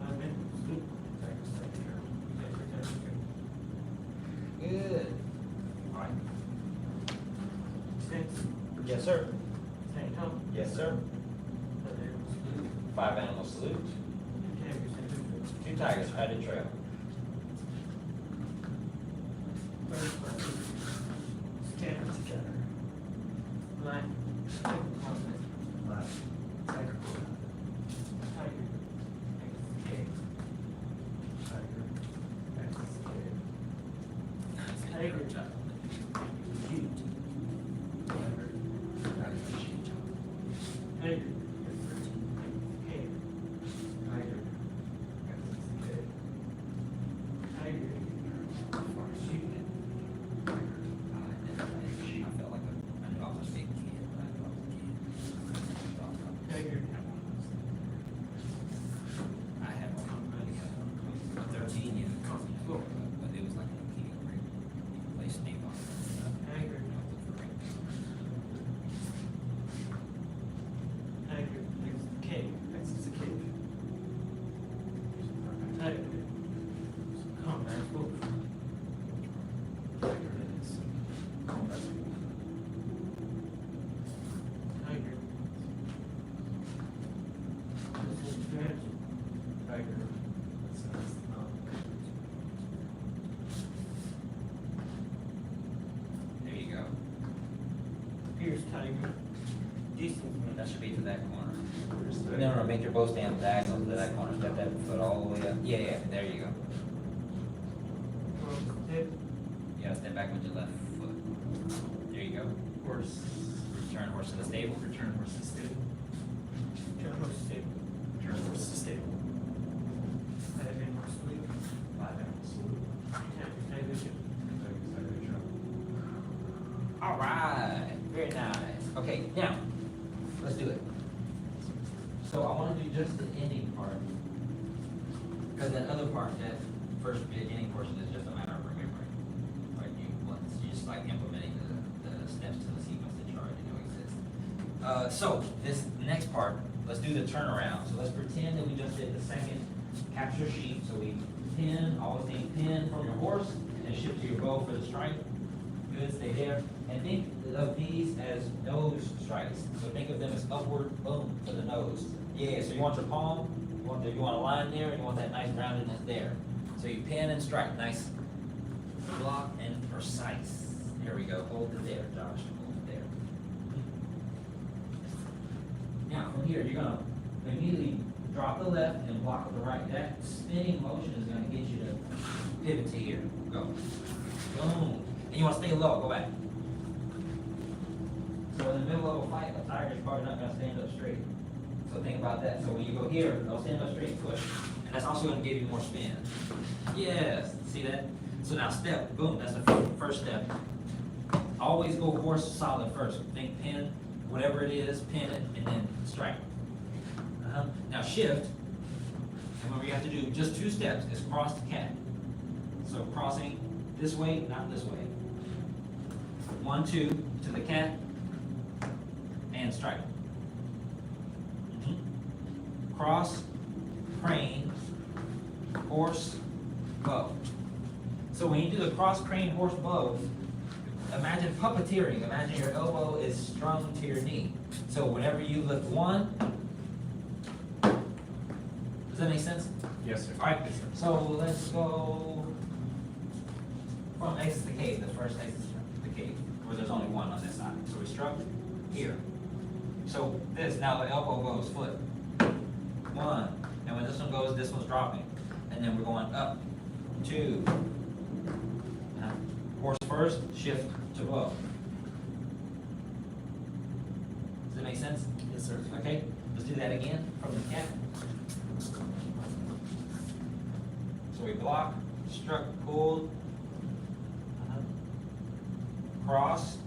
5 minutes. Sleep. Tiger side the trail. Tiger tiger tiger. Good. All right. Stance. Yes, sir. Stand tall. Yes, sir. 5 animals. Sleep. 5 animal salute. 2 tigers exit the 2 tigers hide the trail. Scatter together. Black tiger combats cutting distance. That should be to that corner. No, make your bow stand diagonal to that corner, step that foot all the way up. Yeah, there you go. Yeah, step back with your left foot. There you go. Horse. Return horse to the stable. Return horse to stable. Turn horse stable. Return horse to stable. Five in horse sleep. 5 animal salute. 10 vision. All right, very nice. Okay, now, let's do it. So I want to do just the ending part. Because that other part, that first beginning portion is just a matter of remembering. Like you just like implementing the steps to the sequence that you already know exists. So this next part, let's do the turnaround. So let's pretend that we just did the second capture sheep. So we pin, always think pin from your horse and shift to your bow for the strike. Good, stay there. And think of these as nose strikes. So think of them as upward, boom, to the nose. Yeah, so you want your palm, you want a line there, and you want that nice roundedness there. So you pin and strike, nice block and precise. There we go, hold it there, Josh, hold it there. Now, from here, you're gonna immediately drop the left and block with the right. That spinning motion is gonna get you to pivot to here. Go. Boom. And you wanna stay low, go back. So in the middle of a fight, a tiger's probably not gonna stand up straight. So think about that. So when you go here, they'll stand up straight, push. And that's also gonna give you more spin. Yes, see that? So now step, boom, that's the first step. Always go horse solid first. Think pin, whatever it is, pin it, and then strike. Now shift, and remember you have to do just 2 steps, is cross the cat. So crossing this way, not this way. 1, 2, to the cat, and strike. Cross, crane, horse, bow. So when you do the cross, crane, horse, bow, imagine puppeteering. Imagine your elbow is strung to your knee. So whenever you lift one, does that make sense? Yes, sir. All right, so let's go from exit the cave, the first exit the cave, where there's only one on this side. So we struck here. So this, now the elbow goes foot. 1, and when this one goes, this one's dropping. And then we're going up, 2. Horse first, shift to bow. Does that make sense? Yes, sir. Okay, let's do that again from the cat. So we block, struck, pulled, cross,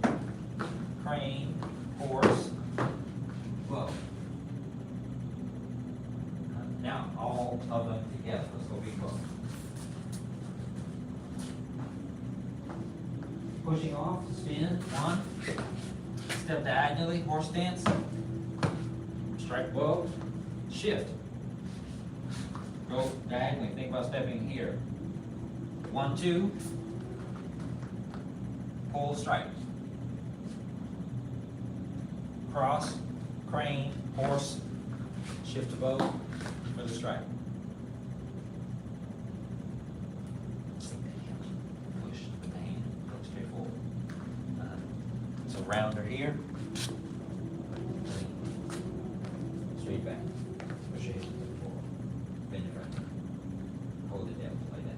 crane, horse, bow. Now all of them together. Let's go big bow. Pushing off, spin, 1. Step diagonally, horse stance. Strike bow, shift. Go diagonally, think about stepping here. 1, 2. Pull, strike. Cross, crane, horse, shift to bow for the strike. Push with the hand, go straight forward. So rounder here. Straight back. Push it forward. Bend it right. Hold it down like that.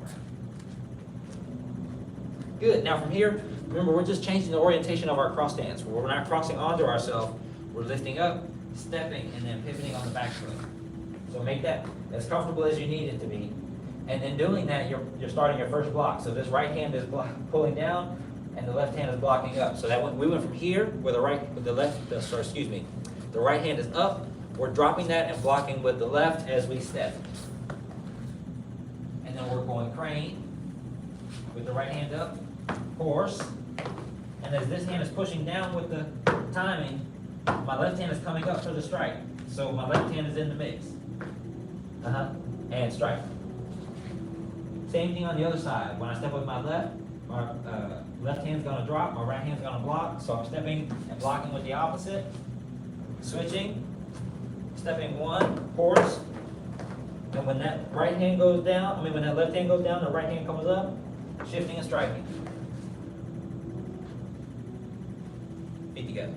Round. Good. Now from here, remember we're just changing the orientation of our cross stance. We're not crossing onto ourselves. We're lifting up, stepping, and then pivoting on the back foot. So make that as comfortable as you need it to be. And then doing that, you're starting your first block. So this right hand is pulling down, and the left hand is blocking up. So that we went from here, where the right hand is up. We're dropping that and blocking with the left as we step. And then we're going crane with the right hand up, horse. And as this hand is pushing down with the timing, my left hand is coming up for the strike. So my left hand is in the mix. And strike. Same thing on the other side. When I step with my left hand's gonna drop, my right hand's gonna block. So I'm stepping and blocking with the opposite. Switching. Stepping 1, horse. And when that right hand goes down, when that left hand goes down, the right hand comes up, shifting and striking. feet together.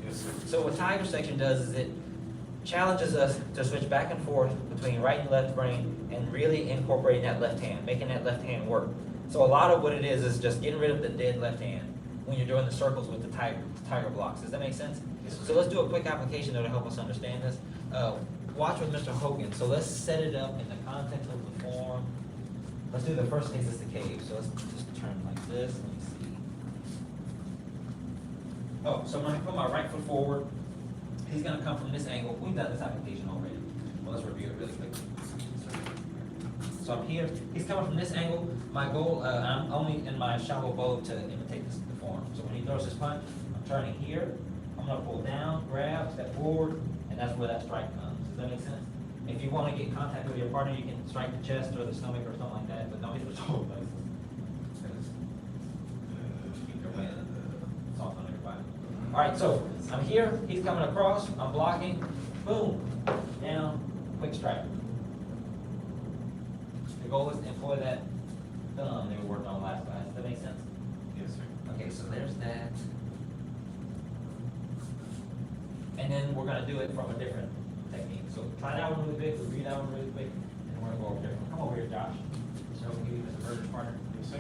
Yes, sir. So what Tiger section does is it challenges us to switch back and forth between right and left brain and really incorporating that left hand, making that left hand work. So a lot of what it is just getting rid of the dead left hand when you're doing the circles with the tiger blocks. Does that make sense? Yes, sir. So let's do a quick application that'll help us understand this. Watch with Mr. Hogan. So let's set it up in the context of the form. Let's do the first case is the cave. So let's just turn like this. Let me see. Oh, so when I put my right foot forward, he's gonna come from this angle. We've done this application already. Well, let's review it really quickly. So I'm here, he's coming from this angle. My goal, I'm only in my shallow bow to imitate this the form. So when he throws his punch, I'm turning here. I'm gonna pull down, grab, step forward, and that's where that strike comes. Does that make sense? If you wanna get contact with your partner, you can strike the chest or the stomach or something like that, but don't hit the shoulder places. Keep your weight soft on your body. All right, so I'm here, he's coming across, I'm blocking, boom, down, quick strike. The goal is to employ that thumb that we worked on last class. Does that make sense? Yes, sir. Okay, so there's that. And then we're gonna do it from a different technique. So try that one really quick, review that one really quick, and we're gonna go over different. Come over here, Josh. So we'll give you Mr. Berger's partner. Yes, sir.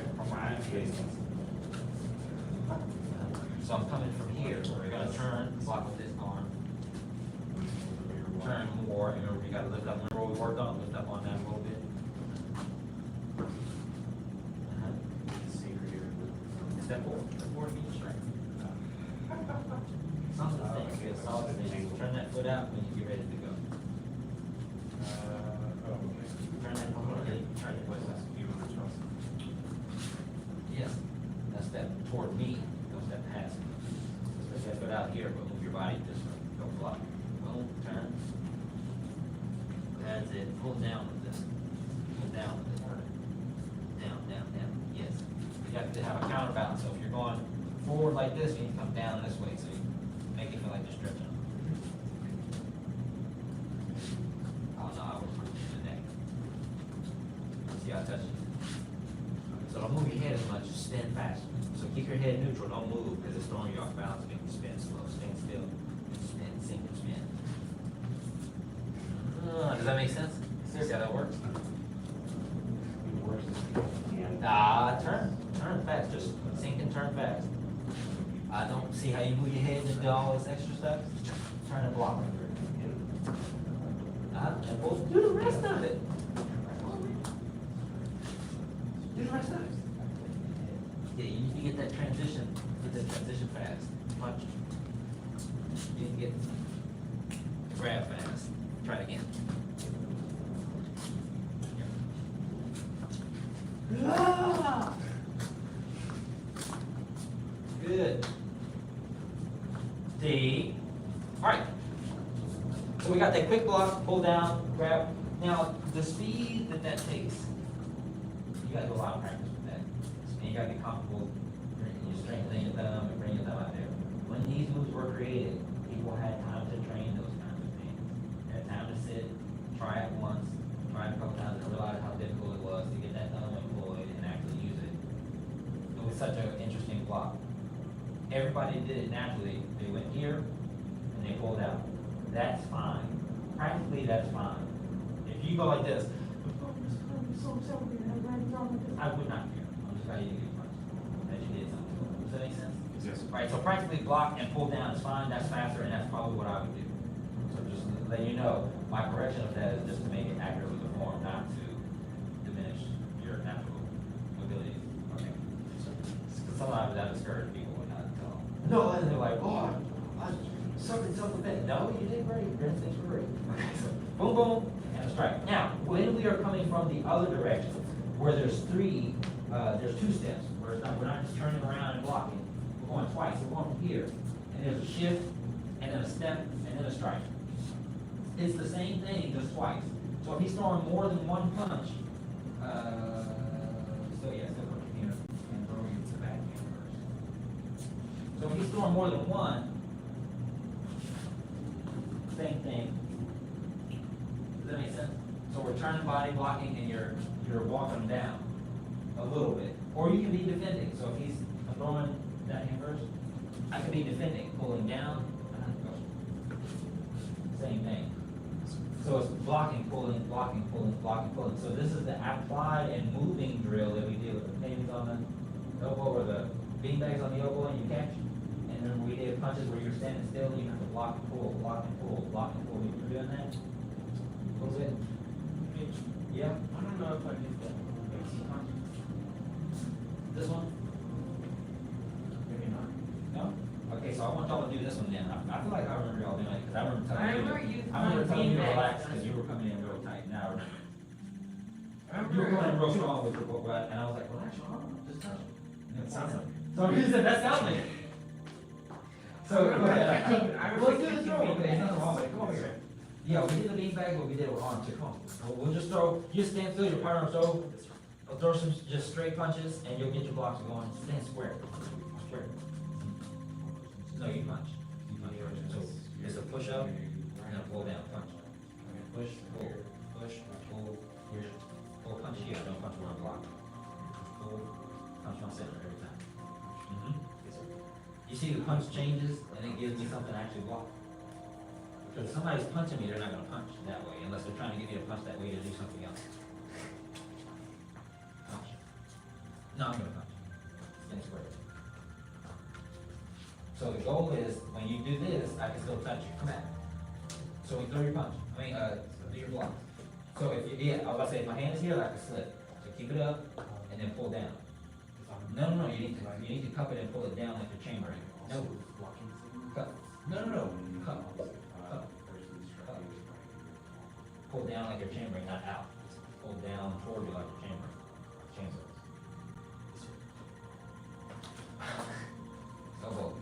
So I'm coming from here, so we're gonna turn, block with this arm. Turn more, and remember, we gotta lift up, remember what we worked on, lift up on that a little bit. Step forward, get your strength. Something to think, get a solid thing. Turn that foot out when you get ready to go. Turn that foot out, turn your foot out. Yes, that's step toward me, don't step past me. Let's step foot out here, but move your body this way, don't block. Boom, turn. That's it, pull down with this. Pull down with this. Down, down, down, yes. You have to have a counterbalance, so if you're going forward like this, you need to come down this way, so you make it feel like you're stretching. Oh no, I was pushing the neck. See how I touch it? So don't move your head as much, just spin faster. So keep your head neutral, don't move, because it's throwing you off balance, make you spin slow, stand still, spin, sink, and spin. Does that make sense? See how that works? Turn fast, just sink and turn fast. I don't see how you move your head and do all this extra stuff. Turn and block. And we'll do the rest of it. Do the rest of it. Yeah, you need to get that transition, fast. Punch. You need to get grab fast. Try it again. Ah! Good. D. All right. So we got that quick block, pull down, grab. Now, the speed that takes, you gotta do a lot of practice with that. And you gotta get comfortable strengthening your thumb and bringing your thumb out there. When these moves were created, people had time to train those kinds of things. They had time to sit, try it once, try it a couple times, and realize how difficult it was to get that thumb employed and actually use it. It was such an interesting block. Everybody did it naturally. They went here and they pulled out. That's fine. Practically, that's fine. If you go like this, I would not care. I'm just glad you didn't get punched. That you did something. Does that make sense? Yes. Right, so practically block and pull down is fine. That's faster, and that's probably what I would do. So just to let you know, my correction of that is just to make it accurate with the form, not to diminish your natural abilities. Okay. Because sometimes that discourages people when I tell them. No, and they're like, oh, something bad. No, you did great. Your instincts were great. Okay, so boom, boom, and a strike. Now, when we are coming from the other direction, where there's two steps, where we're not just turning around and blocking. We're going twice. We're going from here, and there's a shift, and then a step, and then a strike. It's the same thing, just twice. So if he's throwing more than one punch, still from here, and throwing it to the back hand first. So if he's throwing more than one, same thing. Does that make sense? So we're turning body, blocking, and you're walking down a little bit. Or you can be defending. So if he's throwing that hand first, I can could be defending, pulling down, same thing. So it's blocking, pulling, blocking, pulling, blocking, pulling. So this is the applied and moving drill that we did with the pins on the elbow or the beanbags on the elbow and you catch. And then we did punches where you're standing still, you have to block and pull, block and pull, block and pull. You're doing that? A little bit? Yeah? I don't know if I did that. This one? Maybe not. No? Okay, so I want y'all to do this one then. I feel like I remember y'all doing it, because I remember telling you. I remember you I remember telling you to beanbags. relax, because you were coming in real tight. Now, I you were coming in real remember. strong with your foot, right? And I was like, relax your arm, just touch it. And it Sounds like. So you said, that sounds like it. So, go ahead. Let's do this real quick. There's nothing wrong with it. Come over here. Yeah, we did the beanbag, but we did it with arms, so come on. We'll just throw, you stand still, your partner will throw some just straight punches, and you'll get your blocks going. Stand square. Square. No, you punch. You punch. So it's a push up and a pull down punch. Push, pull, here, pull, punch here, don't punch where I'm blocked. Pull, punch my center every time. You see the punch changes and it gives me something to actually block. Because if somebody's punching me, they're not gonna punch that way unless they're trying to get me to punch that way to do something else. Punch. No, I'm gonna punch. Stand square. So the goal is, when you do this, I can still touch you. Come back. So we throw your punch. Do your block. So if you, I was about to say, if my hand is here, like a slip. So keep it up and then pull down. No, you need to cup it and pull it down like you're chambering. No. Cup. No. Cup. Pull down like you're chambering, not out. Pull down toward you like you're chambering. Chamber. Elbow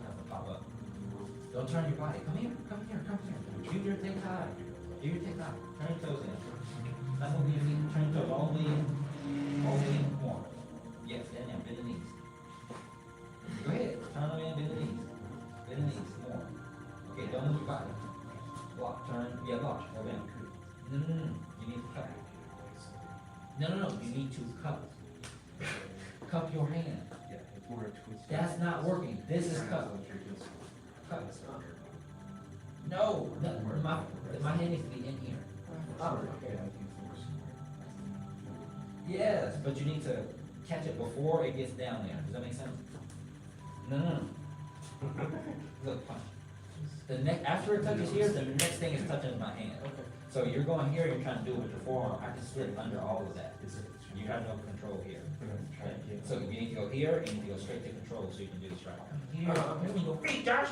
has to pop up. Don't turn your body. Come here. Do your take high. Turn your toes in. That's what we need. Turn your toes all the way in. More. Yes, and bend the knees. Go ahead. Turn them in, bend the knees. More. Okay, don't move your body. Block, turn. Yeah, block. Hold down. No. You need to cup. No. You need to cup. Cup your hand. That's not working. This is cup. Cup. No, my hand needs to be in here. Yes, but you need to catch it before it gets down there. Does that make sense? No. Look, punch. After it touches here, the next thing is touching my hand. So you're going here, you're trying to do it with your forearm. I can slip under all of that. You got no control here. So you need to go here, and you need to go straight to control so you can do this right. Here, here we go. Hey, Josh!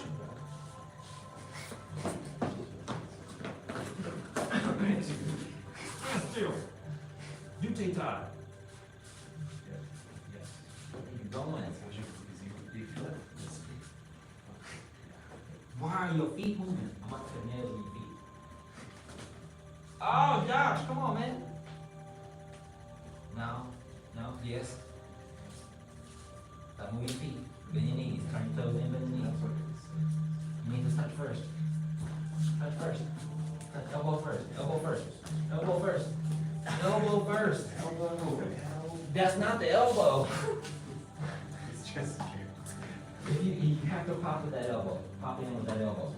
Still. Do take time. You're going. Why are your feet moving? I'm about to nail your feet. Oh, Josh, come on, man. No, yes. Stop moving your feet. Bend your knees. Turn your toes in, bend your knees. You need to touch first. Touch first. Touch elbow first. That's not the elbow. It's just You have to pop with that elbow. Pop in with that elbow.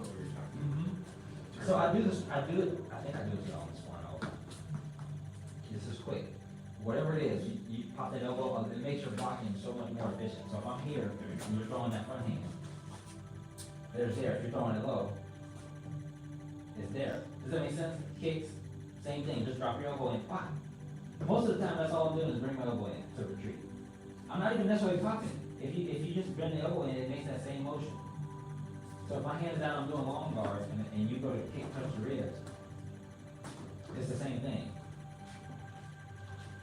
So I do this, I think I do it on this one over. This is quick. Whatever it is, you pop that elbow up, it makes your blocking so much more efficient. So if I'm here and you're throwing that front hand, there's there. If you're throwing it low, it's there. Does that make sense? Kicks, same thing. Just drop your elbow in. Pop. Most of the time, that's all I'm doing is bring my elbow in to retreat. I'm not even necessarily popping. If you just bring the elbow in, it makes that same motion. So if my hand's down, I'm doing long guard, and you go to kick, touch the ribs, it's the same thing.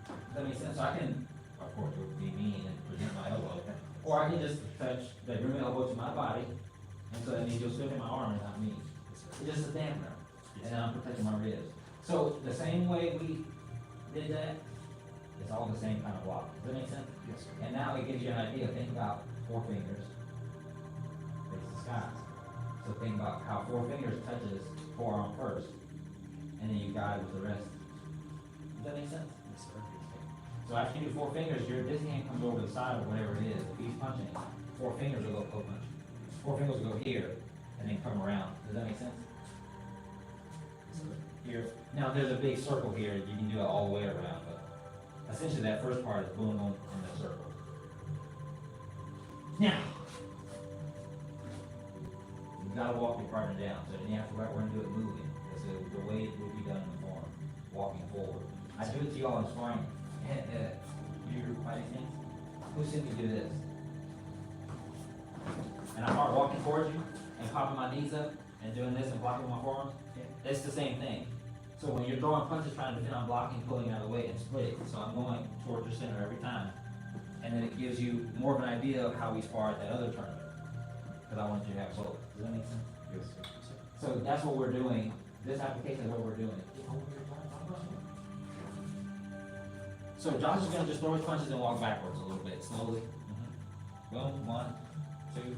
Does that make sense? So I can, of course, be mean and present my elbow, or I can just touch, like bring my elbow to my body, and so that means you'll still hit my arm and not me. It's just a dampener, and then I'm protecting my ribs. So the same way we did that, it's all the same kind of block. Does that make sense? Yes, sir. And now it gives you an idea. Think about 4 fingers. It's the skies. So think about how 4 fingers touches forearm first, and then you guide with the rest. Does that make sense? Yes, sir. So after you do 4 fingers, this hand comes over the side of whatever it is. If he's punching, 4 fingers will go punch. Forefingers will go here and then come around. Does that make sense? Here. Now there's a big circle here. You can do it all the way around, but essentially that first part is boom on the circle. Now, you gotta walk your partner down. So then you have to we're gonna do it moving. That's the way it will be done in the form, walking forward. I do it to y'all in sparring. You fighting things. Who said we do this? And I start walking towards you and popping my knees up and doing this and blocking with my forearms. It's the same thing. So when you're throwing punches, trying to defend, I'm blocking, pulling out of the way and split. So I'm going towards your center every time. And then it gives you more of an idea of how we spar at that other tournament. Because I want you to have both. Does that make sense? Yes, sir. So that's what we're doing. This application is what we're doing. So Josh is gonna just throw his punches and walk backwards a little bit, slowly. Boom, 1, 2.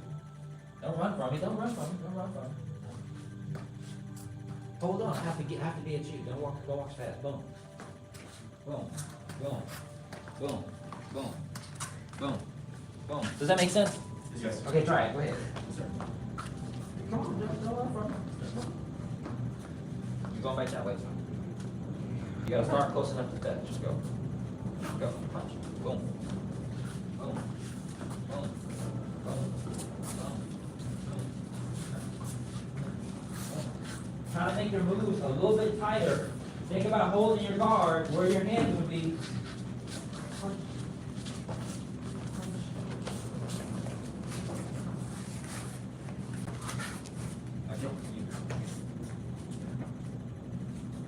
Don't run from me, don't run from me, don't run from me. Hold on, I have to be at you. Don't walk fast. Boom. Boom. Boom. Boom. Boom. Boom. Boom. Does that make sense? Yes, sir. Okay, try it. Go ahead. Sir. Come on, don't run from me. You're going back that way. You gotta start close enough to that. Just go. Go. Punch. Boom. Boom. Boom. Boom. Try to make your moves a little bit tighter. Think about holding your guard where your hands would be.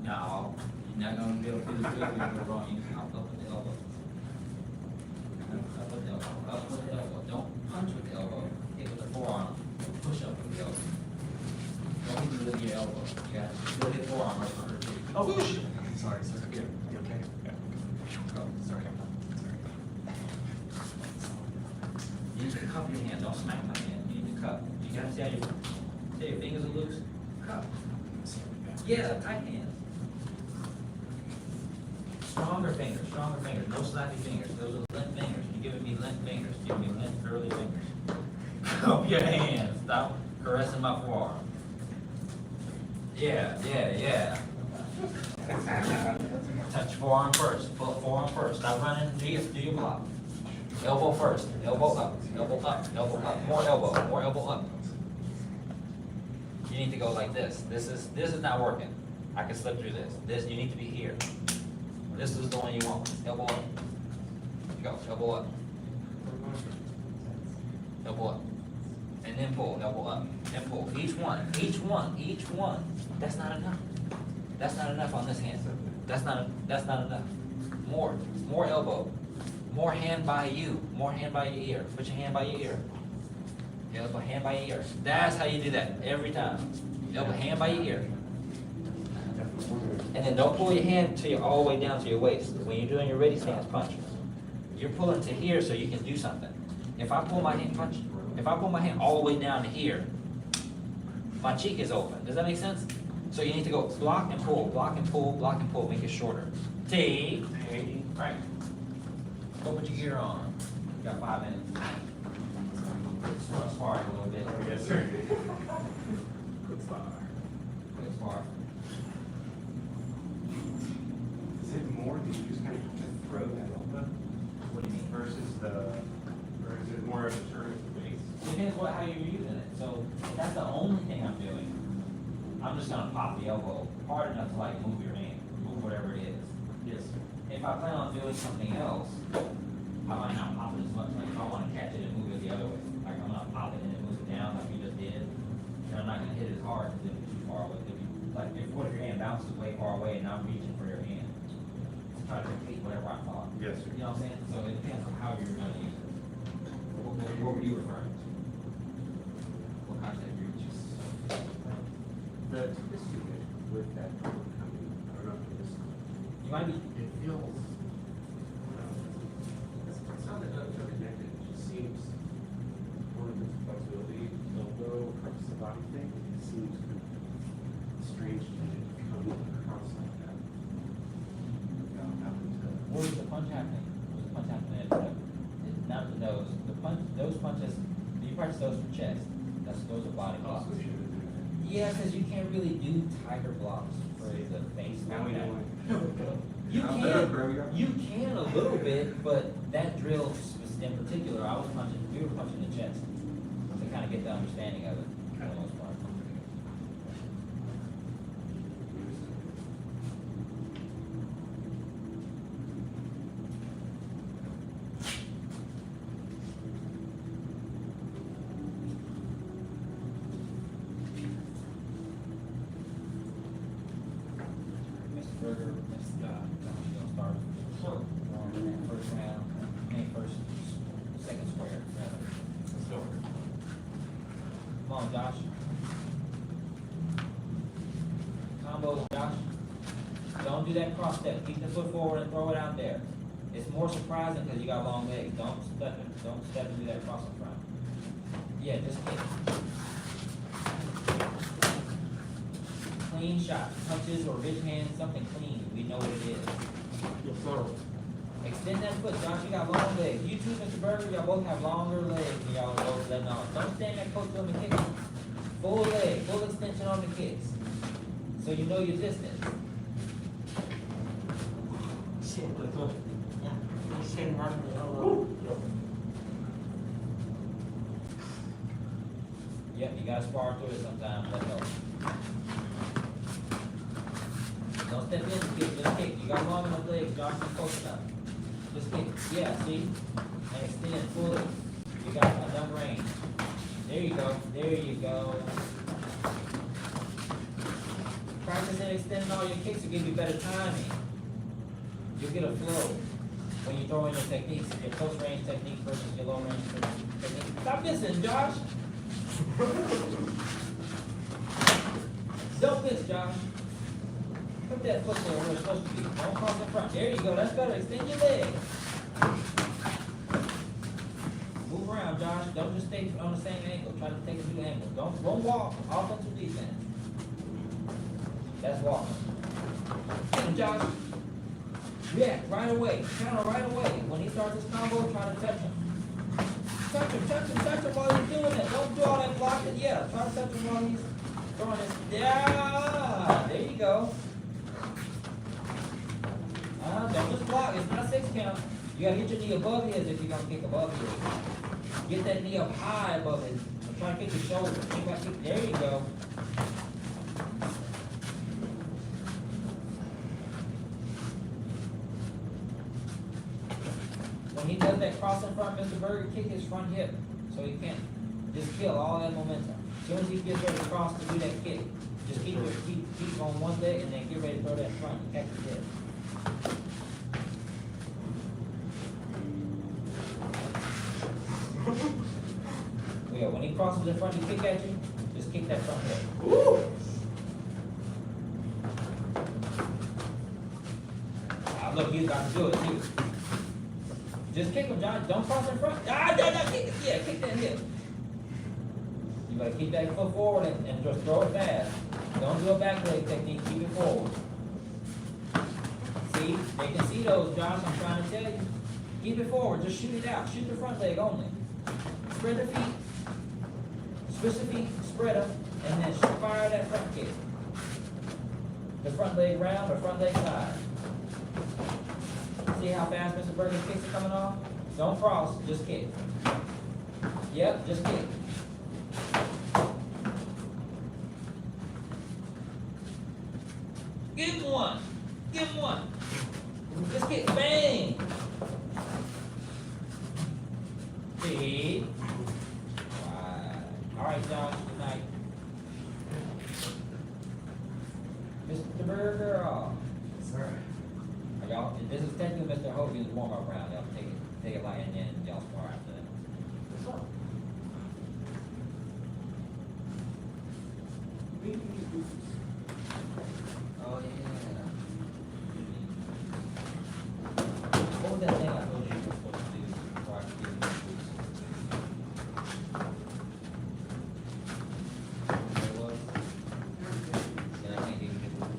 No, you're not going to be able to do this good when you're wrong. You can up with the elbow. Up with the elbow. Up with the elbow. Don't punch with the elbow. Hit with the forearm. Push up with the elbow. Don't even lift your elbow. You got to hit the forearm right under the cheek. Oh, shit. Sorry, sir. You okay? Yeah. Go. Sorry. You need to cup your hand. Don't smack my hand. You need to cup. You got to see how your fingers are loose? Cup. Yeah, tight hands. Stronger fingers, no slappy fingers. Those are limp fingers. You're giving me limp fingers. You're giving me limp, curly fingers. Cup your hands. Stop caressing my forearm. Yeah. Touch forearm first. Pull forearm first. Stop running. Do your block. Elbow first. Elbow up. Elbow up. Elbow up. More elbow up. You need to go like this. This is not working. I can slip through this. This, you need to be here. This is the one you want. Elbow up. Go. Elbow up. Elbow up. And then pull. Elbow up. And pull. Each one. That's not enough. That's not enough on this hand. That's not enough. More elbow. More hand by you. More hand by your ear. Put your hand by your ear. Elbow, hand by your ear. That's how you do that every time. Elbow, hand by your ear. And then don't pull your hand all the way down to your waist. When you're doing your ready stance punch, you're pulling to here so you can do something. If I pull my hand all the way down to here, my cheek is open. Does that make sense? So you need to go block and pull, block and pull, block and pull. Make it shorter. T. Right. Go put your gear on. You got 5 minutes. Spar a little bit. Yes, sir. Good spar. Is it more that you just kind of throw that elbow? What do you mean? Versus or is it more of a turn of the base? Depends how you're using it. So that's the only thing I'm doing. I'm just gonna pop the elbow hard enough to like move your hand, move whatever it is. Yes. If I plan on doing something else, I might not pop it as much. Like if I want to catch it and move it the other way, like I'm gonna pop it and then move it down like you just did. And I'm not gonna hit it as hard because it'll be too far away. Like if what if your hand bounces way far away and I'm reaching for your hand to try to complete whatever I thought. Yes, sir. You know what I'm saying? So it depends on how you're gonna use it. What were you referring to? What contact reach? The twisting with that coming, I don't know if it's, You might be. it feels, it's not that they're connected, it just seems one of the flexibility, elbow across the body thing, it seems kind of strange to come across like that. Where was the punch happening? Was the punch happening at not the nose? Those punches, you practice those for chest. That's those are body blocks. Yeah, because you can't really do tiger blocks for the face. Now we know. You can a little bit, but that drill in particular, we were punching the chest to kind of get the understanding of it for the most part. Mr. Berger, Mr. Josh, you'll start on that first round, second square, rather. Let's go. Come on, Josh. Combo, Josh. Don't do that cross step. Keep the foot forward and throw it out there. It's more surprising because you got long legs. Don't step and do that cross in front. Yeah, just kick. Clean shot. Punches or ridge hand, something clean. We know what it is. Yes, sir. Extend that foot, Josh. You got long legs. You too, Mr. Berger, y'all both have longer legs than y'all both letting off. Don't stand that close to them and kick. Full leg, full extension on the kicks. So you know your distance. Shit, look. Yeah. Shit, run me over. Yep, you gotta spar through it sometime. Let go. Don't step in and kick, just kick. You got long enough legs, Josh, and close enough. Just kick. Yeah, see? And extend fully. You got enough range. There you go. There you go. Practice and extending all your kicks will give you better timing. You'll get a flow when you throw in your techniques, your close range technique versus your low range technique. Stop missing, Josh. Don't miss, Josh. Put that foot there where it's supposed to be. Don't cross in front. There you go. That's better. Extend your leg. Move around, Josh. Don't just stay on the same angle. Try to take a new angle. Don't walk. Offense or defense. That's walking. Get him, Josh. React right away. Counter right away. When he starts his combo, try to touch him. Touch him, touch him, touch him while he's doing it. Don't do all that blocking. Yeah, try to touch him while he's throwing this. Yeah, there you go. Don't just block. It's not a 6 count. You gotta get your knee above his if you're gonna kick above his. Get that knee up high above his. Try to kick his shoulder. There you go. When he does that cross in front, Mr. Berger, kick his front hip so he can't just kill all that momentum. As soon as he gets ready to cross to do that kick, just keep on one leg and then get ready to throw that front and catch his hip. Yeah, when he crosses in front, you kick at you, just kick that front hip. Look, he's about to do it too. Just kick him, John. Don't cross in front. Kick it. Yeah, kick that hip. You gotta keep that foot forward and just throw it fast. Don't do a back leg technique. Keep it forward. See? They can see those, Josh. I'm trying to tell you. Keep it forward. Just shoot it out. Shoot the front leg only. Spread the feet. Switch the feet. Spread them. And then fire that front kick. The front leg round or front leg side. See how fast Mr. Berger's kicks are coming off? Don't cross, just kick. Yep, just kick. Give him one. Give him one. Just kick. Bang. Feed. All right, Josh, good night. Mr. Berger, Sorry. y'all, this is technically Mr. Hogan's warm-up round. Y'all take it light and then y'all spar after that. Oh, yeah. What was that thing I told you you were supposed to do before I could give you the boots? What it was? Then I can't give you the boots.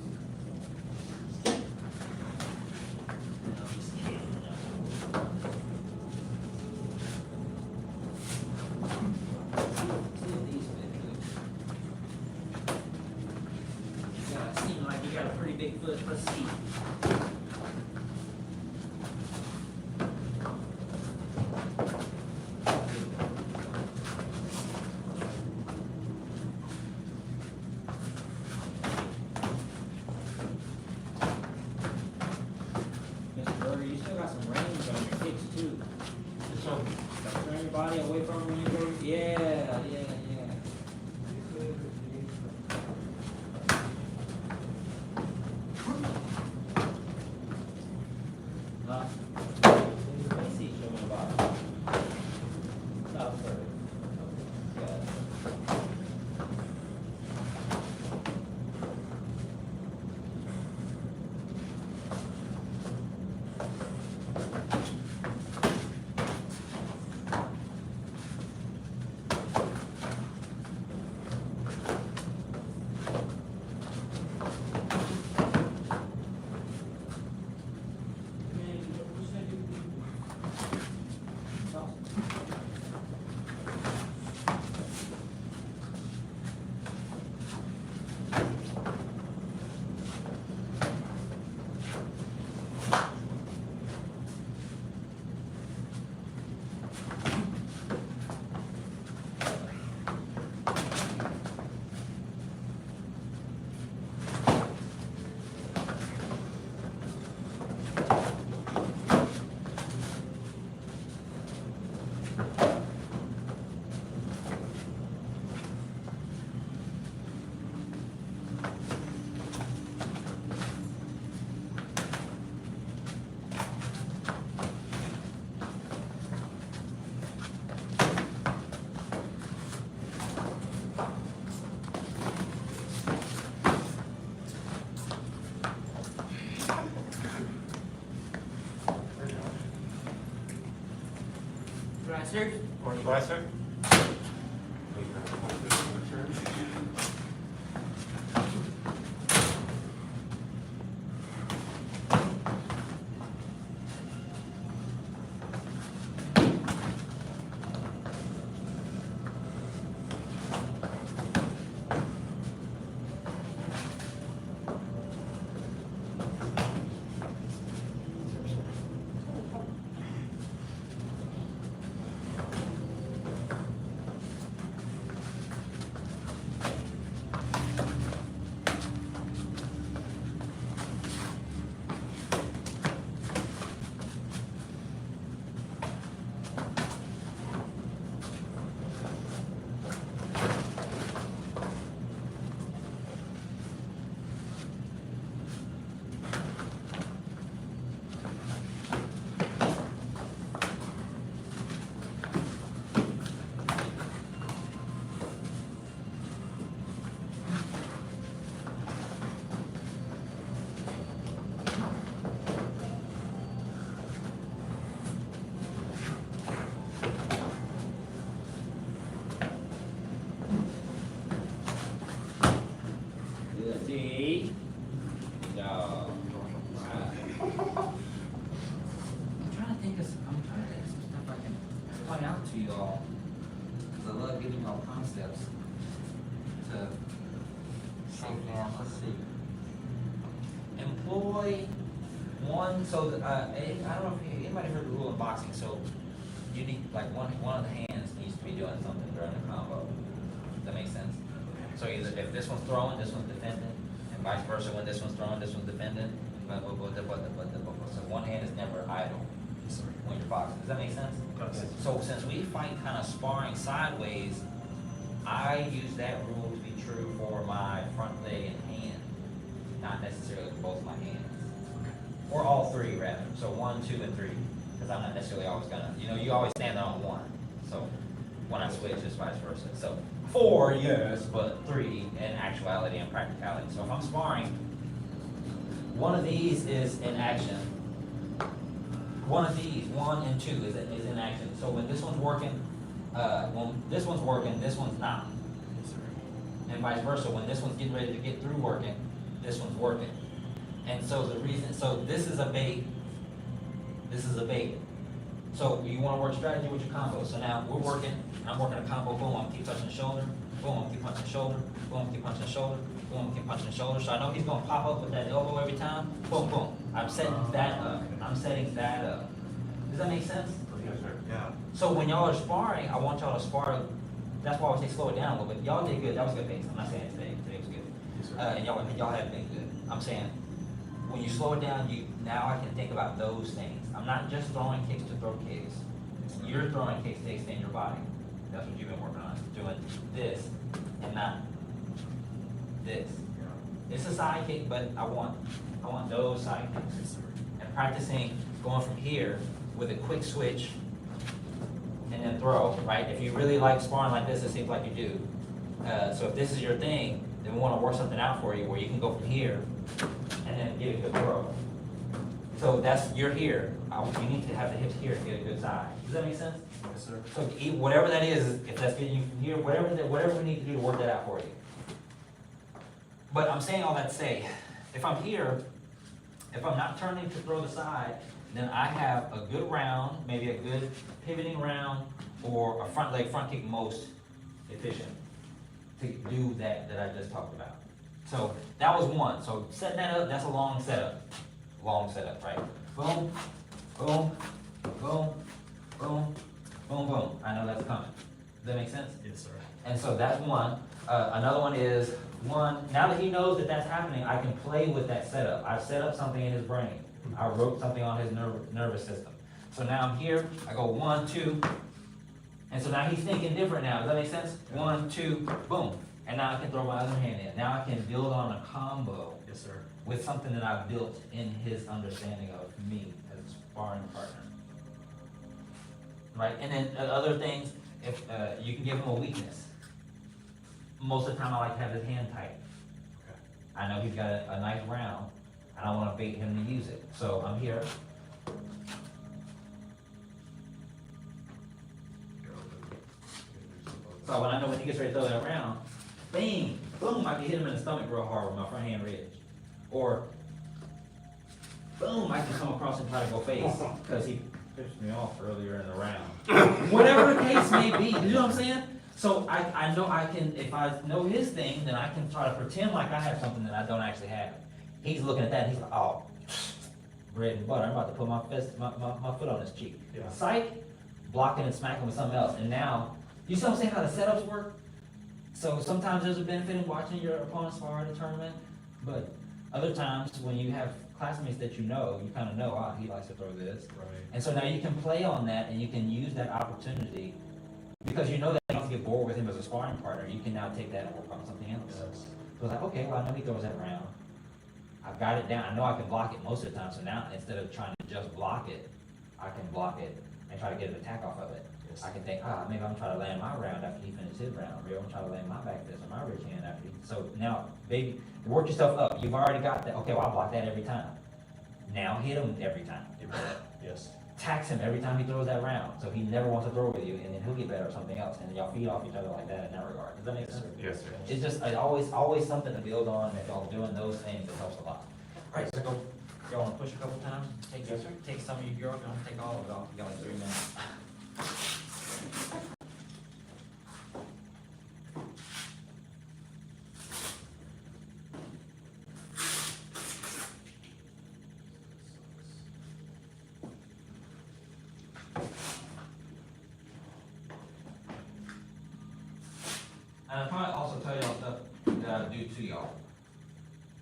No, I'm just kidding. See if these fit. foot, proceed. Mr. Berger, you still got some range on your kicks too. So, turn your body away from him when you go. Yeah. Let me see, show me the bottom. No, perfect. Yeah. Dresser. Morning, Glasser. Good D. No. I'm trying to think of some stuff I can point out to you all. Cause I love giving y'all concepts to think down. Let's see. Employ one, so, I don't know if anybody heard the rule in boxing, so you need, like, one of the hands needs to be doing something during the combo. Does that make sense? So either if this one's throwing, this one's defending, and vice versa, when this one's throwing, this one's defending, so one hand is never idle when you're boxing. Does that make sense? So since we fight kind of sparring sideways, I use that rule to be true for my front leg and hand, not necessarily for both my hands. Or all three, rather. So 1, 2, and 3, because I'm not necessarily always gonna, you always stand on one. So when I switch, it's vice versa. So 4, yes, but 3 in actuality and practicality. So if I'm sparring, one of these is in action. One of these, 1 and 2, is in action. So when this one's working, this one's not. And vice versa, when this one's getting ready to get through working, this one's working. And so the reason, so this is a bait, this is a bait. So you wanna work strategy with your combo. So now I'm working a combo, boom, I'm keep touching the shoulder, boom, I'm keep punching the shoulder, boom, keep punching the shoulder, boom, keep punching the shoulder. So I know he's gonna pop up with that elbow every time, boom, boom. I'm setting that up. Does that make sense? Yes, sir. Yeah. So when y'all are sparring, I want y'all to spar, that's why I would say slow it down a little bit. Y'all did good, that was good pace. I'm not saying today was good. And y'all have been good. I'm saying, when you slow it down, now I can think about those things. I'm not just throwing kicks to throw kicks. You're throwing kicks to extend your body. That's what you've been working on, doing this and not this. It's a side kick, but I want those side kicks. And practicing going from here with a quick switch and then throw, right? If you really like sparring like this, it seems like you do. So if this is your thing, then we want to work something out for you where you can go from here and then get a good throw. So you're here. You need to have the hips here to get a good side. Does that make sense? Yes, sir. So whatever that is, if that's getting you from here, whatever we need to do to work that out for you. But I'm saying all that to say, if I'm here, if I'm not turning to throw the side, then I have a good round, maybe a good pivoting round, or a front leg front kick most efficient to do that I just talked about. So that was one. So setting that up, that's a long setup. Long setup, right? Boom, boom, boom, boom, boom, boom. I know that's coming. Does that make sense? Yes, sir. And so that's one. Another one is, now that he knows that that's happening, I can play with that setup. I've set up something in his brain. I wrote something on his nervous system. So now I'm here, I go 1, 2, and so now he's thinking different now. Does that make sense? 1, 2, boom. And now I can throw my other hand in. Now I can build on a combo. Yes, sir. With something that I've built in his understanding of me as a sparring partner. Right? And then other things, if you can give him a weakness. Most of the time I like to have his hand tight. Okay. I know he's got a nice round. I don't want to bait him to use it. So I'm here. So when I know when he gets ready to throw that round, bang, boom, I can hit him in the stomach real hard with my front hand ridge. Or, boom, I can come across and try to go face, because he pissed me off earlier in the round. Whatever the case may be, you know what I'm saying? So I know I can, if I know his thing, then I can try to pretend like I have something that I don't actually have. He's looking at that and he's like, oh, bread and butter, I'm about to put my foot on his cheek. Yeah. Psych, blocking and smacking with something else. And now, you see what I'm saying, how the setups work? So sometimes there's a benefit in watching your opponent spar at a tournament, but other times when you have classmates that you kind of know, he likes to throw this. Right. And so now you can play on that and you can use that opportunity, because you know that you don't get bored with him as a sparring partner. You can now take that and work on something else. Yes. So it's like, okay, well, I know he throws that around. I've got it down. I know I can block it most of the time. So now instead of trying to just block it, I can block it and try to get an attack off of it. Yes. I can think, maybe I'm trying to land my round after he finishes his round. Maybe I'm trying to land my back fist or my ridge hand after he. So now, baby, work yourself up. You've already got that. Okay, well, I'll block that every time. Now hit him every time. Yes. Tax him every time he throws that round. So he never wants to throw with you, and then he'll get better at something else. And then y'all feed off each other like that in that regard. Does that make sense? Yes, sir. It's just always something to build on. If y'all doing those things, it helps a lot. All right, so y'all want to push a couple times? Take some of your girl. Don't take all of it off. You got like 3 minutes. And I'll probably also tell y'all stuff that I do to y'all.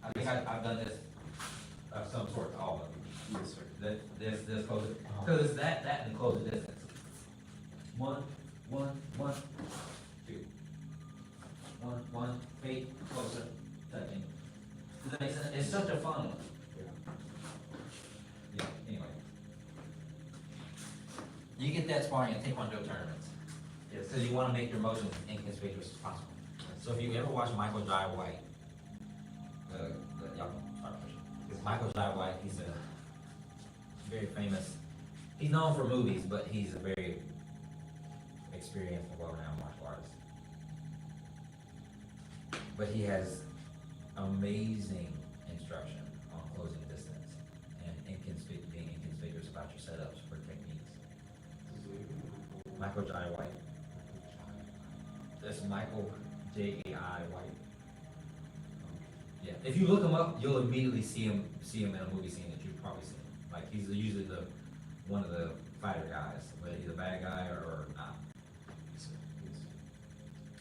I think I've done this of some sort to all of you. Yes, sir. This close it, because it's that and close the distance. 1, 1, 1, 2. 1, 1, feet closer, touching. Does that make sense? It's such a fun one. Yeah, anyway. You get that sparring and take on Joe tournaments. Yes, because you want to make your motions inconspicuous as possible. So if you ever watch Michael Jai White, y'all can start pushing. Michael Jai White, he's a very famous, he's known for movies, but he's a very experienced and well-renowned martial artist. But he has amazing instruction on closing distance and being inconspicuous about your setups for techniques. Michael Jai White. That's Michael J-A-I White. Yeah, if you look him up, you'll immediately see him in a movie scene that you've probably seen. Like he's usually one of the fighter guys, whether he's a bad guy or not.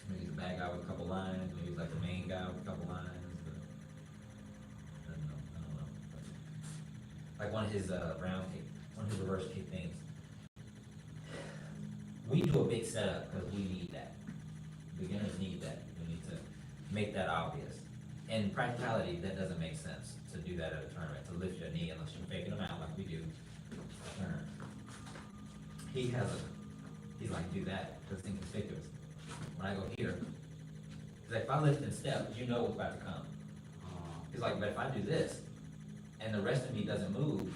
Maybe he's a bad guy with a couple lines, maybe he's like the main guy with a couple lines. But I don't know. Like one of his round kick, one of his reverse kick things. We do a big setup because we need that. Beginners need that. We need to make that obvious. In practicality, that doesn't make sense to do that at a tournament, to lift your knee unless you're faking them out like we do. He's like, do that, because it's inconspicuous. When I go here, he's like, if I lift and step, you know what's about to come. He's like, but if I do this, and the rest of me doesn't move,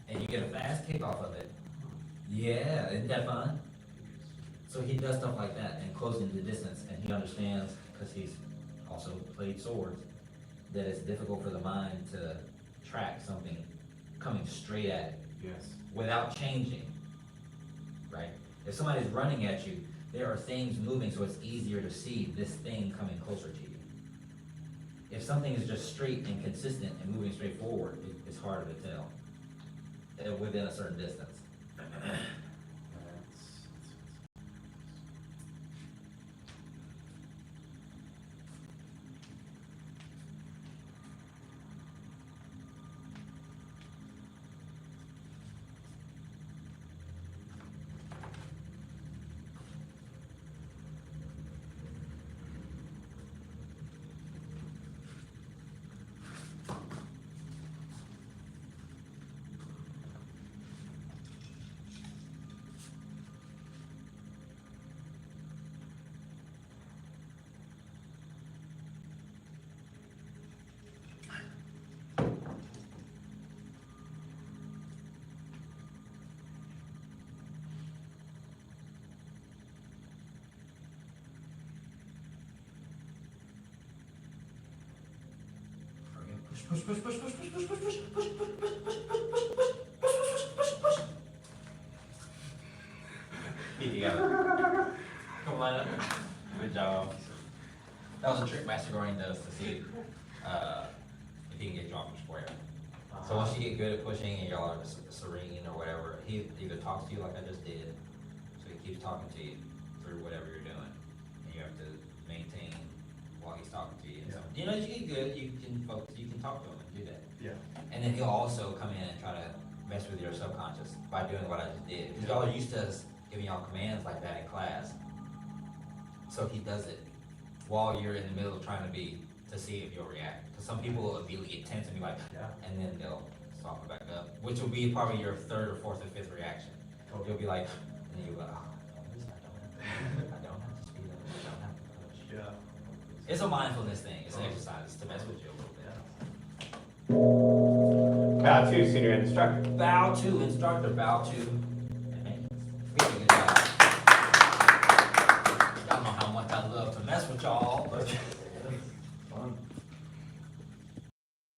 and you get a fast kick off of it, yeah, isn't that fun? So he does stuff like that and closing the distance, and he understands, because he's also played swords, that it's difficult for the mind to track something coming straight at it. Yes. Without changing, right? If somebody's running at you, there are things moving, so it's easier to see this thing coming closer to you. If something is just straight and consistent and moving straight forward, it's harder to tell within a certain distance. Push, push, push, push, push, push, push, push, push, push, push, push, push, push, push, push. You got it. Come on up. Good job. That was a trick Master Gohring does to see if he can get you off your square. So once you get good at pushing and y'all are serene or whatever, he either talks to you like I just did, so he keeps talking to you through whatever you're doing, and you have to maintain while he's talking to you. So, you know, as you get good, you can focus, you can talk to him and do that. Yeah. And then he'll also come in and try to mess with your subconscious by doing what I just did. Because y'all are used to us giving y'all commands like that in class. So he does it while you're in the middle of trying to see if you'll react. Because some people will immediately get tense and be like, and then they'll soften back up, which will be probably your third or fourth or fifth reaction. You'll be like, and then you'll be like, I don't have to speed up, I don't have to push. Yeah. It's a mindfulness thing, it's an exercise, it's to mess with you a little bit. Bow to senior instructor. Bow to instructor, bow to. We did a good job. Y'all know how much I love to mess with y'all, but